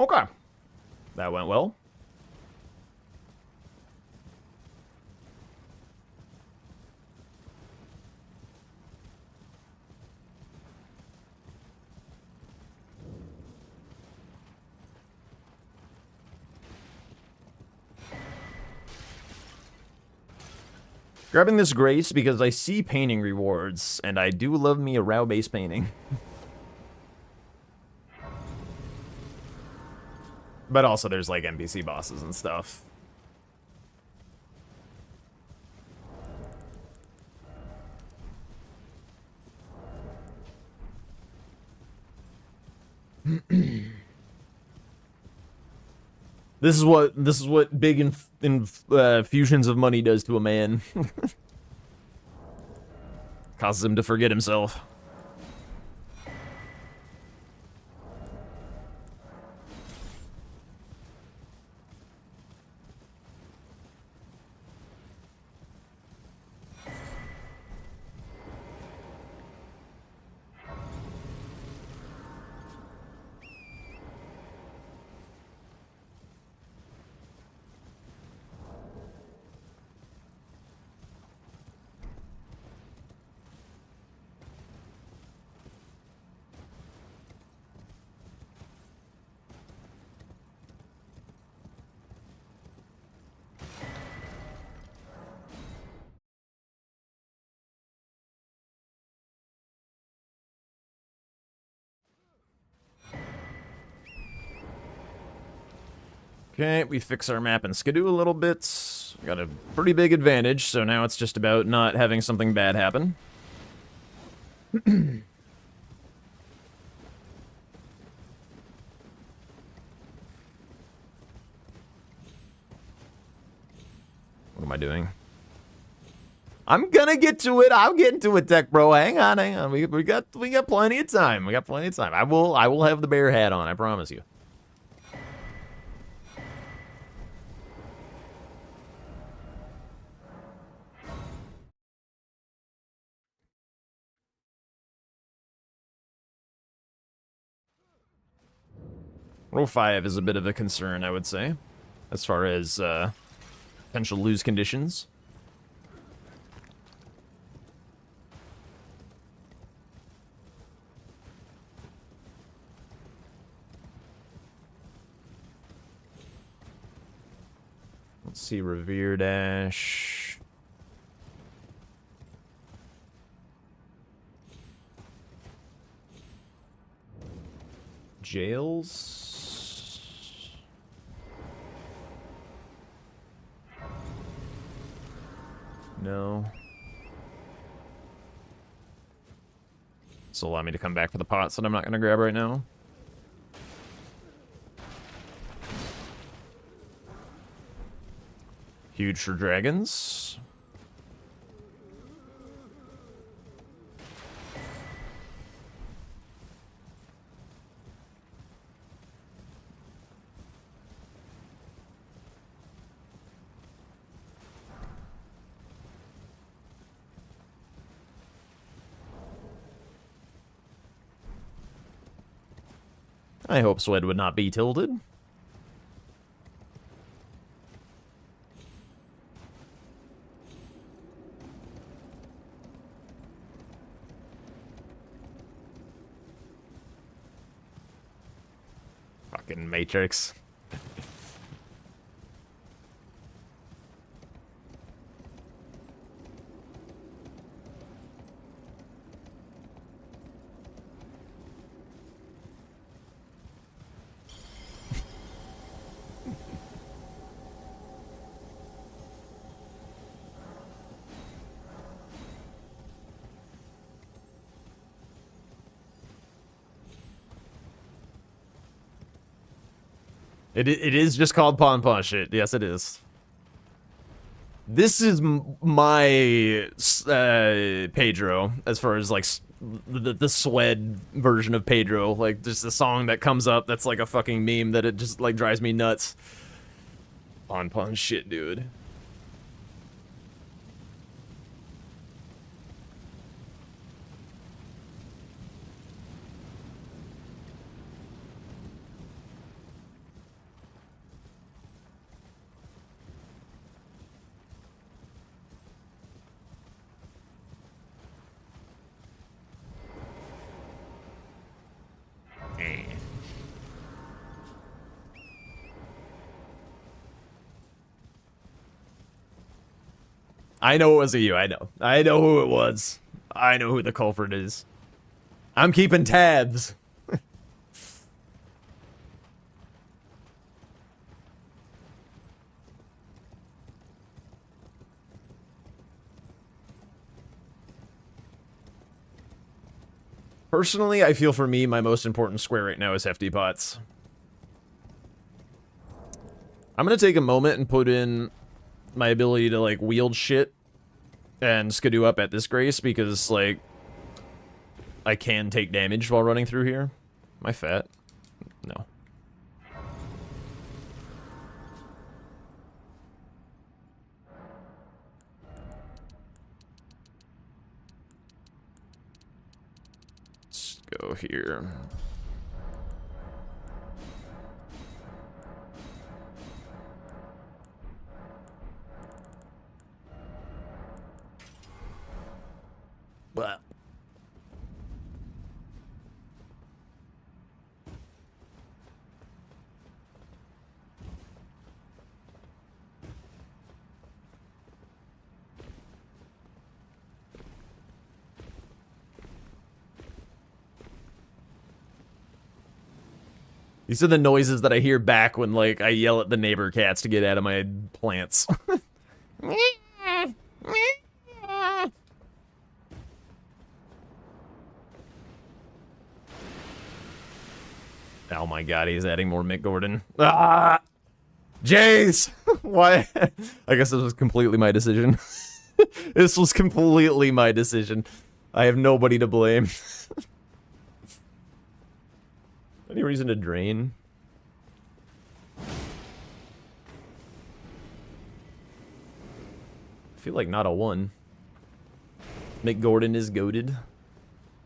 S1: Okay. That went well. Grabbing this Grace because I see painting rewards, and I do love me a Rao-based painting. But also there's like NPC bosses and stuff. This is what big infusions of money does to a man. Causes him to forget himself. Okay, we fix our map and skidoo a little bit. Got a pretty big advantage, so now it's just about not having something bad happen. What am I doing? I'm gonna get to it. I'll get into it, Tech Bro. Hang on, hang on. We got plenty of time. We got plenty of time. I will have the bear hat on. I promise you. Row 5 is a bit of a concern, I would say, as far as potential lose conditions. Let's see, Revere Dash. Jails. No. This will allow me to come back for the pots that I'm not going to grab right now. Huge for dragons. I hope Swed would not be tilted. Fucking Matrix. It is just called Pawn Pawn shit. Yes, it is. This is my Pedro, as far as like the Swed version of Pedro. Like just a song that comes up that's like a fucking meme that it just like drives me nuts. Pawn Pawn shit, dude. I know it was you. I know. I know who it was. I know who the culprit is. I'm keeping tabs. Personally, I feel for me, my most important square right now is Hefty Pots. I'm gonna take a moment and put in my ability to, like, wield shit and skidoo up at this grace, because, like, I can take damage while running through here. Am I fat? No. Let's go here. Blah. These are the noises that I hear back when, like, I yell at the neighbor cats to get out of my plants. Oh my god, he's adding more Mick Gordon. Ah! Jace! Why? I guess this was completely my decision. This was completely my decision. I have nobody to blame. Any reason to drain? I feel like not a one. Mick Gordon is goated.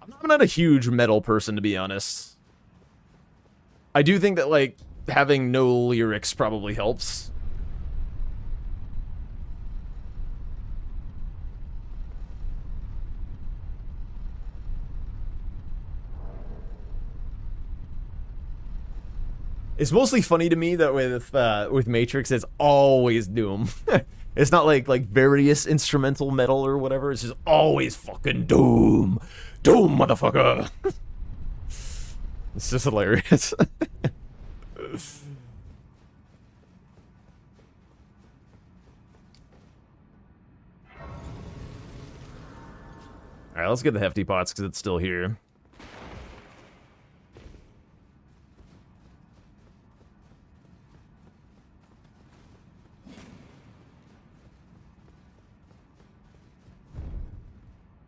S1: I'm not a huge metal person, to be honest. I do think that, like, having no lyrics probably helps. It's mostly funny to me that with Matrix, it's always Doom. It's not like various instrumental metal or whatever. It's just always fucking Doom. Doom, motherfucker. It's just hilarious. Alright, let's get the Hefty Pots because it's still here.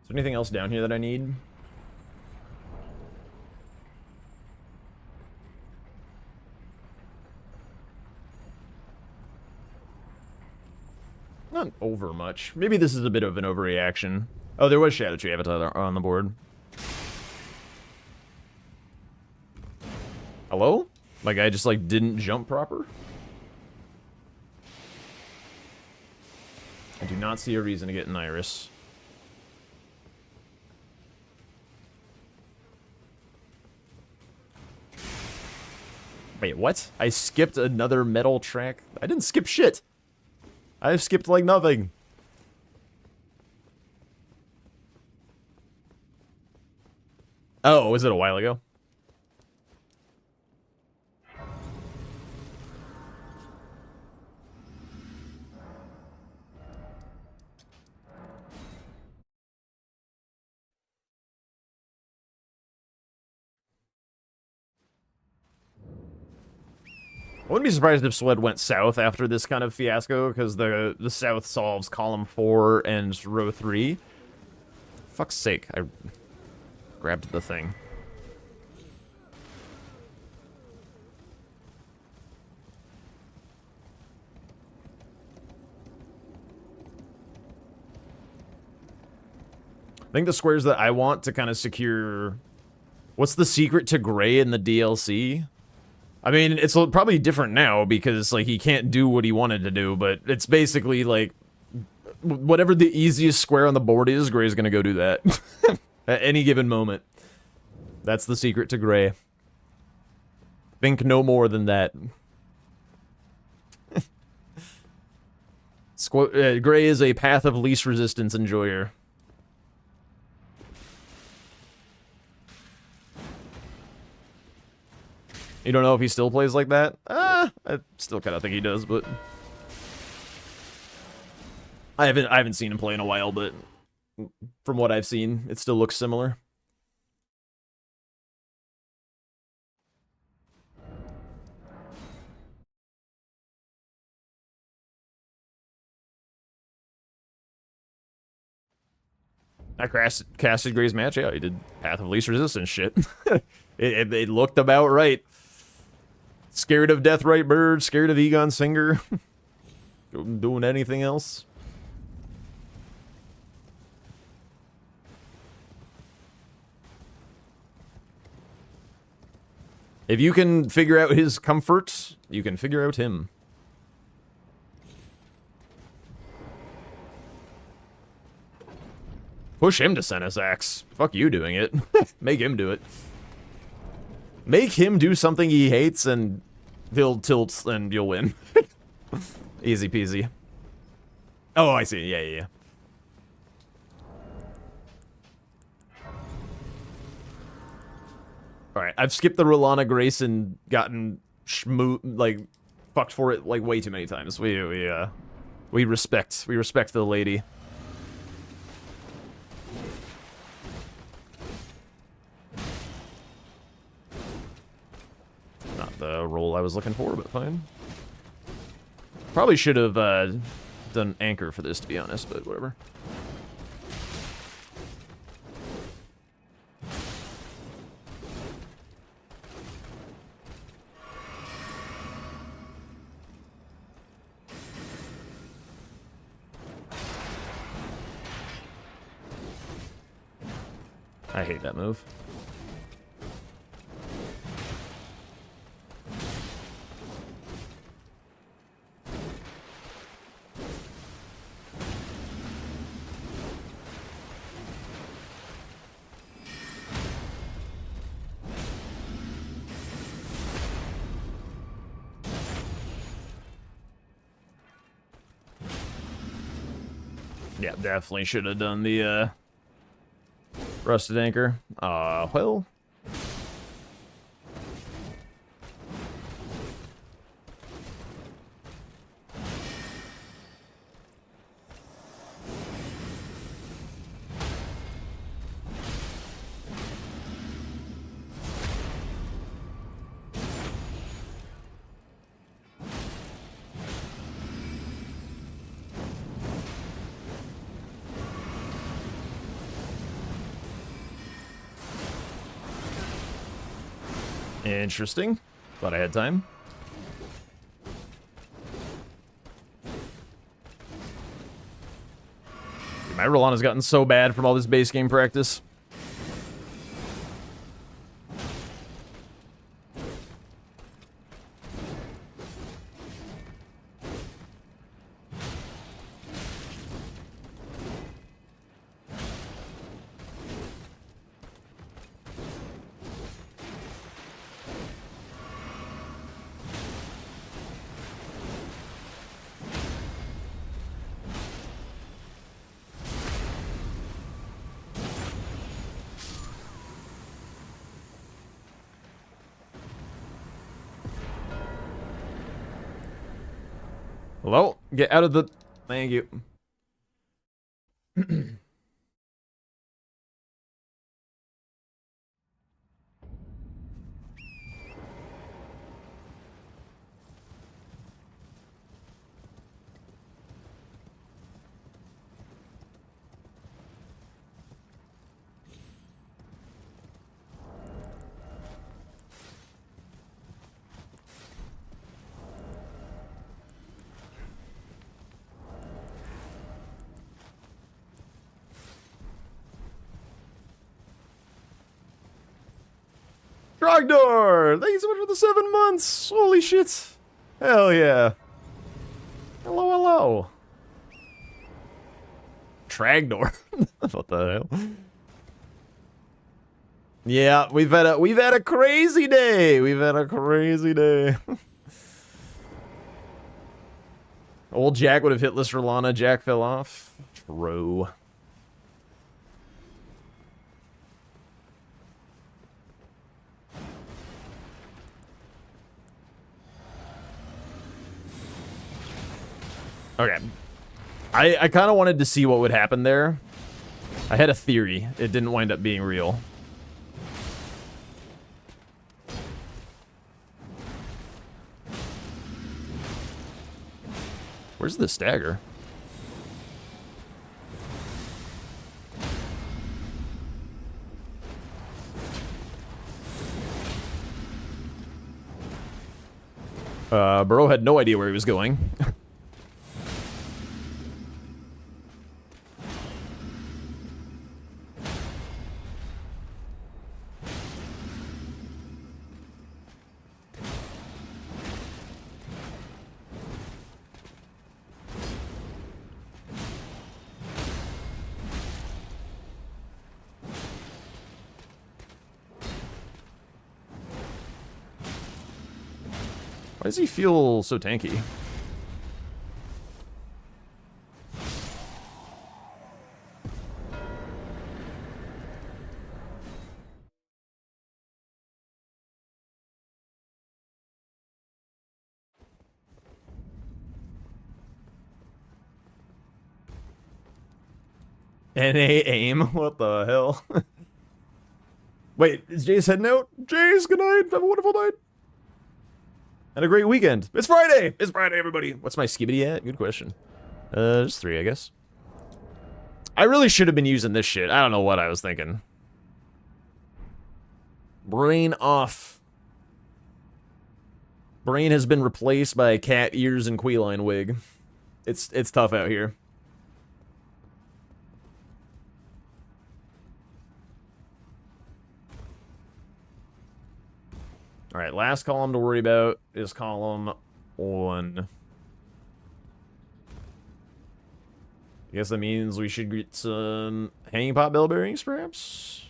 S1: Is there anything else down here that I need? Not over much. Maybe this is a bit of an overreaction. Oh, there was Shadow Tree Avatar on the board. Hello? My guy just, like, didn't jump proper? I do not see a reason to get an Iris. Wait, what? I skipped another metal track? I didn't skip shit. I've skipped, like, nothing. Oh, was it a while ago? I wouldn't be surprised if Swed went south after this kind of fiasco, because the south solves column 4 and row 3. Fuck's sake, I grabbed the thing. I think the squares that I want to kind of secure... What's the secret to Gray in the DLC? I mean, it's probably different now because, like, he can't do what he wanted to do, but it's basically, like, whatever the easiest square on the board is, Gray's gonna go do that. At any given moment. That's the secret to Gray. Think no more than that. Gray is a path of least resistance enjoyer. You don't know if he still plays like that? I still kind of think he does, but I haven't seen him play in a while, but from what I've seen, it still looks similar. I casted Gray's match. Yeah, he did Path of Least Resistance shit. it looked about right. Scared of Deathrite Bird, scared of Egon Singer. Doing anything else? If you can figure out his comfort, you can figure out him. Push him to Senna's axe. Fuck you doing it. Make him do it. Make him do something he hates and he'll tilt and you'll win. Easy peasy. Oh, I see. Yeah. Alright, I've skipped the Rolana Grace and gotten fucked for it like way too many times. We respect the lady. Not the role I was looking for, but fine. Probably should have done anchor for this, to be honest, but whatever. I hate that move. Yeah, definitely should have done the rusted anchor. Well. Interesting. Thought I had time. Dude, my Rolana's gotten so bad from all this base game practice. Hello? Get out of the... Thank you. Trogdor! Thank you so much for the 7 months! Holy shit! Hell yeah! Hello, hello! Tragdor? What the hell? Yeah, we've had a crazy day! We've had a crazy day. Old Jack would have hitless for Lana. Jack fell off. True. Okay. I kind of wanted to see what would happen there. I had a theory. It didn't wind up being real. Where's the stagger? Bro had no idea where he was going. Why does he feel so tanky? NA aim? What the hell? Wait, is Jay's heading out? Jay's, good night. Have a wonderful night. And a great weekend. It's Friday! It's Friday, everybody. What's my skibidi at? Good question. Just 3, I guess. I really should have been using this shit. I don't know what I was thinking. Brain off. Brain has been replaced by a cat ears and queeline wig. It's tough out here. All right, last column to worry about is column 1. I guess that means we should get some hanging pot bell bearings, perhaps?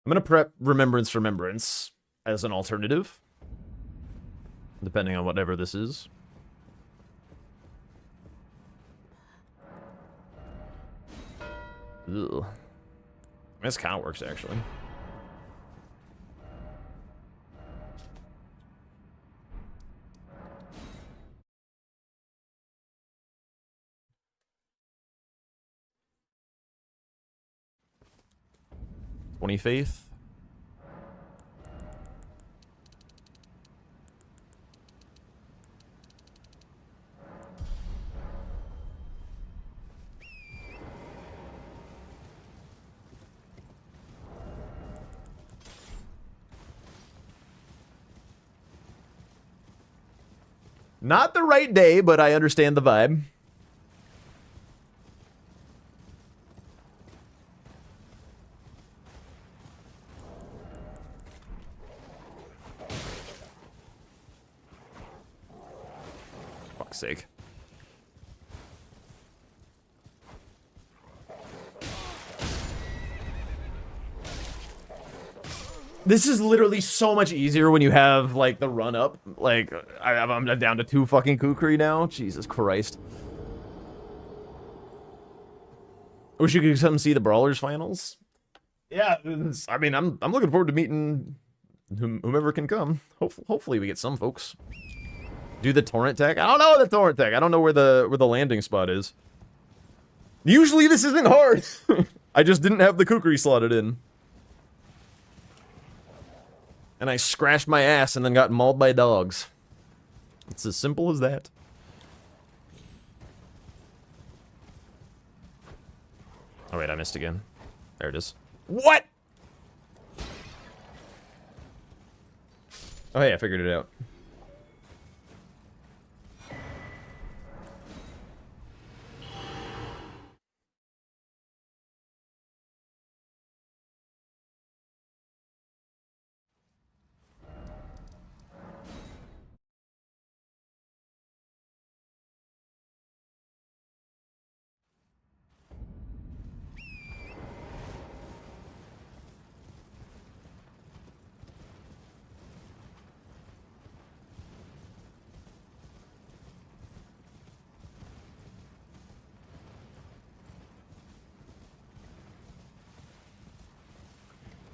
S1: I'm going to prep Remembrance as an alternative, depending on whatever this is. Ugh. This kind of works, actually. Faith. Not the right day, but I understand the vibe. Fuck's sake. This is literally so much easier when you have, like, the run-up. Like, I'm down to 2 fucking kukri now. Jesus Christ. Wish you could come see the Brawlers finals. Yeah, I mean, I'm looking forward to meeting whomever can come. Hopefully we get some folks. Do the torrent tech? I don't know the torrent tech. I don't know where the landing spot is. Usually this isn't hard. I just didn't have the kukri slotted in. And I scratched my ass and then got mauled by dogs. It's as simple as that. Oh wait, I missed again. There it is. What? Oh hey, I figured it out.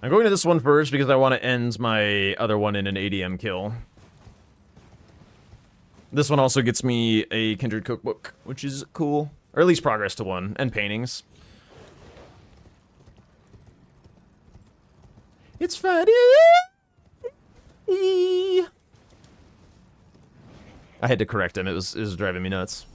S1: I'm going to this one first because I want to end my other one in an ADM kill. This one also gets me a Kindred Cookbook, which is cool. Or at least progress to 1, and paintings. It's Friday! I had to correct him, it was driving me nuts.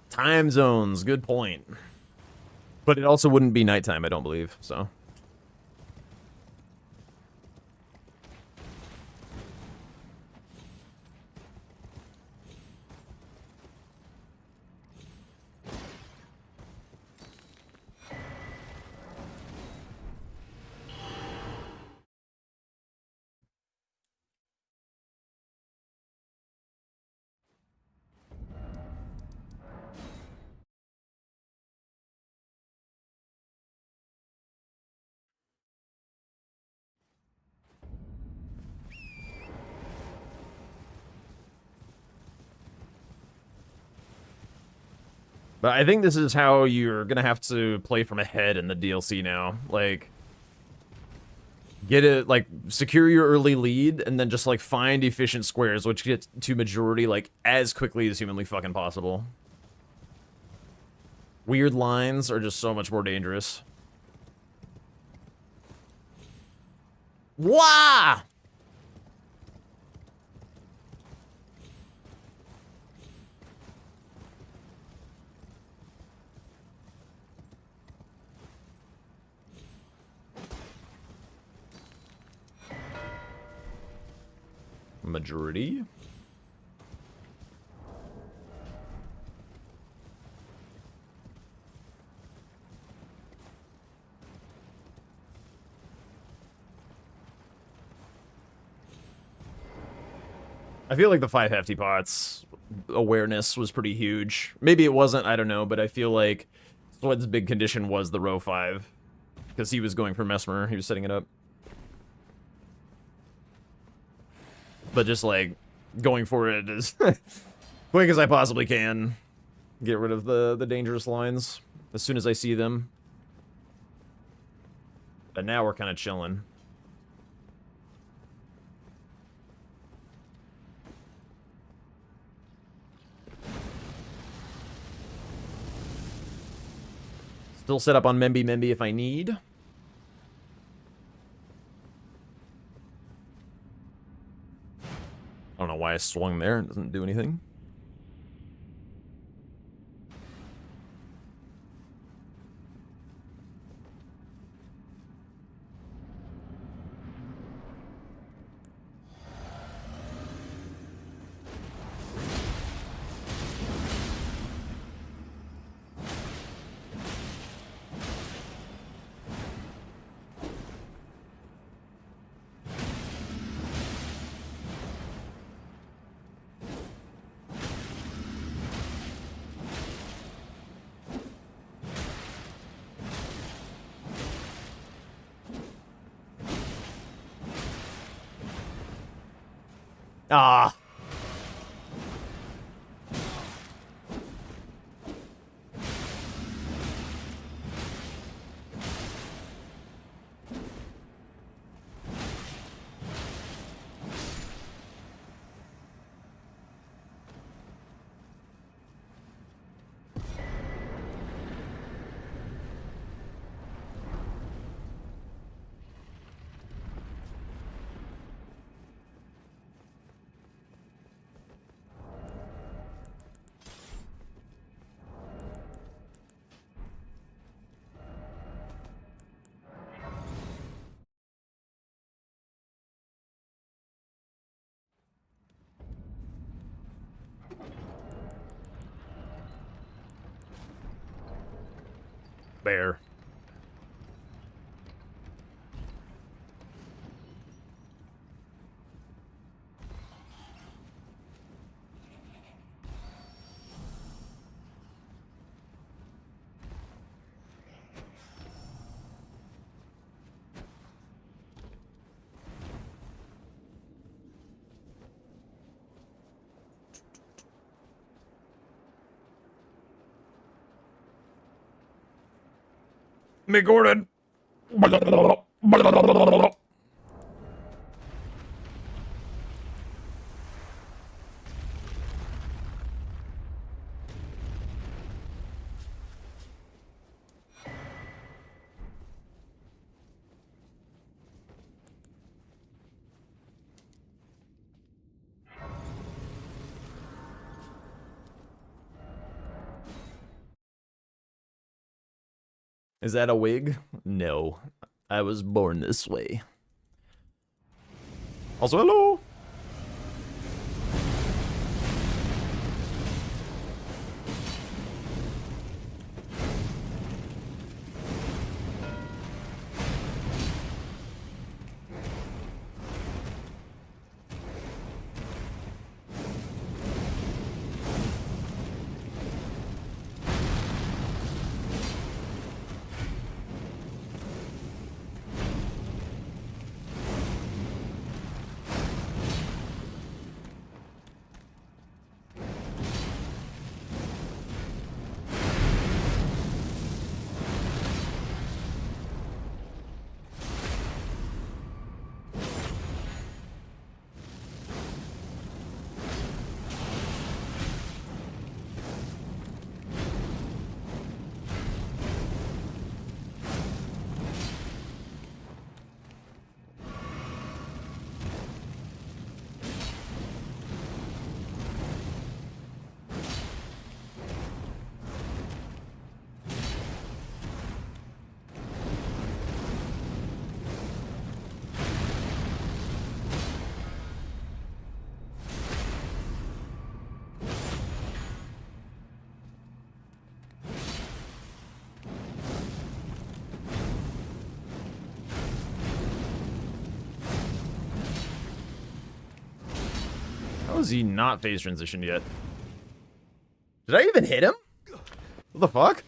S1: Time zones, good point. But it also wouldn't be nighttime, I don't believe, so. But I think this is how you're gonna have to play from ahead in the DLC now. Like, get it, like, secure your early lead, and then just, like, find efficient squares, which get to majority, like, as quickly as humanly fucking possible. Weird lines are just so much more dangerous. Wah! Majority. I feel like the 5 hefty pots awareness was pretty huge. Maybe it wasn't, I don't know, but I feel like Sweat's big condition was the row 5. Because he was going for Mesmer, he was setting it up. But just, like, going for it as quick as I possibly can. Get rid of the dangerous lines as soon as I see them. But now we're kind of chilling. Still set up on Memby if I need. I don't know why I swung there. It doesn't do anything. Ah. Bear. Me Gordon. Is that a wig? No. I was born this way. Also, hello. How is he not phase transitioned yet? Did I even hit him? What the fuck?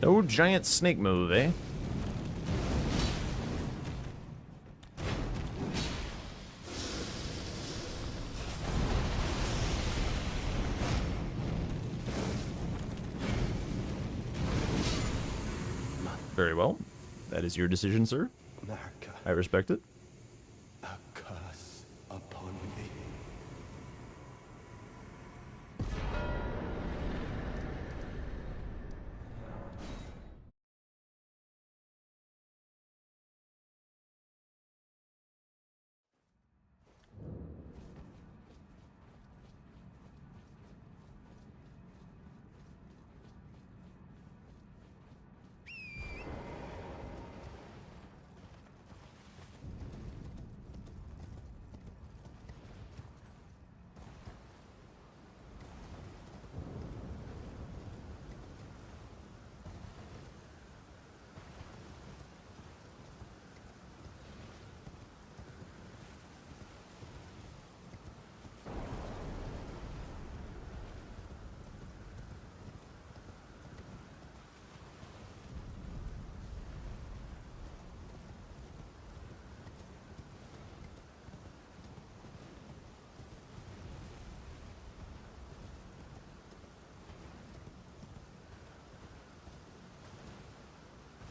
S1: No giant snake move, eh? Very well. That is your decision, sir.
S4: America,
S1: I respect it.
S4: a curse upon me.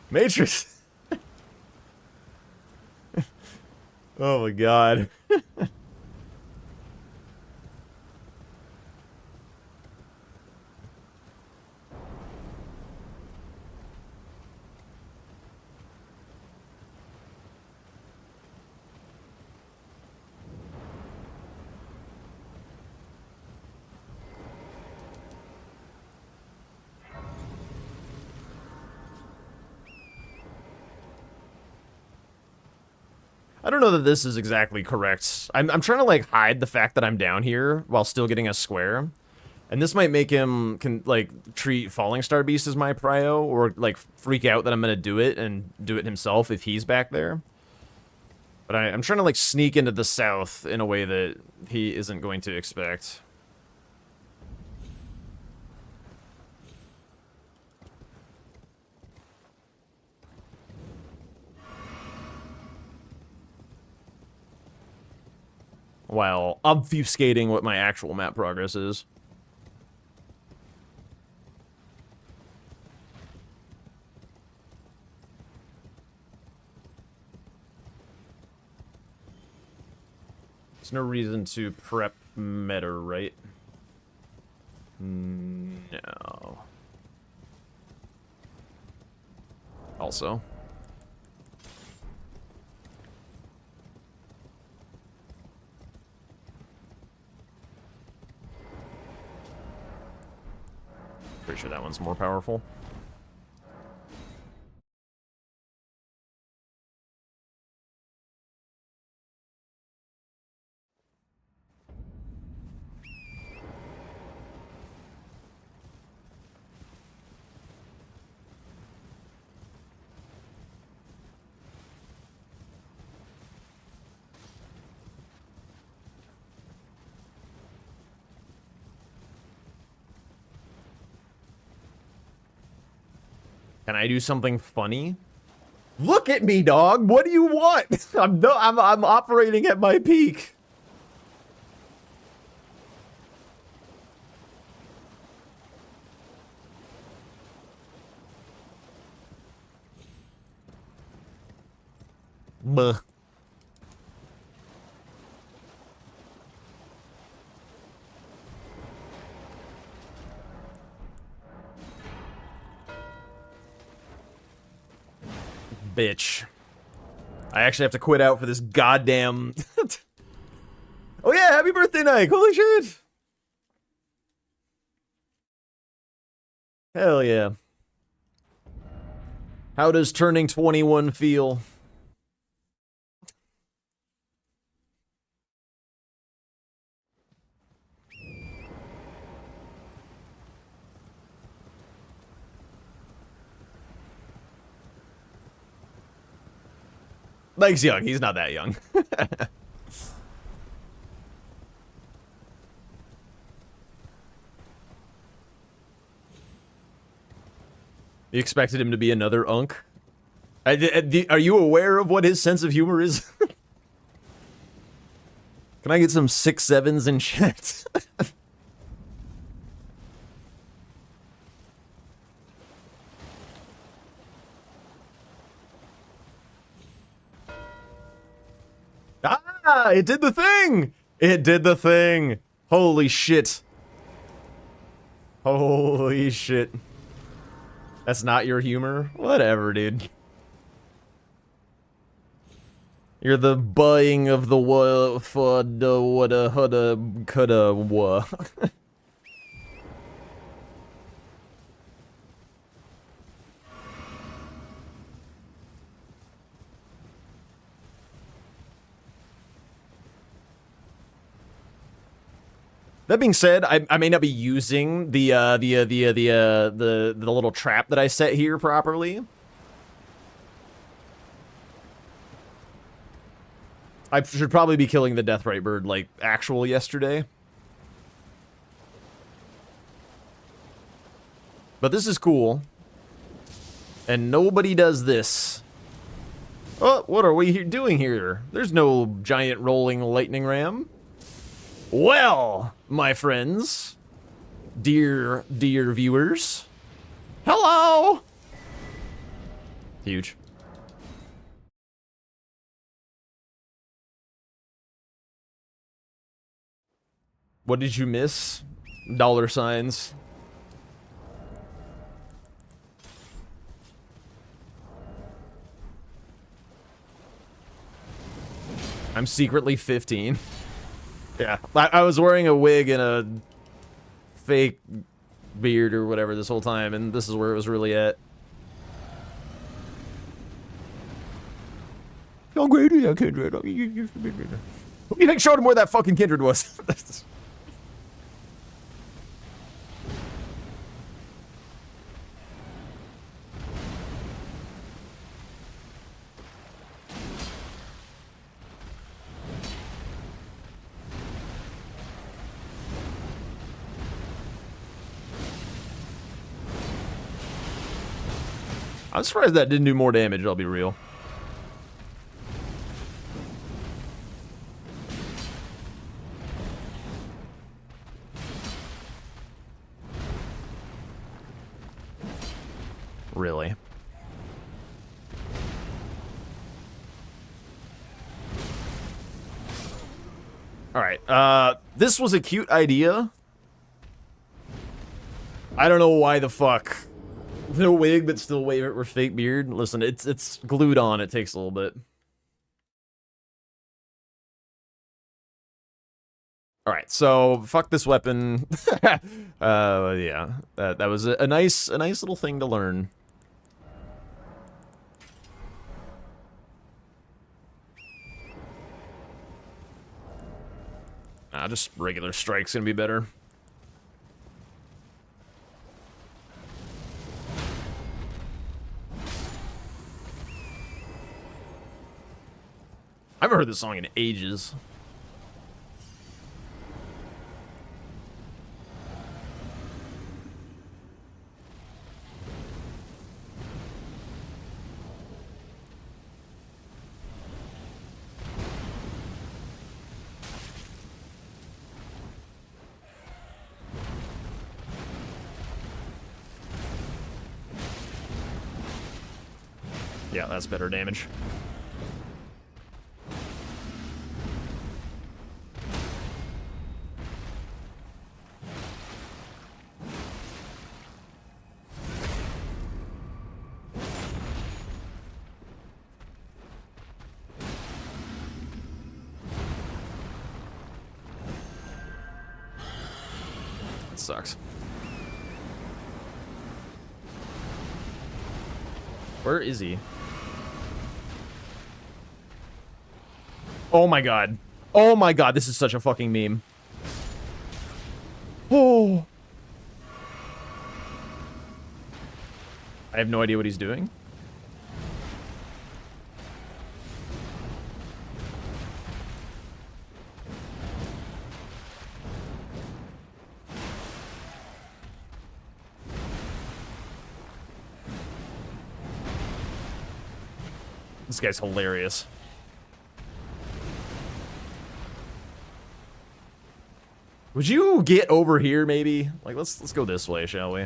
S1: Matrix. Oh my god. I don't know that this is exactly correct. I'm trying to, like, hide the fact that I'm down here while still getting a square. And this might make him, like, treat Falling Star Beast as my prio, or, like, freak out that I'm gonna do it and do it himself if he's back there. But I'm trying to, like, sneak into the south in a way that he isn't going to expect. While obfuscating what my actual map progress is. There's no reason to prep meta, right? No. Also. Pretty sure that one's more powerful. Can I do something funny? Look at me, dog. What do you want? I'm operating at my peak. Buh. Bitch. I actually have to quit out for this goddamn... Oh yeah, happy birthday, Nike! Holy shit! Hell yeah. How does turning 21 feel? Mike's young. He's not that young. You expected him to be another unk? Are you aware of what his sense of humor is? Can I get some 6-7s in chat? Ah, it did the thing! It did the thing! Holy shit. Holy shit. That's not your humor? Whatever, dude. You're the buying of the what for the wada hudda coulda wa. That being said, I may not be using the little trap that I set here properly. I should probably be killing the Deathrite bird like actual yesterday. But this is cool. And nobody does this. Oh, what are we doing here? There's no giant rolling lightning ram. Well, my friends, dear viewers, hello! Huge. What did you miss? Dollar signs. I'm secretly 15. Yeah, I was wearing a wig and a fake beard or whatever this whole time, and this is where it was really at. How great is that kindred? Who do you think showed him where that fucking kindred was? I'm surprised that didn't do more damage, I'll be real. Really? Alright, this was a cute idea. I don't know why the fuck. No wig, but still wave it with fake beard. Listen, it's glued on. It takes a little bit. All right, so fuck this weapon. Yeah, that was a nice little thing to learn. Just regular strike's gonna be better. I haven't heard this song in ages. Yeah, that's better damage. That sucks. Where is he? Oh my god. Oh my god, this is such a fucking meme. Oh. I have no idea what he's doing. This guy's hilarious. Would you get over here, maybe? Like, let's go this way, shall we?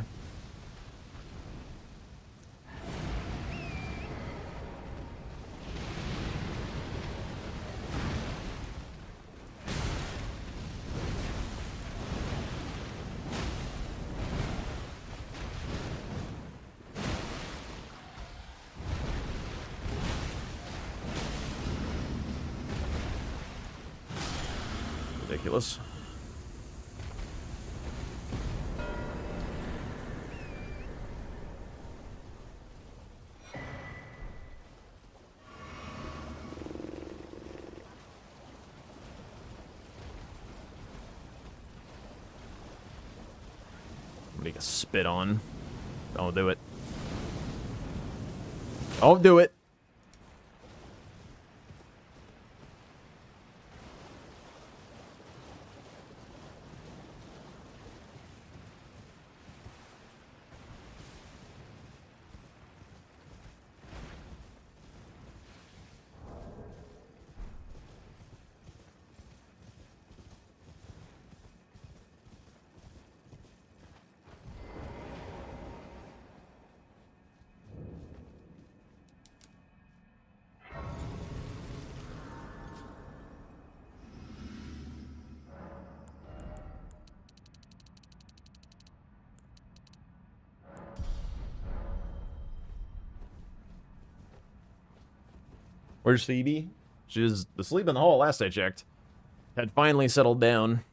S1: Ridiculous. Make a spit on. Don't do it. Don't do it. Where's Phoebe? She was asleep in the hall last I checked. Had finally settled down.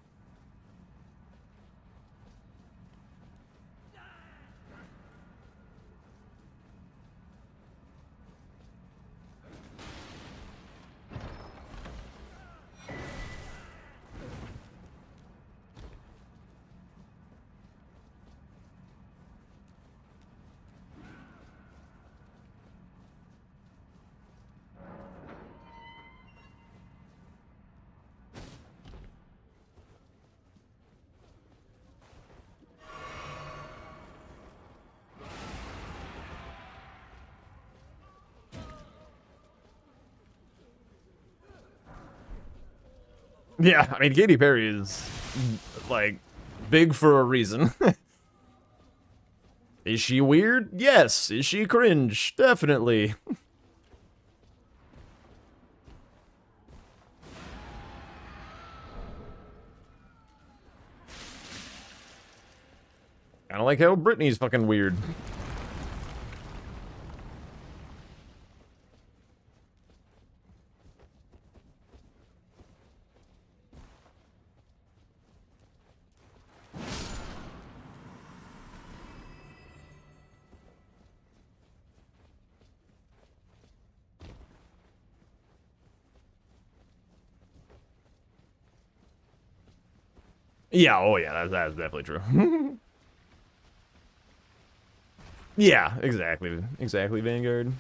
S1: Yeah, I mean, Katy Perry is, like, big for a reason. Is she weird? Yes. Is she cringe? Definitely. Kinda like how Britney's fucking weird. Yeah, oh yeah, that's definitely true. Yeah, exactly. Exactly, Vanguard.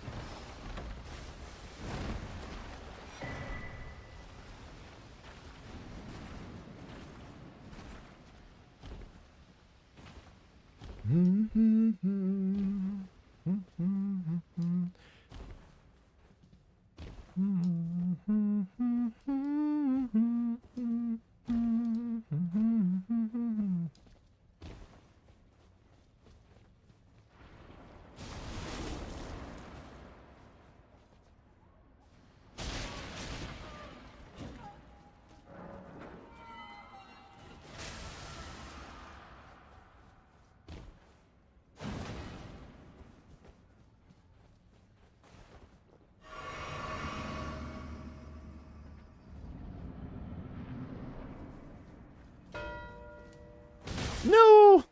S1: No!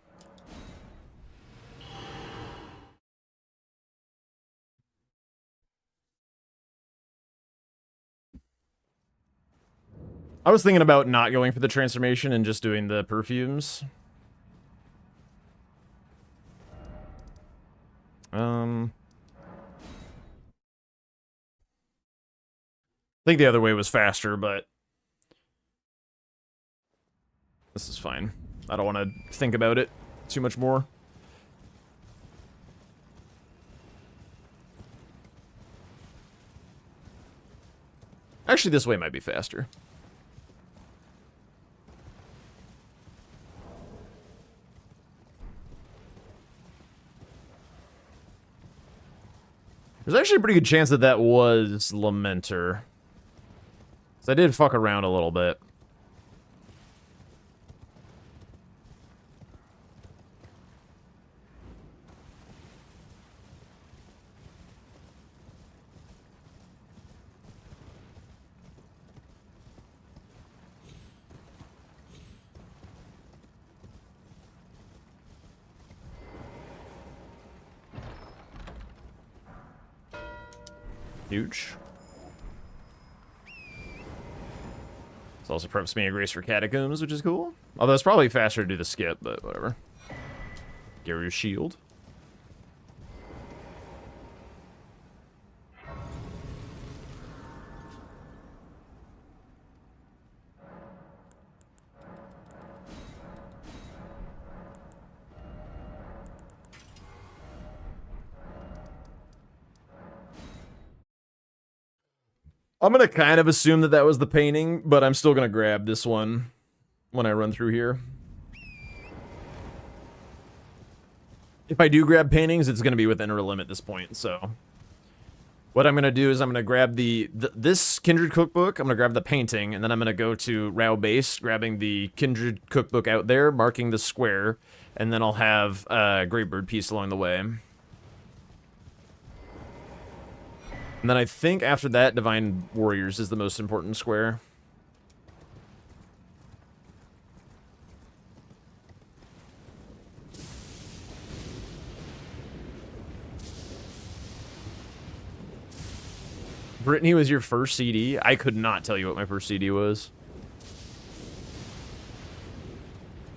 S1: I was thinking about not going for the transformation and just doing the perfumes. I think the other way was faster, but this is fine. I don't want to think about it too much more. Actually, this way might be faster. There's actually a pretty good chance that that was Lamenter. So I did fuck around a little bit. Huge. This also preps me a grace for catacombs, which is cool. Although it's probably faster to do the skip, but whatever. Gary's shield. I'm gonna kind of assume that that was the painting, but I'm still gonna grab this one when I run through here. If I do grab paintings, it's gonna be within a limit at this point, so... What I'm gonna do is I'm gonna grab this Kindred cookbook, I'm gonna grab the painting, and then I'm gonna go to Rao base, grabbing the Kindred cookbook out there, marking the square, and then I'll have a Greatbird piece along the way. And then I think after that, Divine Warriors is the most important square. Brittany was your first CD? I could not tell you what my first CD was.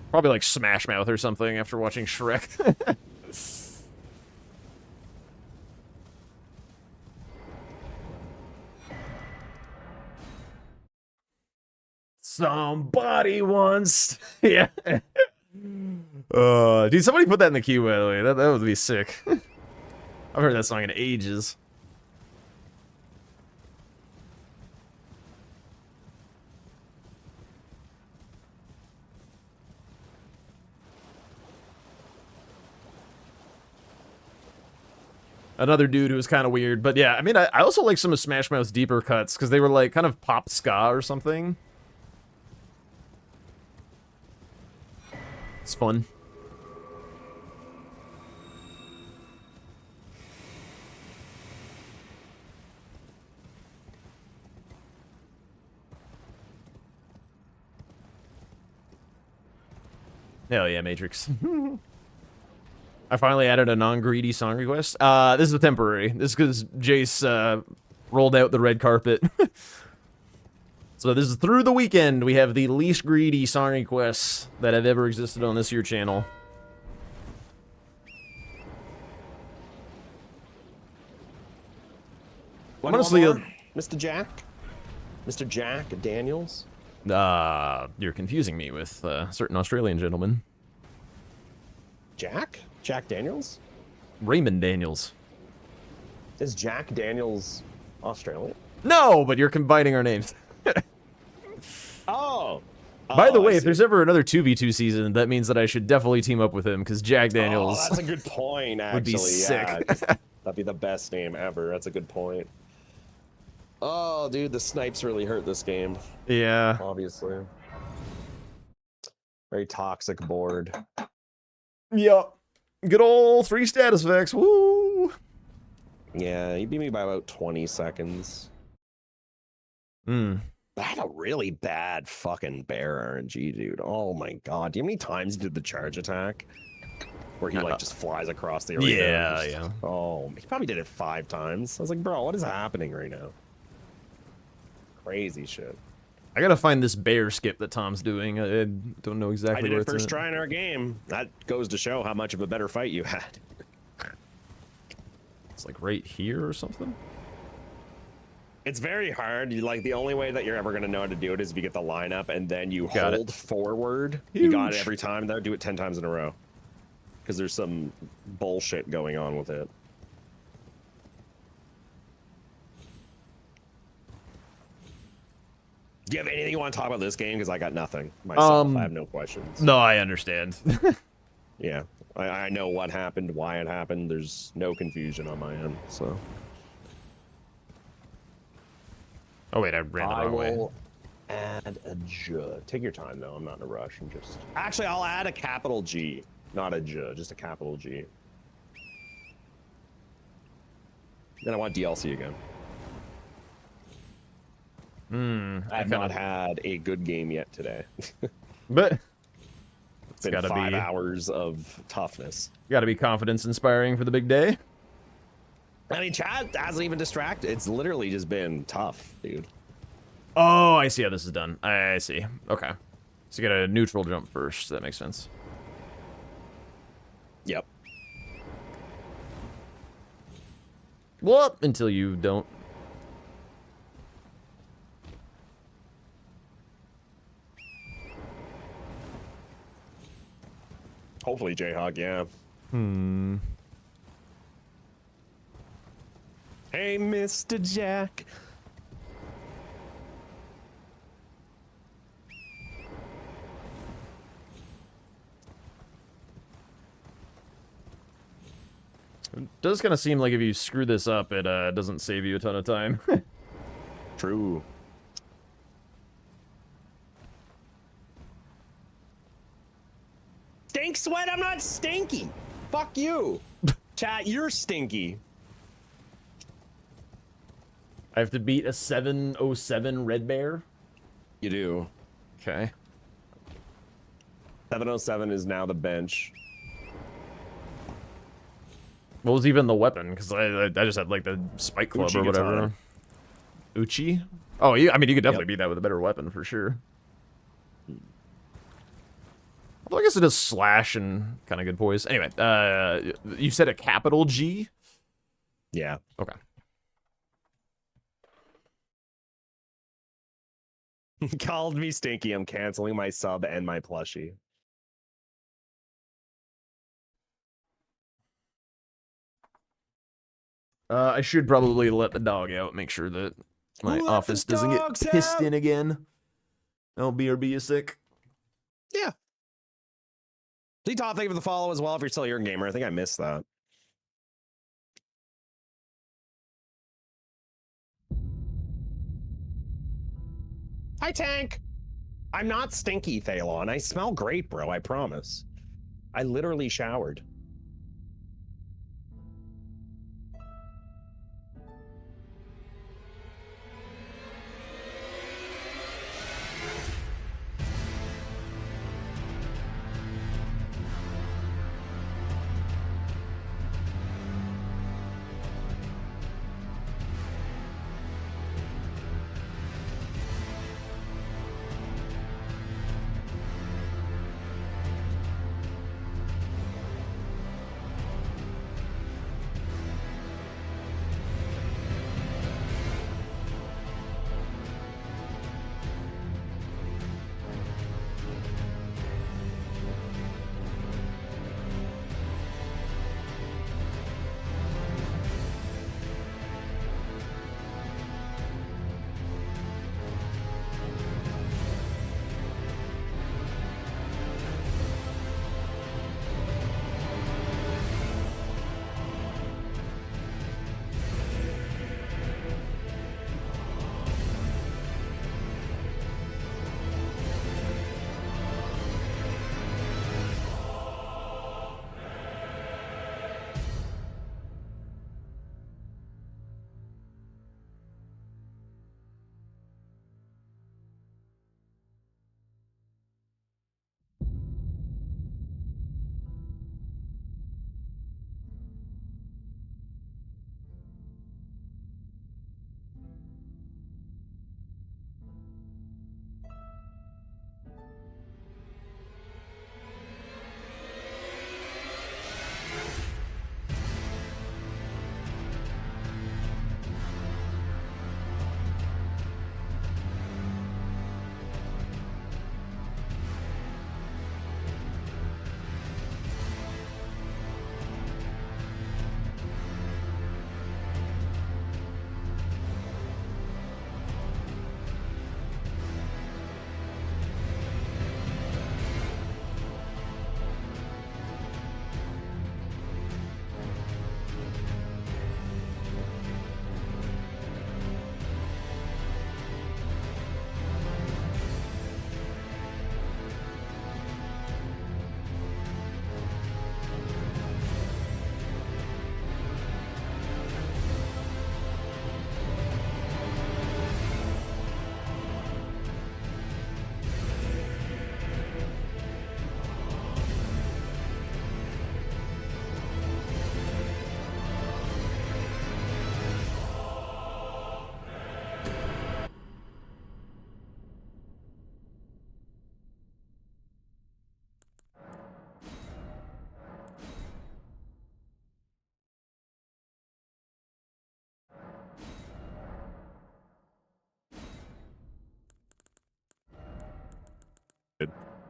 S1: Probably like Smash Mouth or something after watching Shrek. Somebody wants... Yeah. Dude, somebody put that in the queue, by the way. That would be sick. I've heard that song in ages. Another dude who was kind of weird. But yeah, I mean, I also like some of Smash Mouth's deeper cuts because they were like kind of pop ska or something. It's fun. Hell yeah, Matrix. I finally added a non-greedy song request. This is a temporary. This is because Jace rolled out the red carpet. So this is through the weekend. We have the least greedy song requests that have ever existed on this here channel. Honestly,
S9: Mr. Jack? Mr. Jack Daniels?
S1: You're confusing me with a certain Australian gentleman.
S9: Jack? Jack Daniels?
S1: Raymond Daniels.
S9: Is Jack Daniels Australian?
S1: No, but you're combining our names.
S9: Oh!
S1: By the
S9: Oh,
S1: way,
S9: I
S1: if
S9: see.
S1: there's ever another 2v2 season, that means that I should definitely team up with him, because Jack Daniels...
S9: Oh, that's a good point, actually.
S1: would be sick.
S9: Yeah, that'd be the best name ever. That's a good point. Oh, dude, the snipes really hurt this game.
S1: Yeah.
S9: Obviously. Very toxic board.
S1: Yup. Good old 3 status effects. Woo!
S9: Yeah, you beat me by about 20 seconds.
S1: Hmm.
S9: I had a really bad fucking bear RNG, dude. Oh my god. Do you know how many times he did the charge attack? Where he like just flies across the arena.
S1: Yeah, yeah.
S9: Oh, he probably did it 5 times. I was like, bro, what is happening right now? Crazy shit.
S1: I gotta find this bear skip that Tom's doing. I don't know exactly
S9: I did
S1: where
S9: it
S1: it's
S9: first
S1: at.
S9: try in our game. That goes to show how much of a better fight you had.
S1: It's like right here or something?
S9: It's very hard. Like the only way that you're ever gonna know how to do it is if you get the lineup and then you
S1: Got
S9: hold forward. You got it
S1: Huge.
S9: every time though. Do it 10 times in a row. Because there's some bullshit going on with it. Do you have anything you want to talk about this game? Because I got nothing myself. I have no questions.
S1: No, I understand.
S9: Yeah, I know what happened, why it happened. There's no confusion on my end. So
S1: Oh wait, I ran the
S9: I
S1: wrong way.
S9: will add a J. Take your time though. I'm not in a rush. I'm just actually I'll add a capital G, not a J, just a capital G. Then I want DLC again. I have not had a good game yet today.
S1: But
S9: It's been 5 hours of toughness.
S1: Gotta be confidence inspiring for the big day.
S9: I mean, chat hasn't even distracted. It's literally just been tough, dude.
S1: Oh, I see how this is done. I see. Okay. So you get a neutral jump first. That makes sense.
S9: Yep.
S1: Well, until you don't.
S9: Hopefully, Jayhawk, yeah. Hey, Mr. Jack.
S1: It does kind of seem like if you screw this up, it doesn't save you a ton of time.
S9: True. Stink sweat, I'm not stinky. Fuck you. Chat, you're stinky.
S1: I have to beat a 707 red bear.
S9: You do.
S1: Okay.
S9: 707 is now the bench.
S1: What was even the weapon? Because I just had like the spike club
S9: Uchi
S1: or whatever.
S9: katana.
S1: Uchi? Oh, I mean, you could definitely beat that with a better weapon for sure. Although I guess it does slash and kind of good poise. Anyway, you said a capital G?
S9: Yeah.
S1: Okay.
S9: Called me stinky. I'm canceling my sub and my plushie.
S1: I should probably let the dog out, make sure that my
S9: Let the
S1: office doesn't get
S9: dogs
S1: pissed
S9: out!
S1: in again. Oh, BRB is sick.
S9: Yeah. Z-Top, thank you for the follow as well. If you're still here in Gamer, I think I missed that. Hi, Tank. I'm not stinky, Thalon. I smell great, bro. I promise. I literally showered.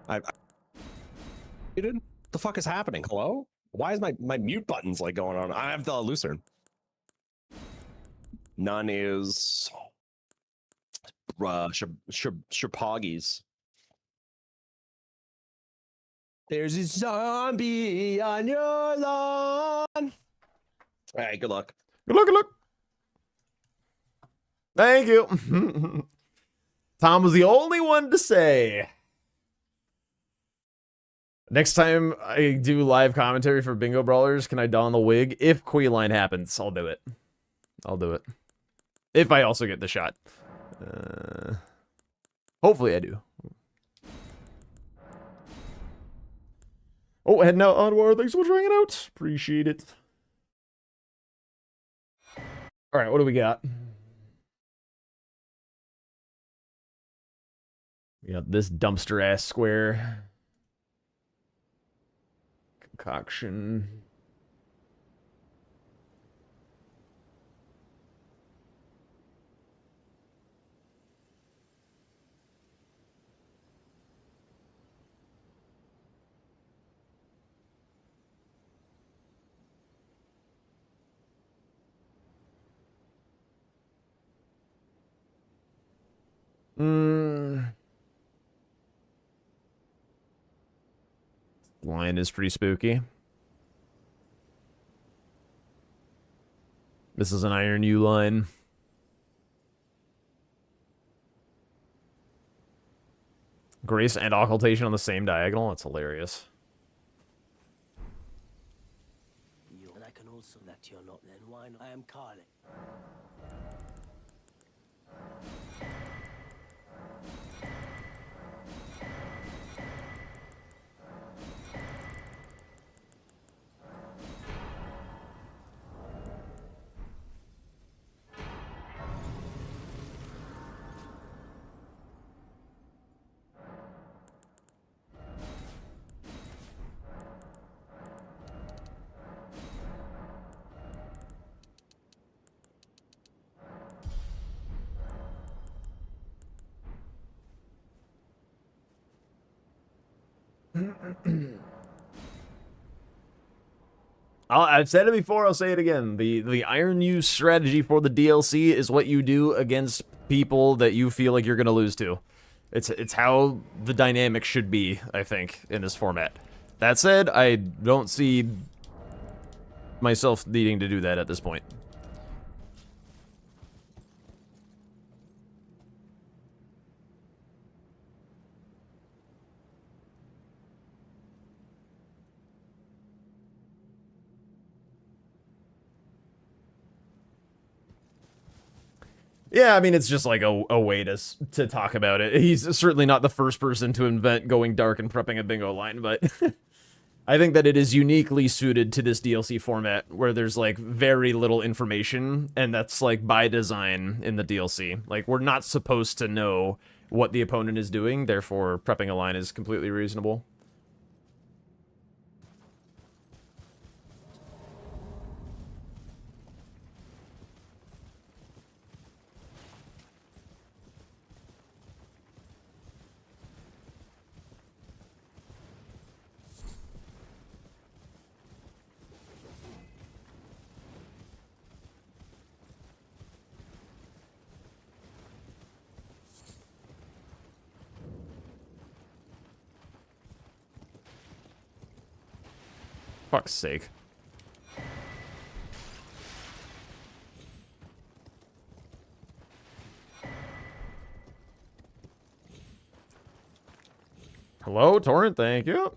S9: I muted? The fuck is happening? Hello? Why is my mute buttons like going on? I have the Lucerne. None is Shapoggies. There's a zombie on your lawn. All right, good luck.
S1: Good luck, good luck. Thank you. Tom was the only one to say. Next time I do live commentary for Bingo Brawlers, can I don the wig? If Queeline happens, I'll do it. I'll do it. If I also get the shot. Hopefully I do. Oh, heading out on War. Thanks so much for hanging out. Appreciate it. All right, what do we got? We got this dumpster ass square. Concoction. Line is pretty spooky. This is an Iron U line. Grace and occultation on the same diagonal. That's hilarious.
S4: And I can also that you're not then. Why not? I am Carly.
S1: I've said it before, I'll say it again. The Iron Use strategy for the DLC is what you do against people that you feel like you're going to lose to. It's how the dynamic should be, I think, in this format. That said, I don't see myself needing to do that at this point. Yeah, I mean, it's just like a way to talk about it. He's certainly not the first person to invent going dark and prepping a bingo line, but I think that it is uniquely suited to this DLC format where there's like very little information, and that's like by design in the DLC. Like, we're not supposed to know what the opponent is doing, therefore prepping a line is completely reasonable. Fuck's sake. Hello, Torrent, thank you.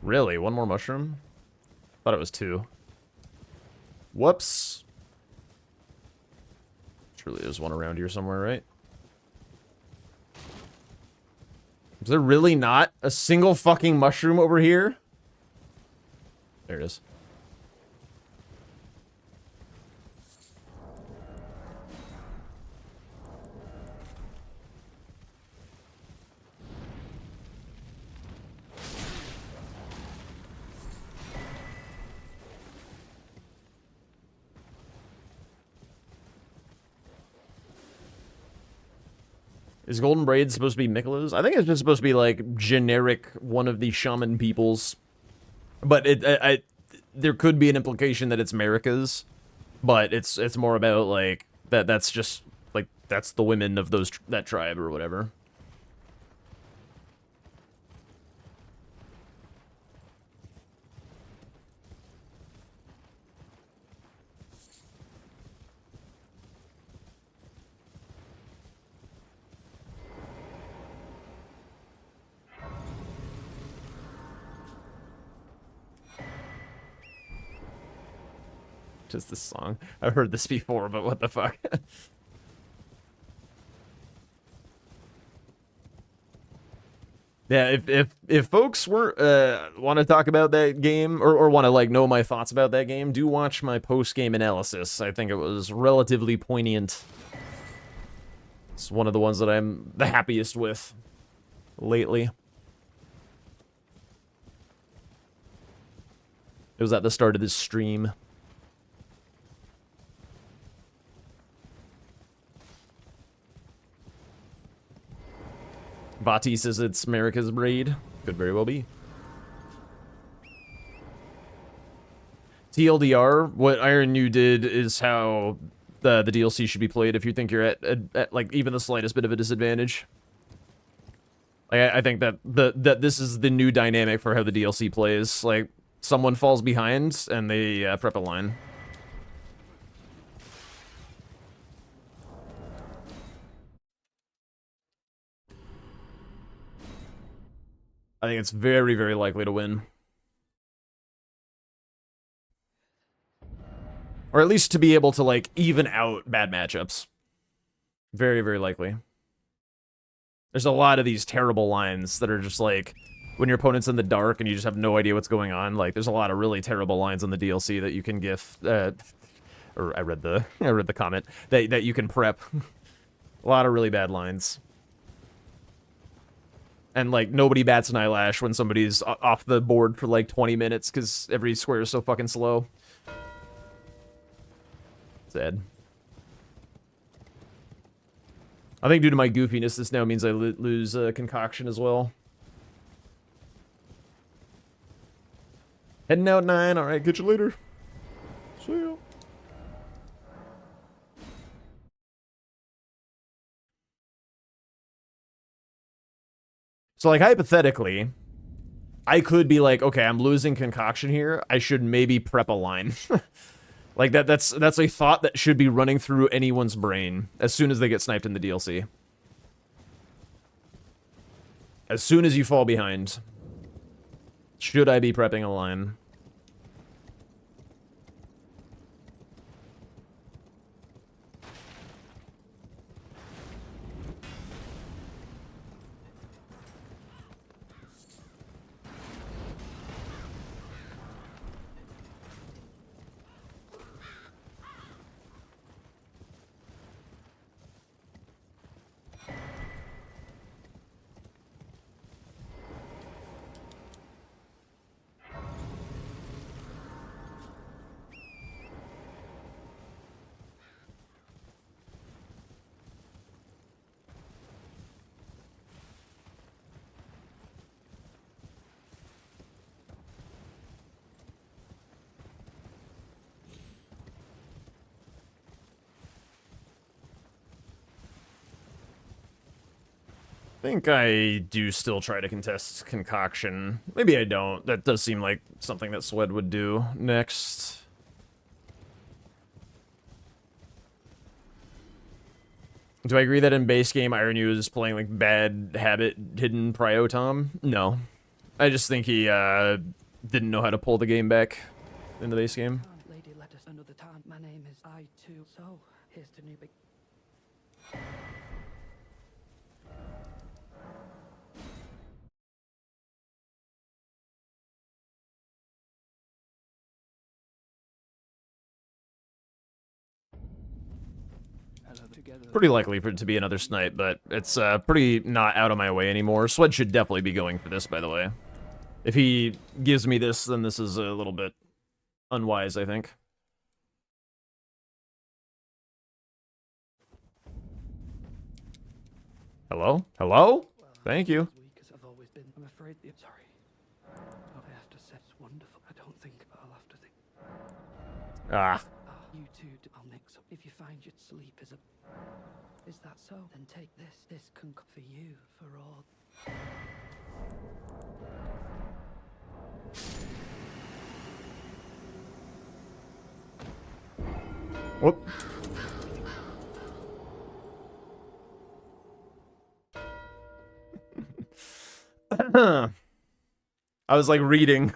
S1: Really? One more mushroom? Thought it was 2. Whoops. Surely there's one around here somewhere, right? Is there really not a single fucking mushroom over here? There it is. Is Golden Braid supposed to be Mikola's? I think it's just supposed to be like generic one of the shaman peoples. But there could be an implication that it's Marika's, but it's more about like that's just like that's the women of that tribe or whatever. Just this song. I've heard this before, but what the fuck? Yeah, if folks want to talk about that game or want to like know my thoughts about that game, do watch my post-game analysis. I think it was relatively poignant. It's one of the ones that I'm the happiest with lately. It was at the start of this stream. Vati says it's Marika's braid. Could very well be. TLDR, what Iron New did is how the DLC should be played if you think you're at like even the slightest bit of a disadvantage. Like, I think that this is the new dynamic for how the DLC plays. Like, someone falls behind and they prep a line. I think it's very, very likely to win. Or at least to be able to, like, even out bad matchups. Very, very likely. There's a lot of these terrible lines that are just, like, when your opponent's in the dark and you just have no idea what's going on. Like, there's a lot of really terrible lines on the DLC that you can gift. Or I read the comment. That you can prep. A lot of really bad lines. And, like, nobody bats an eyelash when somebody's off the board for, like, 20 minutes because every square is so fucking slow. Sad. I think due to my goofiness, this now means I lose concoction as well. Heading out 9. Alright, catch you later. See ya. So, like, hypothetically, I could be like, okay, I'm losing concoction here. I should maybe prep a line. Like, that's a thought that should be running through anyone's brain as soon as they get sniped in the DLC. As soon as you fall behind, should I be prepping a line? I think I do still try to contest concoction. Maybe I don't. That does seem like something that Swed would do next. Do I agree that in base game Iron U is playing like bad habit hidden prio Tom? No. I just think he didn't know how to pull the game back in the base game.
S4: Lady, let us another time. My name is I too. So here's the new big.
S1: Pretty likely for it to be another snipe, but it's pretty not out of my way anymore. Swed should definitely be going for this, by the way. If he gives me this, then this is a little bit unwise, I think. Hello? Hello? Thank you.
S4: I'm afraid. Sorry. I have to say it's wonderful. I don't think I'll have to think.
S1: Ah.
S4: You two, I'll mix up. If you find your sleep is a. Is that so? Then take this. This can for you for all.
S1: Whoop. I was like reading,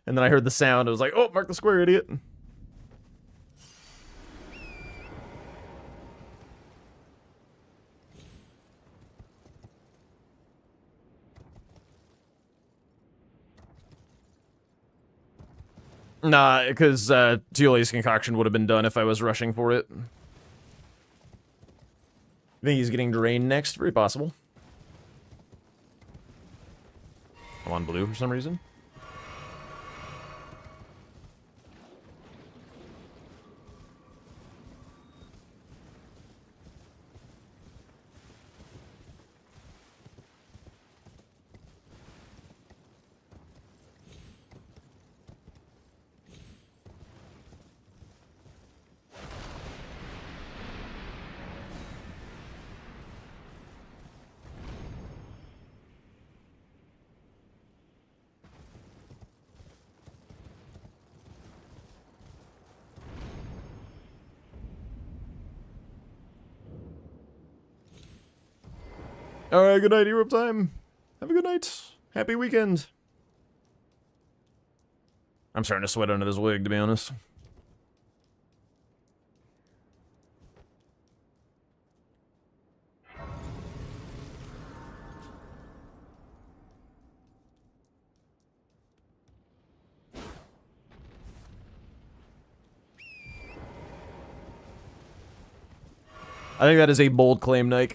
S1: and then I heard the sound. I was like, oh, mark the square, idiot. Nah, because Julia's concoction would have been done if I was rushing for it. I think he's getting drained next. Very possible. I'm on blue for some reason. All right, good night, Europe time. Have a good night. Happy weekend. I'm starting to sweat under this wig, to be honest. I think that is a bold claim, Nike.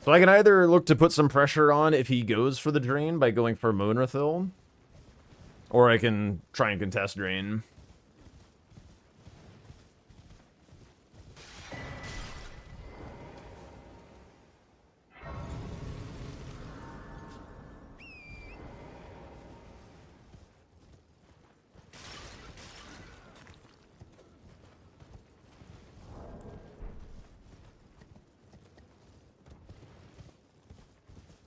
S1: So I can either look to put some pressure on if he goes for the drain by going for Moonrathil, or I can try and contest drain.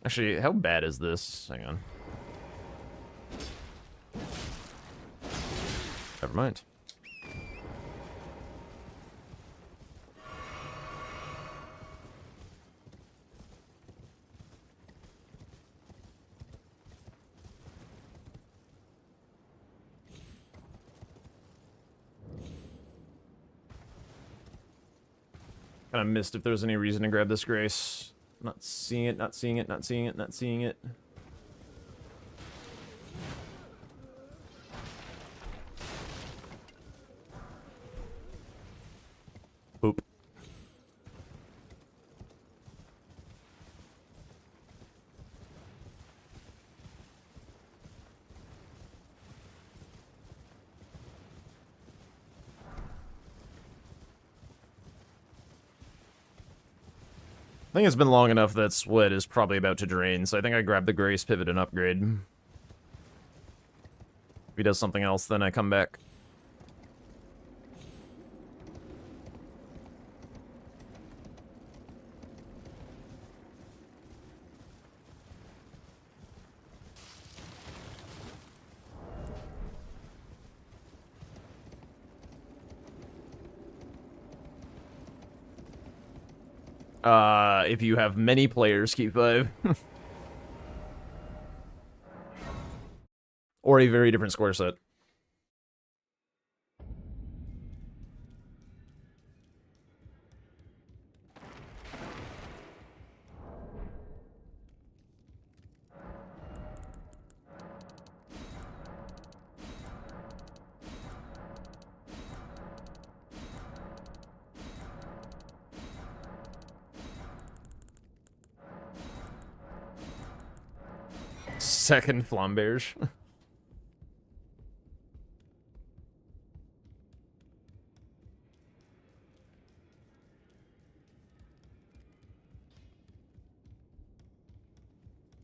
S1: Actually, how bad is this? Hang on. Never mind. Kind of missed if there's any reason to grab this Grace. Not seeing it, not seeing it, not seeing it, not seeing it. Boop. I think it's been long enough that Sweat is probably about to drain, so I think I grab the Grace, pivot, and upgrade. If he does something else, then I come back. If you have many players, keep 5. Or a very different square set. Second Flamberge.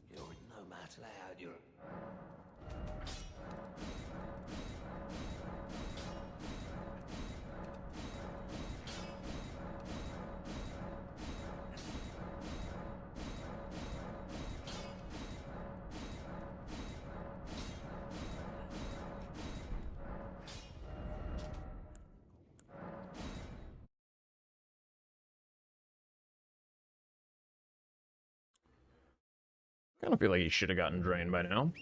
S6: You're no match loud, you're...
S1: I kind of feel like he should have gotten drained by now.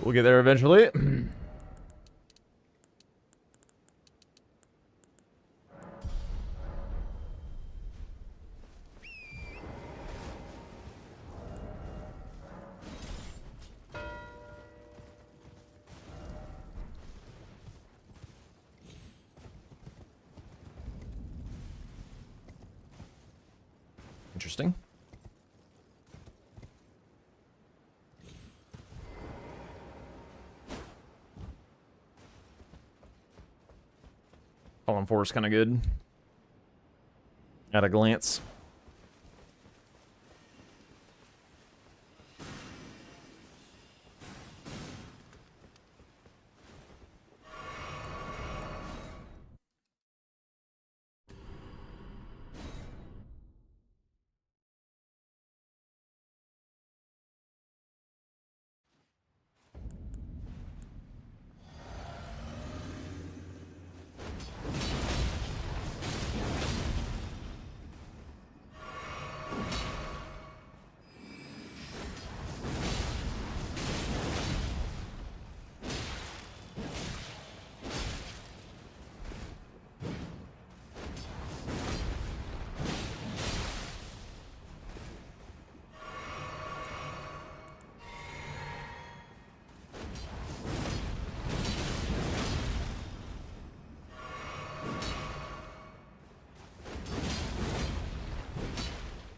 S1: We'll get there eventually. Interesting. Fallen 4 is kind of good. At a glance.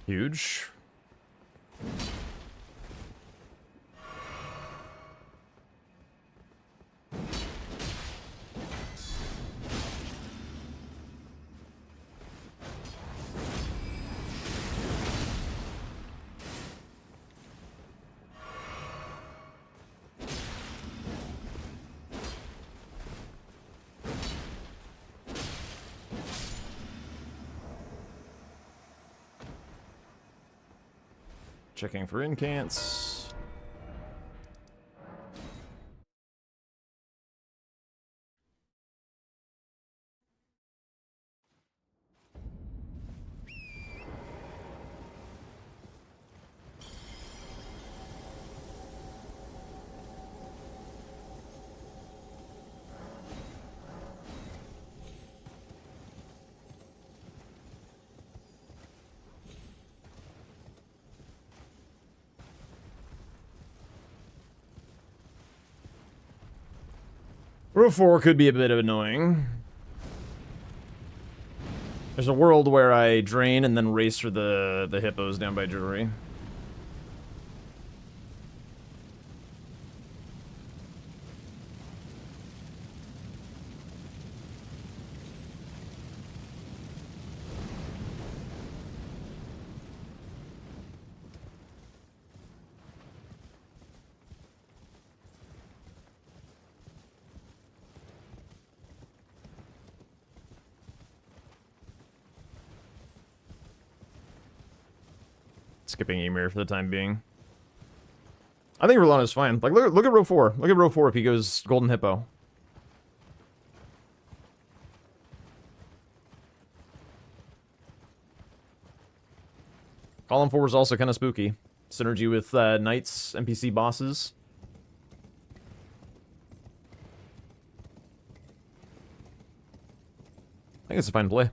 S1: Huge. Checking for incants. Row 4 could be a bit annoying. There's a world where I drain and then race for the hippos down by jewelry. Skipping Ymir for the time being. I think Rolano's fine. Like, look at row 4. Look at row 4 if he goes Golden Hippo. Column 4 is also kind of spooky. Synergy with knights, NPC bosses. I think it's a fine play.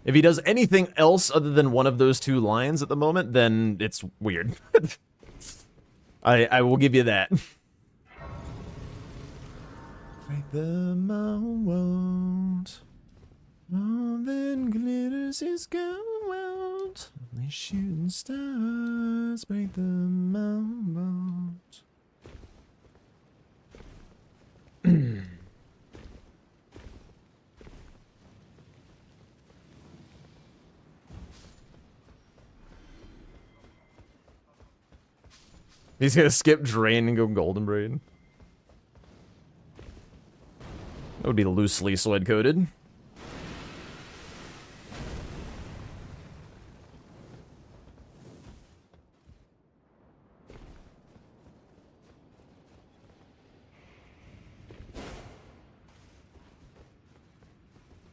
S1: If he does anything else other than one of those two lines at the moment, then it's weird. I will give you that. Break the mound. All that glitters is gold. Only shooting stars break the mound. He's gonna skip Drain and go Golden Braid. That would be loosely sled coded.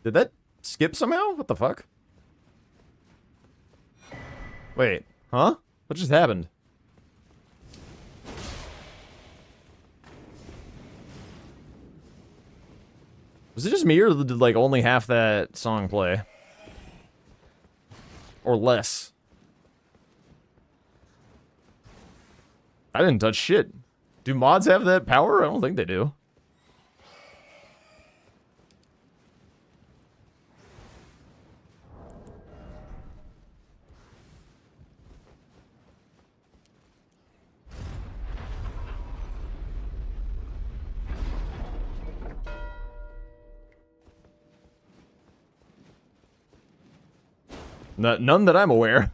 S1: Did that skip somehow? What the fuck? Wait, huh? What just happened? Was it just me, or did like only half that song play? Or less? I didn't touch shit. Do mods have that power? I don't think they do. None that I'm aware.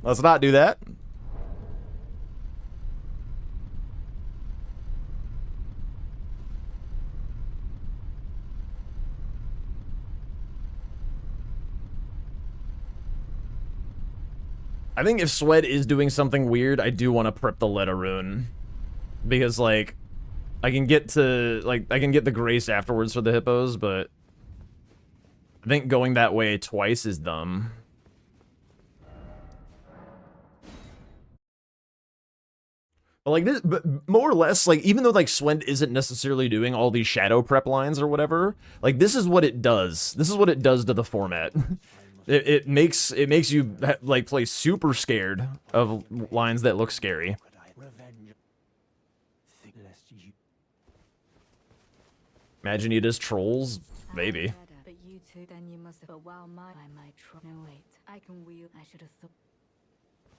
S1: Let's not do that. I think if Sweat is doing something weird, I do want to prep the Letta rune. Because, like, I can get the Grace afterwards for the hippos, but I think going that way twice is dumb. But like this, but more or less, like, even though like Swend isn't necessarily doing all these shadow prep lines or whatever, like this is what it does. This is what it does to the format. It makes you like play super scared of lines that look scary. Imagine it as trolls, maybe.
S5: But you two, then you must have. But while I might try. No wait, I can wheel. I should have thought.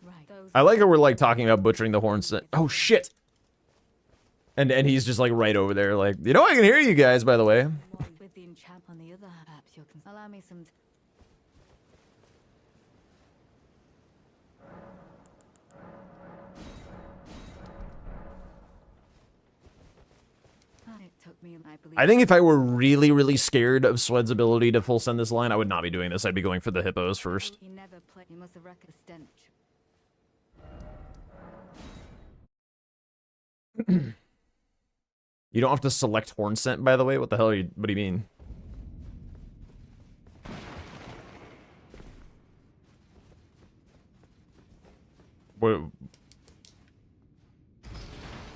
S5: Right.
S1: I like how we're like talking about butchering the horns. Oh shit! And he's just like right over there, like, you know, I can hear you guys, by the way.
S5: With the enchant on the other hand, perhaps you can allow me some. It took me, I believe.
S1: I think if I were really, really scared of Swed's ability to full send this line, I would not be doing this. I'd be going for the hippos first.
S5: He never played. He must have reckoned the stench.
S1: You don't have to select horn scent, by the way. What the hell are you? What do you mean?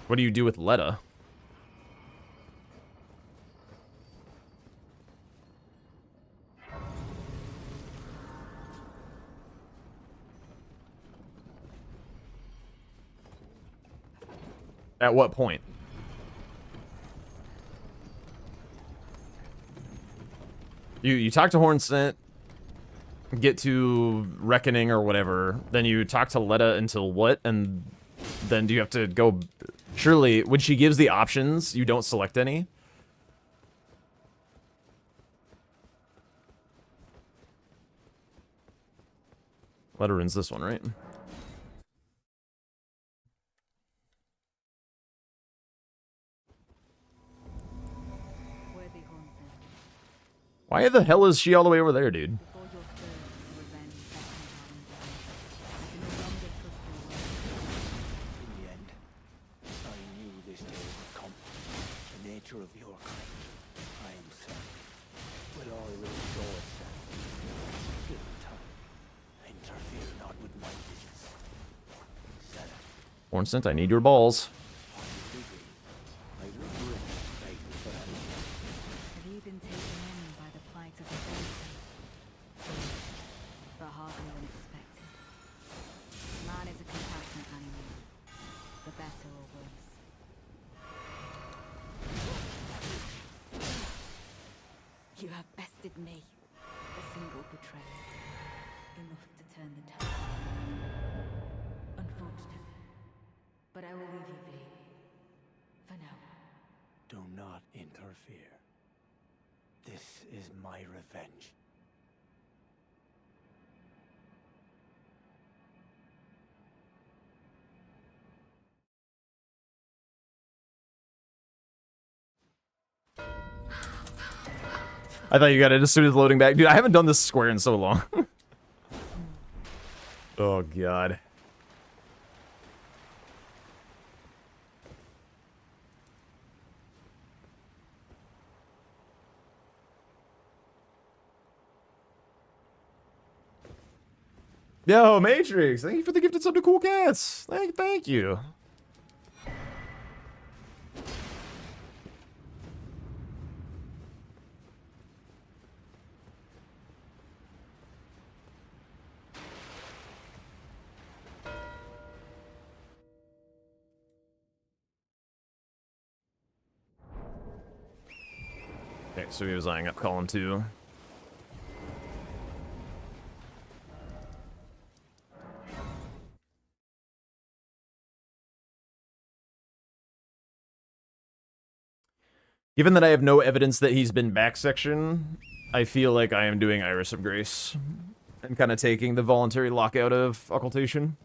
S1: What do you do with Letta? At what point? You talk to Horn Scent, get to Reckoning or whatever, then you talk to Letta until what, and then do you have to go... Surely, when she gives the options, you don't select any? Letta runs this one, right? Why the hell is she all the way over there, dude?
S6: In the end, I knew this day would come. The nature of your kind. I am certain. Will all restore itself. Give it time. Interfere not with my visions. Set it.
S1: Horn Scent, I need your balls.
S6: I regret begging for anything.
S5: Have you been taken in by the plight of the Phantom? But hardly unexpected. Man is a compassionate animal, for better or worse. You have bested me, a single betrayal, enough to turn the tide. Unfortunate, but I will leave you be, for now.
S6: Do not interfere. This is my revenge.
S1: I thought you got it as soon as loading back. Dude, I haven't done this square in so long. Oh, God. Yo, Matrix, thank you for the gifted sub to Cool Cats. Thank you. Okay, so he was eyeing up column 2. Given that I have no evidence that he's been back section, I feel like I am doing Iris of Grace and kind of taking the voluntary lockout of occultation.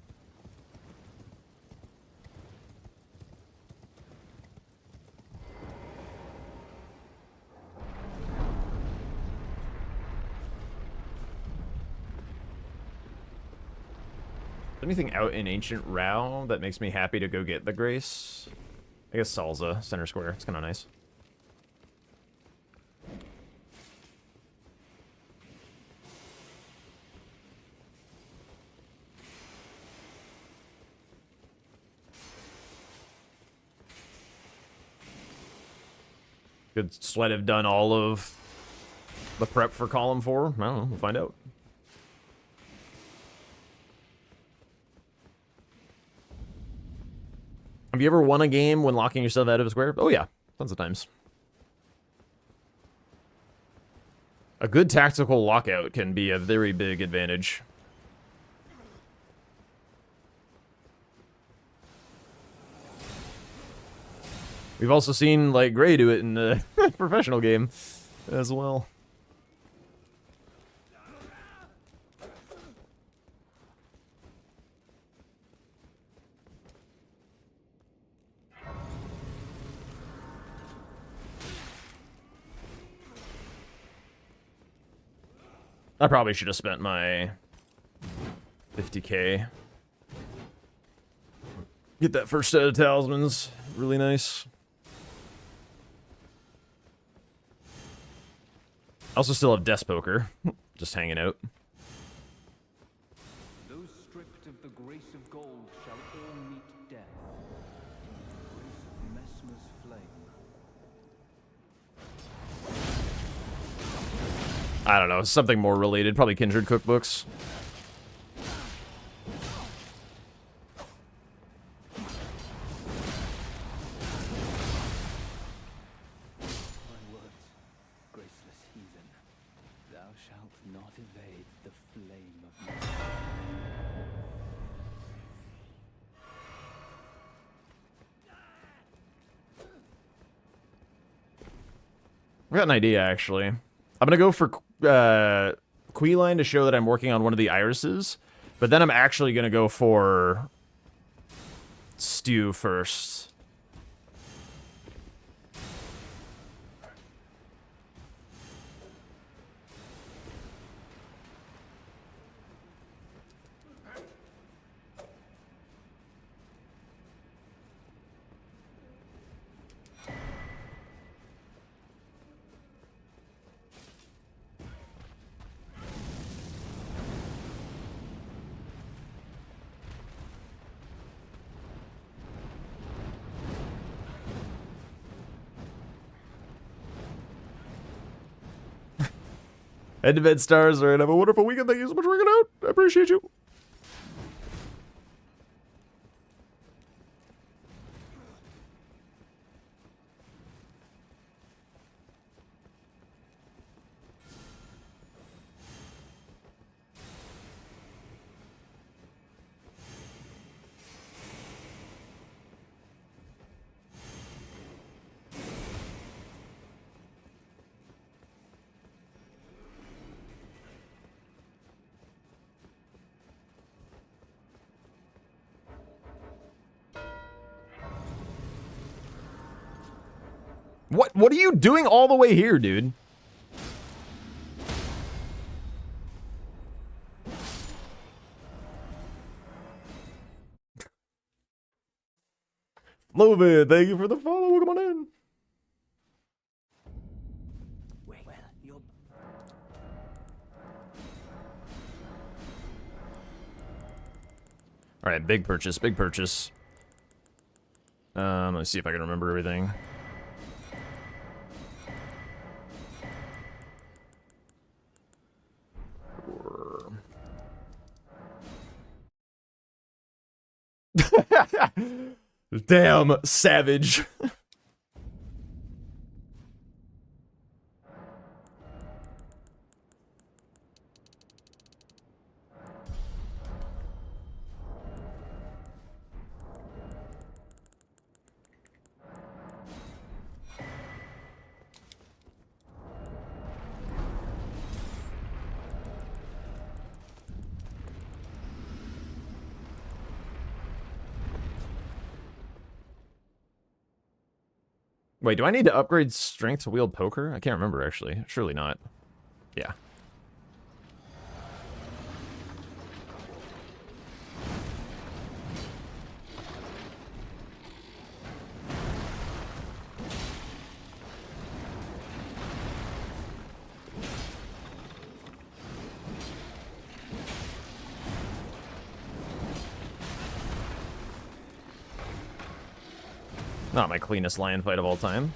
S1: Anything out in Ancient Rao that makes me happy to go get the Grace? I guess Salza, center square. It's kind of nice. Could Sweat have done all of the prep for column 4? I don't know. We'll find out. Have you ever won a game when locking yourself out of a square? Oh yeah, tons of times. A good tactical lockout can be a very big advantage. We've also seen, like, Gray do it in the professional game as well. I probably should have spent my 50k. Get that first set of talismans. Really nice. I also still have Death Poker. Just hanging out.
S6: Those stripped of the grace of gold shall all meet death. Grace of Messmer's flame.
S1: I don't know, something more related. Probably Kindred cookbooks. I've got an idea, actually. I'm gonna go for Queeline to show that I'm working on one of the irises, but then I'm actually gonna go for Stew first. Head to bed, stars. All right, have a wonderful weekend. Thank you so much for working out. I appreciate you. What are you doing all the way here, dude? Love it. Thank you for the follow. Welcome on in.
S6: Well, you're...
S1: All right, big purchase, big purchase. Let's see if I can remember everything. Damn, savage. Wait, do I need to upgrade strength to wield poker? I can't remember, actually. Surely not. Yeah. Not my cleanest lion fight of all time.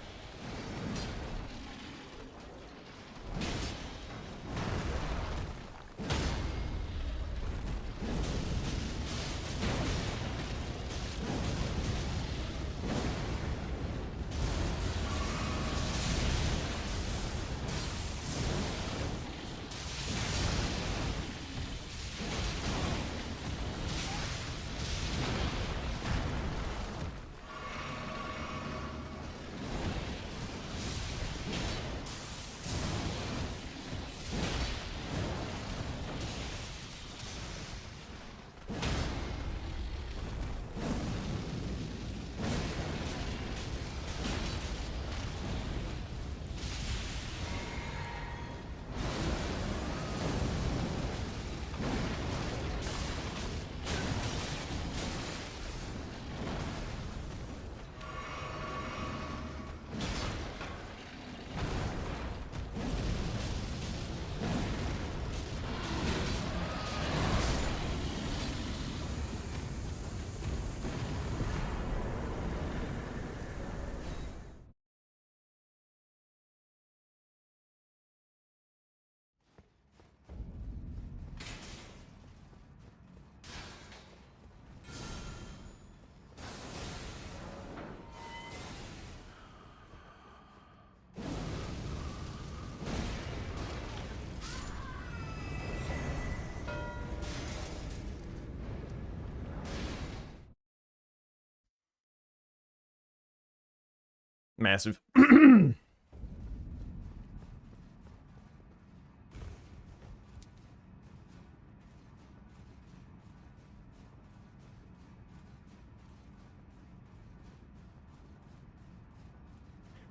S1: Massive.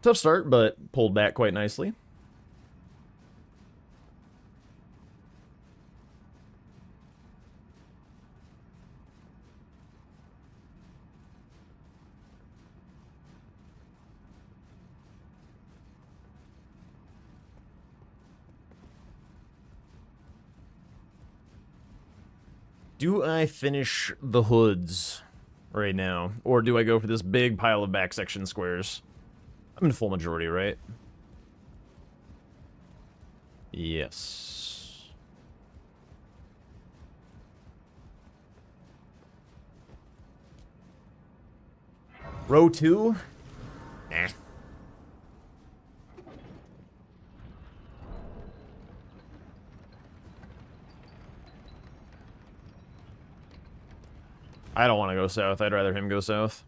S1: Tough start, but pulled back quite nicely. Do I finish the hoods right now? Or do I go for this big pile of back section squares? I'm in full majority, right? Yes. Row 2? Nah. I don't want to go south. I'd rather him go south.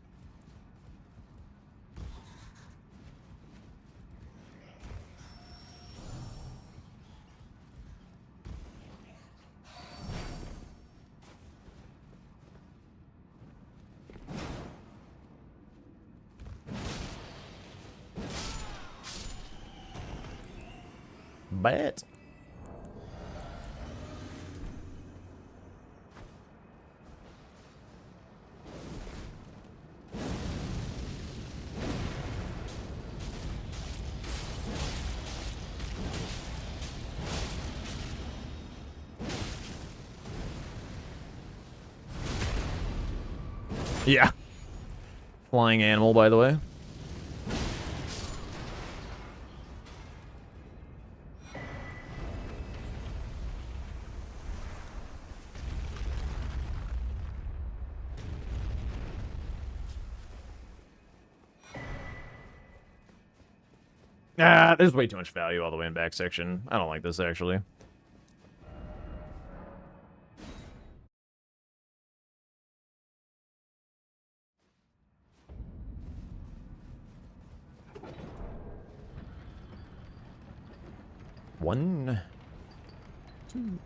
S1: bat. Yeah. Flying animal, by the way. Ah, there's way too much value all the way in back section. I don't like this, actually. One, two.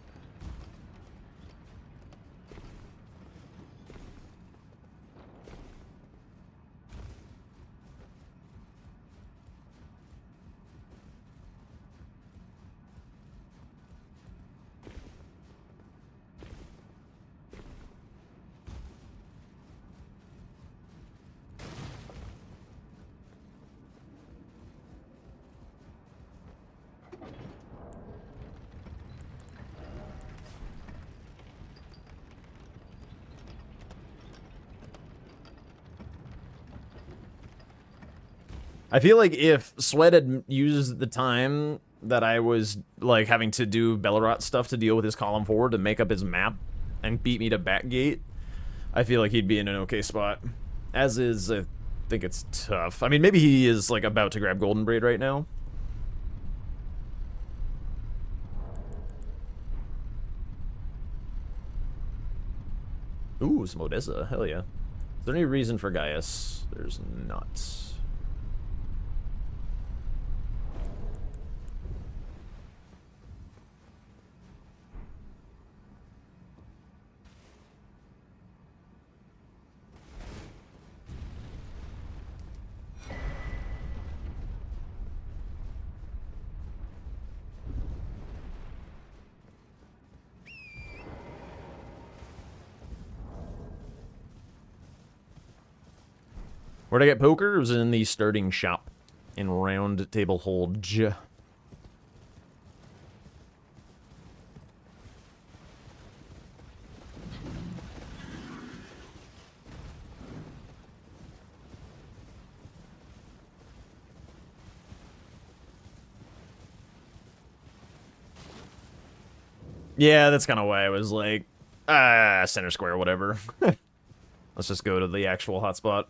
S1: I feel like if Sweat had used the time that I was, like, having to do Bellerot stuff to deal with his column forward to make up his map and beat me to Backgate, I feel like he'd be in an okay spot. As is, I think it's tough. I mean, maybe he is, like, about to grab Golden Braid right now. Ooh, some Odessa. Hell yeah. Is there any reason for Gaius? There's not. Where'd I get poker? It was in the starting shop in Round Table Hold. Yeah, that's kind of why I was like, center square, whatever. Let's just go to the actual hotspot.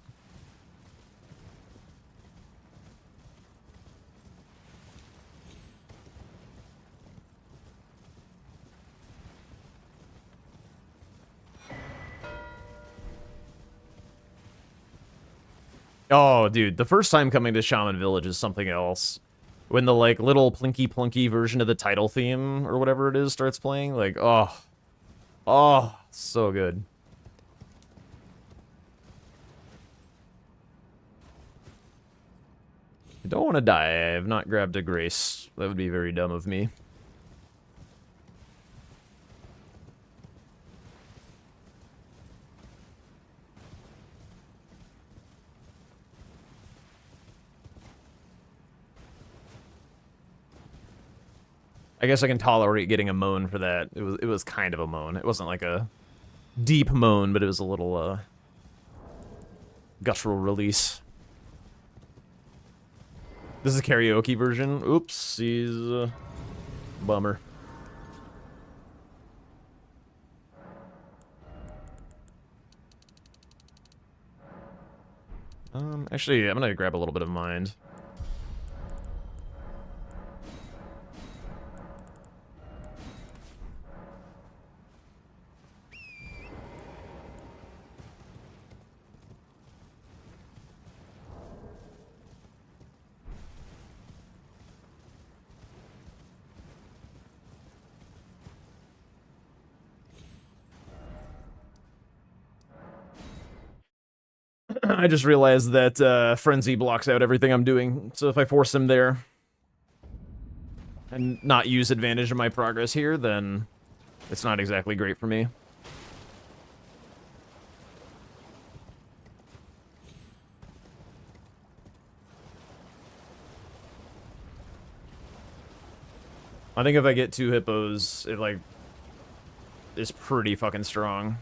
S1: Oh, dude, the first time coming to Shaman Village is something else. When the, like, little plinky plunky version of the title theme, or whatever it is, starts playing, like, oh. Oh, so good. I don't want to die. I have not grabbed a Grace. That would be very dumb of me. I guess I can tolerate getting a moan for that. It was kind of a moan. It wasn't like a deep moan, but it was a little guttural release. This is a karaoke version. Oops, he's bummer. Actually, I'm gonna grab a little bit of mind. I just realized that Frenzy blocks out everything I'm doing, so if I force him there, and not use advantage of my progress here, then it's not exactly great for me. I think if I get 2 hippos, it, like, is pretty fucking strong.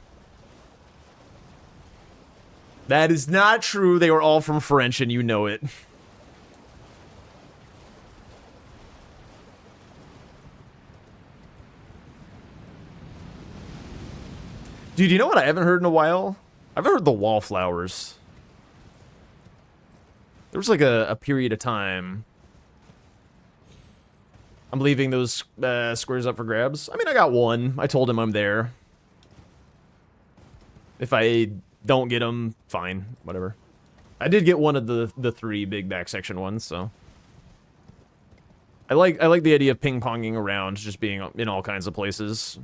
S1: That is not true. They were all from French, and you know it. Dude, you know what I haven't heard in a while? I haven't heard the wallflowers. There was like a period of time. I'm leaving those squares up for grabs. I mean, I got one. I told him I'm there. If I don't get them, fine. Whatever. I did get one of the 3 big back section ones, so. I like the idea of ping-ponging around, just being in all kinds of places.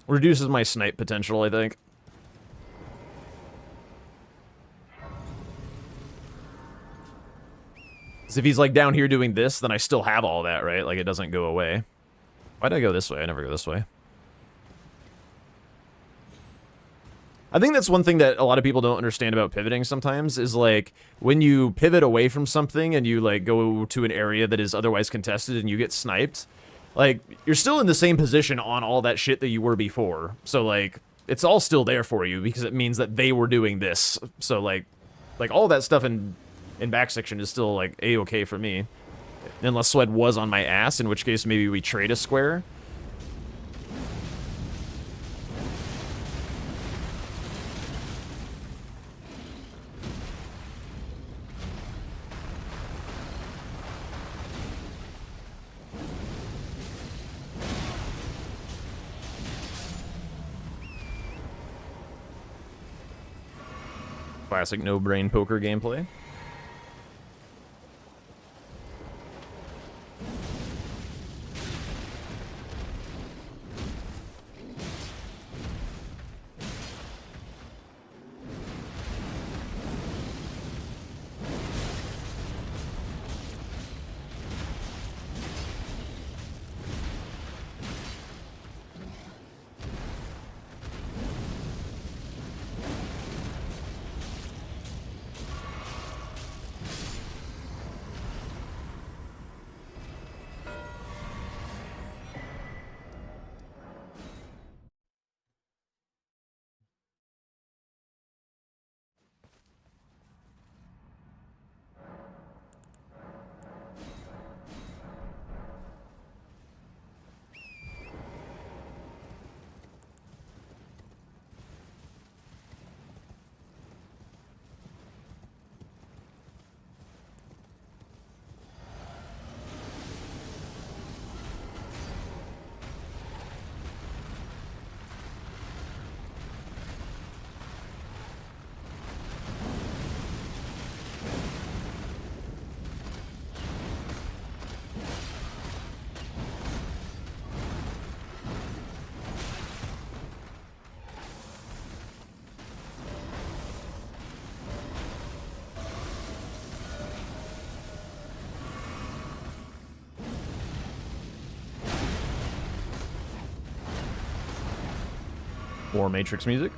S1: Reduces my snipe potential, I think. 'Cause if he's like down here doing this, then I still have all that, right? Like it doesn't go away. Why did I go this way? I never go this way. I think that's one thing that a lot of people don't understand about pivoting sometimes is like when you pivot away from something and you like go to an area that is otherwise contested and you get sniped, like you're still in the same position on all that shit that you were before. So like it's all still there for you because it means that they were doing this. So like all that stuff in back section is still like a-okay for me. Unless Swed was on my ass, in which case maybe we trade a square. Classic no-brain poker gameplay. More Matrix music.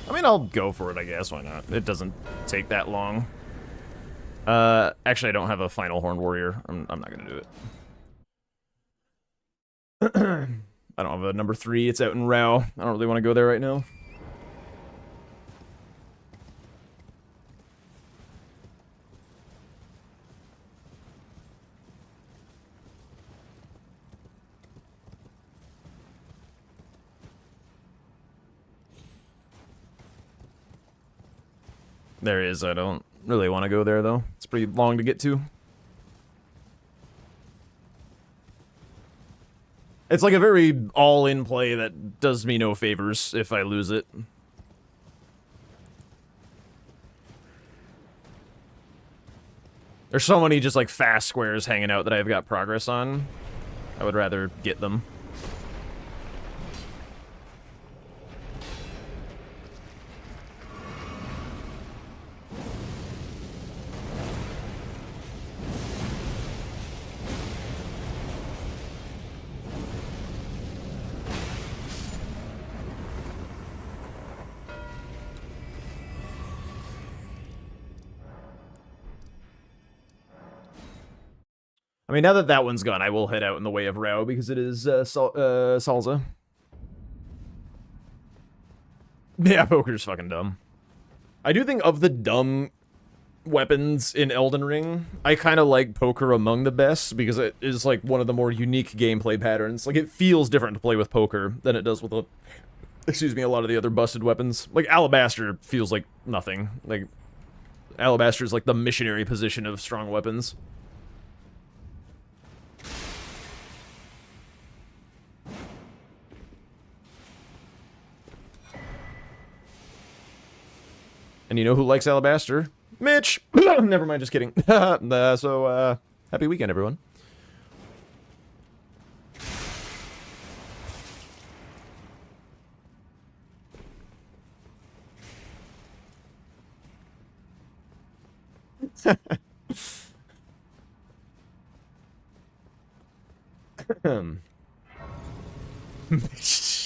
S1: I mean, I'll go for it, I guess. Why not? It doesn't take that long. Actually, I don't have a final Horned Warrior. I'm not going to do it. I don't have a number 3. It's out in Rao. I don't really want to go there right now. There is. I don't really want to go there, though. It's pretty long to get to. It's like a very all-in play that does me no favors if I lose it. There's so many just like fast squares hanging out that I've got progress on. I would rather get them. I mean, now that that one's gone, I will head out in the way of Rao because it is Salsa. Yeah, poker's fucking dumb. I do think of the dumb weapons in Elden Ring, I kind of like poker among the best because it is like one of the more unique gameplay patterns. Like, it feels different to play with poker than it does with a, excuse me, a lot of the other busted weapons. Like, Alabaster feels like nothing. Like, Alabaster is like the missionary position of strong weapons. And you know who likes Alabaster? Mitch! Never mind, just kidding. So, happy weekend, everyone.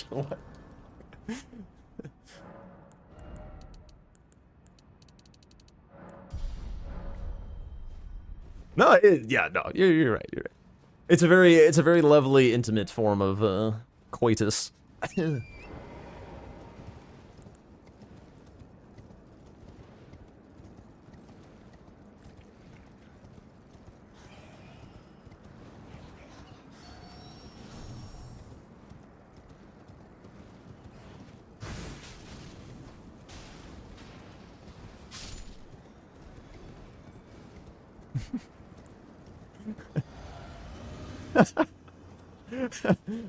S1: What? No, yeah, no, you're right, you're right. It's a very lovely, intimate form of coitus.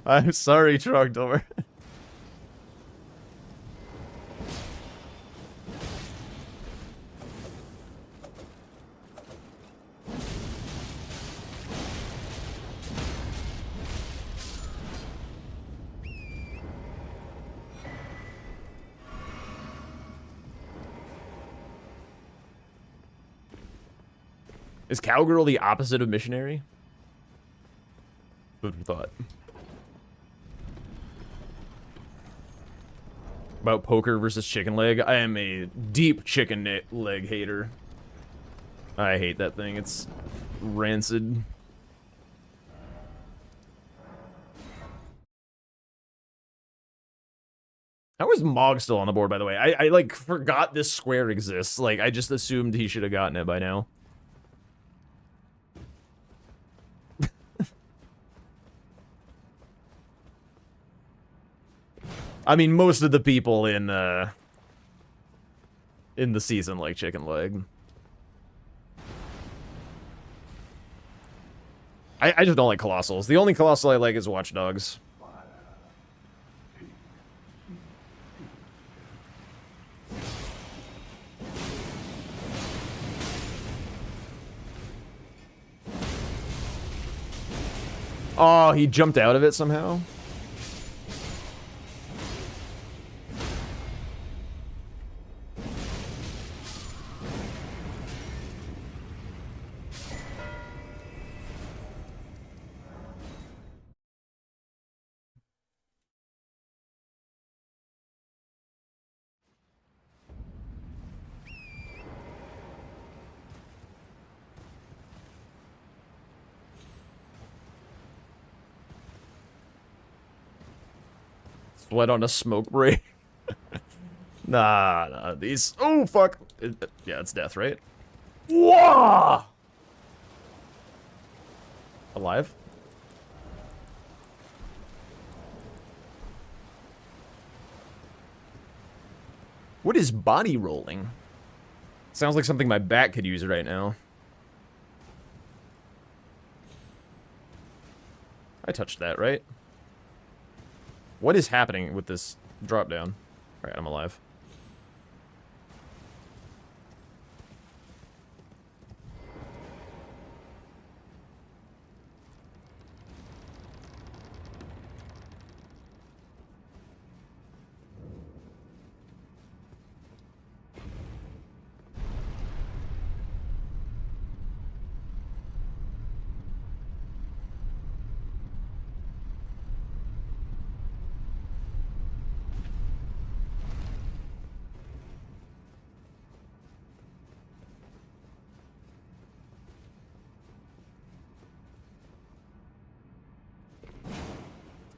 S1: I'm sorry, Trogdor. Is cowgirl the opposite of missionary? Food for thought. About poker versus chicken leg. I am a deep chicken leg hater. I hate that thing. It's rancid. How is Mog still on the board, by the way? I like forgot this square exists. Like, I just assumed he should have gotten it by now. I mean, most of the people in the season like chicken leg. I just don't like Colossals. The only Colossal I like is Watch Dogs. Oh, he jumped out of it somehow? Sweat on a smoke break. Nah, these. Oh, fuck. Yeah, it's death, right? Whoa! Alive? What is body rolling? Sounds like something my bat could use right now. I touched that, right? What is happening with this drop down? Alright, I'm alive.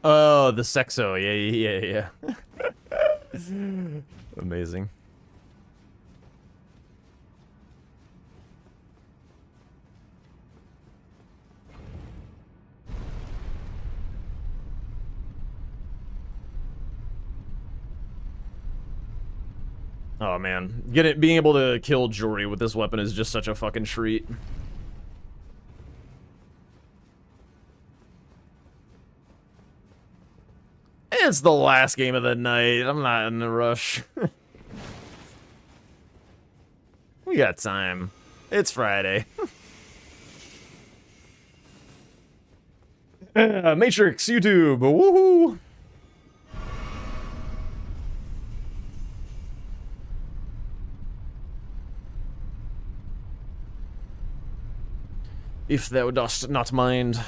S1: Oh, the sexo. Yeah. Amazing. Oh man, being able to kill Jory with this weapon is just such a fucking treat. It's the last game of the night. I'm not in a rush. We got time. It's Friday. Matrix, YouTube, woohoo! If thou dost not mind.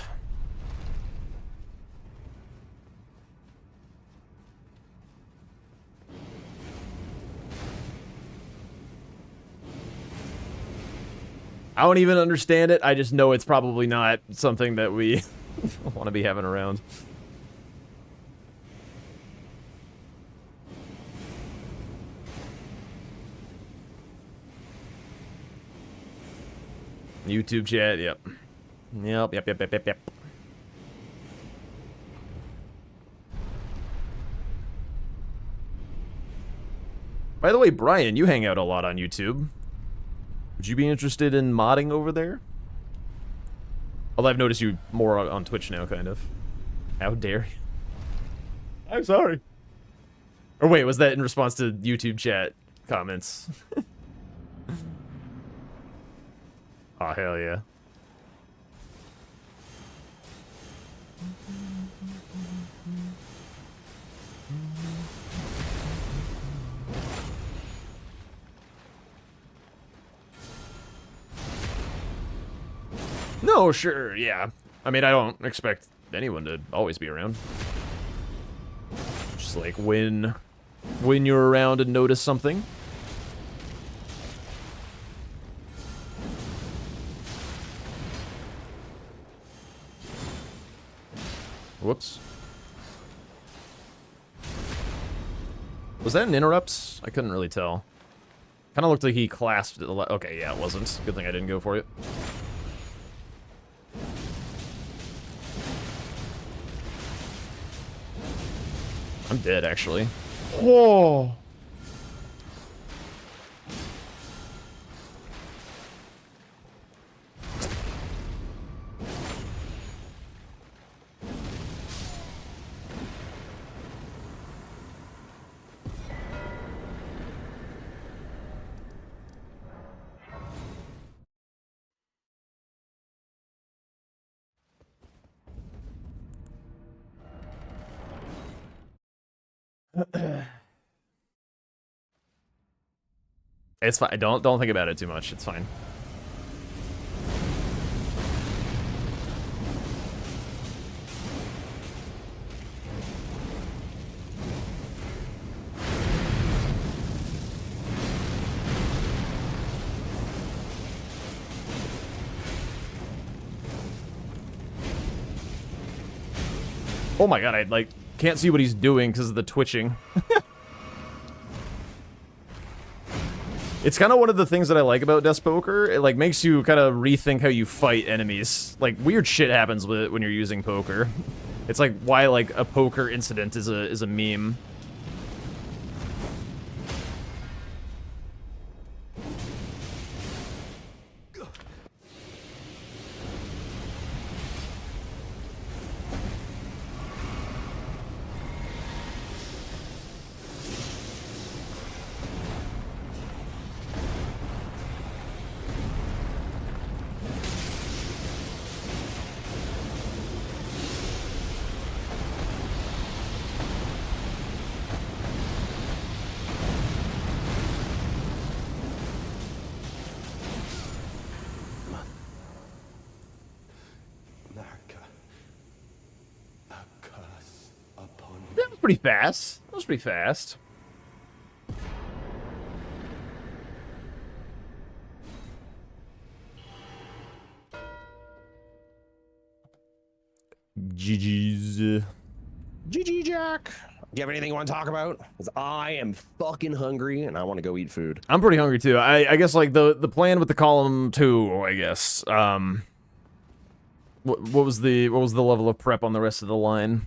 S1: I don't even understand it. I just know it's probably not something that we want to be having around. YouTube chat, yep. Yep. By the way, Brian, you hang out a lot on YouTube. Would you be interested in modding over there? Although I've noticed you more on Twitch now, kind of. How dare you? I'm sorry. Or wait, was that in response to YouTube chat comments? Oh, hell yeah. No, sure, yeah. I mean, I don't expect anyone to always be around. Just like when you're around and notice something. Whoops. Was that an interrupt? I couldn't really tell. Kind of looked like he clasped it. Okay, yeah, it wasn't. Good thing I didn't go for it. I'm dead, actually. Whoa. It's fine. Don't think about it too much. It's fine. Oh my god, I like can't see what he's doing because of the twitching. It's kind of one of the things that I like about Death Poker. It like makes you kind of rethink how you fight enemies. Like weird shit happens with it when you're using poker. It's like why like a poker incident is a meme. pretty fast. That was pretty fast. GG's.
S9: GG, Jack. Do you have anything you want to talk about? Because I am fucking hungry and I want to go eat food.
S1: I'm pretty hungry too. I guess like the plan with the column 2, I guess. What was the level of prep on the rest of the line?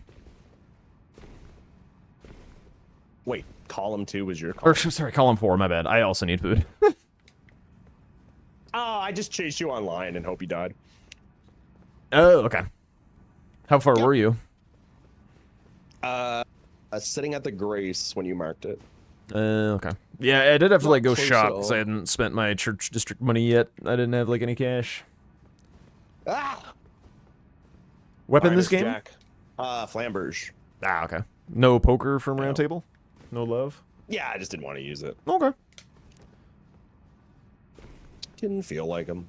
S9: Wait, column 2 was your
S1: Or
S9: column?
S1: sorry, column 4. My bad. I also need food.
S9: Oh, I just chased you online and hope you died.
S1: Oh, okay. How far were you?
S9: Sitting at the Grace when you marked it.
S1: Okay. Yeah, I did have to
S9: Not
S1: like go
S9: close
S1: shop
S9: at
S1: because I
S9: all.
S1: hadn't spent my church district money yet. I didn't have like any cash.
S9: Ah!
S1: Weapon this
S9: Minus
S1: game?
S9: Jack. Flamberge.
S1: Ah, okay. No poker from round table? No love?
S9: Yeah, I just didn't want to use it.
S1: Okay.
S9: Didn't feel like him.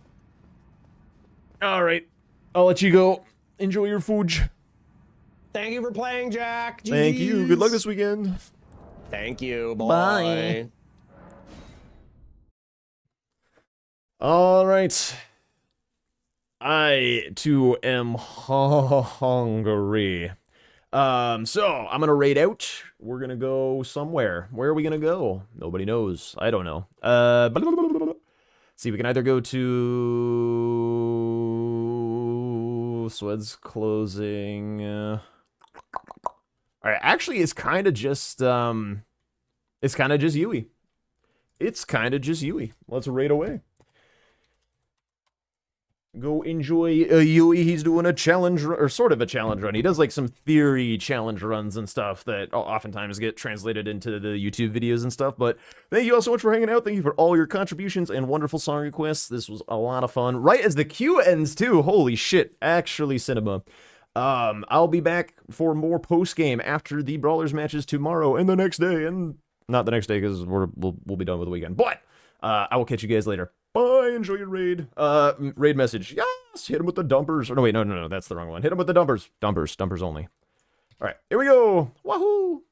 S1: All right. I'll let you go. Enjoy your food.
S9: Thank you for playing, Jack.
S1: Thank you. Good luck
S9: GGs.
S1: this weekend.
S9: Thank you. Bye.
S1: Bye. All right. I too am hungry. So I'm gonna raid out. We're gonna go somewhere. Where are we gonna go? Nobody knows. I don't know. See, we can either go to Swed's closing. All right, actually, it's kind of just Yui. It's kind of just Yui. Let's raid away. Go enjoy Yui. He's doing a challenge, or sort of a challenge run. He does like some theory challenge runs and stuff that oftentimes get translated into the YouTube videos and stuff. But thank you all so much for hanging out. Thank you for all your contributions and wonderful song requests. This was a lot of fun. Right as the queue ends too. Holy shit. Actually, cinema. I'll be back for more post game after the Brawlers matches tomorrow and the next day, and not the next day because we'll be done with the weekend. But I will catch you guys later. Bye. Enjoy your raid. Raid message. Yes. Hit him with the dumpers. Or no, wait, no. That's the wrong one. Hit him with the dumpers. Dumpers only. All right. Here we go. Wahoo.